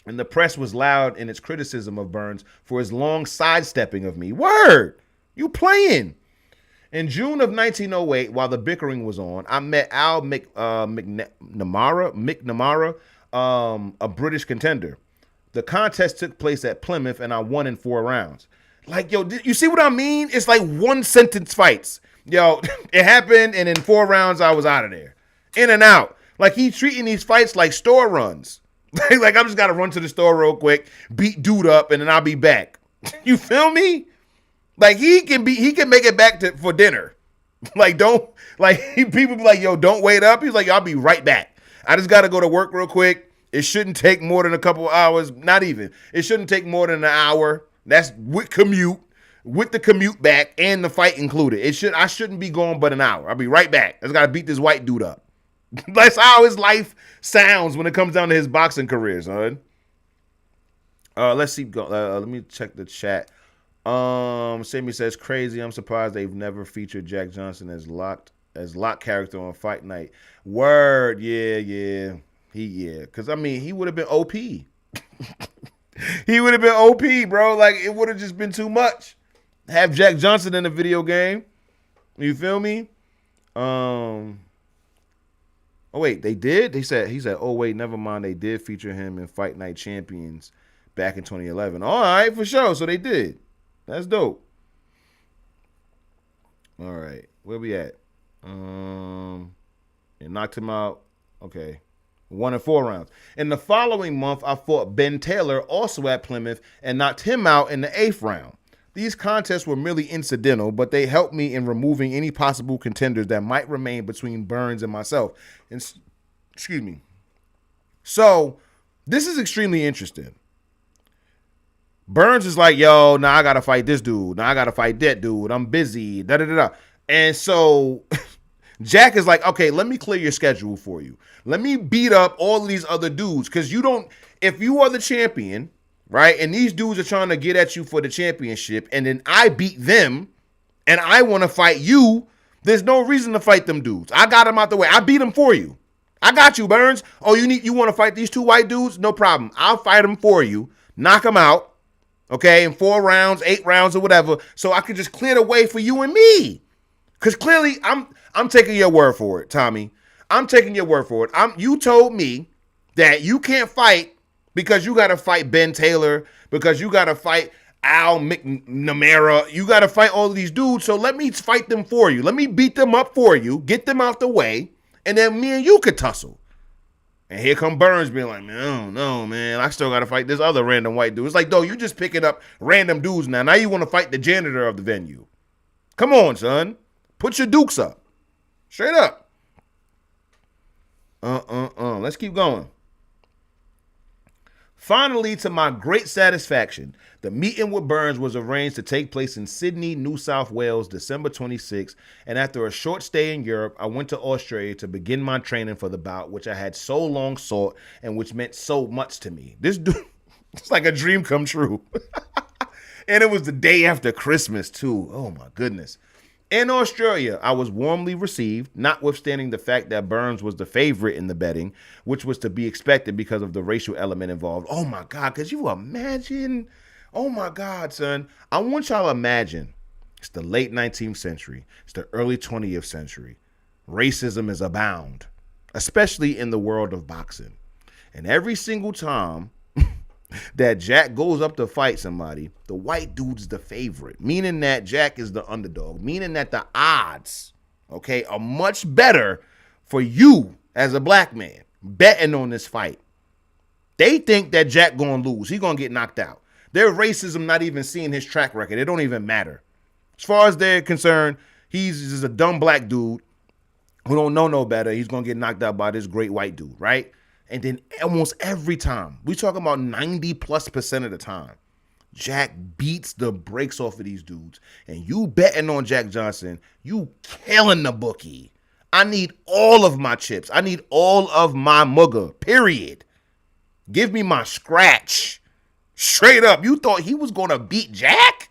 and the press was loud in its criticism of Burns for his long sidestepping of me. Word! You playing. In June of 1908, while the bickering was on, I met Al McNamara, a British contender. The contest took place at Plymouth, and I won in 4 rounds. Like, yo, you see what I mean? It's like one-sentence fights. Yo, it happened, and in 4 rounds, I was out of there. In and out. Like, he's treating these fights like store runs. Like, I just got to run to the store real quick, beat dude up, and then I'll be back. You feel me? Like, he can make it back for dinner. Like, people be like, yo, don't wait up. He's like, I'll be right back. I just got to go to work real quick. It shouldn't take more than a couple of hours. Not even. It shouldn't take more than an hour. That's with the commute back and the fight included. I shouldn't be going but an hour. I'll be right back. I just got to beat this white dude up. That's how his life sounds when it comes down to his boxing career, son. Let's see. Let me check the chat. Sammy says, crazy. I'm surprised they've never featured Jack Johnson as locked character on Fight Night. Word. Yeah. Because, I mean, he would have been OP. He would have been OP, bro. Like, it would have just been too much. Have Jack Johnson in a video game. You feel me? Oh, wait, they did? He said, oh, wait, never mind. They did feature him in Fight Night Champions back in 2011. All right, for sure. So they did. That's dope. All right. Where we at? And knocked him out. Okay. 1 in 4 rounds. In the following month, I fought Ben Taylor, also at Plymouth, and knocked him out in the 8th round. These contests were merely incidental, but they helped me in removing any possible contenders that might remain between Burns and myself. Excuse me. So, this is extremely interesting. Burns is like, yo, now I got to fight this dude. Now I got to fight that dude. I'm busy. Da-da-da-da. And so Jack is like, okay, let me clear your schedule for you. Let me beat up all of these other dudes. Because if you are the champion, right, and these dudes are trying to get at you for the championship, and then I beat them, and I want to fight you, There's no reason to fight them dudes. I got them out the way. I beat them for you. I got you, Burns. Oh, you want to fight these 2 white dudes? No problem. I'll fight them for you. Knock them out. Okay, in 4 rounds, 8 rounds, or whatever, so I could just clear the way for you and me. Because clearly, I'm taking your word for it, Tommy. I'm taking your word for it. You told me that you can't fight because you got to fight Ben Taylor, because you got to fight Al McNamara. You got to fight all of these dudes, so let me fight them for you. Let me beat them up for you, get them out the way, and then me and you could tussle. And here come Burns being like, man, I don't know, man. I still got to fight this other random white dude. It's like, though, you just picking up random dudes now. Now you want to fight the janitor of the venue. Come on, son. Put your dukes up. Straight up. Let's keep going. Finally, to my great satisfaction, the meeting with Burns was arranged to take place in Sydney, New South Wales, December 26th, and after a short stay in Europe, I went to Australia to begin my training for the bout, which I had so long sought and which meant so much to me. This dude, it's like a dream come true. And it was the day after Christmas, too. Oh, my goodness. In Australia, I was warmly received, notwithstanding the fact that Burns was the favorite in the betting, which was to be expected because of the racial element involved. Oh, my God, could you imagine? Oh, my God, son. I want y'all to imagine. It's the late 19th century. It's the early 20th century. Racism is abound, especially in the world of boxing. And every single time that Jack goes up to fight somebody, the white dude's the favorite, meaning that Jack is the underdog, meaning that the odds, okay, are much better for you as a black man betting on this fight. They think that Jack gonna lose. He gonna get knocked out. Their racism not even seeing his track record. It don't even matter. As far as they're concerned, he's just a dumb black dude who don't know no better. He's gonna get knocked out by this great white dude, right? And then almost every time, we talking about 90+% of the time, Jack beats the brakes off of these dudes. And you betting on Jack Johnson, you killing the bookie. I need all of my chips. I need all of my mugga, period. Give me my scratch. Straight up. You thought he was going to beat Jack?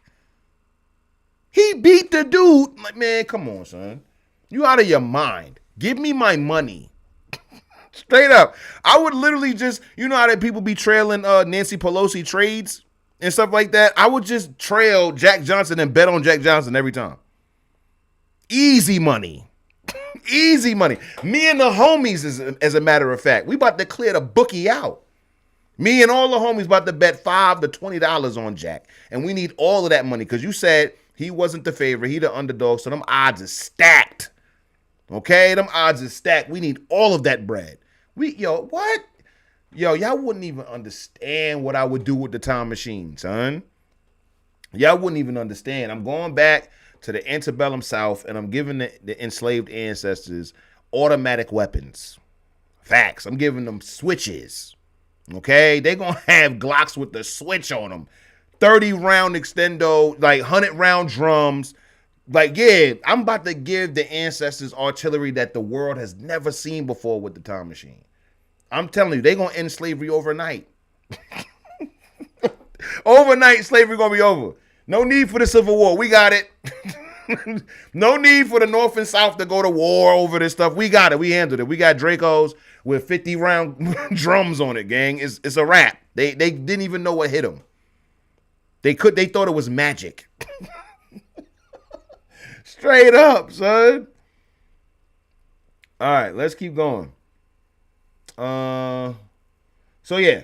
He beat the dude. Like, man, come on, son. You out of your mind. Give me my money. Straight up. I would literally just, you know how that people be trailing Nancy Pelosi trades and stuff like that? I would just trail Jack Johnson and bet on Jack Johnson every time. Easy money. Easy money. Me and the homies, as a matter of fact, we about to clear the bookie out. Me and all the homies about to bet $5 to $20 on Jack. And we need all of that money because you said he wasn't the favorite. He the underdog, so them odds are stacked. Okay? Them odds are stacked. We need all of that bread. What? Y'all wouldn't even understand what I would do with the time machine, son. Y'all wouldn't even understand. I'm going back to the antebellum South, and I'm giving the enslaved ancestors automatic weapons. Facts. I'm giving them switches. Okay? They gonna have Glocks with the switch on them. 30-round extendo, like 100-round drums. Like, yeah, I'm about to give the ancestors artillery that the world has never seen before with the time machine. I'm telling you, they're going to end slavery overnight. Overnight, slavery going to be over. No need for the Civil War. We got it. No need for the North and South to go to war over this stuff. We got it. We handled it. We got Dracos with 50-round drums on it, gang. It's a wrap. They didn't even know what hit them. They thought it was magic. Straight up, son. All right, let's keep going. So yeah.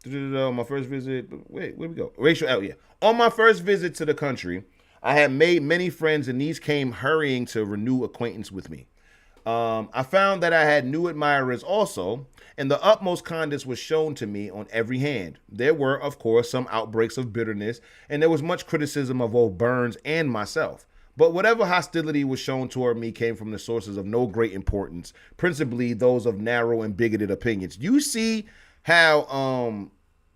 My first visit. Wait, where we go? Racial out, yeah. On my first visit to the country, I had made many friends, and these came hurrying to renew acquaintance with me. I found that I had new admirers also, and the utmost kindness was shown to me on every hand. There were, of course, some outbreaks of bitterness, and there was much criticism of both Burns and myself. But whatever hostility was shown toward me came from the sources of no great importance, principally those of narrow and bigoted opinions. You see how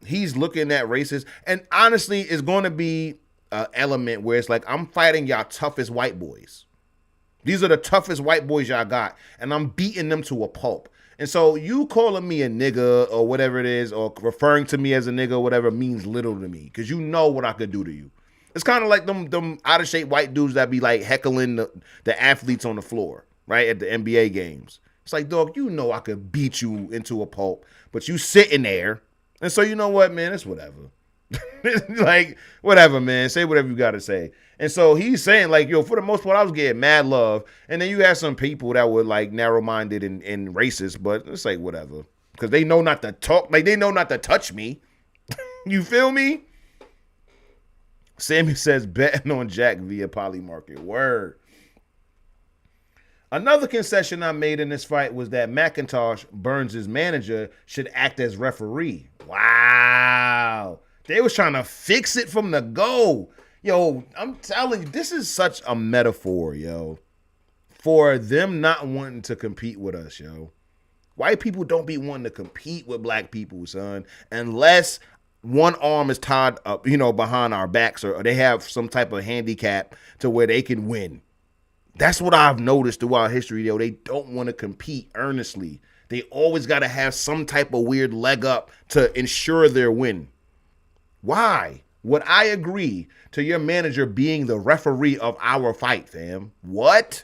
he's looking at races, and honestly, it's going to be an element where it's like, I'm fighting y'all toughest white boys. These are the toughest white boys y'all got, and I'm beating them to a pulp. And so you calling me a nigga or whatever it is, or referring to me as a nigga or whatever, means little to me, because you know what I could do to you. It's kind of like them out of shape white dudes that be like heckling the athletes on the floor, right, at the NBA games. It's like, dog, you know I could beat you into a pulp, but you sitting there. And so you know what, man, it's whatever. Like, whatever, man. Say whatever you got to say. And so he's saying, like, yo, for the most part, I was getting mad love. And then you had some people that were, like, narrow-minded and racist, but it's like, whatever. Because they know not to talk. Like, they know not to touch me. You feel me? Sammy says, betting on Jack via Polymarket. Word. Another concession I made in this fight was that McIntosh, Burns' manager, should act as referee. Wow. They was trying to fix it from the go. Yo, I'm telling you, this is such a metaphor, yo, for them not wanting to compete with us, yo. White people don't be wanting to compete with black people, son, unless one arm is tied up, you know, behind our backs, or they have some type of handicap to where they can win. That's what I've noticed throughout history, yo. They don't want to compete earnestly. They always got to have some type of weird leg up to ensure their win. Why would I agree to your manager being the referee of our fight, fam? What?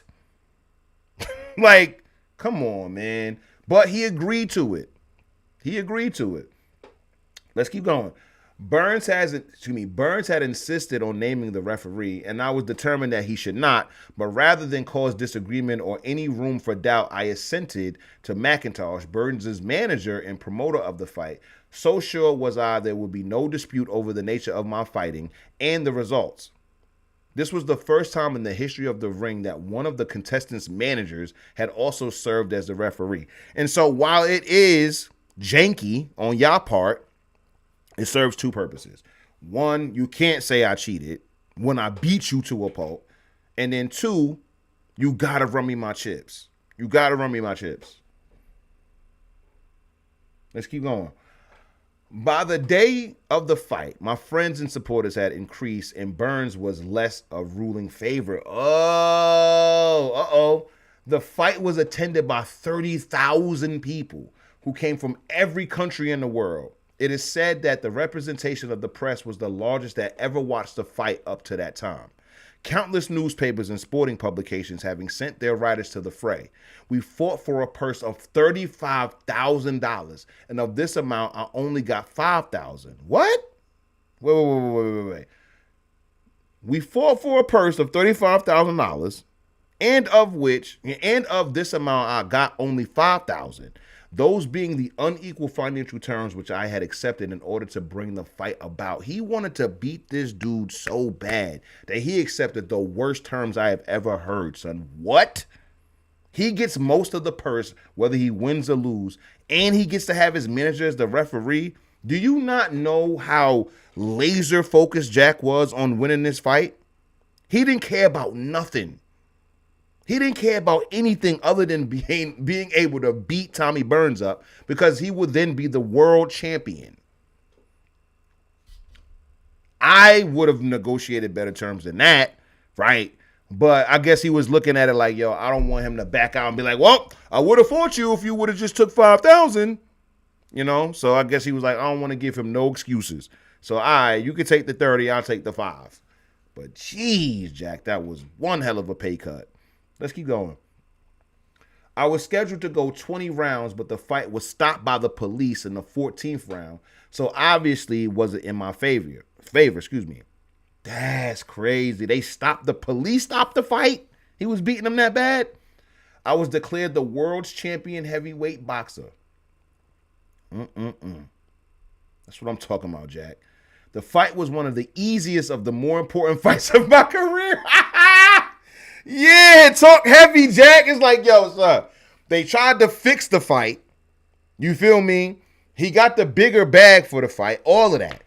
Like, come on, man. But he agreed to it. He agreed to it. Let's keep going. Burns had insisted on naming the referee, and I was determined that he should not, but rather than cause disagreement or any room for doubt, I assented to McIntosh, Burns' manager and promoter of the fight. So sure was I there would be no dispute over the nature of my fighting and the results. This was the first time in the history of the ring that one of the contestants' managers had also served as the referee. And so while it is janky on y'all part, it serves two purposes. One, you can't say I cheated when I beat you to a pulp. And then two, you gotta run me my chips. You gotta run me my chips. Let's keep going. By the day of the fight, my friends and supporters had increased and Burns was less a ruling favorite. The fight was attended by 30,000 people who came from every country in the world. It is said that the representation of the press was the largest that ever watched the fight up to that time. Countless newspapers and sporting publications having sent their writers to the fray. We fought for a purse of $35,000, and of this amount, I only got $5,000. What? Wait. We fought for a purse of $35,000, and of this amount, I got only $5,000. Those being the unequal financial terms which I had accepted in order to bring the fight about. He wanted to beat this dude so bad that he accepted the worst terms I have ever heard, son. What? He gets most of the purse, whether he wins or lose, and he gets to have his manager as the referee. Do you not know how laser focused Jack was on winning this fight? He didn't care about nothing. He didn't care about anything other than being able to beat Tommy Burns up because he would then be the world champion. I would have negotiated better terms than that, right? But I guess he was looking at it like, yo, I don't want him to back out and be like, well, I would have fought you if you would have just took 5,000, you know? So I guess he was like, I don't want to give him no excuses. So, all right, you can take the 30, I'll take the 5. But geez, Jack, that was one hell of a pay cut. Let's keep going. I was scheduled to go 20 rounds, but the fight was stopped by the police in the 14th round. So obviously it wasn't in my favor. That's crazy. The police stopped the fight? He was beating them that bad? I was declared the world's champion heavyweight boxer. That's what I'm talking about, Jack. The fight was one of the easiest of the more important fights of my career. Yeah, talk heavy, Jack. It's like, yo, son, they tried to fix the fight. You feel me? He got the bigger bag for the fight, all of that.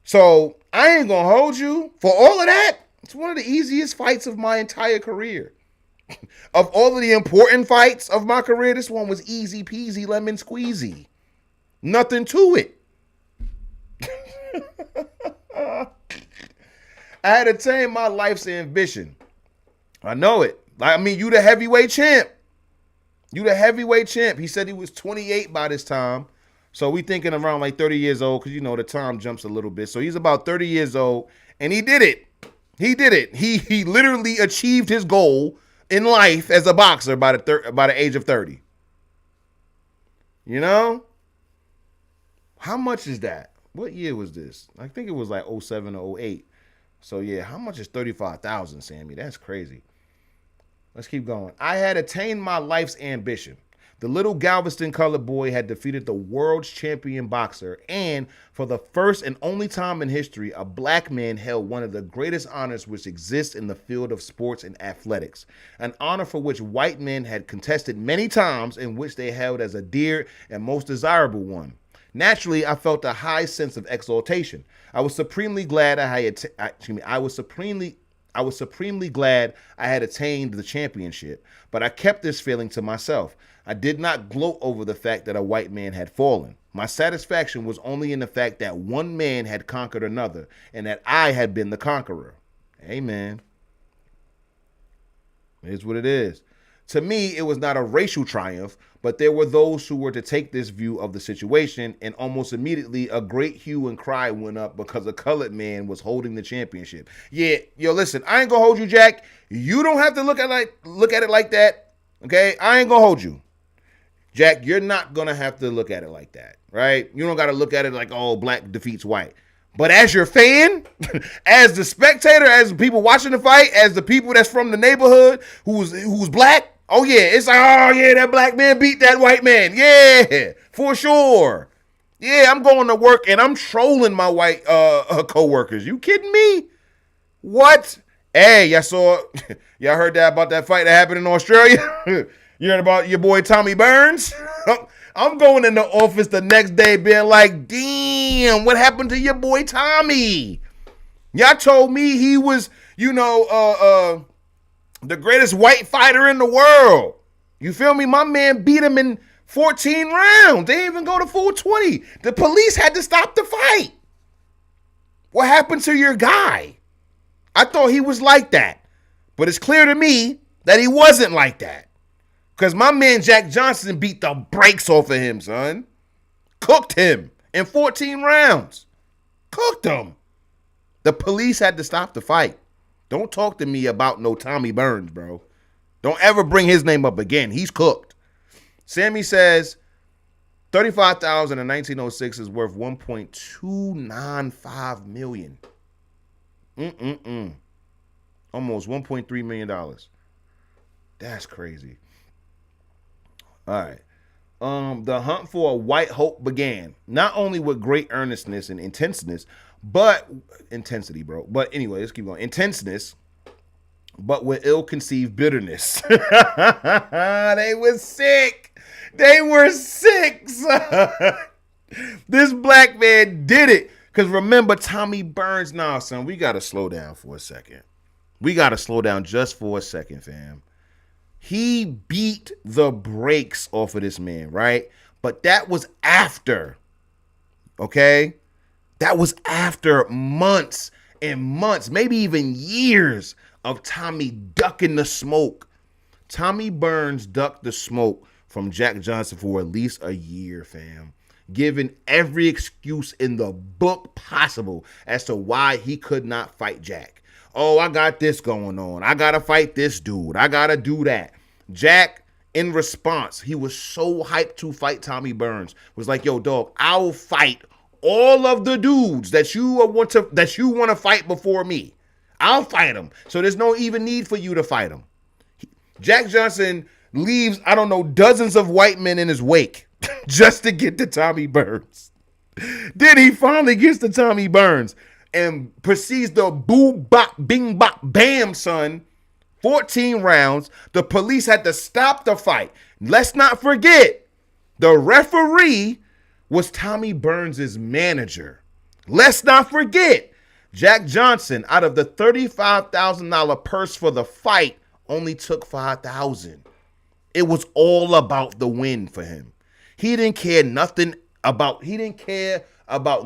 So I ain't going to hold you for all of that. It's one of the easiest fights of my entire career. Of all of the important fights of my career, this one was easy peasy, lemon squeezy. Nothing to it. I had attained my life's ambition. I know it. I mean, you the heavyweight champ. He said he was 28 by this time. So we thinking around like 30 years old because, you know, the time jumps a little bit. So he's about 30 years old, and he did it. He did it. He literally achieved his goal in life as a boxer by the age of 30. You know? How much is that? What year was this? I think it was like 07 or 08. So yeah, how much is 35,000, Sammy? That's crazy. Let's keep going. I had attained my life's ambition. The little Galveston colored boy had defeated the world's champion boxer, and for the first and only time in history, a black man held one of the greatest honors which exists in the field of sports and athletics, an honor for which white men had contested many times and which they held as a dear and most desirable one. Naturally, I felt a high sense of exaltation. I was supremely glad I was supremely glad I had attained the championship, but I kept this feeling to myself. I did not gloat over the fact that a white man had fallen. My satisfaction was only in the fact that one man had conquered another and that I had been the conqueror. Amen. It is what it is. To me, it was not a racial triumph, but there were those who were to take this view of the situation, and almost immediately a great hue and cry went up because a colored man was holding the championship. Yeah, yo, listen, I ain't gonna hold you, Jack. You don't have to look at it like that. Okay, I ain't gonna hold you. Jack, you're not going to have to look at it like that, right? You don't got to look at it like, oh, black defeats white. But as your fan, as the spectator, as the people watching the fight, as the people that's from the neighborhood who's black, oh, yeah, it's like, oh, yeah, that black man beat that white man. Yeah, for sure. Yeah, I'm going to work and I'm trolling my white co-workers. You kidding me? What? Hey, y'all heard that about that fight that happened in Australia? You heard about your boy Tommy Burns? I'm going in the office the next day being like, damn, what happened to your boy Tommy? Y'all told me he was, the greatest white fighter in the world. You feel me? My man beat him in 14 rounds. They didn't even go to full 20. The police had to stop the fight. What happened to your guy? I thought he was like that. But it's clear to me that he wasn't like that. Because my man Jack Johnson beat the brakes off of him, son. Cooked him in 14 rounds. Cooked him. The police had to stop the fight. Don't talk to me about no Tommy Burns, bro. Don't ever bring his name up again. He's cooked. Sammy says, 35,000 in 1906 is worth 1.295 million. Almost $1.3 million. That's crazy. All right. The hunt for a white hope began, not only with great earnestness and intensity, but anyway, let's keep going. Intenseness, but with ill-conceived bitterness. They were sick. Son. This black man did it. Because remember, Tommy Burns, son, we got to slow down for a second. We got to slow down just for a second, fam. He beat the brakes off of this man, right? But that was after, okay? That was after months and months, maybe even years of Tommy ducking the smoke. Tommy Burns ducked the smoke from Jack Johnson for at least a year, fam. Given every excuse in the book possible as to why he could not fight Jack. Oh, I got this going on. I got to fight this dude. I got to do that. Jack, in response, he was so hyped to fight Tommy Burns, was like, yo, dog, I'll fight all of the dudes that you want to fight before me. I'll fight them. So there's no even need for you to fight them. Jack Johnson leaves, I don't know, dozens of white men in his wake just to get to Tommy Burns. Then he finally gets to Tommy Burns and proceeds to boo, bop, bing, bop, bam, son. 14 rounds. The police had to stop the fight. Let's not forget, the referee was Tommy Burns' manager. Let's not forget, Jack Johnson, out of the $35,000 purse for the fight, only took $5,000. It was all about the win for him. He didn't care about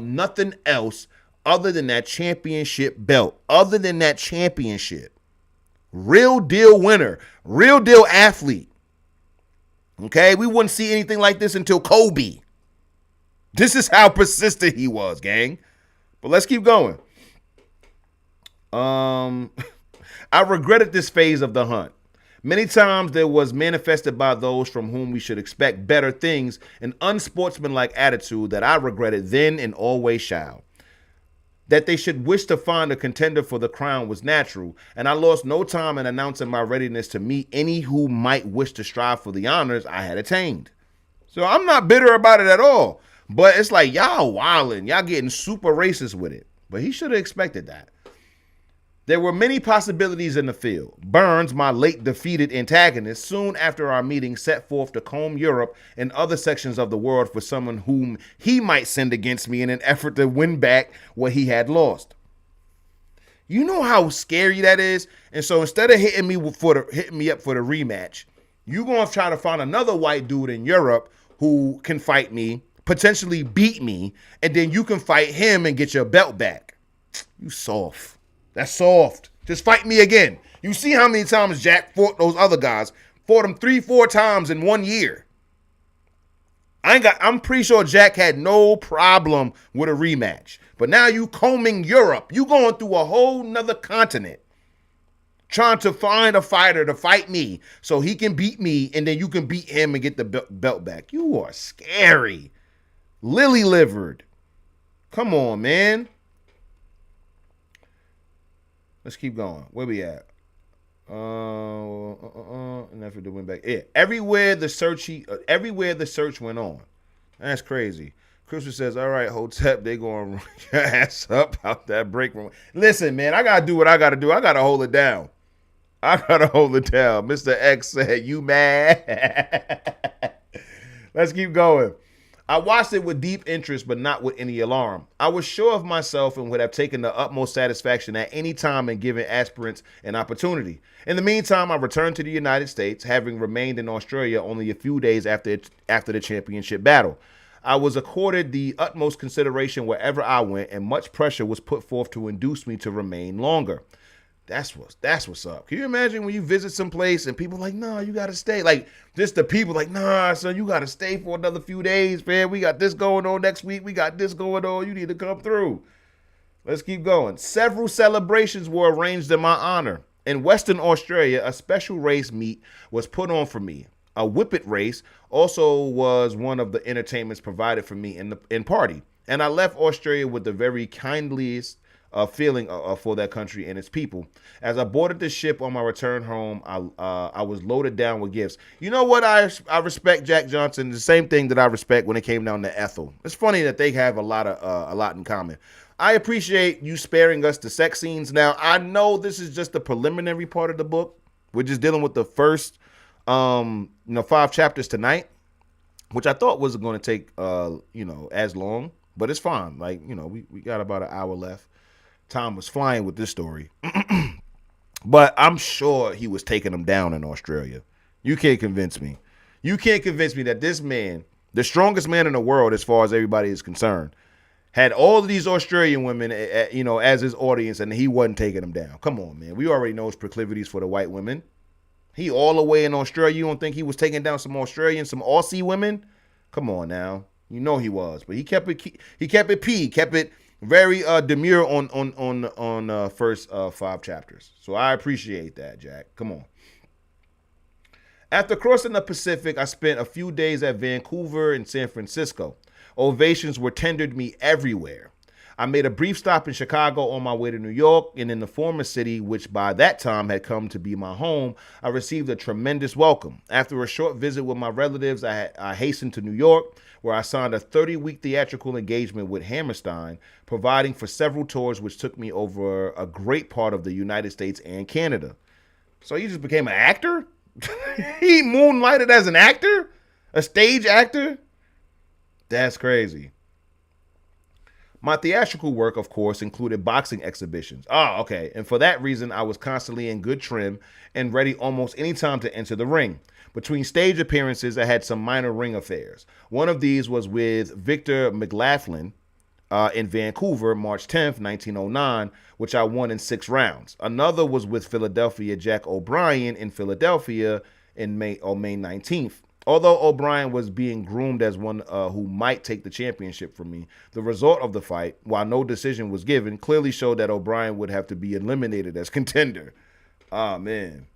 nothing else other than that championship belt, other than that championship. Real deal winner, real deal athlete. Okay, we wouldn't see anything like this until Kobe. This is how persistent he was, gang. But let's keep going. I regretted this phase of the hunt. Many times there was manifested by those from whom we should expect better things an unsportsmanlike attitude that I regretted then and always shall. That they should wish to find a contender for the crown was natural, and I lost no time in announcing my readiness to meet any who might wish to strive for the honors I had attained. So I'm not bitter about it at all, but it's like y'all wildin', y'all getting super racist with it. But he should have expected that. There were many possibilities in the field. Burns, my late defeated antagonist, soon after our meeting set forth to comb Europe and other sections of the world for someone whom he might send against me in an effort to win back what he had lost. You know how scary that is? And so instead of hitting me up for the rematch, you're going to try to find another white dude in Europe who can fight me, potentially beat me, and then you can fight him and get your belt back. You soft. That's soft. Just fight me again. You see how many times Jack fought those other guys. Fought him 3-4 times in 1 year. I'm pretty sure Jack had no problem with a rematch. But now you combing Europe. You going through a whole nother continent. Trying to find a fighter to fight me so he can beat me and then you can beat him and get the belt back. You are scary. Lily-livered. Come on, man. Let's keep going. Where we at? And after the win back. Yeah. Everywhere the search went on. That's crazy. Christopher says, all right, Hotep, they gonna run your ass up out that break room. Listen, man, I gotta do what I gotta do. I gotta hold it down. Mr. X said, you mad? Let's keep going. I watched it with deep interest, but not with any alarm. I was sure of myself and would have taken the utmost satisfaction at any time in giving aspirants an opportunity. In the meantime, I returned to the United States, having remained in Australia only a few days after the championship battle. I was accorded the utmost consideration wherever I went, and much pressure was put forth to induce me to remain longer. That's what's up. Can you imagine when you visit some place and people like, nah, you gotta stay. Like, just the people like, nah, son, you gotta stay for another few days, man. We got this going on next week. We got this going on. You need to come through. Let's keep going. Several celebrations were arranged in my honor. In Western Australia, a special race meet was put on for me. A whippet race also was one of the entertainments provided for me in party. And I left Australia with the very kindliest feeling for that country and its people. As I boarded the ship on my return home, I was loaded down with gifts. You know what I respect, Jack Johnson? The same thing that I respect when it came down to Ethel. It's funny that they have a lot in common. I appreciate you sparing us the sex scenes. Now, I know this is just the preliminary part of the book. We're just dealing with the first 5 chapters tonight, which I thought wasn't going to take as long, but it's fine. Like, we got about an hour left. Time was flying with this story. But I'm sure he was taking them down in Australia. You can't convince me. You can't convince me that this man, the strongest man in the world as far as everybody is concerned, had all of these Australian women, as his audience, and he wasn't taking them down. Come on, man. We already know his proclivities for the white women. He all the way in Australia. You don't think he was taking down some Aussie women? Come on now. You know he was. But he kept it very demure on first 5 chapters. So I appreciate that, Jack. Come on. After crossing the Pacific, I spent a few days at Vancouver and San Francisco. Ovations were tendered me everywhere. I made a brief stop in Chicago on my way to New York, and in the former city, which by that time had come to be my home, I received a tremendous welcome. After a short visit with my relatives, I hastened to New York, where I signed a 30-week theatrical engagement with Hammerstein, providing for several tours which took me over a great part of the United States and Canada. So he just became an actor? He moonlighted as an actor? A stage actor? That's crazy. My theatrical work, of course, included boxing exhibitions. Oh, okay. And for that reason, I was constantly in good trim and ready almost any time to enter the ring. Between stage appearances, I had some minor ring affairs. One of these was with Victor McLaughlin in Vancouver, March 10th, 1909, which I won in 6 rounds. Another was with Philadelphia Jack O'Brien in Philadelphia in May 19th. Although O'Brien was being groomed as one who might take the championship from me, the result of the fight, while no decision was given, clearly showed that O'Brien would have to be eliminated as contender. Ah, man.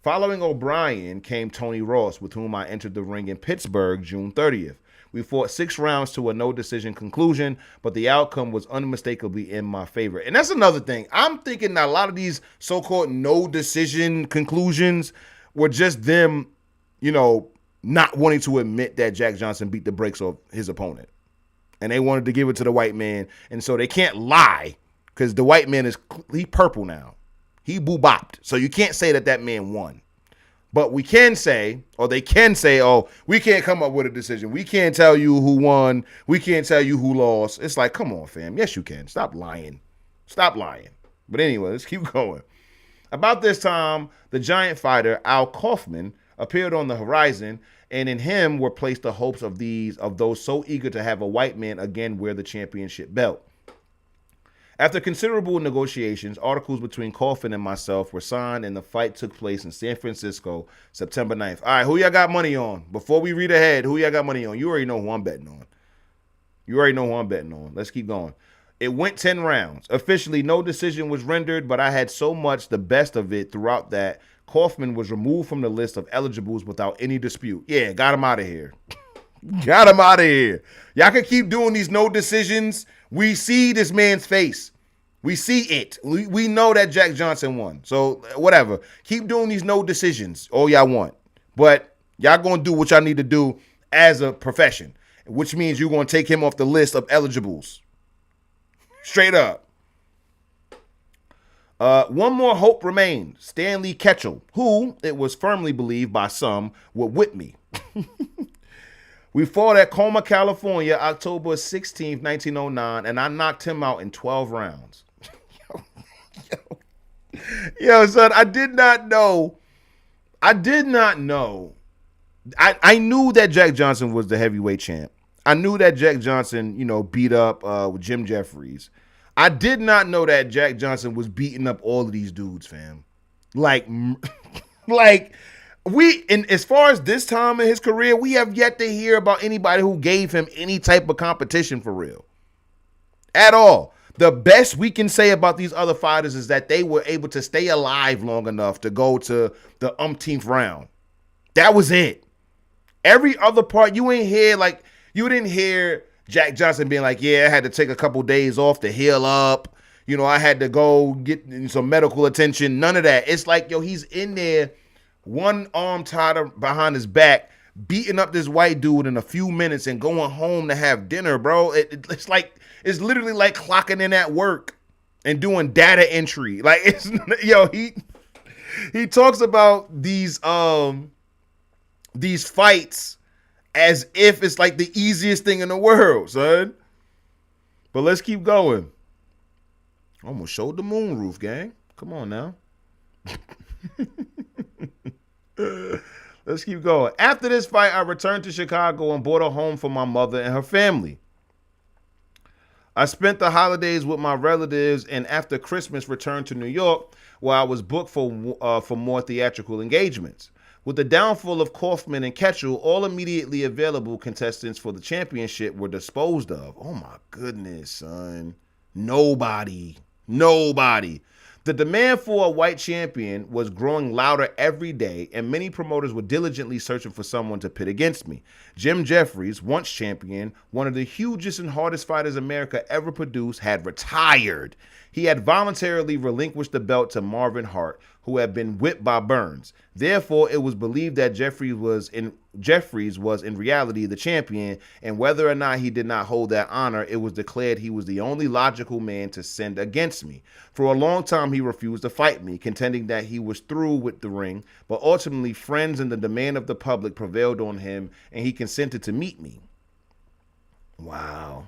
Following O'Brien came Tony Ross, with whom I entered the ring in Pittsburgh June 30th. We fought 6 rounds to a no-decision conclusion, but the outcome was unmistakably in my favor. And that's another thing. I'm thinking that a lot of these so-called no-decision conclusions were just them, not wanting to admit that Jack Johnson beat the brakes off his opponent. And they wanted to give it to the white man, and so they can't lie, because the white man he purple now. He boo-bopped. So you can't say that man won. But we can say, or they can say, oh, we can't come up with a decision. We can't tell you who won. We can't tell you who lost. It's like, come on, fam. Yes, you can. Stop lying. Stop lying. But anyway, let's keep going. About this time, the Giant fighter, Al Kaufman, appeared on the horizon, and in him were placed the hopes of those so eager to have a white man again wear the championship belt. After considerable negotiations, articles between Kaufman and myself were signed, and the fight took place in San Francisco, September 9th. All right, who y'all got money on? Before we read ahead, who y'all got money on? You already know who I'm betting on. Let's keep going. It went 10 rounds. Officially, no decision was rendered, but I had so much the best of it throughout that Kaufman was removed from the list of eligibles without any dispute. Yeah, got him out of here. Got him out of here. Y'all can keep doing these no decisions. We see this man's face. We see it. We know that Jack Johnson won. So whatever. Keep doing these no decisions all y'all want. But y'all going to do what y'all need to do as a profession, which means you're going to take him off the list of eligibles. Straight up. One more hope remained. Stanley Ketchel, who, it was firmly believed by some, would whip me. We fought at Colma, California, October 16th, 1909, and I knocked him out in 12 rounds. Yo, son, I did not know. I knew that Jack Johnson was the heavyweight champ. I knew that Jack Johnson, beat up with Jim Jeffries. I did not know that Jack Johnson was beating up all of these dudes, fam. And as far as this time in his career, we have yet to hear about anybody who gave him any type of competition for real. At all. The best we can say about these other fighters is that they were able to stay alive long enough to go to the umpteenth round. That was it. Every other part, you didn't hear Jack Johnson being like, yeah, I had to take a couple days off to heal up. I had to go get some medical attention. None of that. It's like, yo, he's in there, one arm tied behind his back, beating up this white dude in a few minutes and going home to have dinner, bro. It's literally like clocking in at work and doing data entry. Like, he talks about these fights as if it's like the easiest thing in the world, son. But let's keep going. Almost showed the moonroof, gang. Come on now. Let's keep going. After this fight, I returned to Chicago and bought a home for my mother and her family. I spent the holidays with my relatives, and after Christmas, returned to New York, where I was booked for more theatrical engagements. With the downfall of Kaufman and Ketchel, all immediately available contestants for the championship were disposed of. Oh my goodness, son. Nobody. The demand for a white champion was growing louder every day, and many promoters were diligently searching for someone to pit against me. Jim Jeffries, once champion, one of the hugest and hardest fighters America ever produced, had retired. He had voluntarily relinquished the belt to Marvin Hart, who had been whipped by Burns. Therefore, it was believed that Jeffries was in reality the champion, and whether or not he did not hold that honor, it was declared he was the only logical man to send against me. For a long time, he refused to fight me, contending that he was through with the ring, but ultimately friends and the demand of the public prevailed on him, and he consented to meet me. Wow.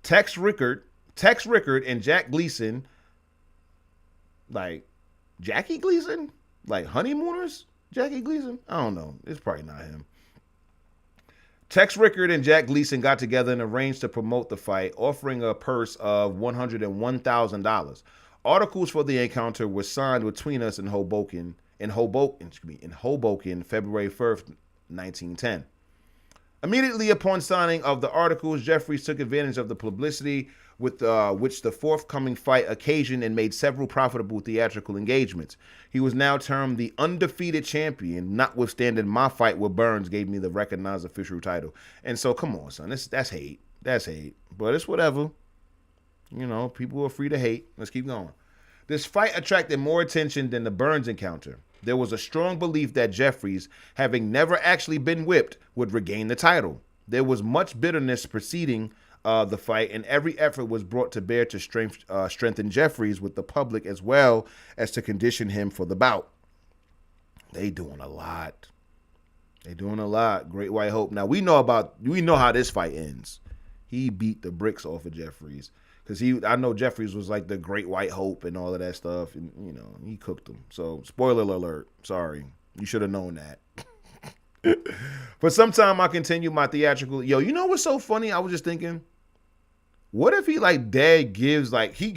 Tex Rickard and Jack Gleason, like Jackie Gleason? Like honeymooners? Jackie Gleason? I don't know. It's probably not him. Tex Rickard and Jack Gleason got together and arranged to promote the fight, offering a purse of $101,000. Articles for the encounter were signed between us in Hoboken, in Hoboken, February 1st, 1910. Immediately upon signing of the articles, Jeffries took advantage of the publicity with which the forthcoming fight occasioned and made several profitable theatrical engagements. He was now termed the undefeated champion, notwithstanding my fight with Burns gave me the recognized official title. And so, come on, son, that's hate. That's hate. But it's whatever. You know, people are free to hate. Let's keep going. This fight attracted more attention than the Burns encounter. There was a strong belief that Jeffries, having never actually been whipped, would regain the title. There was much bitterness preceding the fight, and every effort was brought to bear to strengthen Jeffries with the public as well as to condition him for the bout. They doing a lot. They doing a lot. Great White Hope. Now we know how this fight ends. He beat the bricks off of Jeffries. Because I know Jeffries was like the Great White Hope and all of that stuff. And, you know, he cooked them. So, spoiler alert. Sorry. You should have known that. For some time, I continued my theatrical. Yo, you know what's so funny? I was just thinking, what if he, like, dad gives, he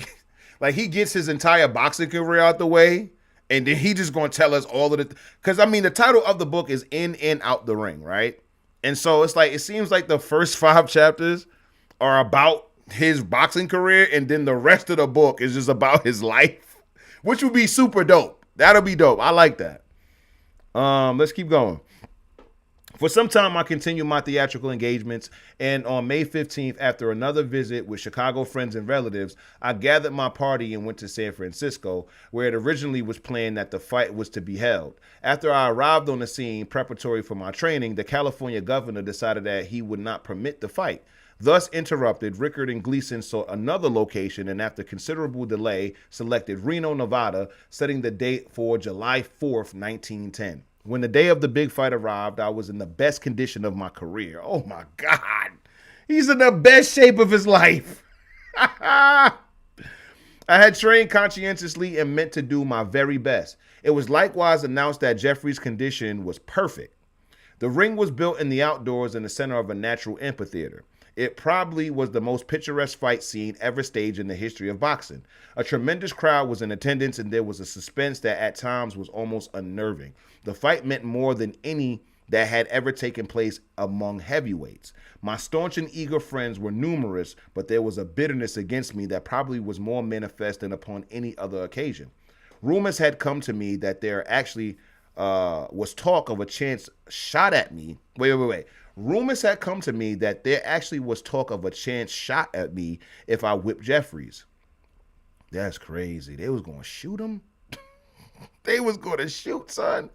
gets his entire boxing career out the way, and then he just going to tell us all of the. Because, I mean, the title of the book is In and Out the Ring, right? And so it's like, it seems like the first 5 chapters are about his boxing career, and then the rest of the book is just about his life, which would be super dope. That'll be dope. I like that. Let's keep going. For some time, I continued my theatrical engagements, and on May 15th, after another visit with Chicago friends and relatives, I gathered my party and went to San Francisco, where it originally was planned that the fight was to be held. After I arrived on the scene preparatory for my training, the California governor decided that he would not permit the fight. Thus interrupted, Rickard and Gleason sought another location, and after considerable delay, selected Reno, Nevada, setting the date for July 4th, 1910. When the day of the big fight arrived, I was in the best condition of my career. Oh my God. He's in the best shape of his life. I had trained conscientiously and meant to do my very best. It was likewise announced that Jeffries' condition was perfect. The ring was built in the outdoors in the center of a natural amphitheater. It probably was the most picturesque fight scene ever staged in the history of boxing. A tremendous crowd was in attendance, and there was a suspense that at times was almost unnerving. The fight meant more than any that had ever taken place among heavyweights. My staunch and eager friends were numerous, but there was a bitterness against me that probably was more manifest than upon any other occasion. Rumors had come to me that there actually was talk of a chance shot at me. Wait. Rumors had come to me that there actually was talk of a chance shot at me if I whipped Jeffries. That's crazy. They was going to shoot him? They was going to shoot, son.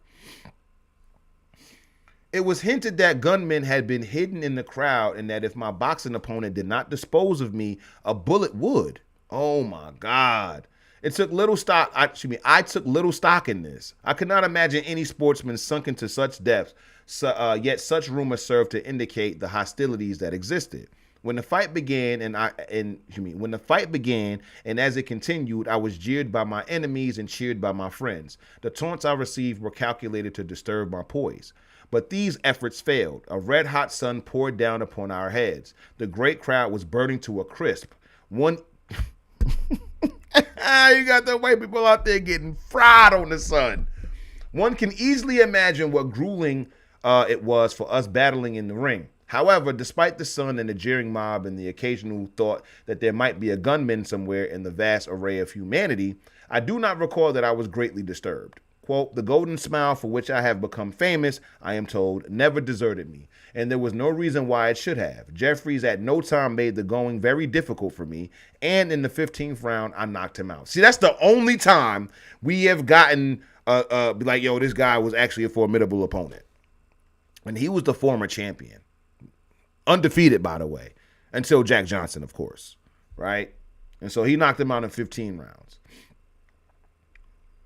It was hinted that gunmen had been hidden in the crowd and that if my boxing opponent did not dispose of me, a bullet would. Oh, my God. It took little stock. I took little stock in this. I could not imagine any sportsman sunk into such depths. Yet such rumors served to indicate the hostilities that existed. When the fight began, and as it continued, I was jeered by my enemies and cheered by my friends. The taunts I received were calculated to disturb my poise. But these efforts failed. A red-hot sun poured down upon our heads. The great crowd was burning to a crisp. You got the white people out there getting fried on the sun. One can easily imagine what grueling it was for us battling in the ring. However, despite the sun and the jeering mob and the occasional thought that there might be a gunman somewhere in the vast array of humanity, I do not recall that I was greatly disturbed. Quote, the golden smile for which I have become famous, I am told, never deserted me, and there was no reason why it should have. Jeffries at no time made the going very difficult for me, and in the 15th round, I knocked him out. See, that's the only time we have gotten like, yo, this guy was actually a formidable opponent. And he was the former champion. Undefeated, by the way. Until Jack Johnson, of course. Right? And so he knocked him out in 15 rounds.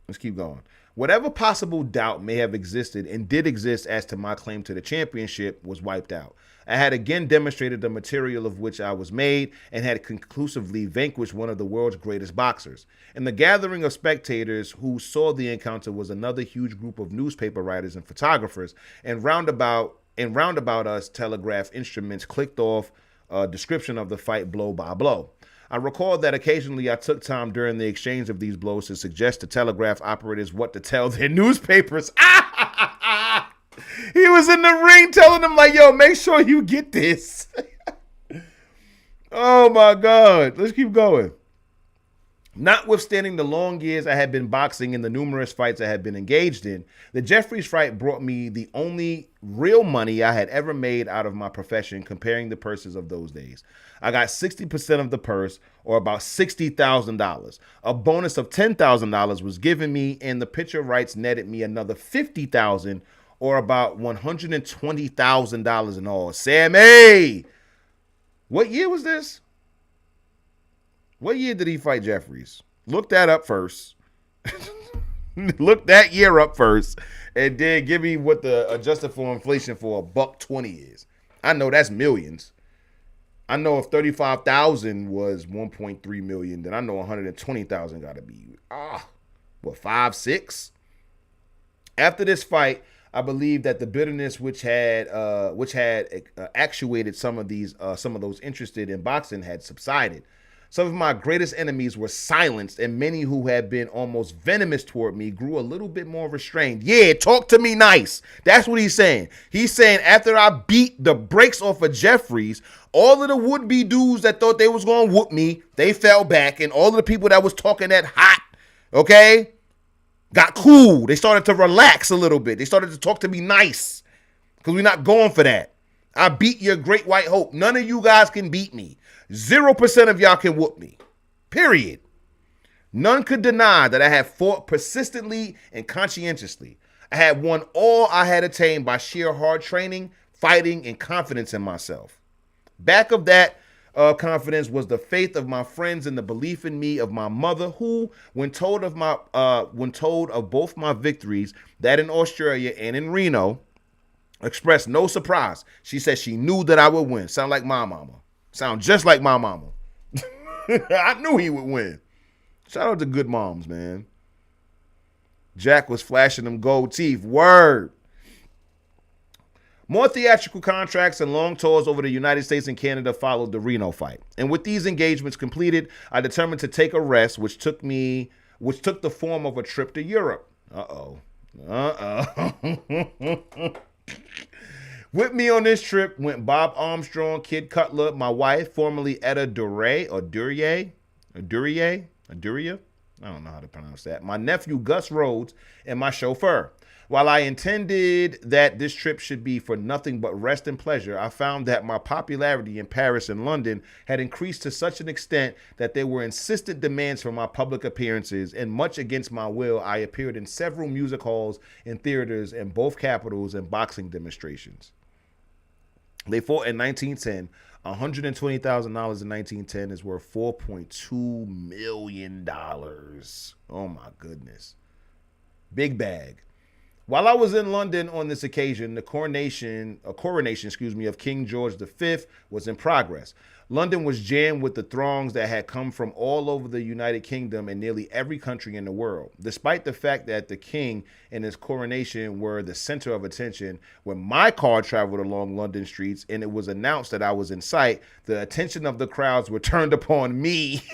Let's keep going. Whatever possible doubt may have existed and did exist as to my claim to the championship was wiped out. I had again demonstrated the material of which I was made and had conclusively vanquished one of the world's greatest boxers. In the gathering of spectators who saw the encounter was another huge group of newspaper writers and photographers, and roundabout us telegraph instruments clicked off a description of the fight blow by blow. I recall that occasionally I took time during the exchange of these blows to suggest to telegraph operators what to tell their newspapers. He was in the ring telling them like, yo, make sure you get this. Oh my God. Let's keep going. Notwithstanding the long years I had been boxing and the numerous fights I had been engaged in, the Jeffries fight brought me the only real money I had ever made out of my profession, comparing the purses of those days. I got 60% of the purse, or about $60,000. A bonus of $10,000 was given me, and the picture rights netted me another $50,000, or about $120,000 in all. Sammy! What year was this? What year did he fight Jeffries? Look that up first. Look that year up first. And then give me what the adjusted for inflation for $120 is. I know that's millions. I know if 35,000 was 1.3 million, then I know 120,000 got to be, 5, 6? After this fight, I believe that the bitterness which had actuated some of those interested in boxing had subsided. Some of my greatest enemies were silenced, and many who had been almost venomous toward me grew a little bit more restrained. Yeah, talk to me nice. That's what he's saying. He's saying after I beat the brakes off of Jeffries, all of the would-be dudes that thought they was going to whoop me, they fell back, and all of the people that was talking that hot, okay, got cool. They started to relax a little bit. They started to talk to me nice, because we're not going for that. I beat your great white hope. None of you guys can beat me. 0% of y'all can whoop me. Period. None could deny that I had fought persistently and conscientiously. I had won all I had attained by sheer hard training, fighting, and confidence in myself. Back of that confidence was the faith of my friends and the belief in me of my mother, who, when told of both my victories, that in Australia and in Reno, expressed no surprise. She said she knew that I would win. Sound like my mama. Sound just like my mama. I knew he would win. Shout out to good moms, man. Jack was flashing them gold teeth. Word. More theatrical contracts and long tours over the United States and Canada followed the Reno fight. And with these engagements completed, I determined to take a rest, which took the form of a trip to Europe. With me on this trip went Bob Armstrong, Kid Cutler, my wife, formerly Etta Duryea, I don't know how to pronounce that, my nephew Gus Rhodes, and my chauffeur. While I intended that this trip should be for nothing but rest and pleasure, I found that my popularity in Paris and London had increased to such an extent that there were insistent demands for my public appearances, and much against my will, I appeared in several music halls and theaters in both capitals and boxing demonstrations. They fought in 1910. $120,000 in 1910 is worth $4.2 million. Oh my goodness. Big bag. While I was in London on this occasion, the coronation of King George V was in progress. London was jammed with the throngs that had come from all over the United Kingdom and nearly every country in the world. Despite the fact that the king and his coronation were the center of attention, when my car traveled along London streets and it was announced that I was in sight, the attention of the crowds were turned upon me.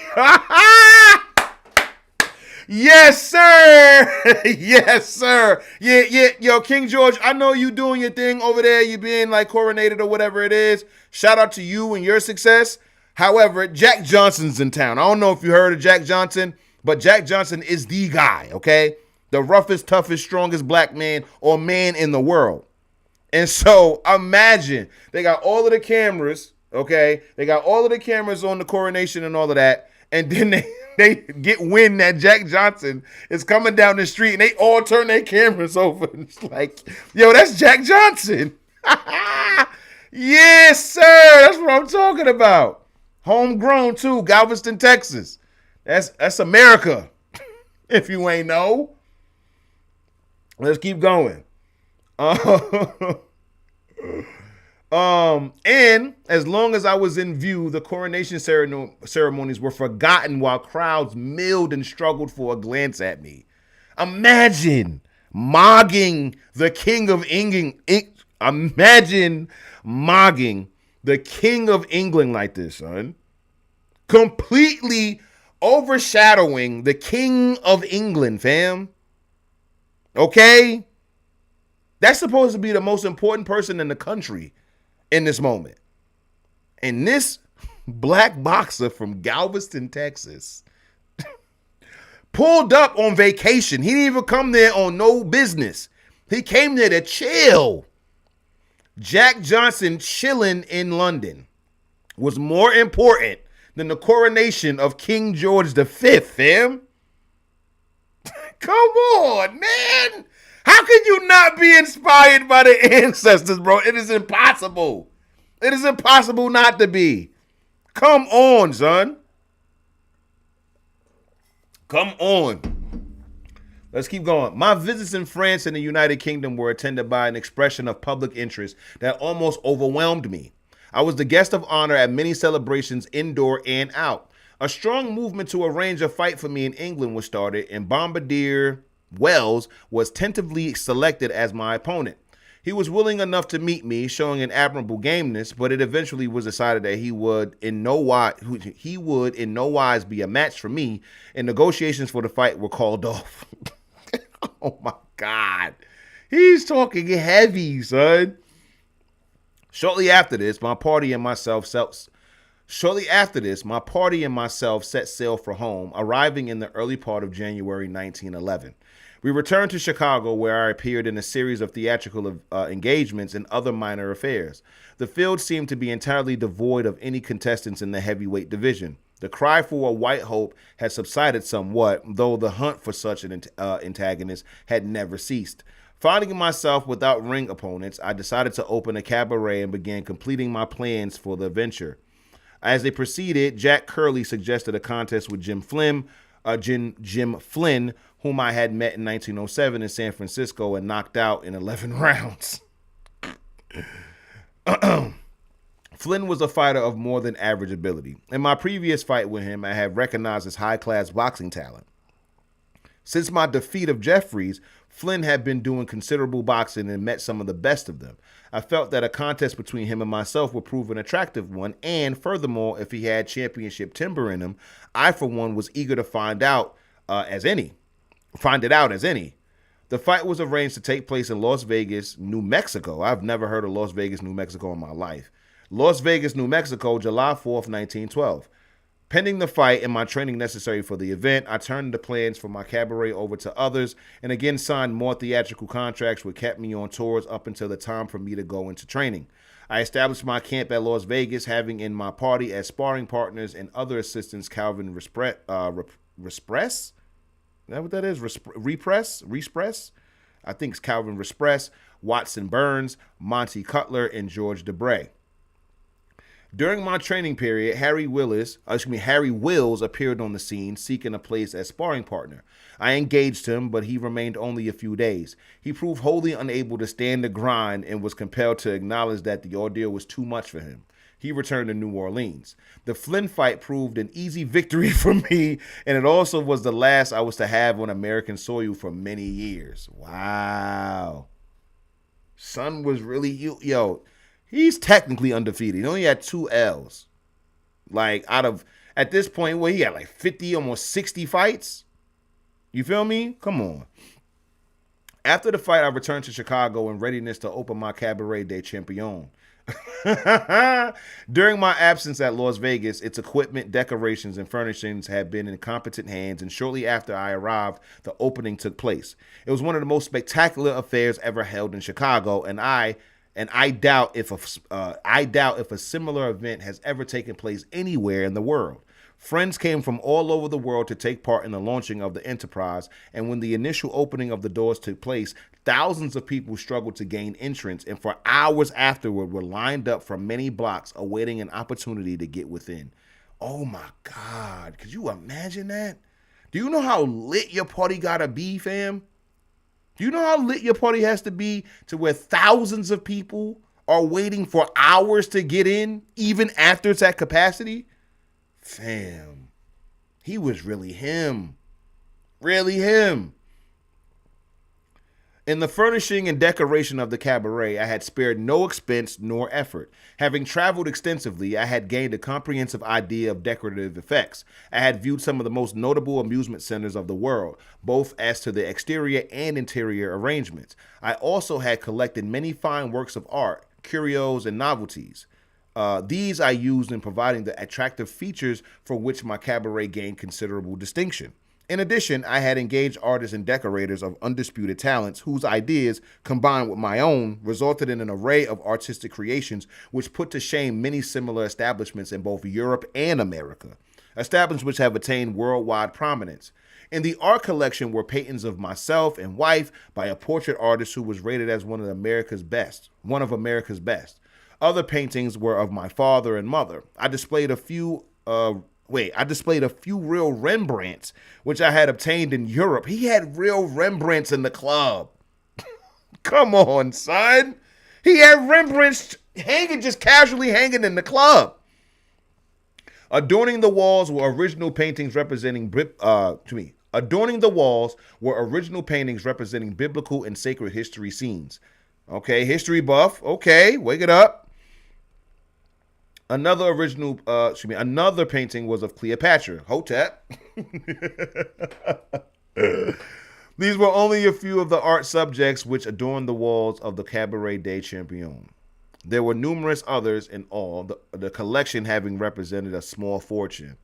Yes, sir. Yes, sir. Yeah. Yo, King George, I know you doing your thing over there. You being like coronated or whatever it is. Shout out to you and your success. However, Jack Johnson's in town. I don't know if you heard of Jack Johnson, but Jack Johnson is the guy, okay? The roughest, toughest, strongest black man or man in the world. And so imagine they got all of the cameras, okay? They got all of the cameras on the coronation and all of that. And then they get wind that Jack Johnson is coming down the street and they all turn their cameras over. And it's like, yo, that's Jack Johnson. Yes, sir. That's what I'm talking about. Homegrown too, Galveston, Texas. That's America. If you ain't know. Let's keep going. And as long as I was in view, the coronation ceremonies were forgotten while crowds milled and struggled for a glance at me. Imagine mogging the King of England. Imagine mogging the King of England like this, son. completely overshadowing the King of England, fam. Okay? That's supposed to be the most important person in the country in this moment. And this black boxer from Galveston, Texas, pulled up on vacation. He didn't even come there on no business. He came there to chill. Jack Johnson chilling in London was more important than the coronation of King George V, fam. Come on, man. How could you not be inspired by the ancestors, bro? It is impossible. It is impossible not to be. Come on, son. Come on. Let's keep going. My visits in France and the United Kingdom were attended by an expression of public interest that almost overwhelmed me. I was the guest of honor at many celebrations indoor and out. A strong movement to arrange a fight for me in England was started, and Bombardier Wells was tentatively selected as my opponent. He was willing enough to meet me, showing an admirable gameness, but it eventually was decided that he would in no wise be a match for me, and negotiations for the fight were called off. Oh my God. He's talking heavy, son. Shortly after this, my party and myself set sail for home, arriving in the early part of January 1911. We returned to Chicago, where I appeared in a series of theatrical engagements and other minor affairs. The field seemed to be entirely devoid of any contestants in the heavyweight division. The cry for a white hope had subsided somewhat, though the hunt for such an antagonist had never ceased. Finding myself without ring opponents, I decided to open a cabaret and began completing my plans for the venture. As they proceeded, Jack Curley suggested a contest with Jim Flynn, whom I had met in 1907 in San Francisco and knocked out in 11 rounds. Flynn was a fighter of more than average ability. In my previous fight with him, I had recognized his high-class boxing talent. Since my defeat of Jeffries, Flynn had been doing considerable boxing and met some of the best of them. I felt that a contest between him and myself would prove an attractive one, and furthermore, if he had championship timber in him, I, for one, was eager to find it out as any. The fight was arranged to take place in Las Vegas, New Mexico. I've never heard of Las Vegas, New Mexico in my life. Las Vegas, New Mexico, July 4th, 1912. Pending the fight and my training necessary for the event, I turned the plans for my cabaret over to others and again signed more theatrical contracts which kept me on tours up until the time for me to go into training. I established my camp at Las Vegas, having in my party as sparring partners and other assistants Calvin Repress? Is that what that is? Repress? I think it's Calvin Repress, Watson Burns, Monty Cutler, and George Debray. During my training period, Harry Wills appeared on the scene seeking a place as sparring partner. I engaged him, but he remained only a few days. He proved wholly unable to stand the grind and was compelled to acknowledge that the ordeal was too much for him. He returned to New Orleans. The Flynn fight proved an easy victory for me, and it also was the last I was to have on American soil for many years. Wow. Son was really, he's technically undefeated. He only had 2 L's. At this point, he had 50, almost 60 fights. You feel me? Come on. After the fight, I returned to Chicago in readiness to open my Cabaret de Champion. During my absence at Las Vegas, its equipment, decorations, and furnishings had been in competent hands, and shortly after I arrived, the opening took place. It was one of the most spectacular affairs ever held in Chicago, and I doubt if a similar event has ever taken place anywhere in the world. Friends came from all over the world to take part in the launching of the enterprise, and when the initial opening of the doors took place, thousands of people struggled to gain entrance, and for hours afterward were lined up from many blocks awaiting an opportunity to get within. Oh my God, could you imagine that? Do you know how lit your party gotta be, fam? Do you know how lit your party has to be to where thousands of people are waiting for hours to get in, even after it's at capacity? Fam, he was really him. Really him. In the furnishing and decoration of the cabaret, I had spared no expense nor effort. Having traveled extensively, I had gained a comprehensive idea of decorative effects. I had viewed some of the most notable amusement centers of the world, both as to the exterior and interior arrangements. I also had collected many fine works of art, curios, and novelties. These I used in providing the attractive features for which my cabaret gained considerable distinction. In addition, I had engaged artists and decorators of undisputed talents whose ideas, combined with my own, resulted in an array of artistic creations which put to shame many similar establishments in both Europe and America, establishments which have attained worldwide prominence. In the art collection were paintings of myself and wife by a portrait artist who was rated as one of America's best. Other paintings were of my father and mother. I displayed a few real Rembrandts, which I had obtained in Europe. He had real Rembrandts in the club. Come on, son. He had Rembrandts just casually hanging in the club. Adorning the walls were original paintings representing biblical and sacred history scenes. Okay, history buff. Okay, wake it up. Another painting was of Cleopatra, Hotep. These were only a few of the art subjects which adorned the walls of the Cabaret des Champions. There were numerous others in all, the collection having represented a small fortune.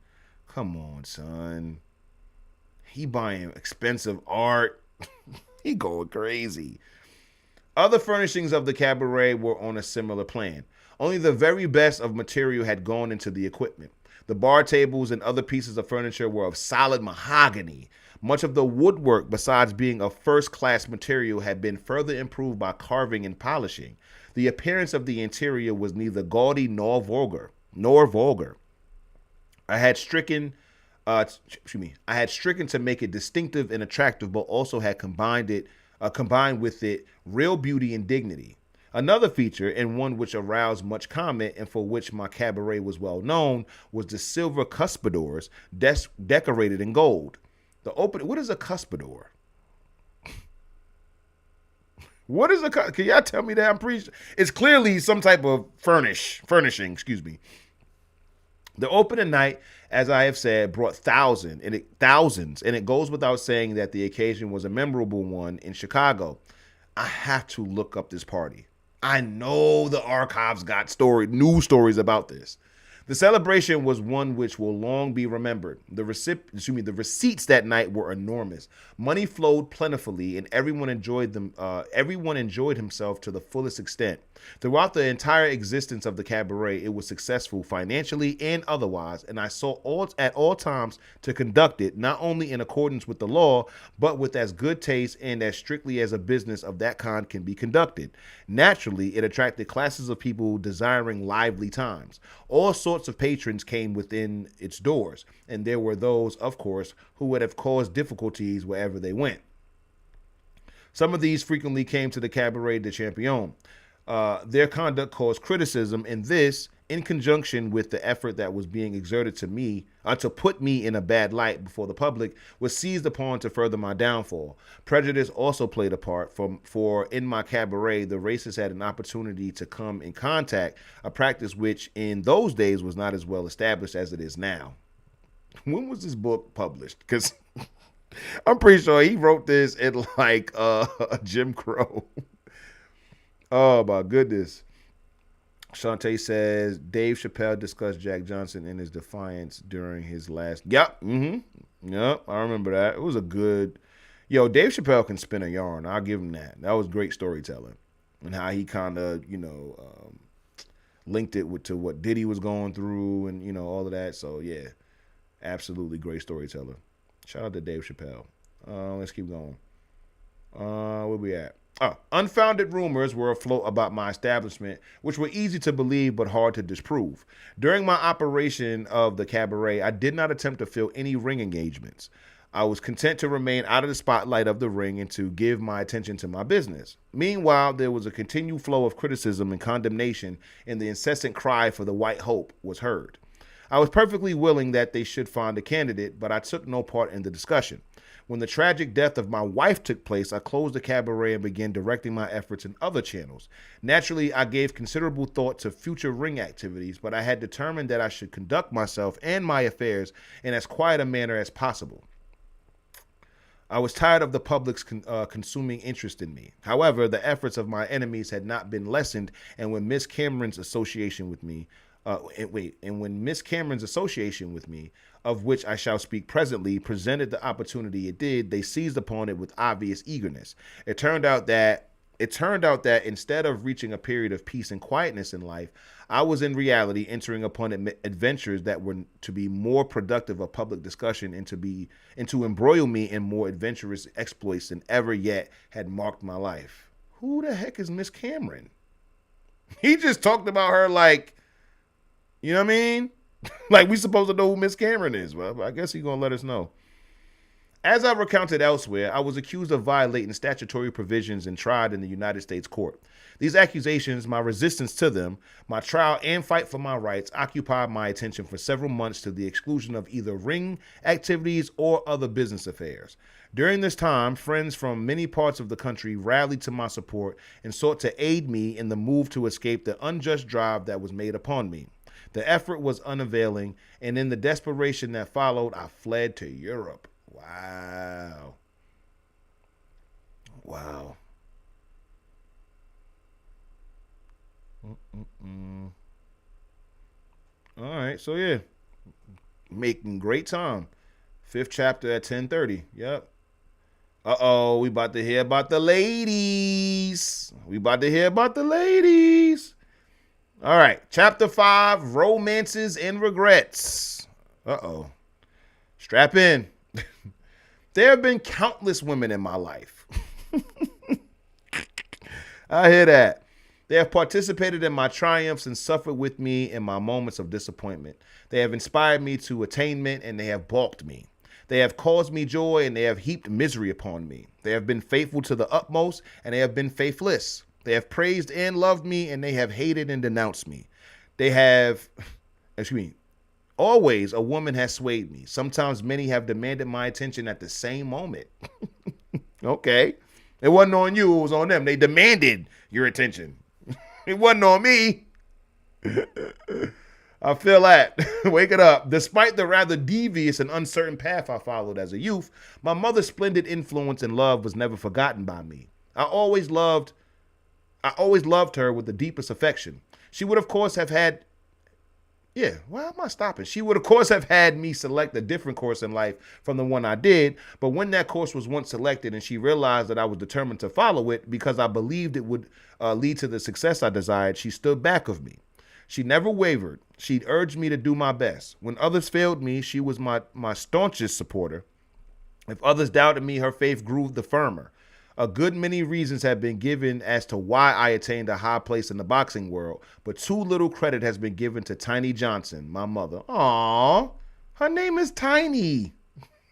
Come on, son. He buying expensive art. He going crazy. Other furnishings of the cabaret were on a similar plan. Only the very best of material had gone into the equipment. The bar tables and other pieces of furniture were of solid mahogany. Much of the woodwork, besides being of first-class material, had been further improved by carving and polishing. The appearance of the interior was neither gaudy nor vulgar. I had stricken to make it distinctive and attractive, but also had combined with it real beauty and dignity. Another feature, and one which aroused much comment and for which my cabaret was well known, was the silver cuspidors decorated in gold. What is a cuspidor? Can y'all tell me that? I'm pretty sure it's clearly some type of furnishing. The opening night, as I have said, brought thousands, and it goes without saying that the occasion was a memorable one in Chicago. I have to look up this party. I know the archives got news stories about this. The celebration was one which will long be remembered. The receipts that night were enormous. Money flowed plentifully, and everyone enjoyed himself to the fullest extent. Throughout the entire existence of the cabaret, it was successful financially and otherwise, and I sought at all times to conduct it not only in accordance with the law, but with as good taste and as strictly as a business of that kind can be conducted. Naturally, it attracted classes of people desiring lively times. All sorts of patrons came within its doors, and there were those, of course, who would have caused difficulties wherever they went. Some of these frequently came to the Cabaret des Champions. Their conduct caused criticism, and this, in conjunction with the effort that was being exerted to put me in a bad light before the public, was seized upon to further my downfall. Prejudice also played a part, for in my cabaret, the racists had an opportunity to come in contact, a practice which in those days was not as well established as it is now. When was this book published? Because I'm pretty sure he wrote this in like Jim Crow. Oh my goodness. Shantae says Dave Chappelle discussed Jack Johnson in his defiance during his last. Yep. Yep. I remember that. It was a good. Dave Chappelle can spin a yarn. I'll give him that. That was great storytelling, and how he kind of linked it to what Diddy was going through, and all of that. So yeah, absolutely great storyteller. Shout out to Dave Chappelle. Let's keep going. Where we at? Unfounded rumors were afloat about my establishment, which were easy to believe but hard to disprove. During my operation of the cabaret, I did not attempt to fill any ring engagements. I was content to remain out of the spotlight of the ring and to give my attention to my business. Meanwhile, there was a continued flow of criticism and condemnation, and the incessant cry for the white hope was heard. I was perfectly willing that they should find a candidate, but I took no part in the discussion. When the tragic death of my wife took place, I closed the cabaret and began directing my efforts in other channels. Naturally, I gave considerable thought to future ring activities, but I had determined that I should conduct myself and my affairs in as quiet a manner as possible. I was tired of the public's consuming interest in me. However, the efforts of my enemies had not been lessened, and when Miss Cameron's association with me, when Miss Cameron's association with me, of which I shall speak presently, presented the opportunity it did, they seized upon it with obvious eagerness. It turned out that instead of reaching a period of peace and quietness in life, I was in reality entering upon adventures that were to be more productive of public discussion and to embroil me in more adventurous exploits than ever yet had marked my life. Who the heck is Miss Cameron? He just talked about her like, you know what I mean? Like we supposed to know who Miss Cameron is. Well, I guess he's going to let us know. As I recounted elsewhere, I was accused of violating statutory provisions and tried in the United States court. These accusations, my resistance to them, my trial and fight for my rights occupied my attention for several months to the exclusion of either ring activities or other business affairs. During this time, friends from many parts of the country rallied to my support and sought to aid me in the move to escape the unjust drive that was made upon me. The effort was unavailing, and in the desperation that followed, I fled to Europe. Wow. Wow. All right, so yeah, making great time. 5th chapter at 10:30. Yep. We about to hear about the ladies. All right, chapter 5, romances and regrets. Strap in. There have been countless women in my life. I hear that. They have participated in my triumphs and suffered with me in my moments of disappointment. They have inspired me to attainment and they have balked me. They have caused me joy and they have heaped misery upon me. They have been faithful to the utmost and they have been faithless. They have praised and loved me and they have hated and denounced me. They have, always a woman has swayed me. Sometimes many have demanded my attention at the same moment. Okay. It wasn't on you, it was on them. They demanded your attention. It wasn't on me. I feel that. Wake it up. Despite the rather devious and uncertain path I followed as a youth, my mother's splendid influence and love was never forgotten by me. I always loved her with the deepest affection. She would, of course, have had why am I stopping? She would, of course, have had me select a different course in life from the one I did. But when that course was once selected and she realized that I was determined to follow it because I believed it would lead to the success I desired, she stood back of me. She never wavered. She urged me to do my best. When others failed me, she was my staunchest supporter. If others doubted me, her faith grew the firmer. A good many reasons have been given as to why I attained a high place in the boxing world, but too little credit has been given to Tiny Johnson, my mother. Aww, her name is Tiny.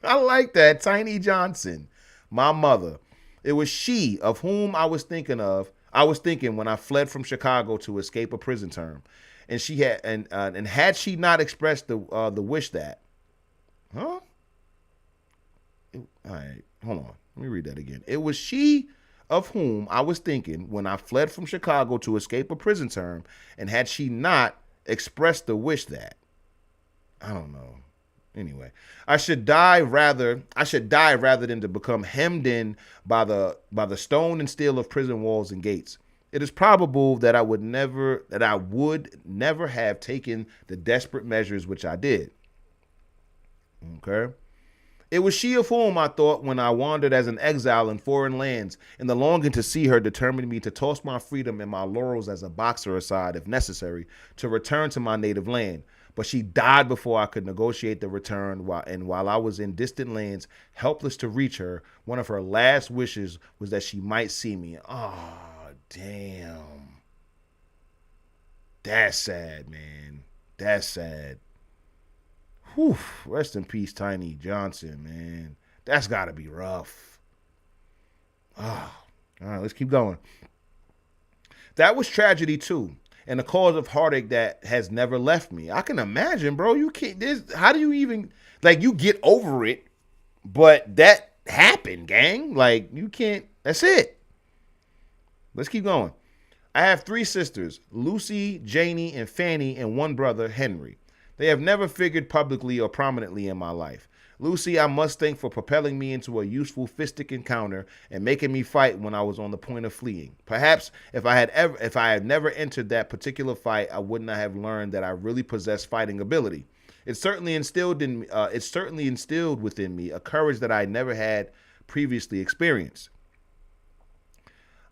I like that, Tiny Johnson, my mother. It was she of whom I was thinking when I fled from Chicago to escape a prison term, and she had and had she not expressed the wish that, All right, hold on. Let me read that again. It was she of whom I was thinking when I fled from Chicago to escape a prison term, and had she not expressed the wish that, I don't know. Anyway, I should die rather than to become hemmed in by the stone and steel of prison walls and gates. It is probable that I would never have taken the desperate measures which I did. Okay. It was she of whom I thought when I wandered as an exile in foreign lands, and the longing to see her determined me to toss my freedom and my laurels as a boxer aside, if necessary, to return to my native land. But she died before I could negotiate the return, while I was in distant lands, helpless to reach her, one of her last wishes was that she might see me. Oh, damn. That's sad, man. That's sad. Whew, rest in peace, Tiny Johnson, man. That's got to be rough. Oh, all right, let's keep going. That was tragedy, too. and a cause of heartache that has never left me. I can imagine, bro. You can't. How do you even like? You get over it, but that happened, gang. Like you can't. That's it. Let's keep going. I have 3 sisters, Lucy, Janie, and Fanny, and 1 brother, Henry. They have never figured publicly or prominently in my life. Lucy, I must thank for propelling me into a useful fistic encounter and making me fight when I was on the point of fleeing. Perhaps if I had never entered that particular fight, I would not have learned that I really possess fighting ability. It certainly instilled within me a courage that I never had previously experienced.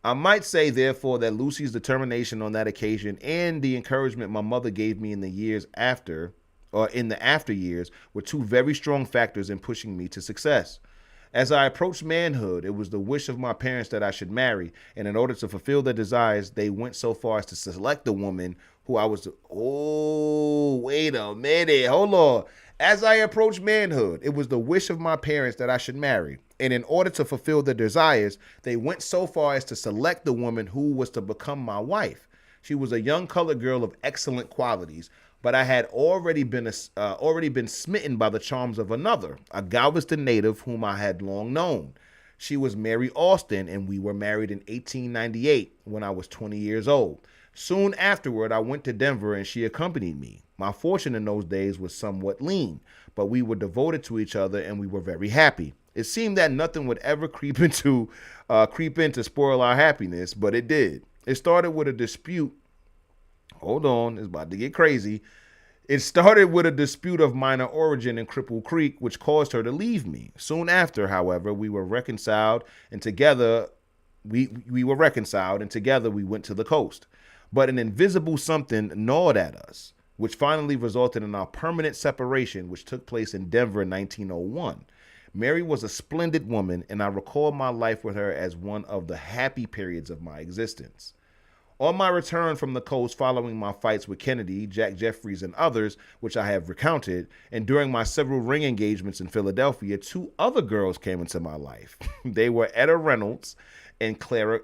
I might say, therefore, that Lucy's determination on that occasion and the encouragement my mother gave me in the after years were 2 very strong factors in pushing me to success. As I approached manhood, it was the wish of my parents that I should marry, and in order to fulfill their desires, they went so far as to select the woman who I was. Oh, wait a minute. Hold on. As I approached manhood, it was the wish of my parents that I should marry. And in order to fulfill their desires, they went so far as to select the woman who was to become my wife. She was a young colored girl of excellent qualities, but I had already been smitten by the charms of another, a Galveston native whom I had long known. She was Mary Austin, and we were married in 1898 when I was 20 years old. Soon afterward, I went to Denver and she accompanied me. My fortune in those days was somewhat lean, but we were devoted to each other and we were very happy. It seemed that nothing would ever creep in to spoil our happiness, but it did. It started with a dispute. Hold on, it's about to get crazy. It started with a dispute of minor origin in Cripple Creek, which caused her to leave me. Soon after, however, we were reconciled, and together we went to the coast. But an invisible something gnawed at us, which finally resulted in our permanent separation, which took place in Denver in 1901. Mary was a splendid woman, and I recall my life with her as one of the happy periods of my existence. On my return from the coast following my fights with Kennedy, Jack Jeffries, and others, which I have recounted, and during my several ring engagements in Philadelphia, 2 other girls came into my life. They were Etta Reynolds and Clara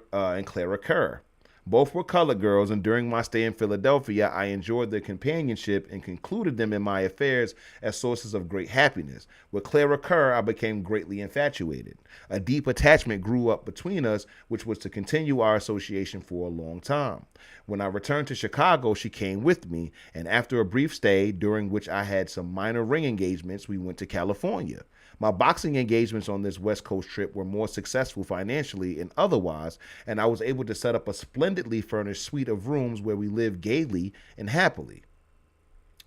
Kerr. Both were colored girls, and during my stay in Philadelphia, I enjoyed their companionship and concluded them in my affairs as sources of great happiness. With Clara Kerr, I became greatly infatuated. A deep attachment grew up between us, which was to continue our association for a long time. When I returned to Chicago, she came with me, and after a brief stay, during which I had some minor ring engagements, we went to California. My boxing engagements on this West Coast trip were more successful financially and otherwise, and I was able to set up a splendidly furnished suite of rooms where we lived gaily and happily.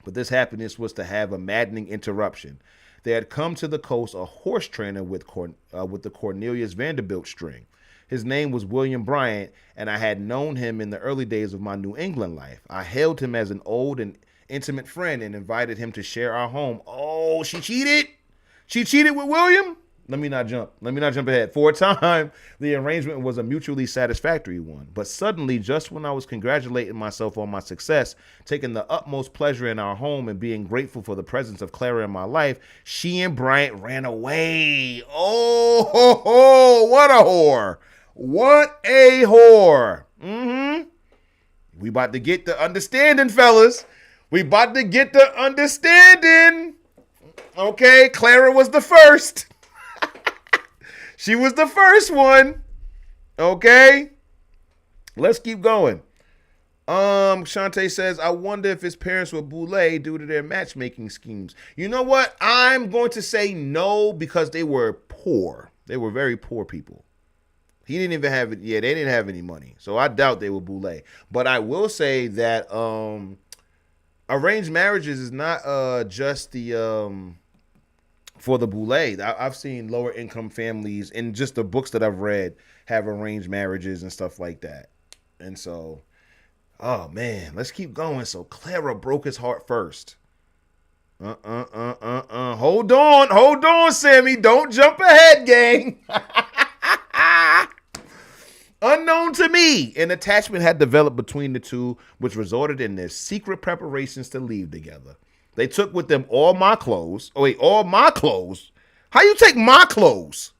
But this happiness was to have a maddening interruption. There had come to the coast a horse trainer with the Cornelius Vanderbilt string. His name was William Bryant, and I had known him in the early days of my New England life. I hailed him as an old and intimate friend and invited him to share our home. Oh, she cheated? She cheated with William? Let me not jump ahead. For a time, the arrangement was a mutually satisfactory one. But suddenly, just when I was congratulating myself on my success, taking the utmost pleasure in our home and being grateful for the presence of Clara in my life, she and Bryant ran away. Oh, ho, ho, what a whore. What a whore. We about to get the understanding, fellas. We about to get the understanding. Okay, Clara was the first. She was the first one. Okay. Let's keep going. Shantae says, I wonder if his parents were boule due to their matchmaking schemes. You know what? I'm going to say no because they were poor. They were very poor people. He didn't even have it. Yeah, they didn't have any money. So I doubt they were boule. But I will say that arranged marriages is not just the for the boule. I've seen lower income families in just the books that I've read have arranged marriages and stuff like that. And so, oh man, let's keep going. So Clara broke his heart first. Hold on, Sammy. Don't jump ahead, gang. Unknown to me, an attachment had developed between the two, which resulted in their secret preparations to leave together. They took with them all my clothes. Oh, wait, all my clothes? How you take my clothes?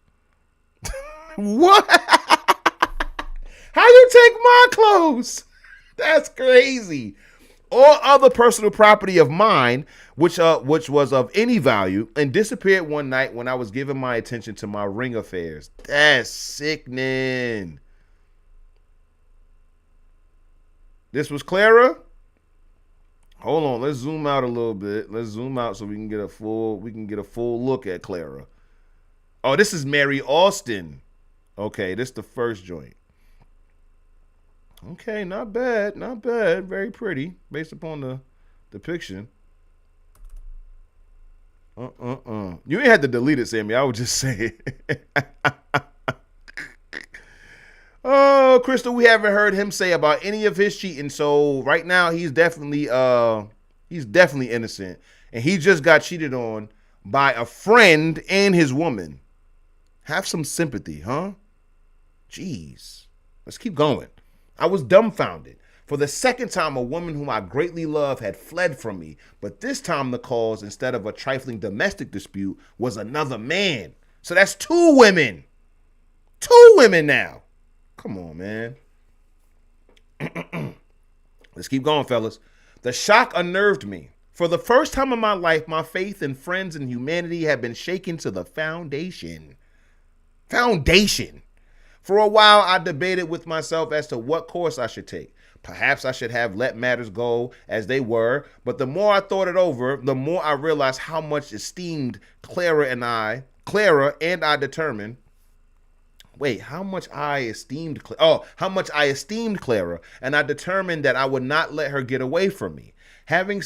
What? How you take my clothes? That's crazy. All other personal property of mine, which was of any value, and disappeared one night when I was giving my attention to my ring affairs. That's sickening. This was Clara. Hold on, let's zoom out a little bit. Let's zoom out so we can get a full look at Clara. Oh, this is Mary Austin. Okay, this is the first joint. Okay, not bad, not bad. Very pretty, based upon the depiction. You ain't had to delete it, Sammy. I would just say it. Oh, Crystal, we haven't heard him say about any of his cheating. So right now he's definitely innocent. And he just got cheated on by a friend and his woman. Have some sympathy, huh? Jeez. Let's keep going. I was dumbfounded. For the second time, a woman whom I greatly love had fled from me. But this time the cause, instead of a trifling domestic dispute, was another man. So that's two women. Two women now. Come on, man. Let's keep going, fellas. The shock unnerved me. For the first time in my life, my faith in friends and humanity had been shaken to the foundation. Foundation. For a while, I debated with myself as to what course I should take. Perhaps I should have let matters go as they were, but the more I thought it over, the more I realized how much esteemed Clara and I determined. Wait, how much I esteemed Clara, and I determined that I would not let her get away from me. Having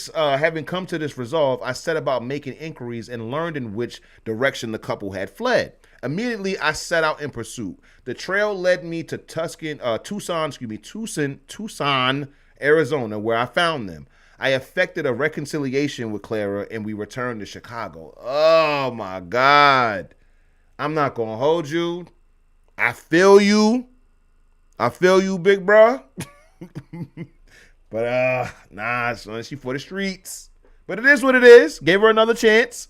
come to this resolve, I set about making inquiries and learned in which direction the couple had fled. Immediately, I set out in pursuit. The trail led me to Tucson, Arizona, where I found them. I effected a reconciliation with Clara, and we returned to Chicago. Oh my God! I'm not gonna hold you. I feel you, big bro. But nah, son, she for the streets. But it is what it is. Gave her another chance.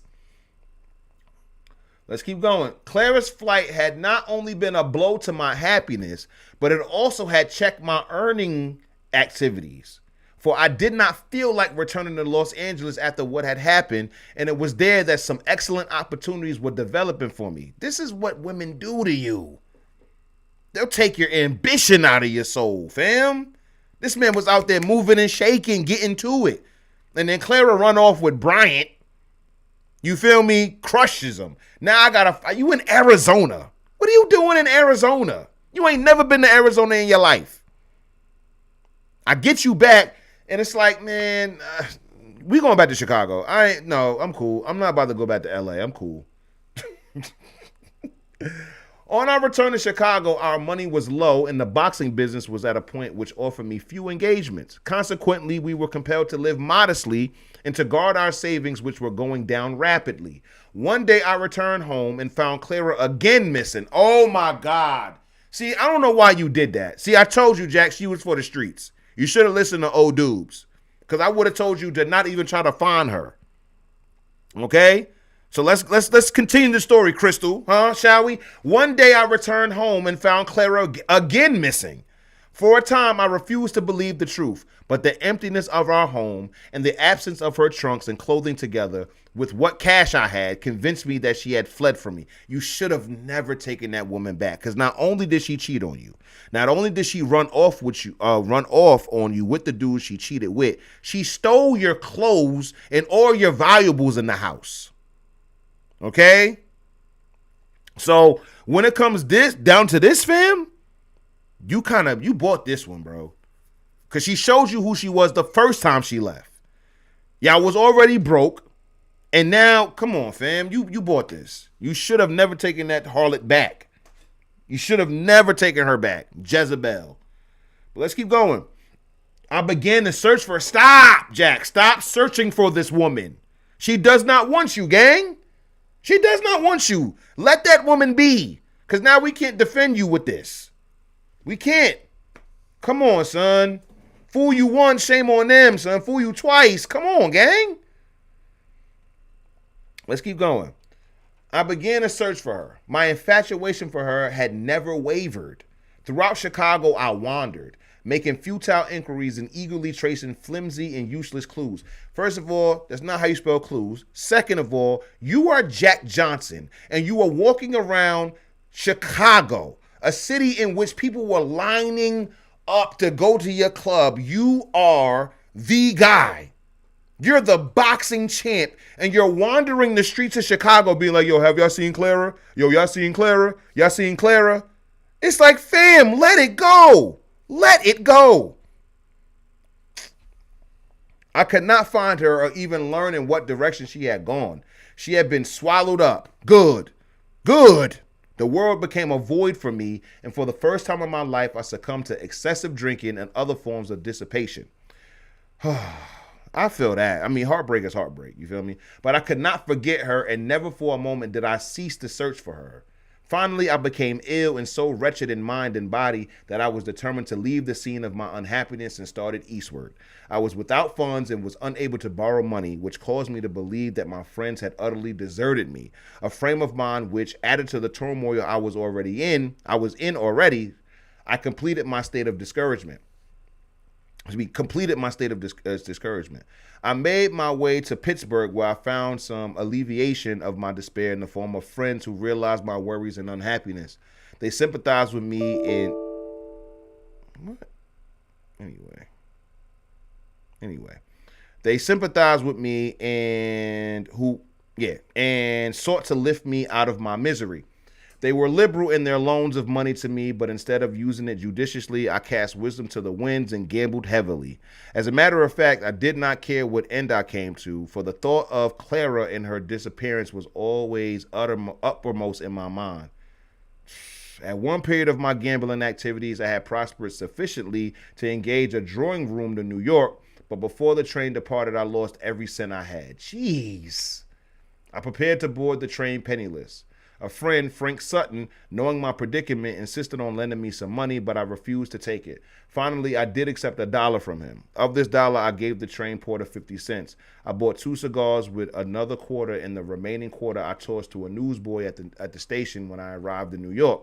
Let's keep going. Clara's flight had not only been a blow to my happiness, but it also had checked my earning activities. For I did not feel like returning to Los Angeles after what had happened, and it was there that some excellent opportunities were developing for me. This is what women do to you. They'll take your ambition out of your soul, fam. This man was out there moving and shaking, getting to it. And then Clara run off with Bryant. You feel me? Crushes him. Now you in Arizona. What are you doing in Arizona? You ain't never been to Arizona in your life. I get you back, and it's like, man, we going back to Chicago. I'm cool. I'm not about to go back to LA. I'm cool. On our return to Chicago, our money was low and the boxing business was at a point which offered me few engagements. Consequently, we were compelled to live modestly and to guard our savings, which were going down rapidly. One day I returned home and found Clara again missing. Oh my God. See, I don't know why you did that. See, I told you, Jack, she was for the streets. You should have listened to old dudes, because I would have told you to not even try to find her. Okay? So let's continue the story, Crystal, shall we? One day I returned home and found Clara again missing. For a time, I refused to believe the truth, but the emptiness of our home and the absence of her trunks and clothing together with what cash I had convinced me that she had fled from me. You should have never taken that woman back, because not only did she cheat on you, not only did she run off on you with the dude she cheated with, she stole your clothes and all your valuables in the house. Okay? So when it comes down to this, fam, you bought this one, bro. Because she showed you who she was the first time she left. Y'all was already broke. And now, come on, fam, you bought this. You should have never taken that harlot back. You should have never taken her back. Jezebel. But let's keep going. I began to search for... Stop, Jack. Stop searching for this woman. She does not want you, gang. She does not want you. Let that woman be. Because now we can't defend you with this. We can't. Come on, son. Fool you once, shame on them, son. Fool you twice. Come on, gang. Let's keep going. I began to search for her. My infatuation for her had never wavered. Throughout Chicago, I wandered. making futile inquiries and eagerly tracing flimsy and useless clues. First of all, that's not how you spell clues. Second of all, you are Jack Johnson, and you are walking around Chicago, a city in which people were lining up to go to your club. You are the guy. You're the boxing champ, and you're wandering the streets of Chicago being like, yo, have y'all seen Clara? Yo, y'all seen Clara? Y'all seen Clara? It's like, fam, let it go. Let it go. I could not find her or even learn in what direction she had gone. She had been swallowed up. Good. The world became a void for me, and for the first time in my life, I succumbed to excessive drinking and other forms of dissipation. I feel that. I mean, heartbreak is heartbreak. You feel me? But I could not forget her, and never for a moment did I cease to search for her. Finally, I became ill and so wretched in mind and body that I was determined to leave the scene of my unhappiness and started eastward. I was without funds and was unable to borrow money, which caused me to believe that my friends had utterly deserted me, a frame of mind which, added to the turmoil I was in already, I completed my state of discouragement. Discouragement. I made my way to Pittsburgh, where I found some alleviation of my despair in the form of friends who realized my worries and unhappiness. They sympathized with me in... What? Anyway. They sympathized with me and sought to lift me out of my misery. They were liberal in their loans of money to me, but instead of using it judiciously, I cast wisdom to the winds and gambled heavily. As a matter of fact, I did not care what end I came to, for the thought of Clara and her disappearance was always uppermost in my mind. At one period of my gambling activities, I had prospered sufficiently to engage a drawing room to New York, but before the train departed, I lost every cent I had. Jeez. I prepared to board the train penniless. A friend, Frank Sutton, knowing my predicament, insisted on lending me some money, but I refused to take it. Finally, I did accept $1 from him. Of this dollar, I gave the train porter 50 cents. I bought 2 cigars with another quarter, and the remaining quarter I tossed to a newsboy at the station when I arrived in New York.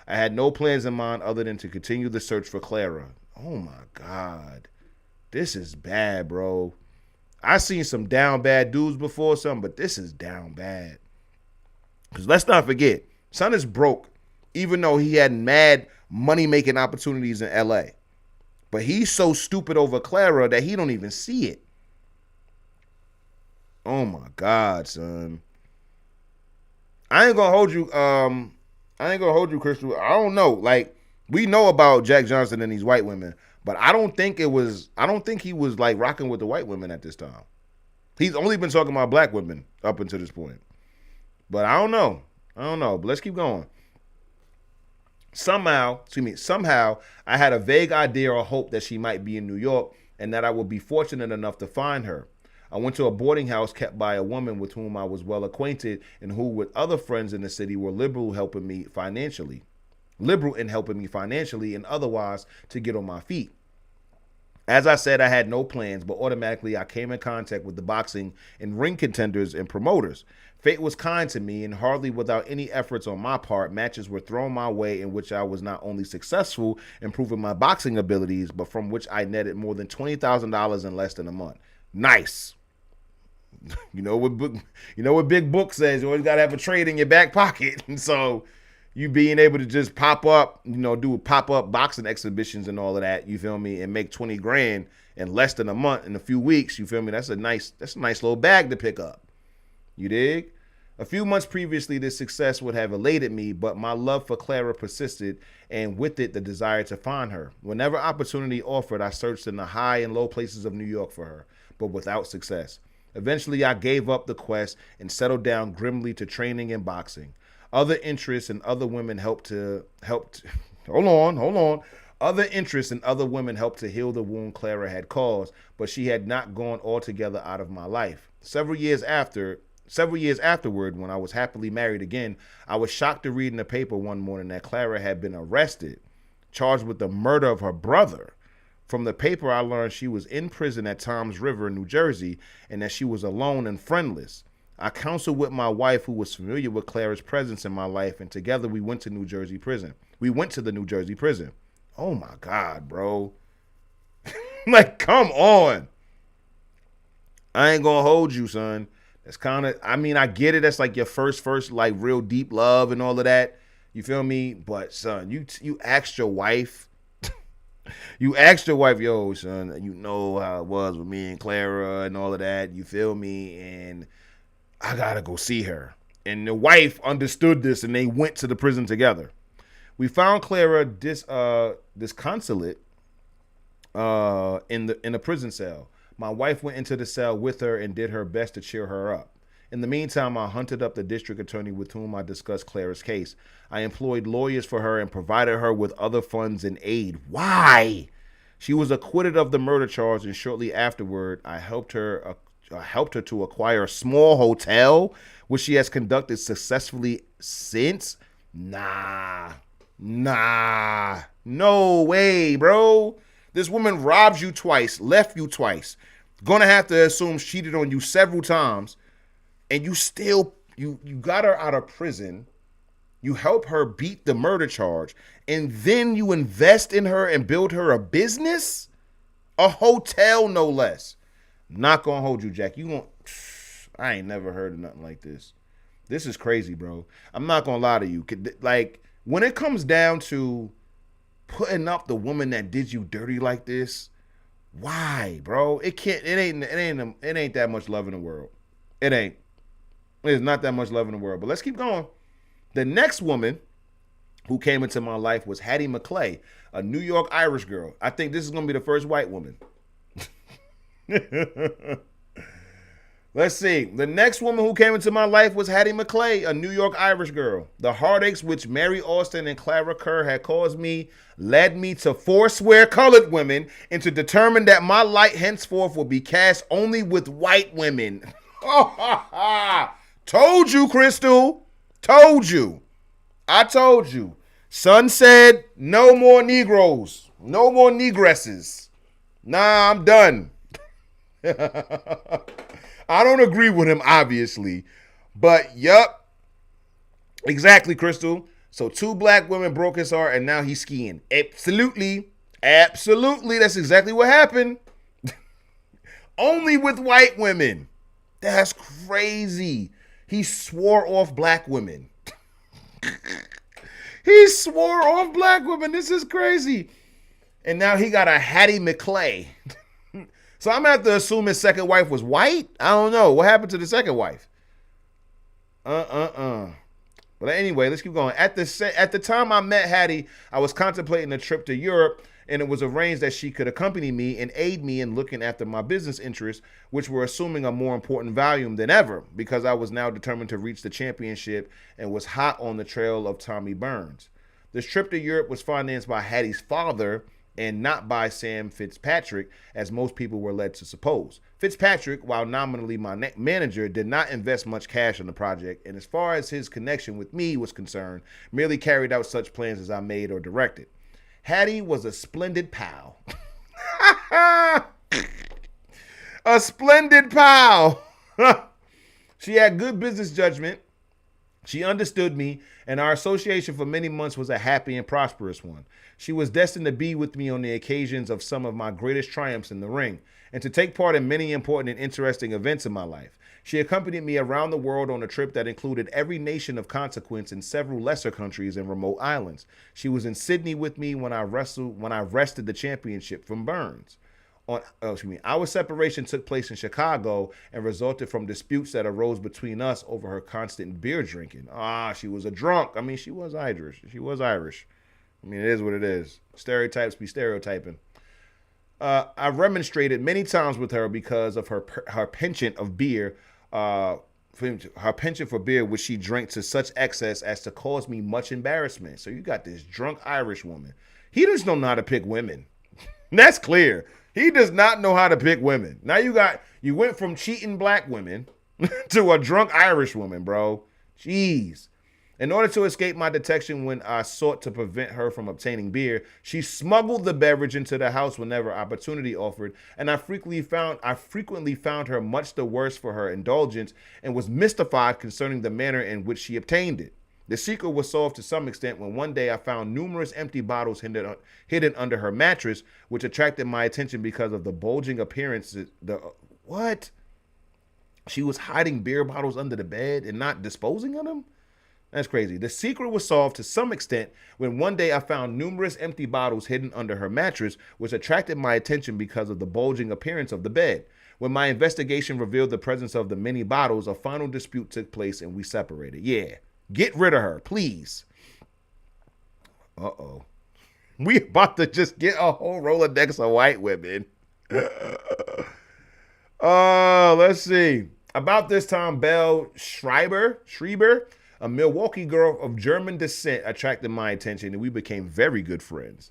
I had no plans in mind other than to continue the search for Clara. Oh my God. This is bad, bro. I seen some down bad dudes before, but this is down bad. Because let's not forget, son is broke, even though he had mad money-making opportunities in L.A. But he's so stupid over Clara that he don't even see it. Oh, my God, son. I ain't gonna hold you, Crystal. I don't know. Like, we know about Jack Johnson and these white women, but I don't think he was, like, rocking with the white women at this time. He's only been talking about black women up until this point. But I don't know. But let's keep going. Somehow, I had a vague idea or hope that she might be in New York and that I would be fortunate enough to find her. I went to a boarding house kept by a woman with whom I was well acquainted and who, with other friends in the city, were liberal in helping me financially and otherwise to get on my feet. As I said, I had no plans, but automatically I came in contact with the boxing and ring contenders and promoters. Fate was kind to me, and hardly without any efforts on my part, matches were thrown my way in which I was not only successful in proving my boxing abilities, but from which I netted more than $20,000 in less than a month. Nice. You know what Big Book says, you always got to have a trade in your back pocket. And so you being able to just pop up, do pop-up boxing exhibitions and all of that, you feel me, and make 20 grand in less than a month, in a few weeks, you feel me, that's a nice little bag to pick up. You dig? A few months previously, this success would have elated me, but my love for Clara persisted, and with it, the desire to find her. Whenever opportunity offered, I searched in the high and low places of New York for her, but without success. Eventually, I gave up the quest and settled down grimly to training and boxing. Other interests and other women helped to heal the wound Clara had caused, but she had not gone altogether out of my life. Several years afterward, when I was happily married again, I was shocked to read in the paper one morning that Clara had been arrested, charged with the murder of her brother. From the paper, I learned she was in prison at Toms River in New Jersey and that she was alone and friendless. I counseled with my wife, who was familiar with Clara's presence in my life, and together we went to the New Jersey prison. Oh my God, bro. Like, come on. I ain't gonna hold you, son. That's kind of, I mean, I get it. That's like your first, like real deep love and all of that. You feel me? But son, you asked your wife, yo, son, you know how it was with me and Clara and all of that. You feel me? And I gotta go see her. And the wife understood this, and they went to the prison together. We found Clara disconsolate in the prison cell. My wife went into the cell with her and did her best to cheer her up. In the meantime, I hunted up the district attorney with whom I discussed Clara's case. I employed lawyers for her and provided her with other funds and aid. Why? She was acquitted of the murder charge, and shortly afterward, I helped her to acquire a small hotel, which she has conducted successfully since. Nah, no way, bro. This woman robbed you twice, left you twice. Gonna have to assume she cheated on you several times, and you still you got her out of prison. You help her beat the murder charge, and then you invest in her and build her a business, a hotel no less. Not gonna hold you, Jack. I ain't never heard of nothing like this. This is crazy, bro. I'm not gonna lie to you. Like, when it comes down to putting up the woman that did you dirty like this, why, bro? It ain't that much love in the world. It ain't. There's not that much love in the world. But let's keep going. The next woman who came into my life was Hattie McClay, a New York Irish girl. I think this is gonna be the first white woman. Let's see. The next woman who came into my life was Hattie McClay, a New York Irish girl. The heartaches which Mary Austin and Clara Kerr had caused me led me to forswear colored women and to determine that my light henceforth will be cast only with white women. Told you, Crystal. Told you. I told you. Son said no more Negroes. No more Negresses. Nah, I'm done. I don't agree with him, obviously. But, yup. Exactly, Crystal. So 2 black women broke his heart, and now he's skiing. Absolutely. Absolutely. That's exactly what happened. Only with white women. That's crazy. He swore off black women. He swore off black women. This is crazy. And now he got a Hattie McClay. So I'm going to have to assume his second wife was white? I don't know. What happened to the second wife? But anyway, let's keep going. At the time I met Hattie, I was contemplating a trip to Europe, and it was arranged that she could accompany me and aid me in looking after my business interests, which were assuming a more important volume than ever, because I was now determined to reach the championship and was hot on the trail of Tommy Burns. This trip to Europe was financed by Hattie's father, and not by Sam Fitzpatrick, as most people were led to suppose. Fitzpatrick, while nominally my manager, did not invest much cash on the project, and as far as his connection with me was concerned, merely carried out such plans as I made or directed. Hattie was a splendid pal. A splendid pal. She had good business judgment. She understood me, and our association for many months was a happy and prosperous one. She was destined to be with me on the occasions of some of my greatest triumphs in the ring, and to take part in many important and interesting events in my life. She accompanied me around the world on a trip that included every nation of consequence in several lesser countries and remote islands. She was in Sydney with me when I wrested the championship from Burns. Our separation took place in Chicago and resulted from disputes that arose between us over her constant beer drinking. She was a drunk. I mean, she was Irish. I mean, it is what it is. Stereotypes be stereotyping. I remonstrated many times with her because of her penchant of beer, her penchant for beer, which she drank to such excess as to cause me much embarrassment. So you got this drunk Irish woman. He just don't know how to pick women. That's clear. He does not know how to pick women. Now you went from cheating black women to a drunk Irish woman, bro. Jeez. In order to escape my detection when I sought to prevent her from obtaining beer, she smuggled the beverage into the house whenever opportunity offered, and I frequently found her much the worse for her indulgence and was mystified concerning the manner in which she obtained it. The secret was solved to some extent when one day I found numerous empty bottles hidden under her mattress, which attracted my attention because of the bulging appearance. What? She was hiding beer bottles under the bed and not disposing of them? That's crazy. The secret was solved to some extent when one day I found numerous empty bottles hidden under her mattress, which attracted my attention because of the bulging appearance of the bed. When my investigation revealed the presence of the many bottles, a final dispute took place and we separated. Yeah. Get rid of her, please. Uh-oh. We about to just get a whole Rolodex of white women. Let's see. About this time, Belle Schreiber, a Milwaukee girl of German descent, attracted my attention and we became very good friends.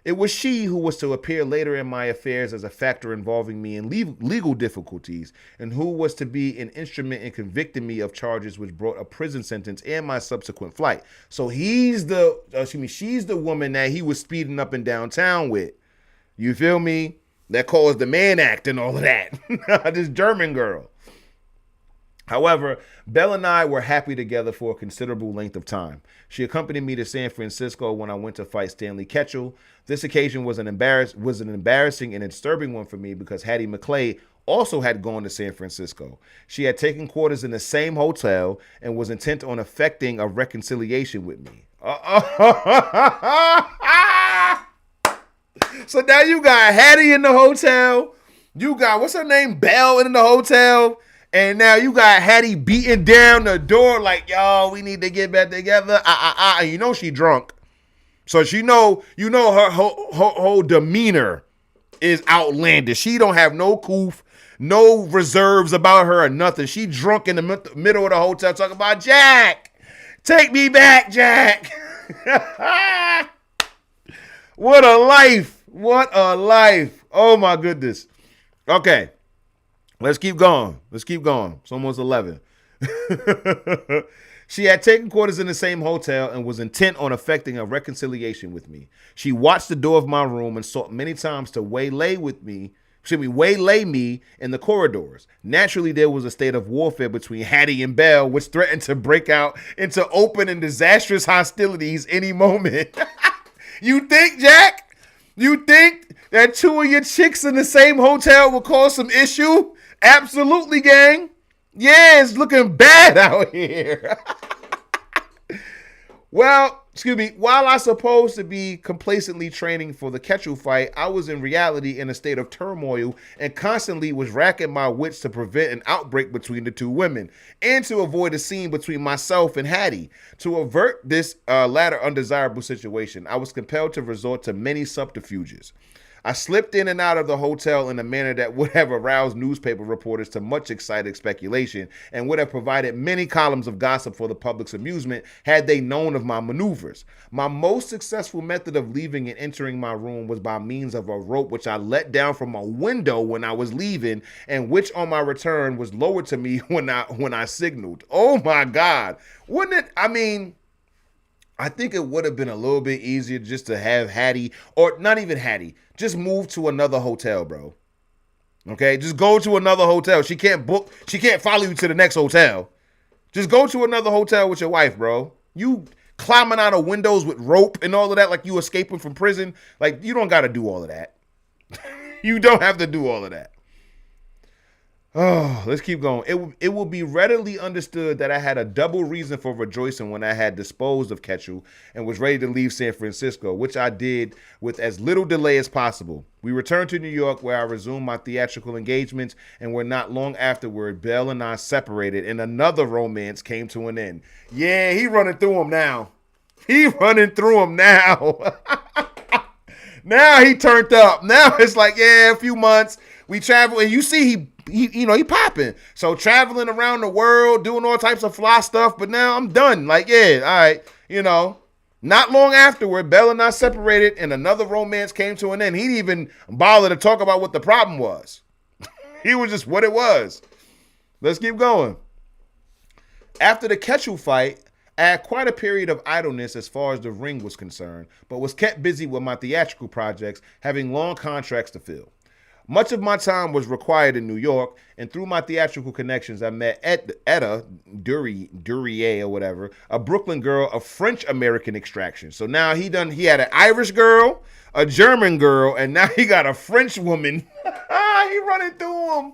It was she who was to appear later in my affairs as a factor involving me in legal difficulties and who was to be an instrument in convicting me of charges which brought a prison sentence and my subsequent flight. So she's the woman that he was speeding up and downtown with. You feel me? That caused the Mann Act and all of that. This German girl. However, Belle and I were happy together for a considerable length of time. She accompanied me to San Francisco when I went to fight Stanley Ketchel. This occasion was an embarrassing and disturbing one for me because Hattie McClay also had gone to San Francisco. She had taken quarters in the same hotel and was intent on effecting a reconciliation with me. So now you got Hattie in the hotel. You got, what's her name, Belle in the hotel. And now you got Hattie beating down the door like, yo, we need to get back together. And you know she drunk. So she her whole demeanor is outlandish. She don't have no coof, no reserves about her or nothing. She drunk in the middle of the hotel talking about, Jack, take me back, Jack. What a life. What a life. Oh, my goodness. Okay. Let's keep going. It's almost 11. She had taken quarters in the same hotel and was intent on effecting a reconciliation with me. She watched the door of my room and sought many times to waylay me in the corridors. Naturally, there was a state of warfare between Hattie and Belle, which threatened to break out into open and disastrous hostilities any moment. You think, Jack? You think that two of your chicks in the same hotel will cause some issue? Absolutely, gang. Yeah, it's looking bad out here. Well, while I supposed to be complacently training for the Ketchel fight, I was in reality in a state of turmoil and constantly was racking my wits to prevent an outbreak between the two women and to avoid a scene between myself and Hattie. To avert this latter undesirable situation, I was compelled to resort to many subterfuges. I slipped in and out of the hotel in a manner that would have aroused newspaper reporters to much excited speculation and would have provided many columns of gossip for the public's amusement had they known of my maneuvers. My most successful method of leaving and entering my room was by means of a rope which I let down from a window when I was leaving and which on my return was lowered to me when I signaled. Oh my God. Wouldn't it? I think it would have been a little bit easier just to have Hattie, or not even Hattie, just move to another hotel, bro. Okay, just go to another hotel. She can't follow you to the next hotel. Just go to another hotel with your wife, bro. You climbing out of windows with rope and all of that like you escaping from prison. Like, you don't got to do all of that. You don't have to do all of that. Oh, let's keep going. It will be readily understood that I had a double reason for rejoicing when I had disposed of Ketchel and was ready to leave San Francisco, which I did with as little delay as possible. We returned to New York where I resumed my theatrical engagements and were not long afterward, Belle and I separated and another romance came to an end. Yeah, he running through them now. Now he turned up. Now it's like, yeah, a few months. We travel and you see he popping. So traveling around the world, doing all types of fly stuff, but now I'm done. Like, yeah, all right, Not long afterward, Belle and I separated and another romance came to an end. He didn't even bother to talk about what the problem was. He was just what it was. Let's keep going. After the Ketchel fight, I had quite a period of idleness as far as the ring was concerned, but was kept busy with my theatrical projects, having long contracts to fill. Much of my time was required in New York, and through my theatrical connections, I met Etta Duryea or whatever, a Brooklyn girl of French-American extraction. So now he had an Irish girl, a German girl, and now he got a French woman. He running through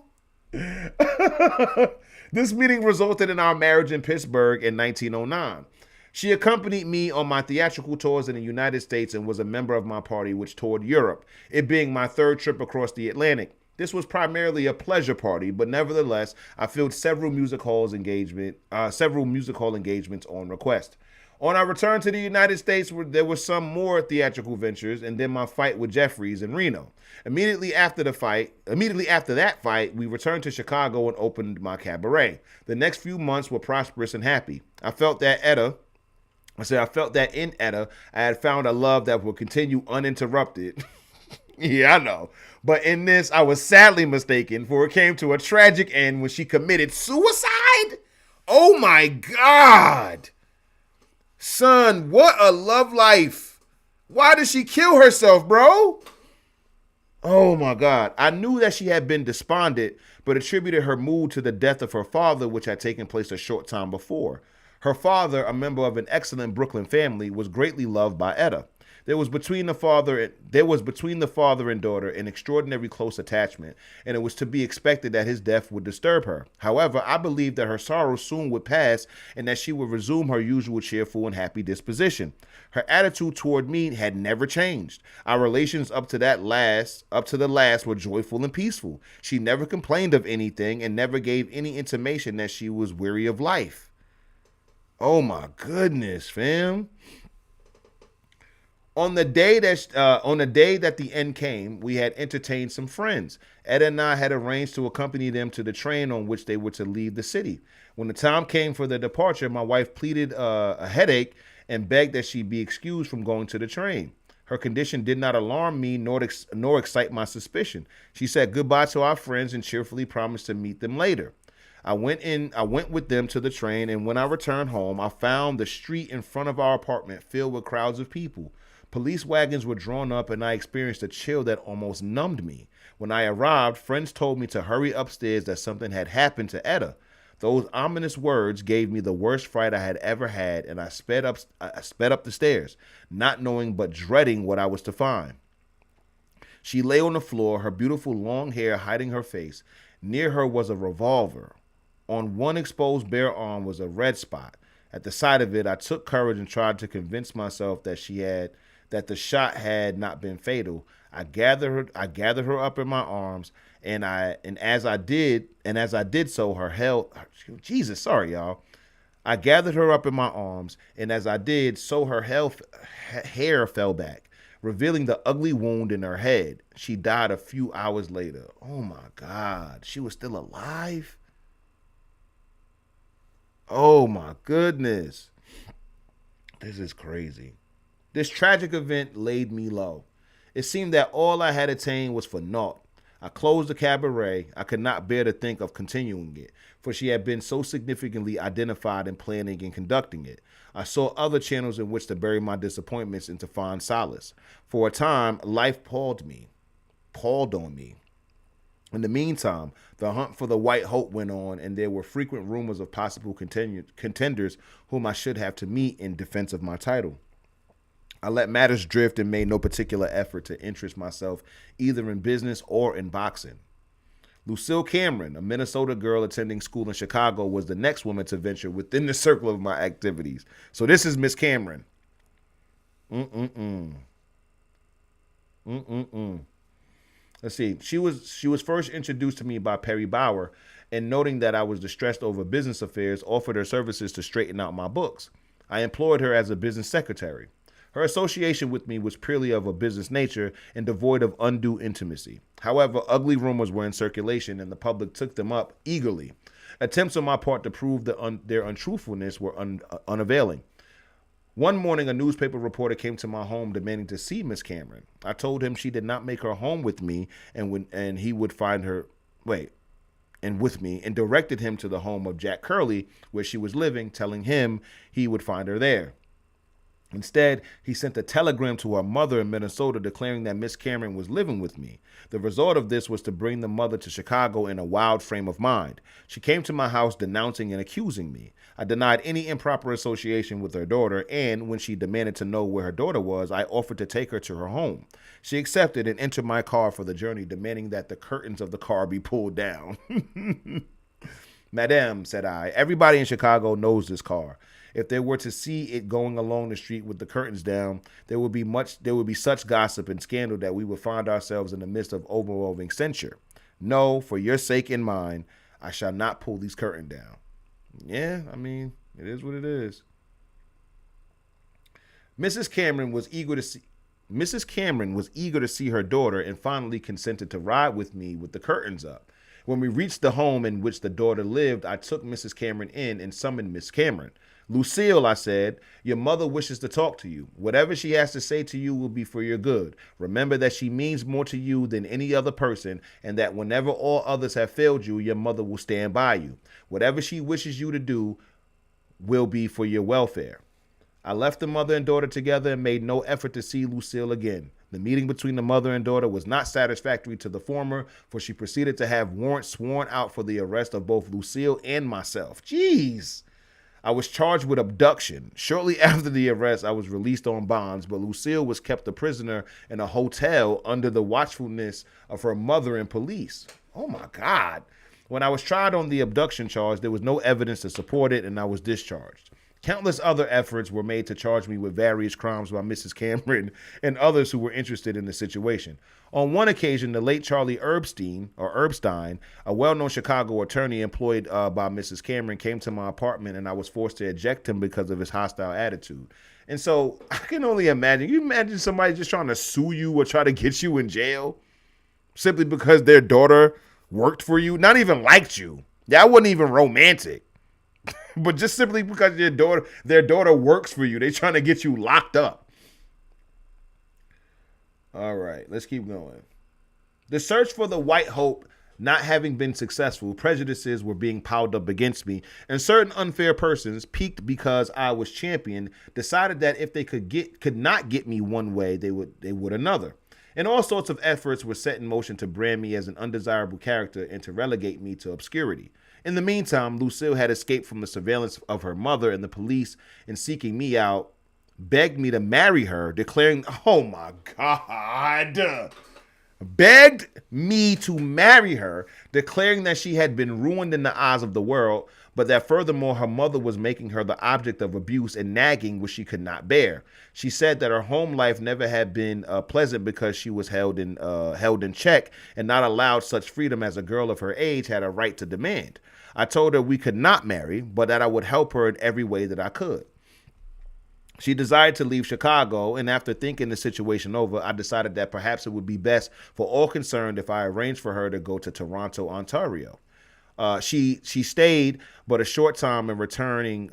them. This meeting resulted in our marriage in Pittsburgh in 1909. She accompanied me on my theatrical tours in the United States and was a member of my party which toured Europe, it being my third trip across the Atlantic. This was primarily a pleasure party, but nevertheless, I filled several music hall engagements on request. On our return to the United States, there were some more theatrical ventures, and then my fight with Jeffries in Reno. Immediately after that fight, we returned to Chicago and opened my cabaret. The next few months were prosperous and happy. I felt that in Etta, I had found a love that would continue uninterrupted. Yeah, I know. But in this, I was sadly mistaken, for it came to a tragic end when she committed suicide. Oh my God. Son, what a love life. Why did she kill herself, bro? Oh my God. I knew that she had been despondent, but attributed her mood to the death of her father, which had taken place a short time before. Her father, a member of an excellent Brooklyn family, was greatly loved by Etta. There was between the father and daughter an extraordinary close attachment, and it was to be expected that his death would disturb her. However, I believed that her sorrow soon would pass and that she would resume her usual cheerful and happy disposition. Her attitude toward me had never changed. Our relations up to the last were joyful and peaceful. She never complained of anything and never gave any intimation that she was weary of life. Oh my goodness, fam. On the day that the end came, we had entertained some friends. Etta and I had arranged to accompany them to the train on which they were to leave the city. When the time came for their departure, my wife pleaded a headache and begged that she be excused from going to the train. Her condition did not alarm me nor excite my suspicion. She said goodbye to our friends and cheerfully promised to meet them later. I went with them to the train, and when I returned home, I found the street in front of our apartment filled with crowds of people. Police wagons were drawn up, and I experienced a chill that almost numbed me. When I arrived, friends told me to hurry upstairs that something had happened to Etta. Those ominous words gave me the worst fright I had ever had, and I sped up the stairs, not knowing but dreading what I was to find. She lay on the floor, her beautiful long hair hiding her face. Near her was a revolver. On one exposed bare arm was a red spot. At the sight of it, I took courage and tried to convince myself that the shot had not been fatal. I gathered her up in my arms, and as I did so, I gathered her up in my arms, and as I did so, her hair fell back, revealing the ugly wound in her head. She died a few hours later. Oh my God, she was still alive? Oh my goodness. This is crazy. This tragic event laid me low. It seemed that all I had attained was for naught. I closed the cabaret. I could not bear to think of continuing it, for she had been so significantly identified in planning and conducting it. I saw other channels in which to bury my disappointments and to find solace. For a time, life palled on me. In the meantime, the hunt for the White Hope went on, and there were frequent rumors of possible contenders whom I should have to meet in defense of my title. I let matters drift and made no particular effort to interest myself either in business or in boxing. Lucille Cameron, a Minnesota girl attending school in Chicago, was the next woman to venture within the circle of my activities. So this is Miss Cameron. Let's see. She was first introduced to me by Perry Bauer, and noting that I was distressed over business affairs, offered her services to straighten out my books. I employed her as a business secretary. Her association with me was purely of a business nature and devoid of undue intimacy. However, ugly rumors were in circulation, and the public took them up eagerly. Attempts on my part to prove their untruthfulness were unavailing. One morning, a newspaper reporter came to my home demanding to see Miss Cameron. I told him she did not make her home with me, and he would find her with me, and directed him to the home of Jack Curley, where she was living, telling him he would find her there. Instead, he sent a telegram to her mother in Minnesota declaring that Miss Cameron was living with me. The result of this was to bring the mother to Chicago in a wild frame of mind. She came to my house denouncing and accusing me. I denied any improper association with her daughter, and when she demanded to know where her daughter was, I offered to take her to her home. She accepted and entered my car for the journey, demanding that the curtains of the car be pulled down. Madame, said I, everybody in Chicago knows this car. If they were to see it going along the street with the curtains down, there would be such gossip and scandal that we would find ourselves in the midst of overwhelming censure. No, for your sake and mine, I shall not pull these curtains down. Yeah, I mean, it is what it is. Mrs. Cameron was eager to see her daughter and finally consented to ride with me with the curtains up. When we reached the home in which the daughter lived, I took Mrs. Cameron in and summoned Miss Cameron. Lucille, I said, your mother wishes to talk to you. Whatever she has to say to you will be for your good. Remember that she means more to you than any other person, and that whenever all others have failed you, your mother will stand by you. Whatever she wishes you to do will be for your welfare. I left the mother and daughter together and made no effort to see Lucille again. The meeting between the mother and daughter was not satisfactory to the former, for she proceeded to have warrants sworn out for the arrest of both Lucille and myself. Jeez. I was charged with abduction. Shortly after the arrest, I was released on bonds, but Lucille was kept a prisoner in a hotel under the watchfulness of her mother and police. Oh my God. When I was tried on the abduction charge, there was no evidence to support it, and I was discharged. Countless other efforts were made to charge me with various crimes by Mrs. Cameron and others who were interested in the situation. On one occasion, the late Charlie Erbstein, a well-known Chicago attorney employed by Mrs. Cameron, came to my apartment, and I was forced to eject him because of his hostile attitude. And so I can only imagine. You imagine somebody just trying to sue you or try to get you in jail simply because their daughter worked for you, not even liked you. That wasn't even romantic. But just simply because their daughter works for you, they're trying to get you locked up. All right, let's keep going. The search for the white hope not having been successful, prejudices were being piled up against me, and certain unfair persons, piqued because I was champion, decided that if they could not get me one way, they would another. And all sorts of efforts were set in motion to brand me as an undesirable character and to relegate me to obscurity. In the meantime, Lucille had escaped from the surveillance of her mother, and the police, in seeking me out, begged me to marry her, declaring, oh my God, begged me to marry her, declaring that she had been ruined in the eyes of the world, but that furthermore her mother was making her the object of abuse and nagging which she could not bear. She said that her home life never had been pleasant because she was held in check and not allowed such freedom as a girl of her age had a right to demand. I told her we could not marry, but that I would help her in every way that I could. She desired to leave Chicago, and after thinking the situation over, I decided that perhaps it would be best for all concerned if I arranged for her to go to Toronto, Ontario. She stayed but a short time and returning.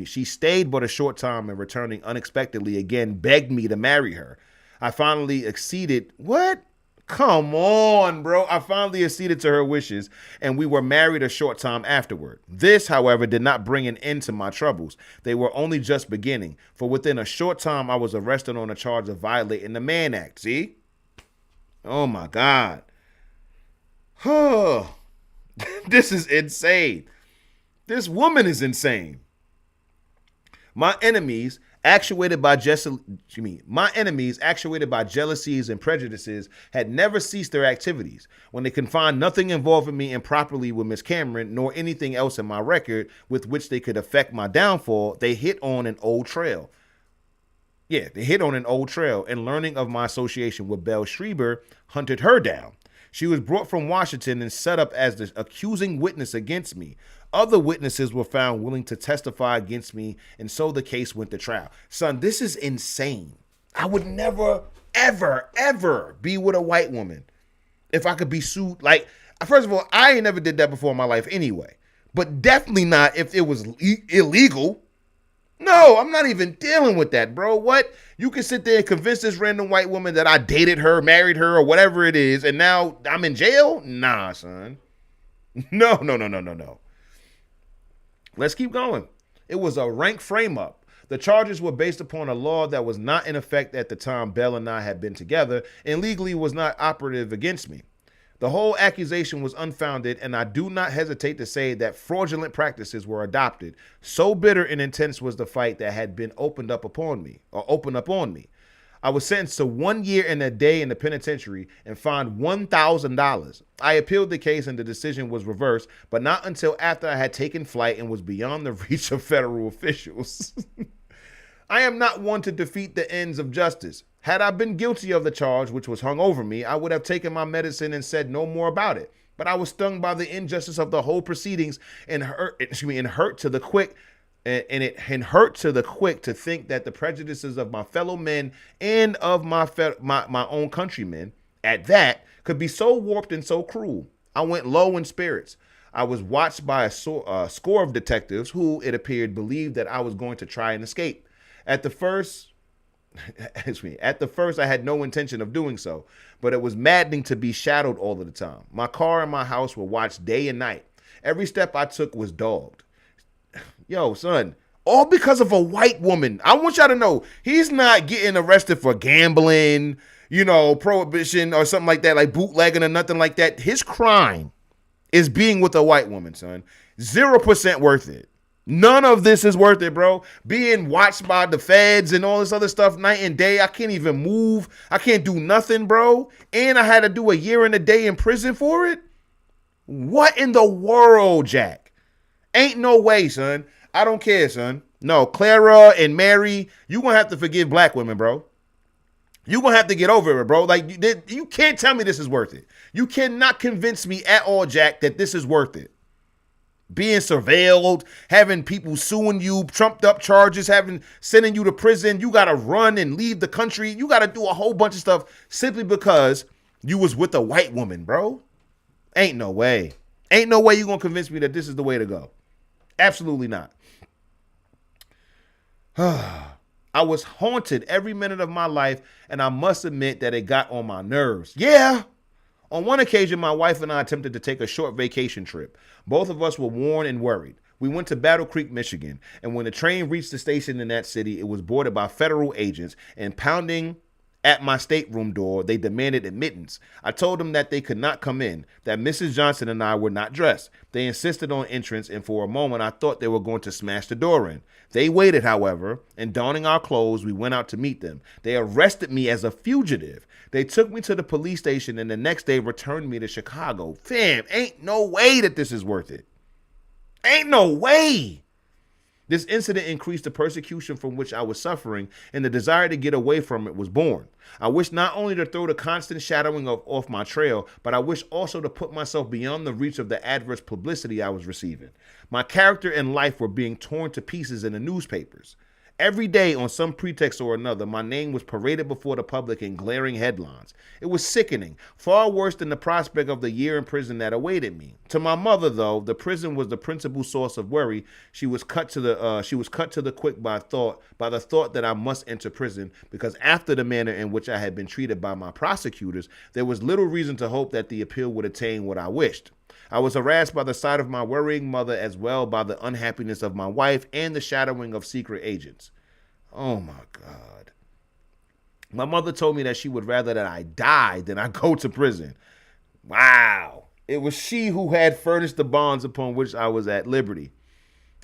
She stayed but a short time and returning unexpectedly again begged me to marry her. I finally acceded. What? Come on, bro. I finally acceded to her wishes, and we were married a short time afterward. This, however, did not bring an end to my troubles. They were only just beginning, for within a short time I was arrested on a charge of violating the Mann Act. See? Oh my God. This is insane. This woman is insane. My enemies, actuated by jealousies and prejudices, had never ceased their activities. When they could find nothing involving me improperly with Miss Cameron, nor anything else in my record with which they could affect my downfall, they hit on an old trail. And learning of my association with Belle Schreiber, hunted her down. She was brought from Washington and set up as the accusing witness against me. Other witnesses were found willing to testify against me, and so the case went to trial. Son, this is insane. I would never, ever, ever be with a white woman if I could be sued. Like, first of all, I ain't never did that before in my life anyway, but definitely not if it was illegal. No, I'm not even dealing with that, bro. What? You can sit there and convince this random white woman that I dated her, married her, or whatever it is, and now I'm in jail? Nah, son. No. Let's keep going. It was a rank frame-up. The charges were based upon a law that was not in effect at the time Bell and I had been together and legally was not operative against me. The whole accusation was unfounded, and I do not hesitate to say that fraudulent practices were adopted. So bitter and intense was the fight that had been opened up on me. I was sentenced to 1 year and a day in the penitentiary and fined $1,000. I appealed the case and the decision was reversed, but not until after I had taken flight and was beyond the reach of federal officials. I am not one to defeat the ends of justice. Had I been guilty of the charge which was hung over me, I would have taken my medicine and said no more about it. But I was stung by the injustice of the whole proceedings and hurt to the quick to think that the prejudices of my fellow men and of my own countrymen at that could be so warped and so cruel. I went low in spirits. I was watched by a score of detectives who, it appeared, believed that I was going to try and escape. At the first, I had no intention of doing so, but it was maddening to be shadowed all of the time. My car and my house were watched day and night. Every step I took was dogged. Yo, son, all because of a white woman. I want y'all to know, he's not getting arrested for gambling, prohibition or something like that, like bootlegging or nothing like that. His crime is being with a white woman, son. 0% worth it. None of this is worth it, bro. Being watched by the feds and all this other stuff night and day. I can't even move. I can't do nothing, bro. And I had to do a year and a day in prison for it. What in the world, Jack? Ain't no way, son. I don't care, son. No, Clara and Mary, you gonna have to forgive black women, bro. You gonna have to get over it, bro. Like, you can't tell me this is worth it. You cannot convince me at all, Jack, that this is worth it. Being surveilled, having people suing you, trumped up charges, sending you to prison. You got to run and leave the country. You got to do a whole bunch of stuff simply because you was with a white woman, bro. Ain't no way. Ain't no way you going to convince me that this is the way to go. Absolutely not. I was haunted every minute of my life, and I must admit that it got on my nerves. Yeah. On one occasion, my wife and I attempted to take a short vacation trip. Both of us were worn and worried. We went to Battle Creek, Michigan, and when the train reached the station in that city, it was boarded by federal agents, and pounding at my stateroom door, they demanded admittance. I told them that they could not come in, that Mrs. Johnson and I were not dressed. They insisted on entrance, and for a moment, I thought they were going to smash the door in. They waited, however, and donning our clothes, we went out to meet them. They arrested me as a fugitive. They took me to the police station, and the next day returned me to Chicago. Fam, ain't no way that this is worth it. Ain't no way. This incident increased the persecution from which I was suffering, and the desire to get away from it was born. I wish not only to throw the constant shadowing off my trail, but I wish also to put myself beyond the reach of the adverse publicity I was receiving. My character and life were being torn to pieces in the newspapers. Every day, on some pretext or another, my name was paraded before the public in glaring headlines. It was sickening, far worse than the prospect of the year in prison that awaited me. To my mother, though, the prison was the principal source of worry. She was cut to the quick by the thought that I must enter prison, because after the manner in which I had been treated by my prosecutors, there was little reason to hope that the appeal would attain what I wished. I was harassed by the sight of my worrying mother, as well by the unhappiness of my wife and the shadowing of secret agents. Oh my God. My mother told me that she would rather that I die than I go to prison. Wow. It was she who had furnished the bonds upon which I was at liberty.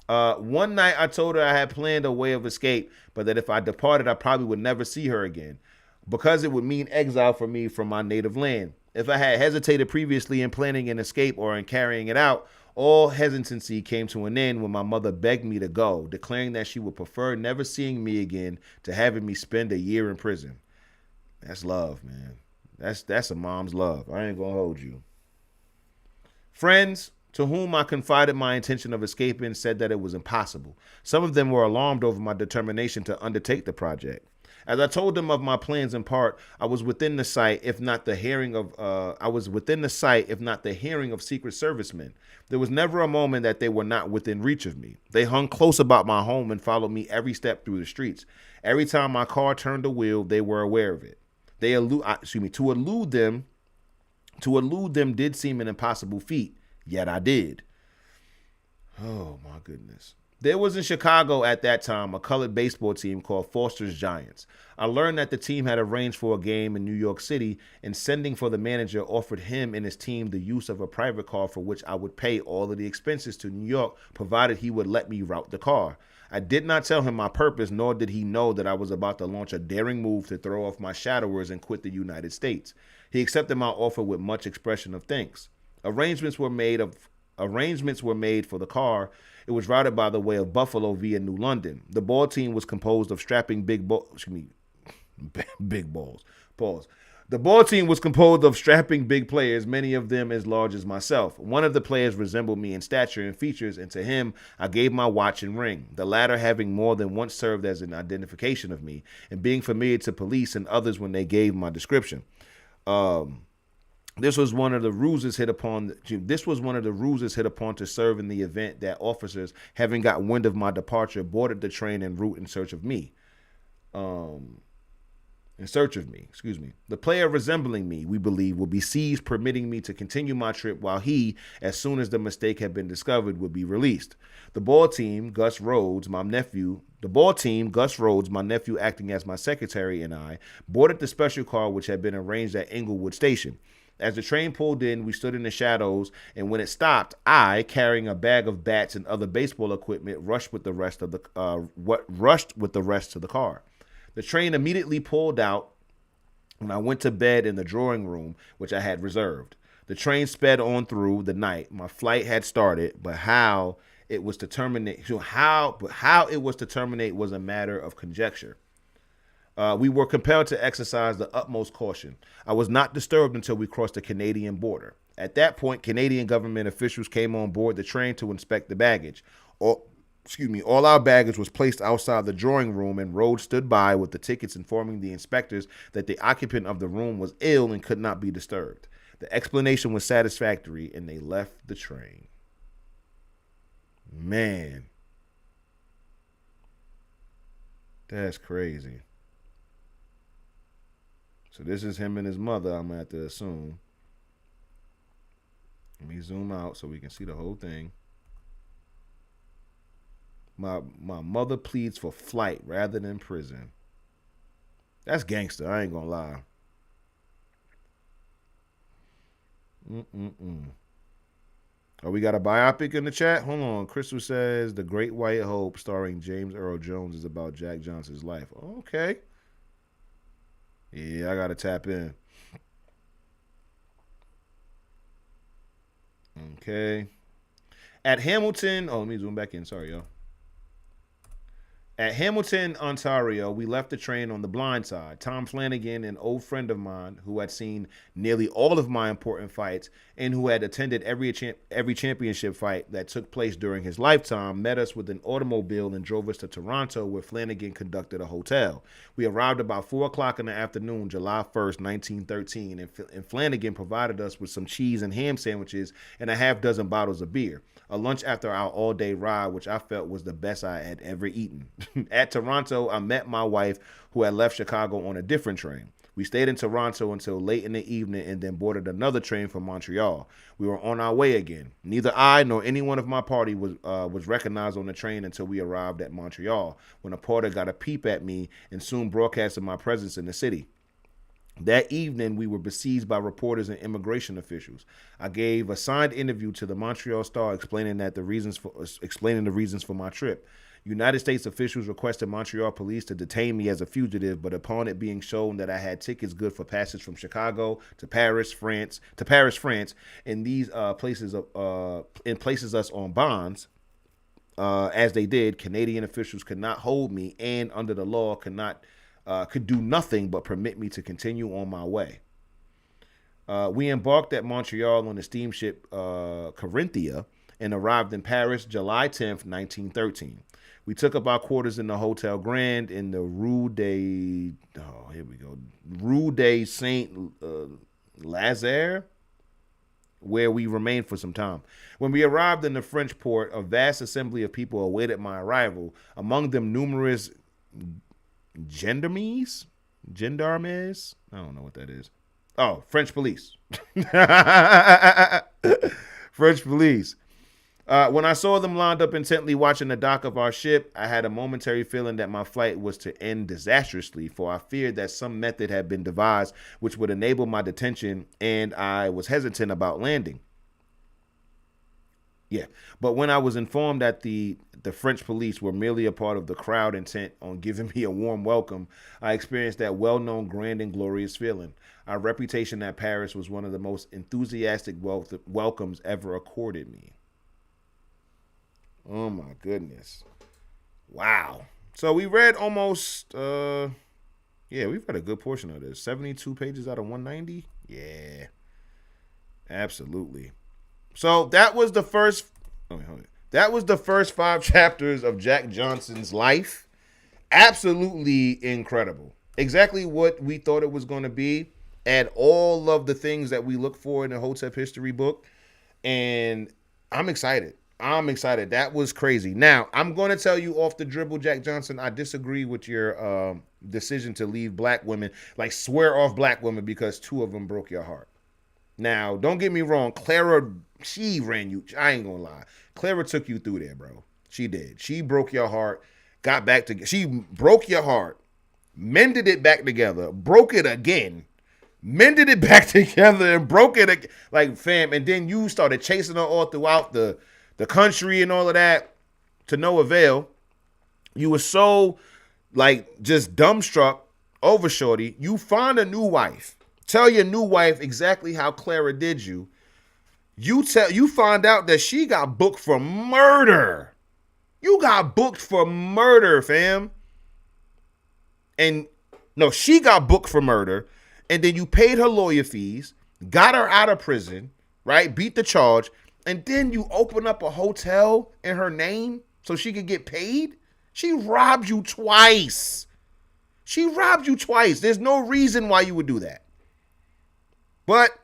One night I told her I had planned a way of escape, but that if I departed, I probably would never see her again, because it would mean exile for me from my native land. If I had hesitated previously in planning an escape or in carrying it out, all hesitancy came to an end when my mother begged me to go, declaring that she would prefer never seeing me again to having me spend a year in prison. That's love, man. That's a mom's love. I ain't gonna hold you. Friends to whom I confided my intention of escaping said that it was impossible. Some of them were alarmed over my determination to undertake the project. As I told them of my plans in part, I was within the sight, if not the hearing of Secret Servicemen. There was never a moment that they were not within reach of me. They hung close about my home and followed me every step through the streets. Every time my car turned a wheel, they were aware of it. To elude them did seem an impossible feat, yet I did. Oh my goodness. There was in Chicago at that time a colored baseball team called Foster's Giants. I learned that the team had arranged for a game in New York City, and sending for the manager offered him and his team the use of a private car for which I would pay all of the expenses to New York, provided he would let me route the car. I did not tell him my purpose, nor did he know that I was about to launch a daring move to throw off my shadowers and quit the United States. He accepted my offer with much expression of thanks. Arrangements were made for the car. It was routed by the way of Buffalo via New London. The ball team was composed of strapping big balls. Pause. The ball team was composed of strapping big players, many of them as large as myself. One of the players resembled me in stature and features, and to him I gave my watch and ring, the latter having more than once served as an identification of me, and being familiar to police and others when they gave my description. This was one of the ruses hit upon to serve in the event that officers, having got wind of my departure, boarded the train en route in search of me. The player resembling me, we believe, will be seized, permitting me to continue my trip, while he, as soon as the mistake had been discovered, would be released. The ball team, Gus Rhodes, my nephew acting as my secretary, and I boarded the special car which had been arranged at Inglewood Station. As the train pulled in, we stood in the shadows, and when it stopped, I, carrying a bag of bats and other baseball equipment, rushed with the rest to the car. The train immediately pulled out, and I went to bed in the drawing room, which I had reserved. The train sped on through the night. My flight had started, but how it was to terminate was a matter of conjecture. We were compelled to exercise the utmost caution. I was not disturbed until we crossed the Canadian border. At that point, Canadian government officials came on board the train to inspect the baggage. All our baggage was placed outside the drawing room, and Rhodes stood by with the tickets, informing the inspectors that the occupant of the room was ill and could not be disturbed. The explanation was satisfactory, and they left the train. Man, that's crazy. So this is him and his mother, I'm going to have to assume. Let me zoom out so we can see the whole thing. My mother pleads for flight rather than prison. That's gangster, I ain't going to lie. Oh, we got a biopic in the chat? Hold on. Crystal says The Great White Hope starring James Earl Jones is about Jack Johnson's life. Okay. Yeah, I got to tap in. Okay. At Hamilton, let me zoom back in. Sorry, y'all. At Hamilton, Ontario, we left the train on the blind side. Tom Flanagan, an old friend of mine who had seen nearly all of my important fights and who had attended every championship fight that took place during his lifetime, met us with an automobile and drove us to Toronto, where Flanagan conducted a hotel. We arrived about 4 o'clock in the afternoon, July 1st, 1913, and Flanagan provided us with some cheese and ham sandwiches and a half dozen bottles of beer. A lunch after our all-day ride, which I felt was the best I had ever eaten. At Toronto, I met my wife, who had left Chicago on a different train. We stayed in Toronto until late in the evening and then boarded another train for Montreal. We were on our way again. Neither I nor anyone of my party was recognized on the train until we arrived at Montreal, when a porter got a peep at me and soon broadcasted my presence in the city. That evening, we were besieged by reporters and immigration officials. I gave a signed interview to the Montreal Star explaining the reasons for my trip. United States officials requested Montreal police to detain me as a fugitive, but upon it being shown that I had tickets good for passage from Chicago to Paris, France, and these places us on bonds, as they did, Canadian officials could not hold me, and under the law could do nothing but permit me to continue on my way. We embarked at Montreal on the steamship Corinthia and arrived in Paris July 10th, 1913. We took up our quarters in the Hotel Grand in the Rue des Saint Lazare, where we remained for some time. When we arrived in the French port, a vast assembly of people awaited my arrival, among them numerous gendarmes? I don't know what that is. Oh, French police. French police. When I saw them lined up intently watching the dock of our ship, I had a momentary feeling that my flight was to end disastrously, for I feared that some method had been devised which would enable my detention, and I was hesitant about landing. Yeah, but when I was informed that the French police were merely a part of the crowd intent on giving me a warm welcome, I experienced that well-known grand and glorious feeling. Our reputation at Paris was one of the most enthusiastic welcomes ever accorded me. Oh my goodness. Wow. So we read almost, we've read a good portion of this. 72 pages out of 190? Yeah. Absolutely. So that was the first. That was the first 5 chapters of Jack Johnson's life. Absolutely incredible. Exactly what we thought it was going to be. Add all of the things that we look for in a Hotep history book, and I'm excited. That was crazy. Now I'm going to tell you off the dribble, Jack Johnson. I disagree with your decision to leave black women, like swear off black women because 2 of them broke your heart. Now, don't get me wrong. Clara, she ran you. I ain't gonna lie. Clara took you through there, bro. She did. She broke your heart, got back together. She broke your heart, mended it back together, broke it again, mended it back together, and broke it again. Like, fam, and then you started chasing her all throughout the country and all of that to no avail. You were so, like, just dumbstruck over shorty. You find a new wife. Tell your new wife exactly how Clara did you. You find out that she got booked for murder. You got booked for murder, fam. And no, she got booked for murder. And then you paid her lawyer fees, got her out of prison, right? Beat the charge. And then you open up a hotel in her name so she could get paid. She robbed you twice. There's no reason why you would do that. But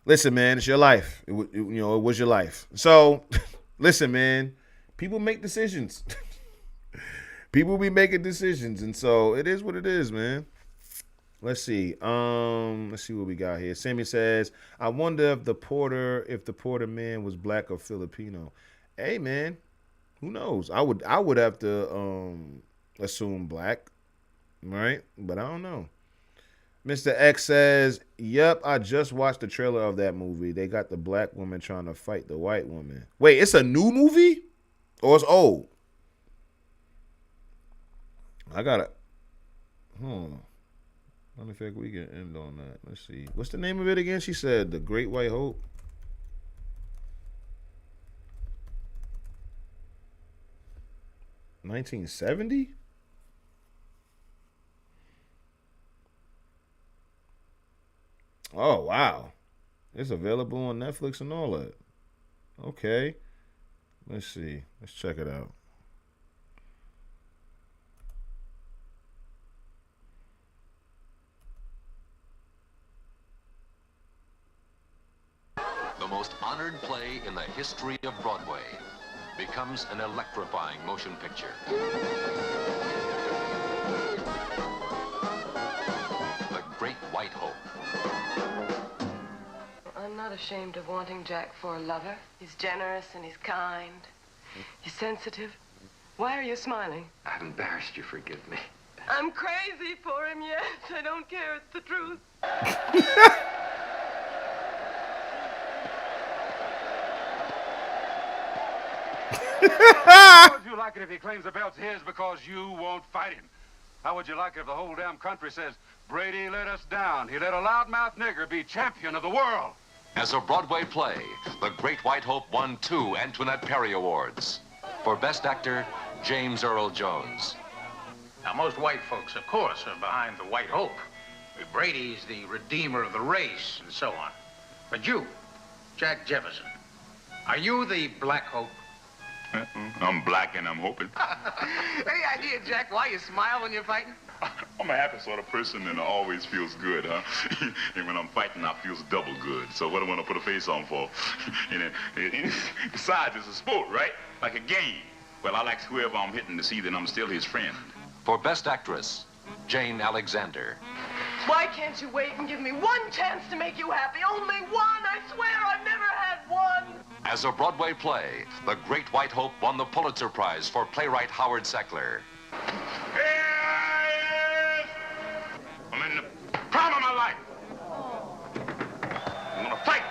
listen, man, it's your life. It was your life. So listen, man, people make decisions. People be making decisions, and so it is what it is, man. Let's see. Let's see what we got here. Sammy says, "I wonder if the porter man was black or Filipino." Hey, man, who knows? I would have to assume black, right? But I don't know. Mr. X says, "Yep, I just watched the trailer of that movie. They got the black woman trying to fight the white woman." Wait, it's a new movie? Or it's old? I got it. Let me think we can end on that. Let's see. What's the name of it again? She said The Great White Hope. $1970? Oh, wow. It's available on Netflix and all that. Okay. Let's see. Let's check it out. The most honored play in the history of Broadway becomes an electrifying motion picture. The Great White Hope. I'm not ashamed of wanting Jack for a lover. He's generous and he's kind. He's sensitive. Why are you smiling? I've embarrassed you, forgive me. I'm crazy for him, yes. I don't care. It's the truth. How would you like it if he claims the belt's his because you won't fight him? How would you like it if the whole damn country says, Brady let us down. He let a loudmouth nigger be champion of the world? As a Broadway play, The Great White Hope won 2 Antoinette Perry Awards. For Best Actor, James Earl Jones. Now, most white folks, of course, are behind the White Hope. Brady's the redeemer of the race and so on. But you, Jack Jefferson, are you the Black Hope? I'm black and I'm hoping. Any idea, Jack, why you smile when you're fighting? I'm a happy sort of person and it always feels good, huh? And when I'm fighting, I feels double good. So what do I want to put a face on for? And besides, it's a sport, right? Like a game. Well, I like whoever I'm hitting to see that I'm still his friend. For Best Actress, Jane Alexander. Why can't you wait and give me one chance to make you happy? Only one! I swear I've never had one! As a Broadway play, The Great White Hope won the Pulitzer Prize for playwright Howard Sackler. Here I is! I'm in the prime of my life. I'm gonna fight.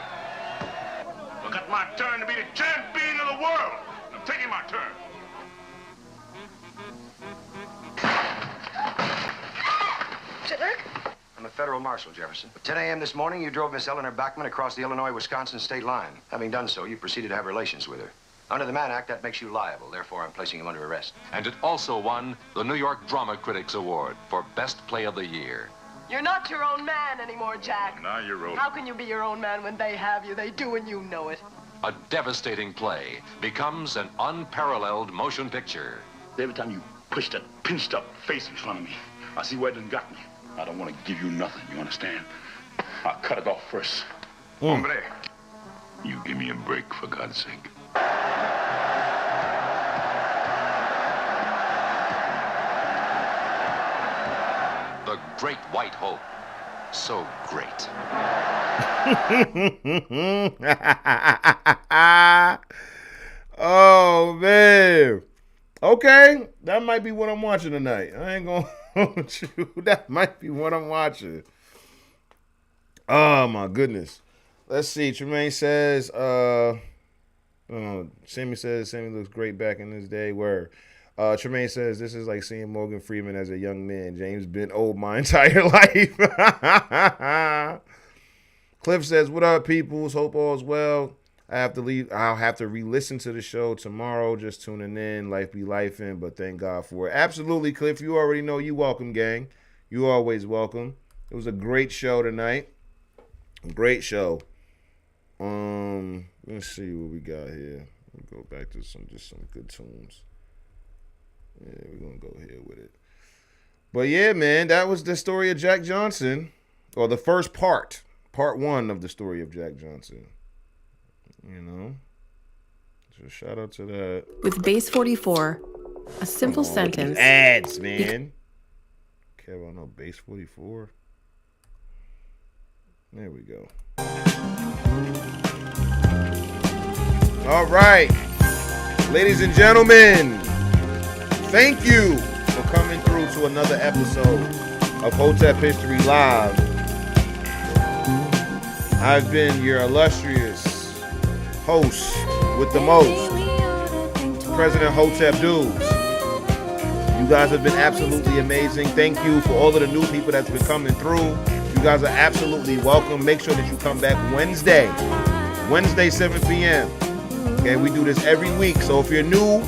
I got my turn to be the champion of the world. I'm taking my turn. Jack? I'm a federal marshal, Jefferson. At 10 a.m. this morning, you drove Miss Eleanor Backman across the Illinois-Wisconsin state line. Having done so, you proceeded to have relations with her. Under the Mann Act, that makes you liable. Therefore, I'm placing him under arrest. And it also won the New York Drama Critics Award for Best Play of the Year. You're not your own man anymore, Jack. Now you're old. How can you be your own man when they have you? They do and you know it. A devastating play becomes an unparalleled motion picture. Every time you push that pinched up face in front of me, I see where it done got me. I don't want to give you nothing, you understand? I'll cut it off first. Hombre, you give me a break, for God's sake. The Great White Hope. So great. Oh, man. Okay, that might be what I'm watching tonight. I ain't gonna hold you. That might be what I'm watching. Oh, my goodness. Let's see. Tremaine says, Sammy says, Sammy looks great back in his day. Where Tremaine says, this is like seeing Morgan Freeman as a young man. James been old my entire life. Cliff says, what up, peoples? Hope all's well. I'll have to re-listen to the show tomorrow. Just tuning in. Life be lifing, but thank God for it. Absolutely, Cliff. You already know you welcome, gang. You always welcome. It was a great show tonight. Great show. Let's see what we got here. We'll go back to some good tunes. Yeah, we're gonna go here with it. But yeah, man, that was the story of Jack Johnson, or the first part one of the story of Jack Johnson. You know, so shout out to that. With base 44, a simple sentence. Ads, man. Care about no base 44. There we go. All right, ladies and gentlemen, thank you for coming through to another episode of Hotep History Live. I've been your illustrious host with the most, President Hotep Dudes. You guys have been absolutely amazing. Thank you for all of the new people that's been coming through. You guys are absolutely welcome. Make sure that you come back Wednesday, 7 p.m. Okay, we do this every week. So if you're new,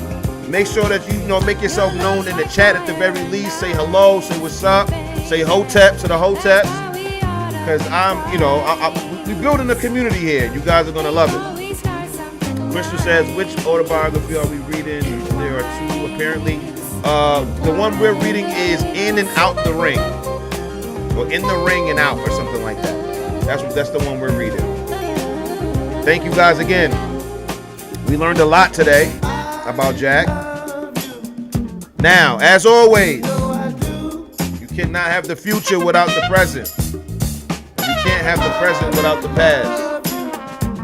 make sure that you make yourself known in the chat at the very least. Say hello, say what's up, say Hotep to the Hoteps. Because we're building a community here. You guys are gonna love it. Crystal says, which autobiography are we reading? There are two, apparently. The one we're reading is In and Out the Ring. Or In the Ring and Out, or something like that. That's the one we're reading. Thank you guys again. We learned a lot today about Jack. Now, as always, you cannot have the future without the present. You can't have the present without the past.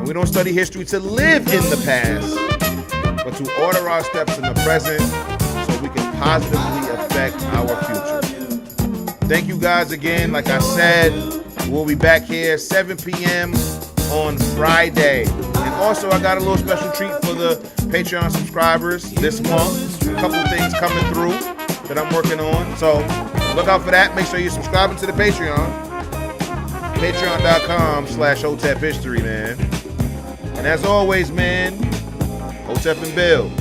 We don't study history to live in the past, but to order our steps in the present so we can positively affect our future. Thank you guys again. Like I said, we'll be back here 7 p.m. on Friday. And also, I got a little special treat for the Patreon subscribers this month. A couple things coming through that I'm working on. So look out for that. Make sure you're subscribing to the Patreon. Patreon.com/HotepHistory, man. And as always, man, Hotep and Bill.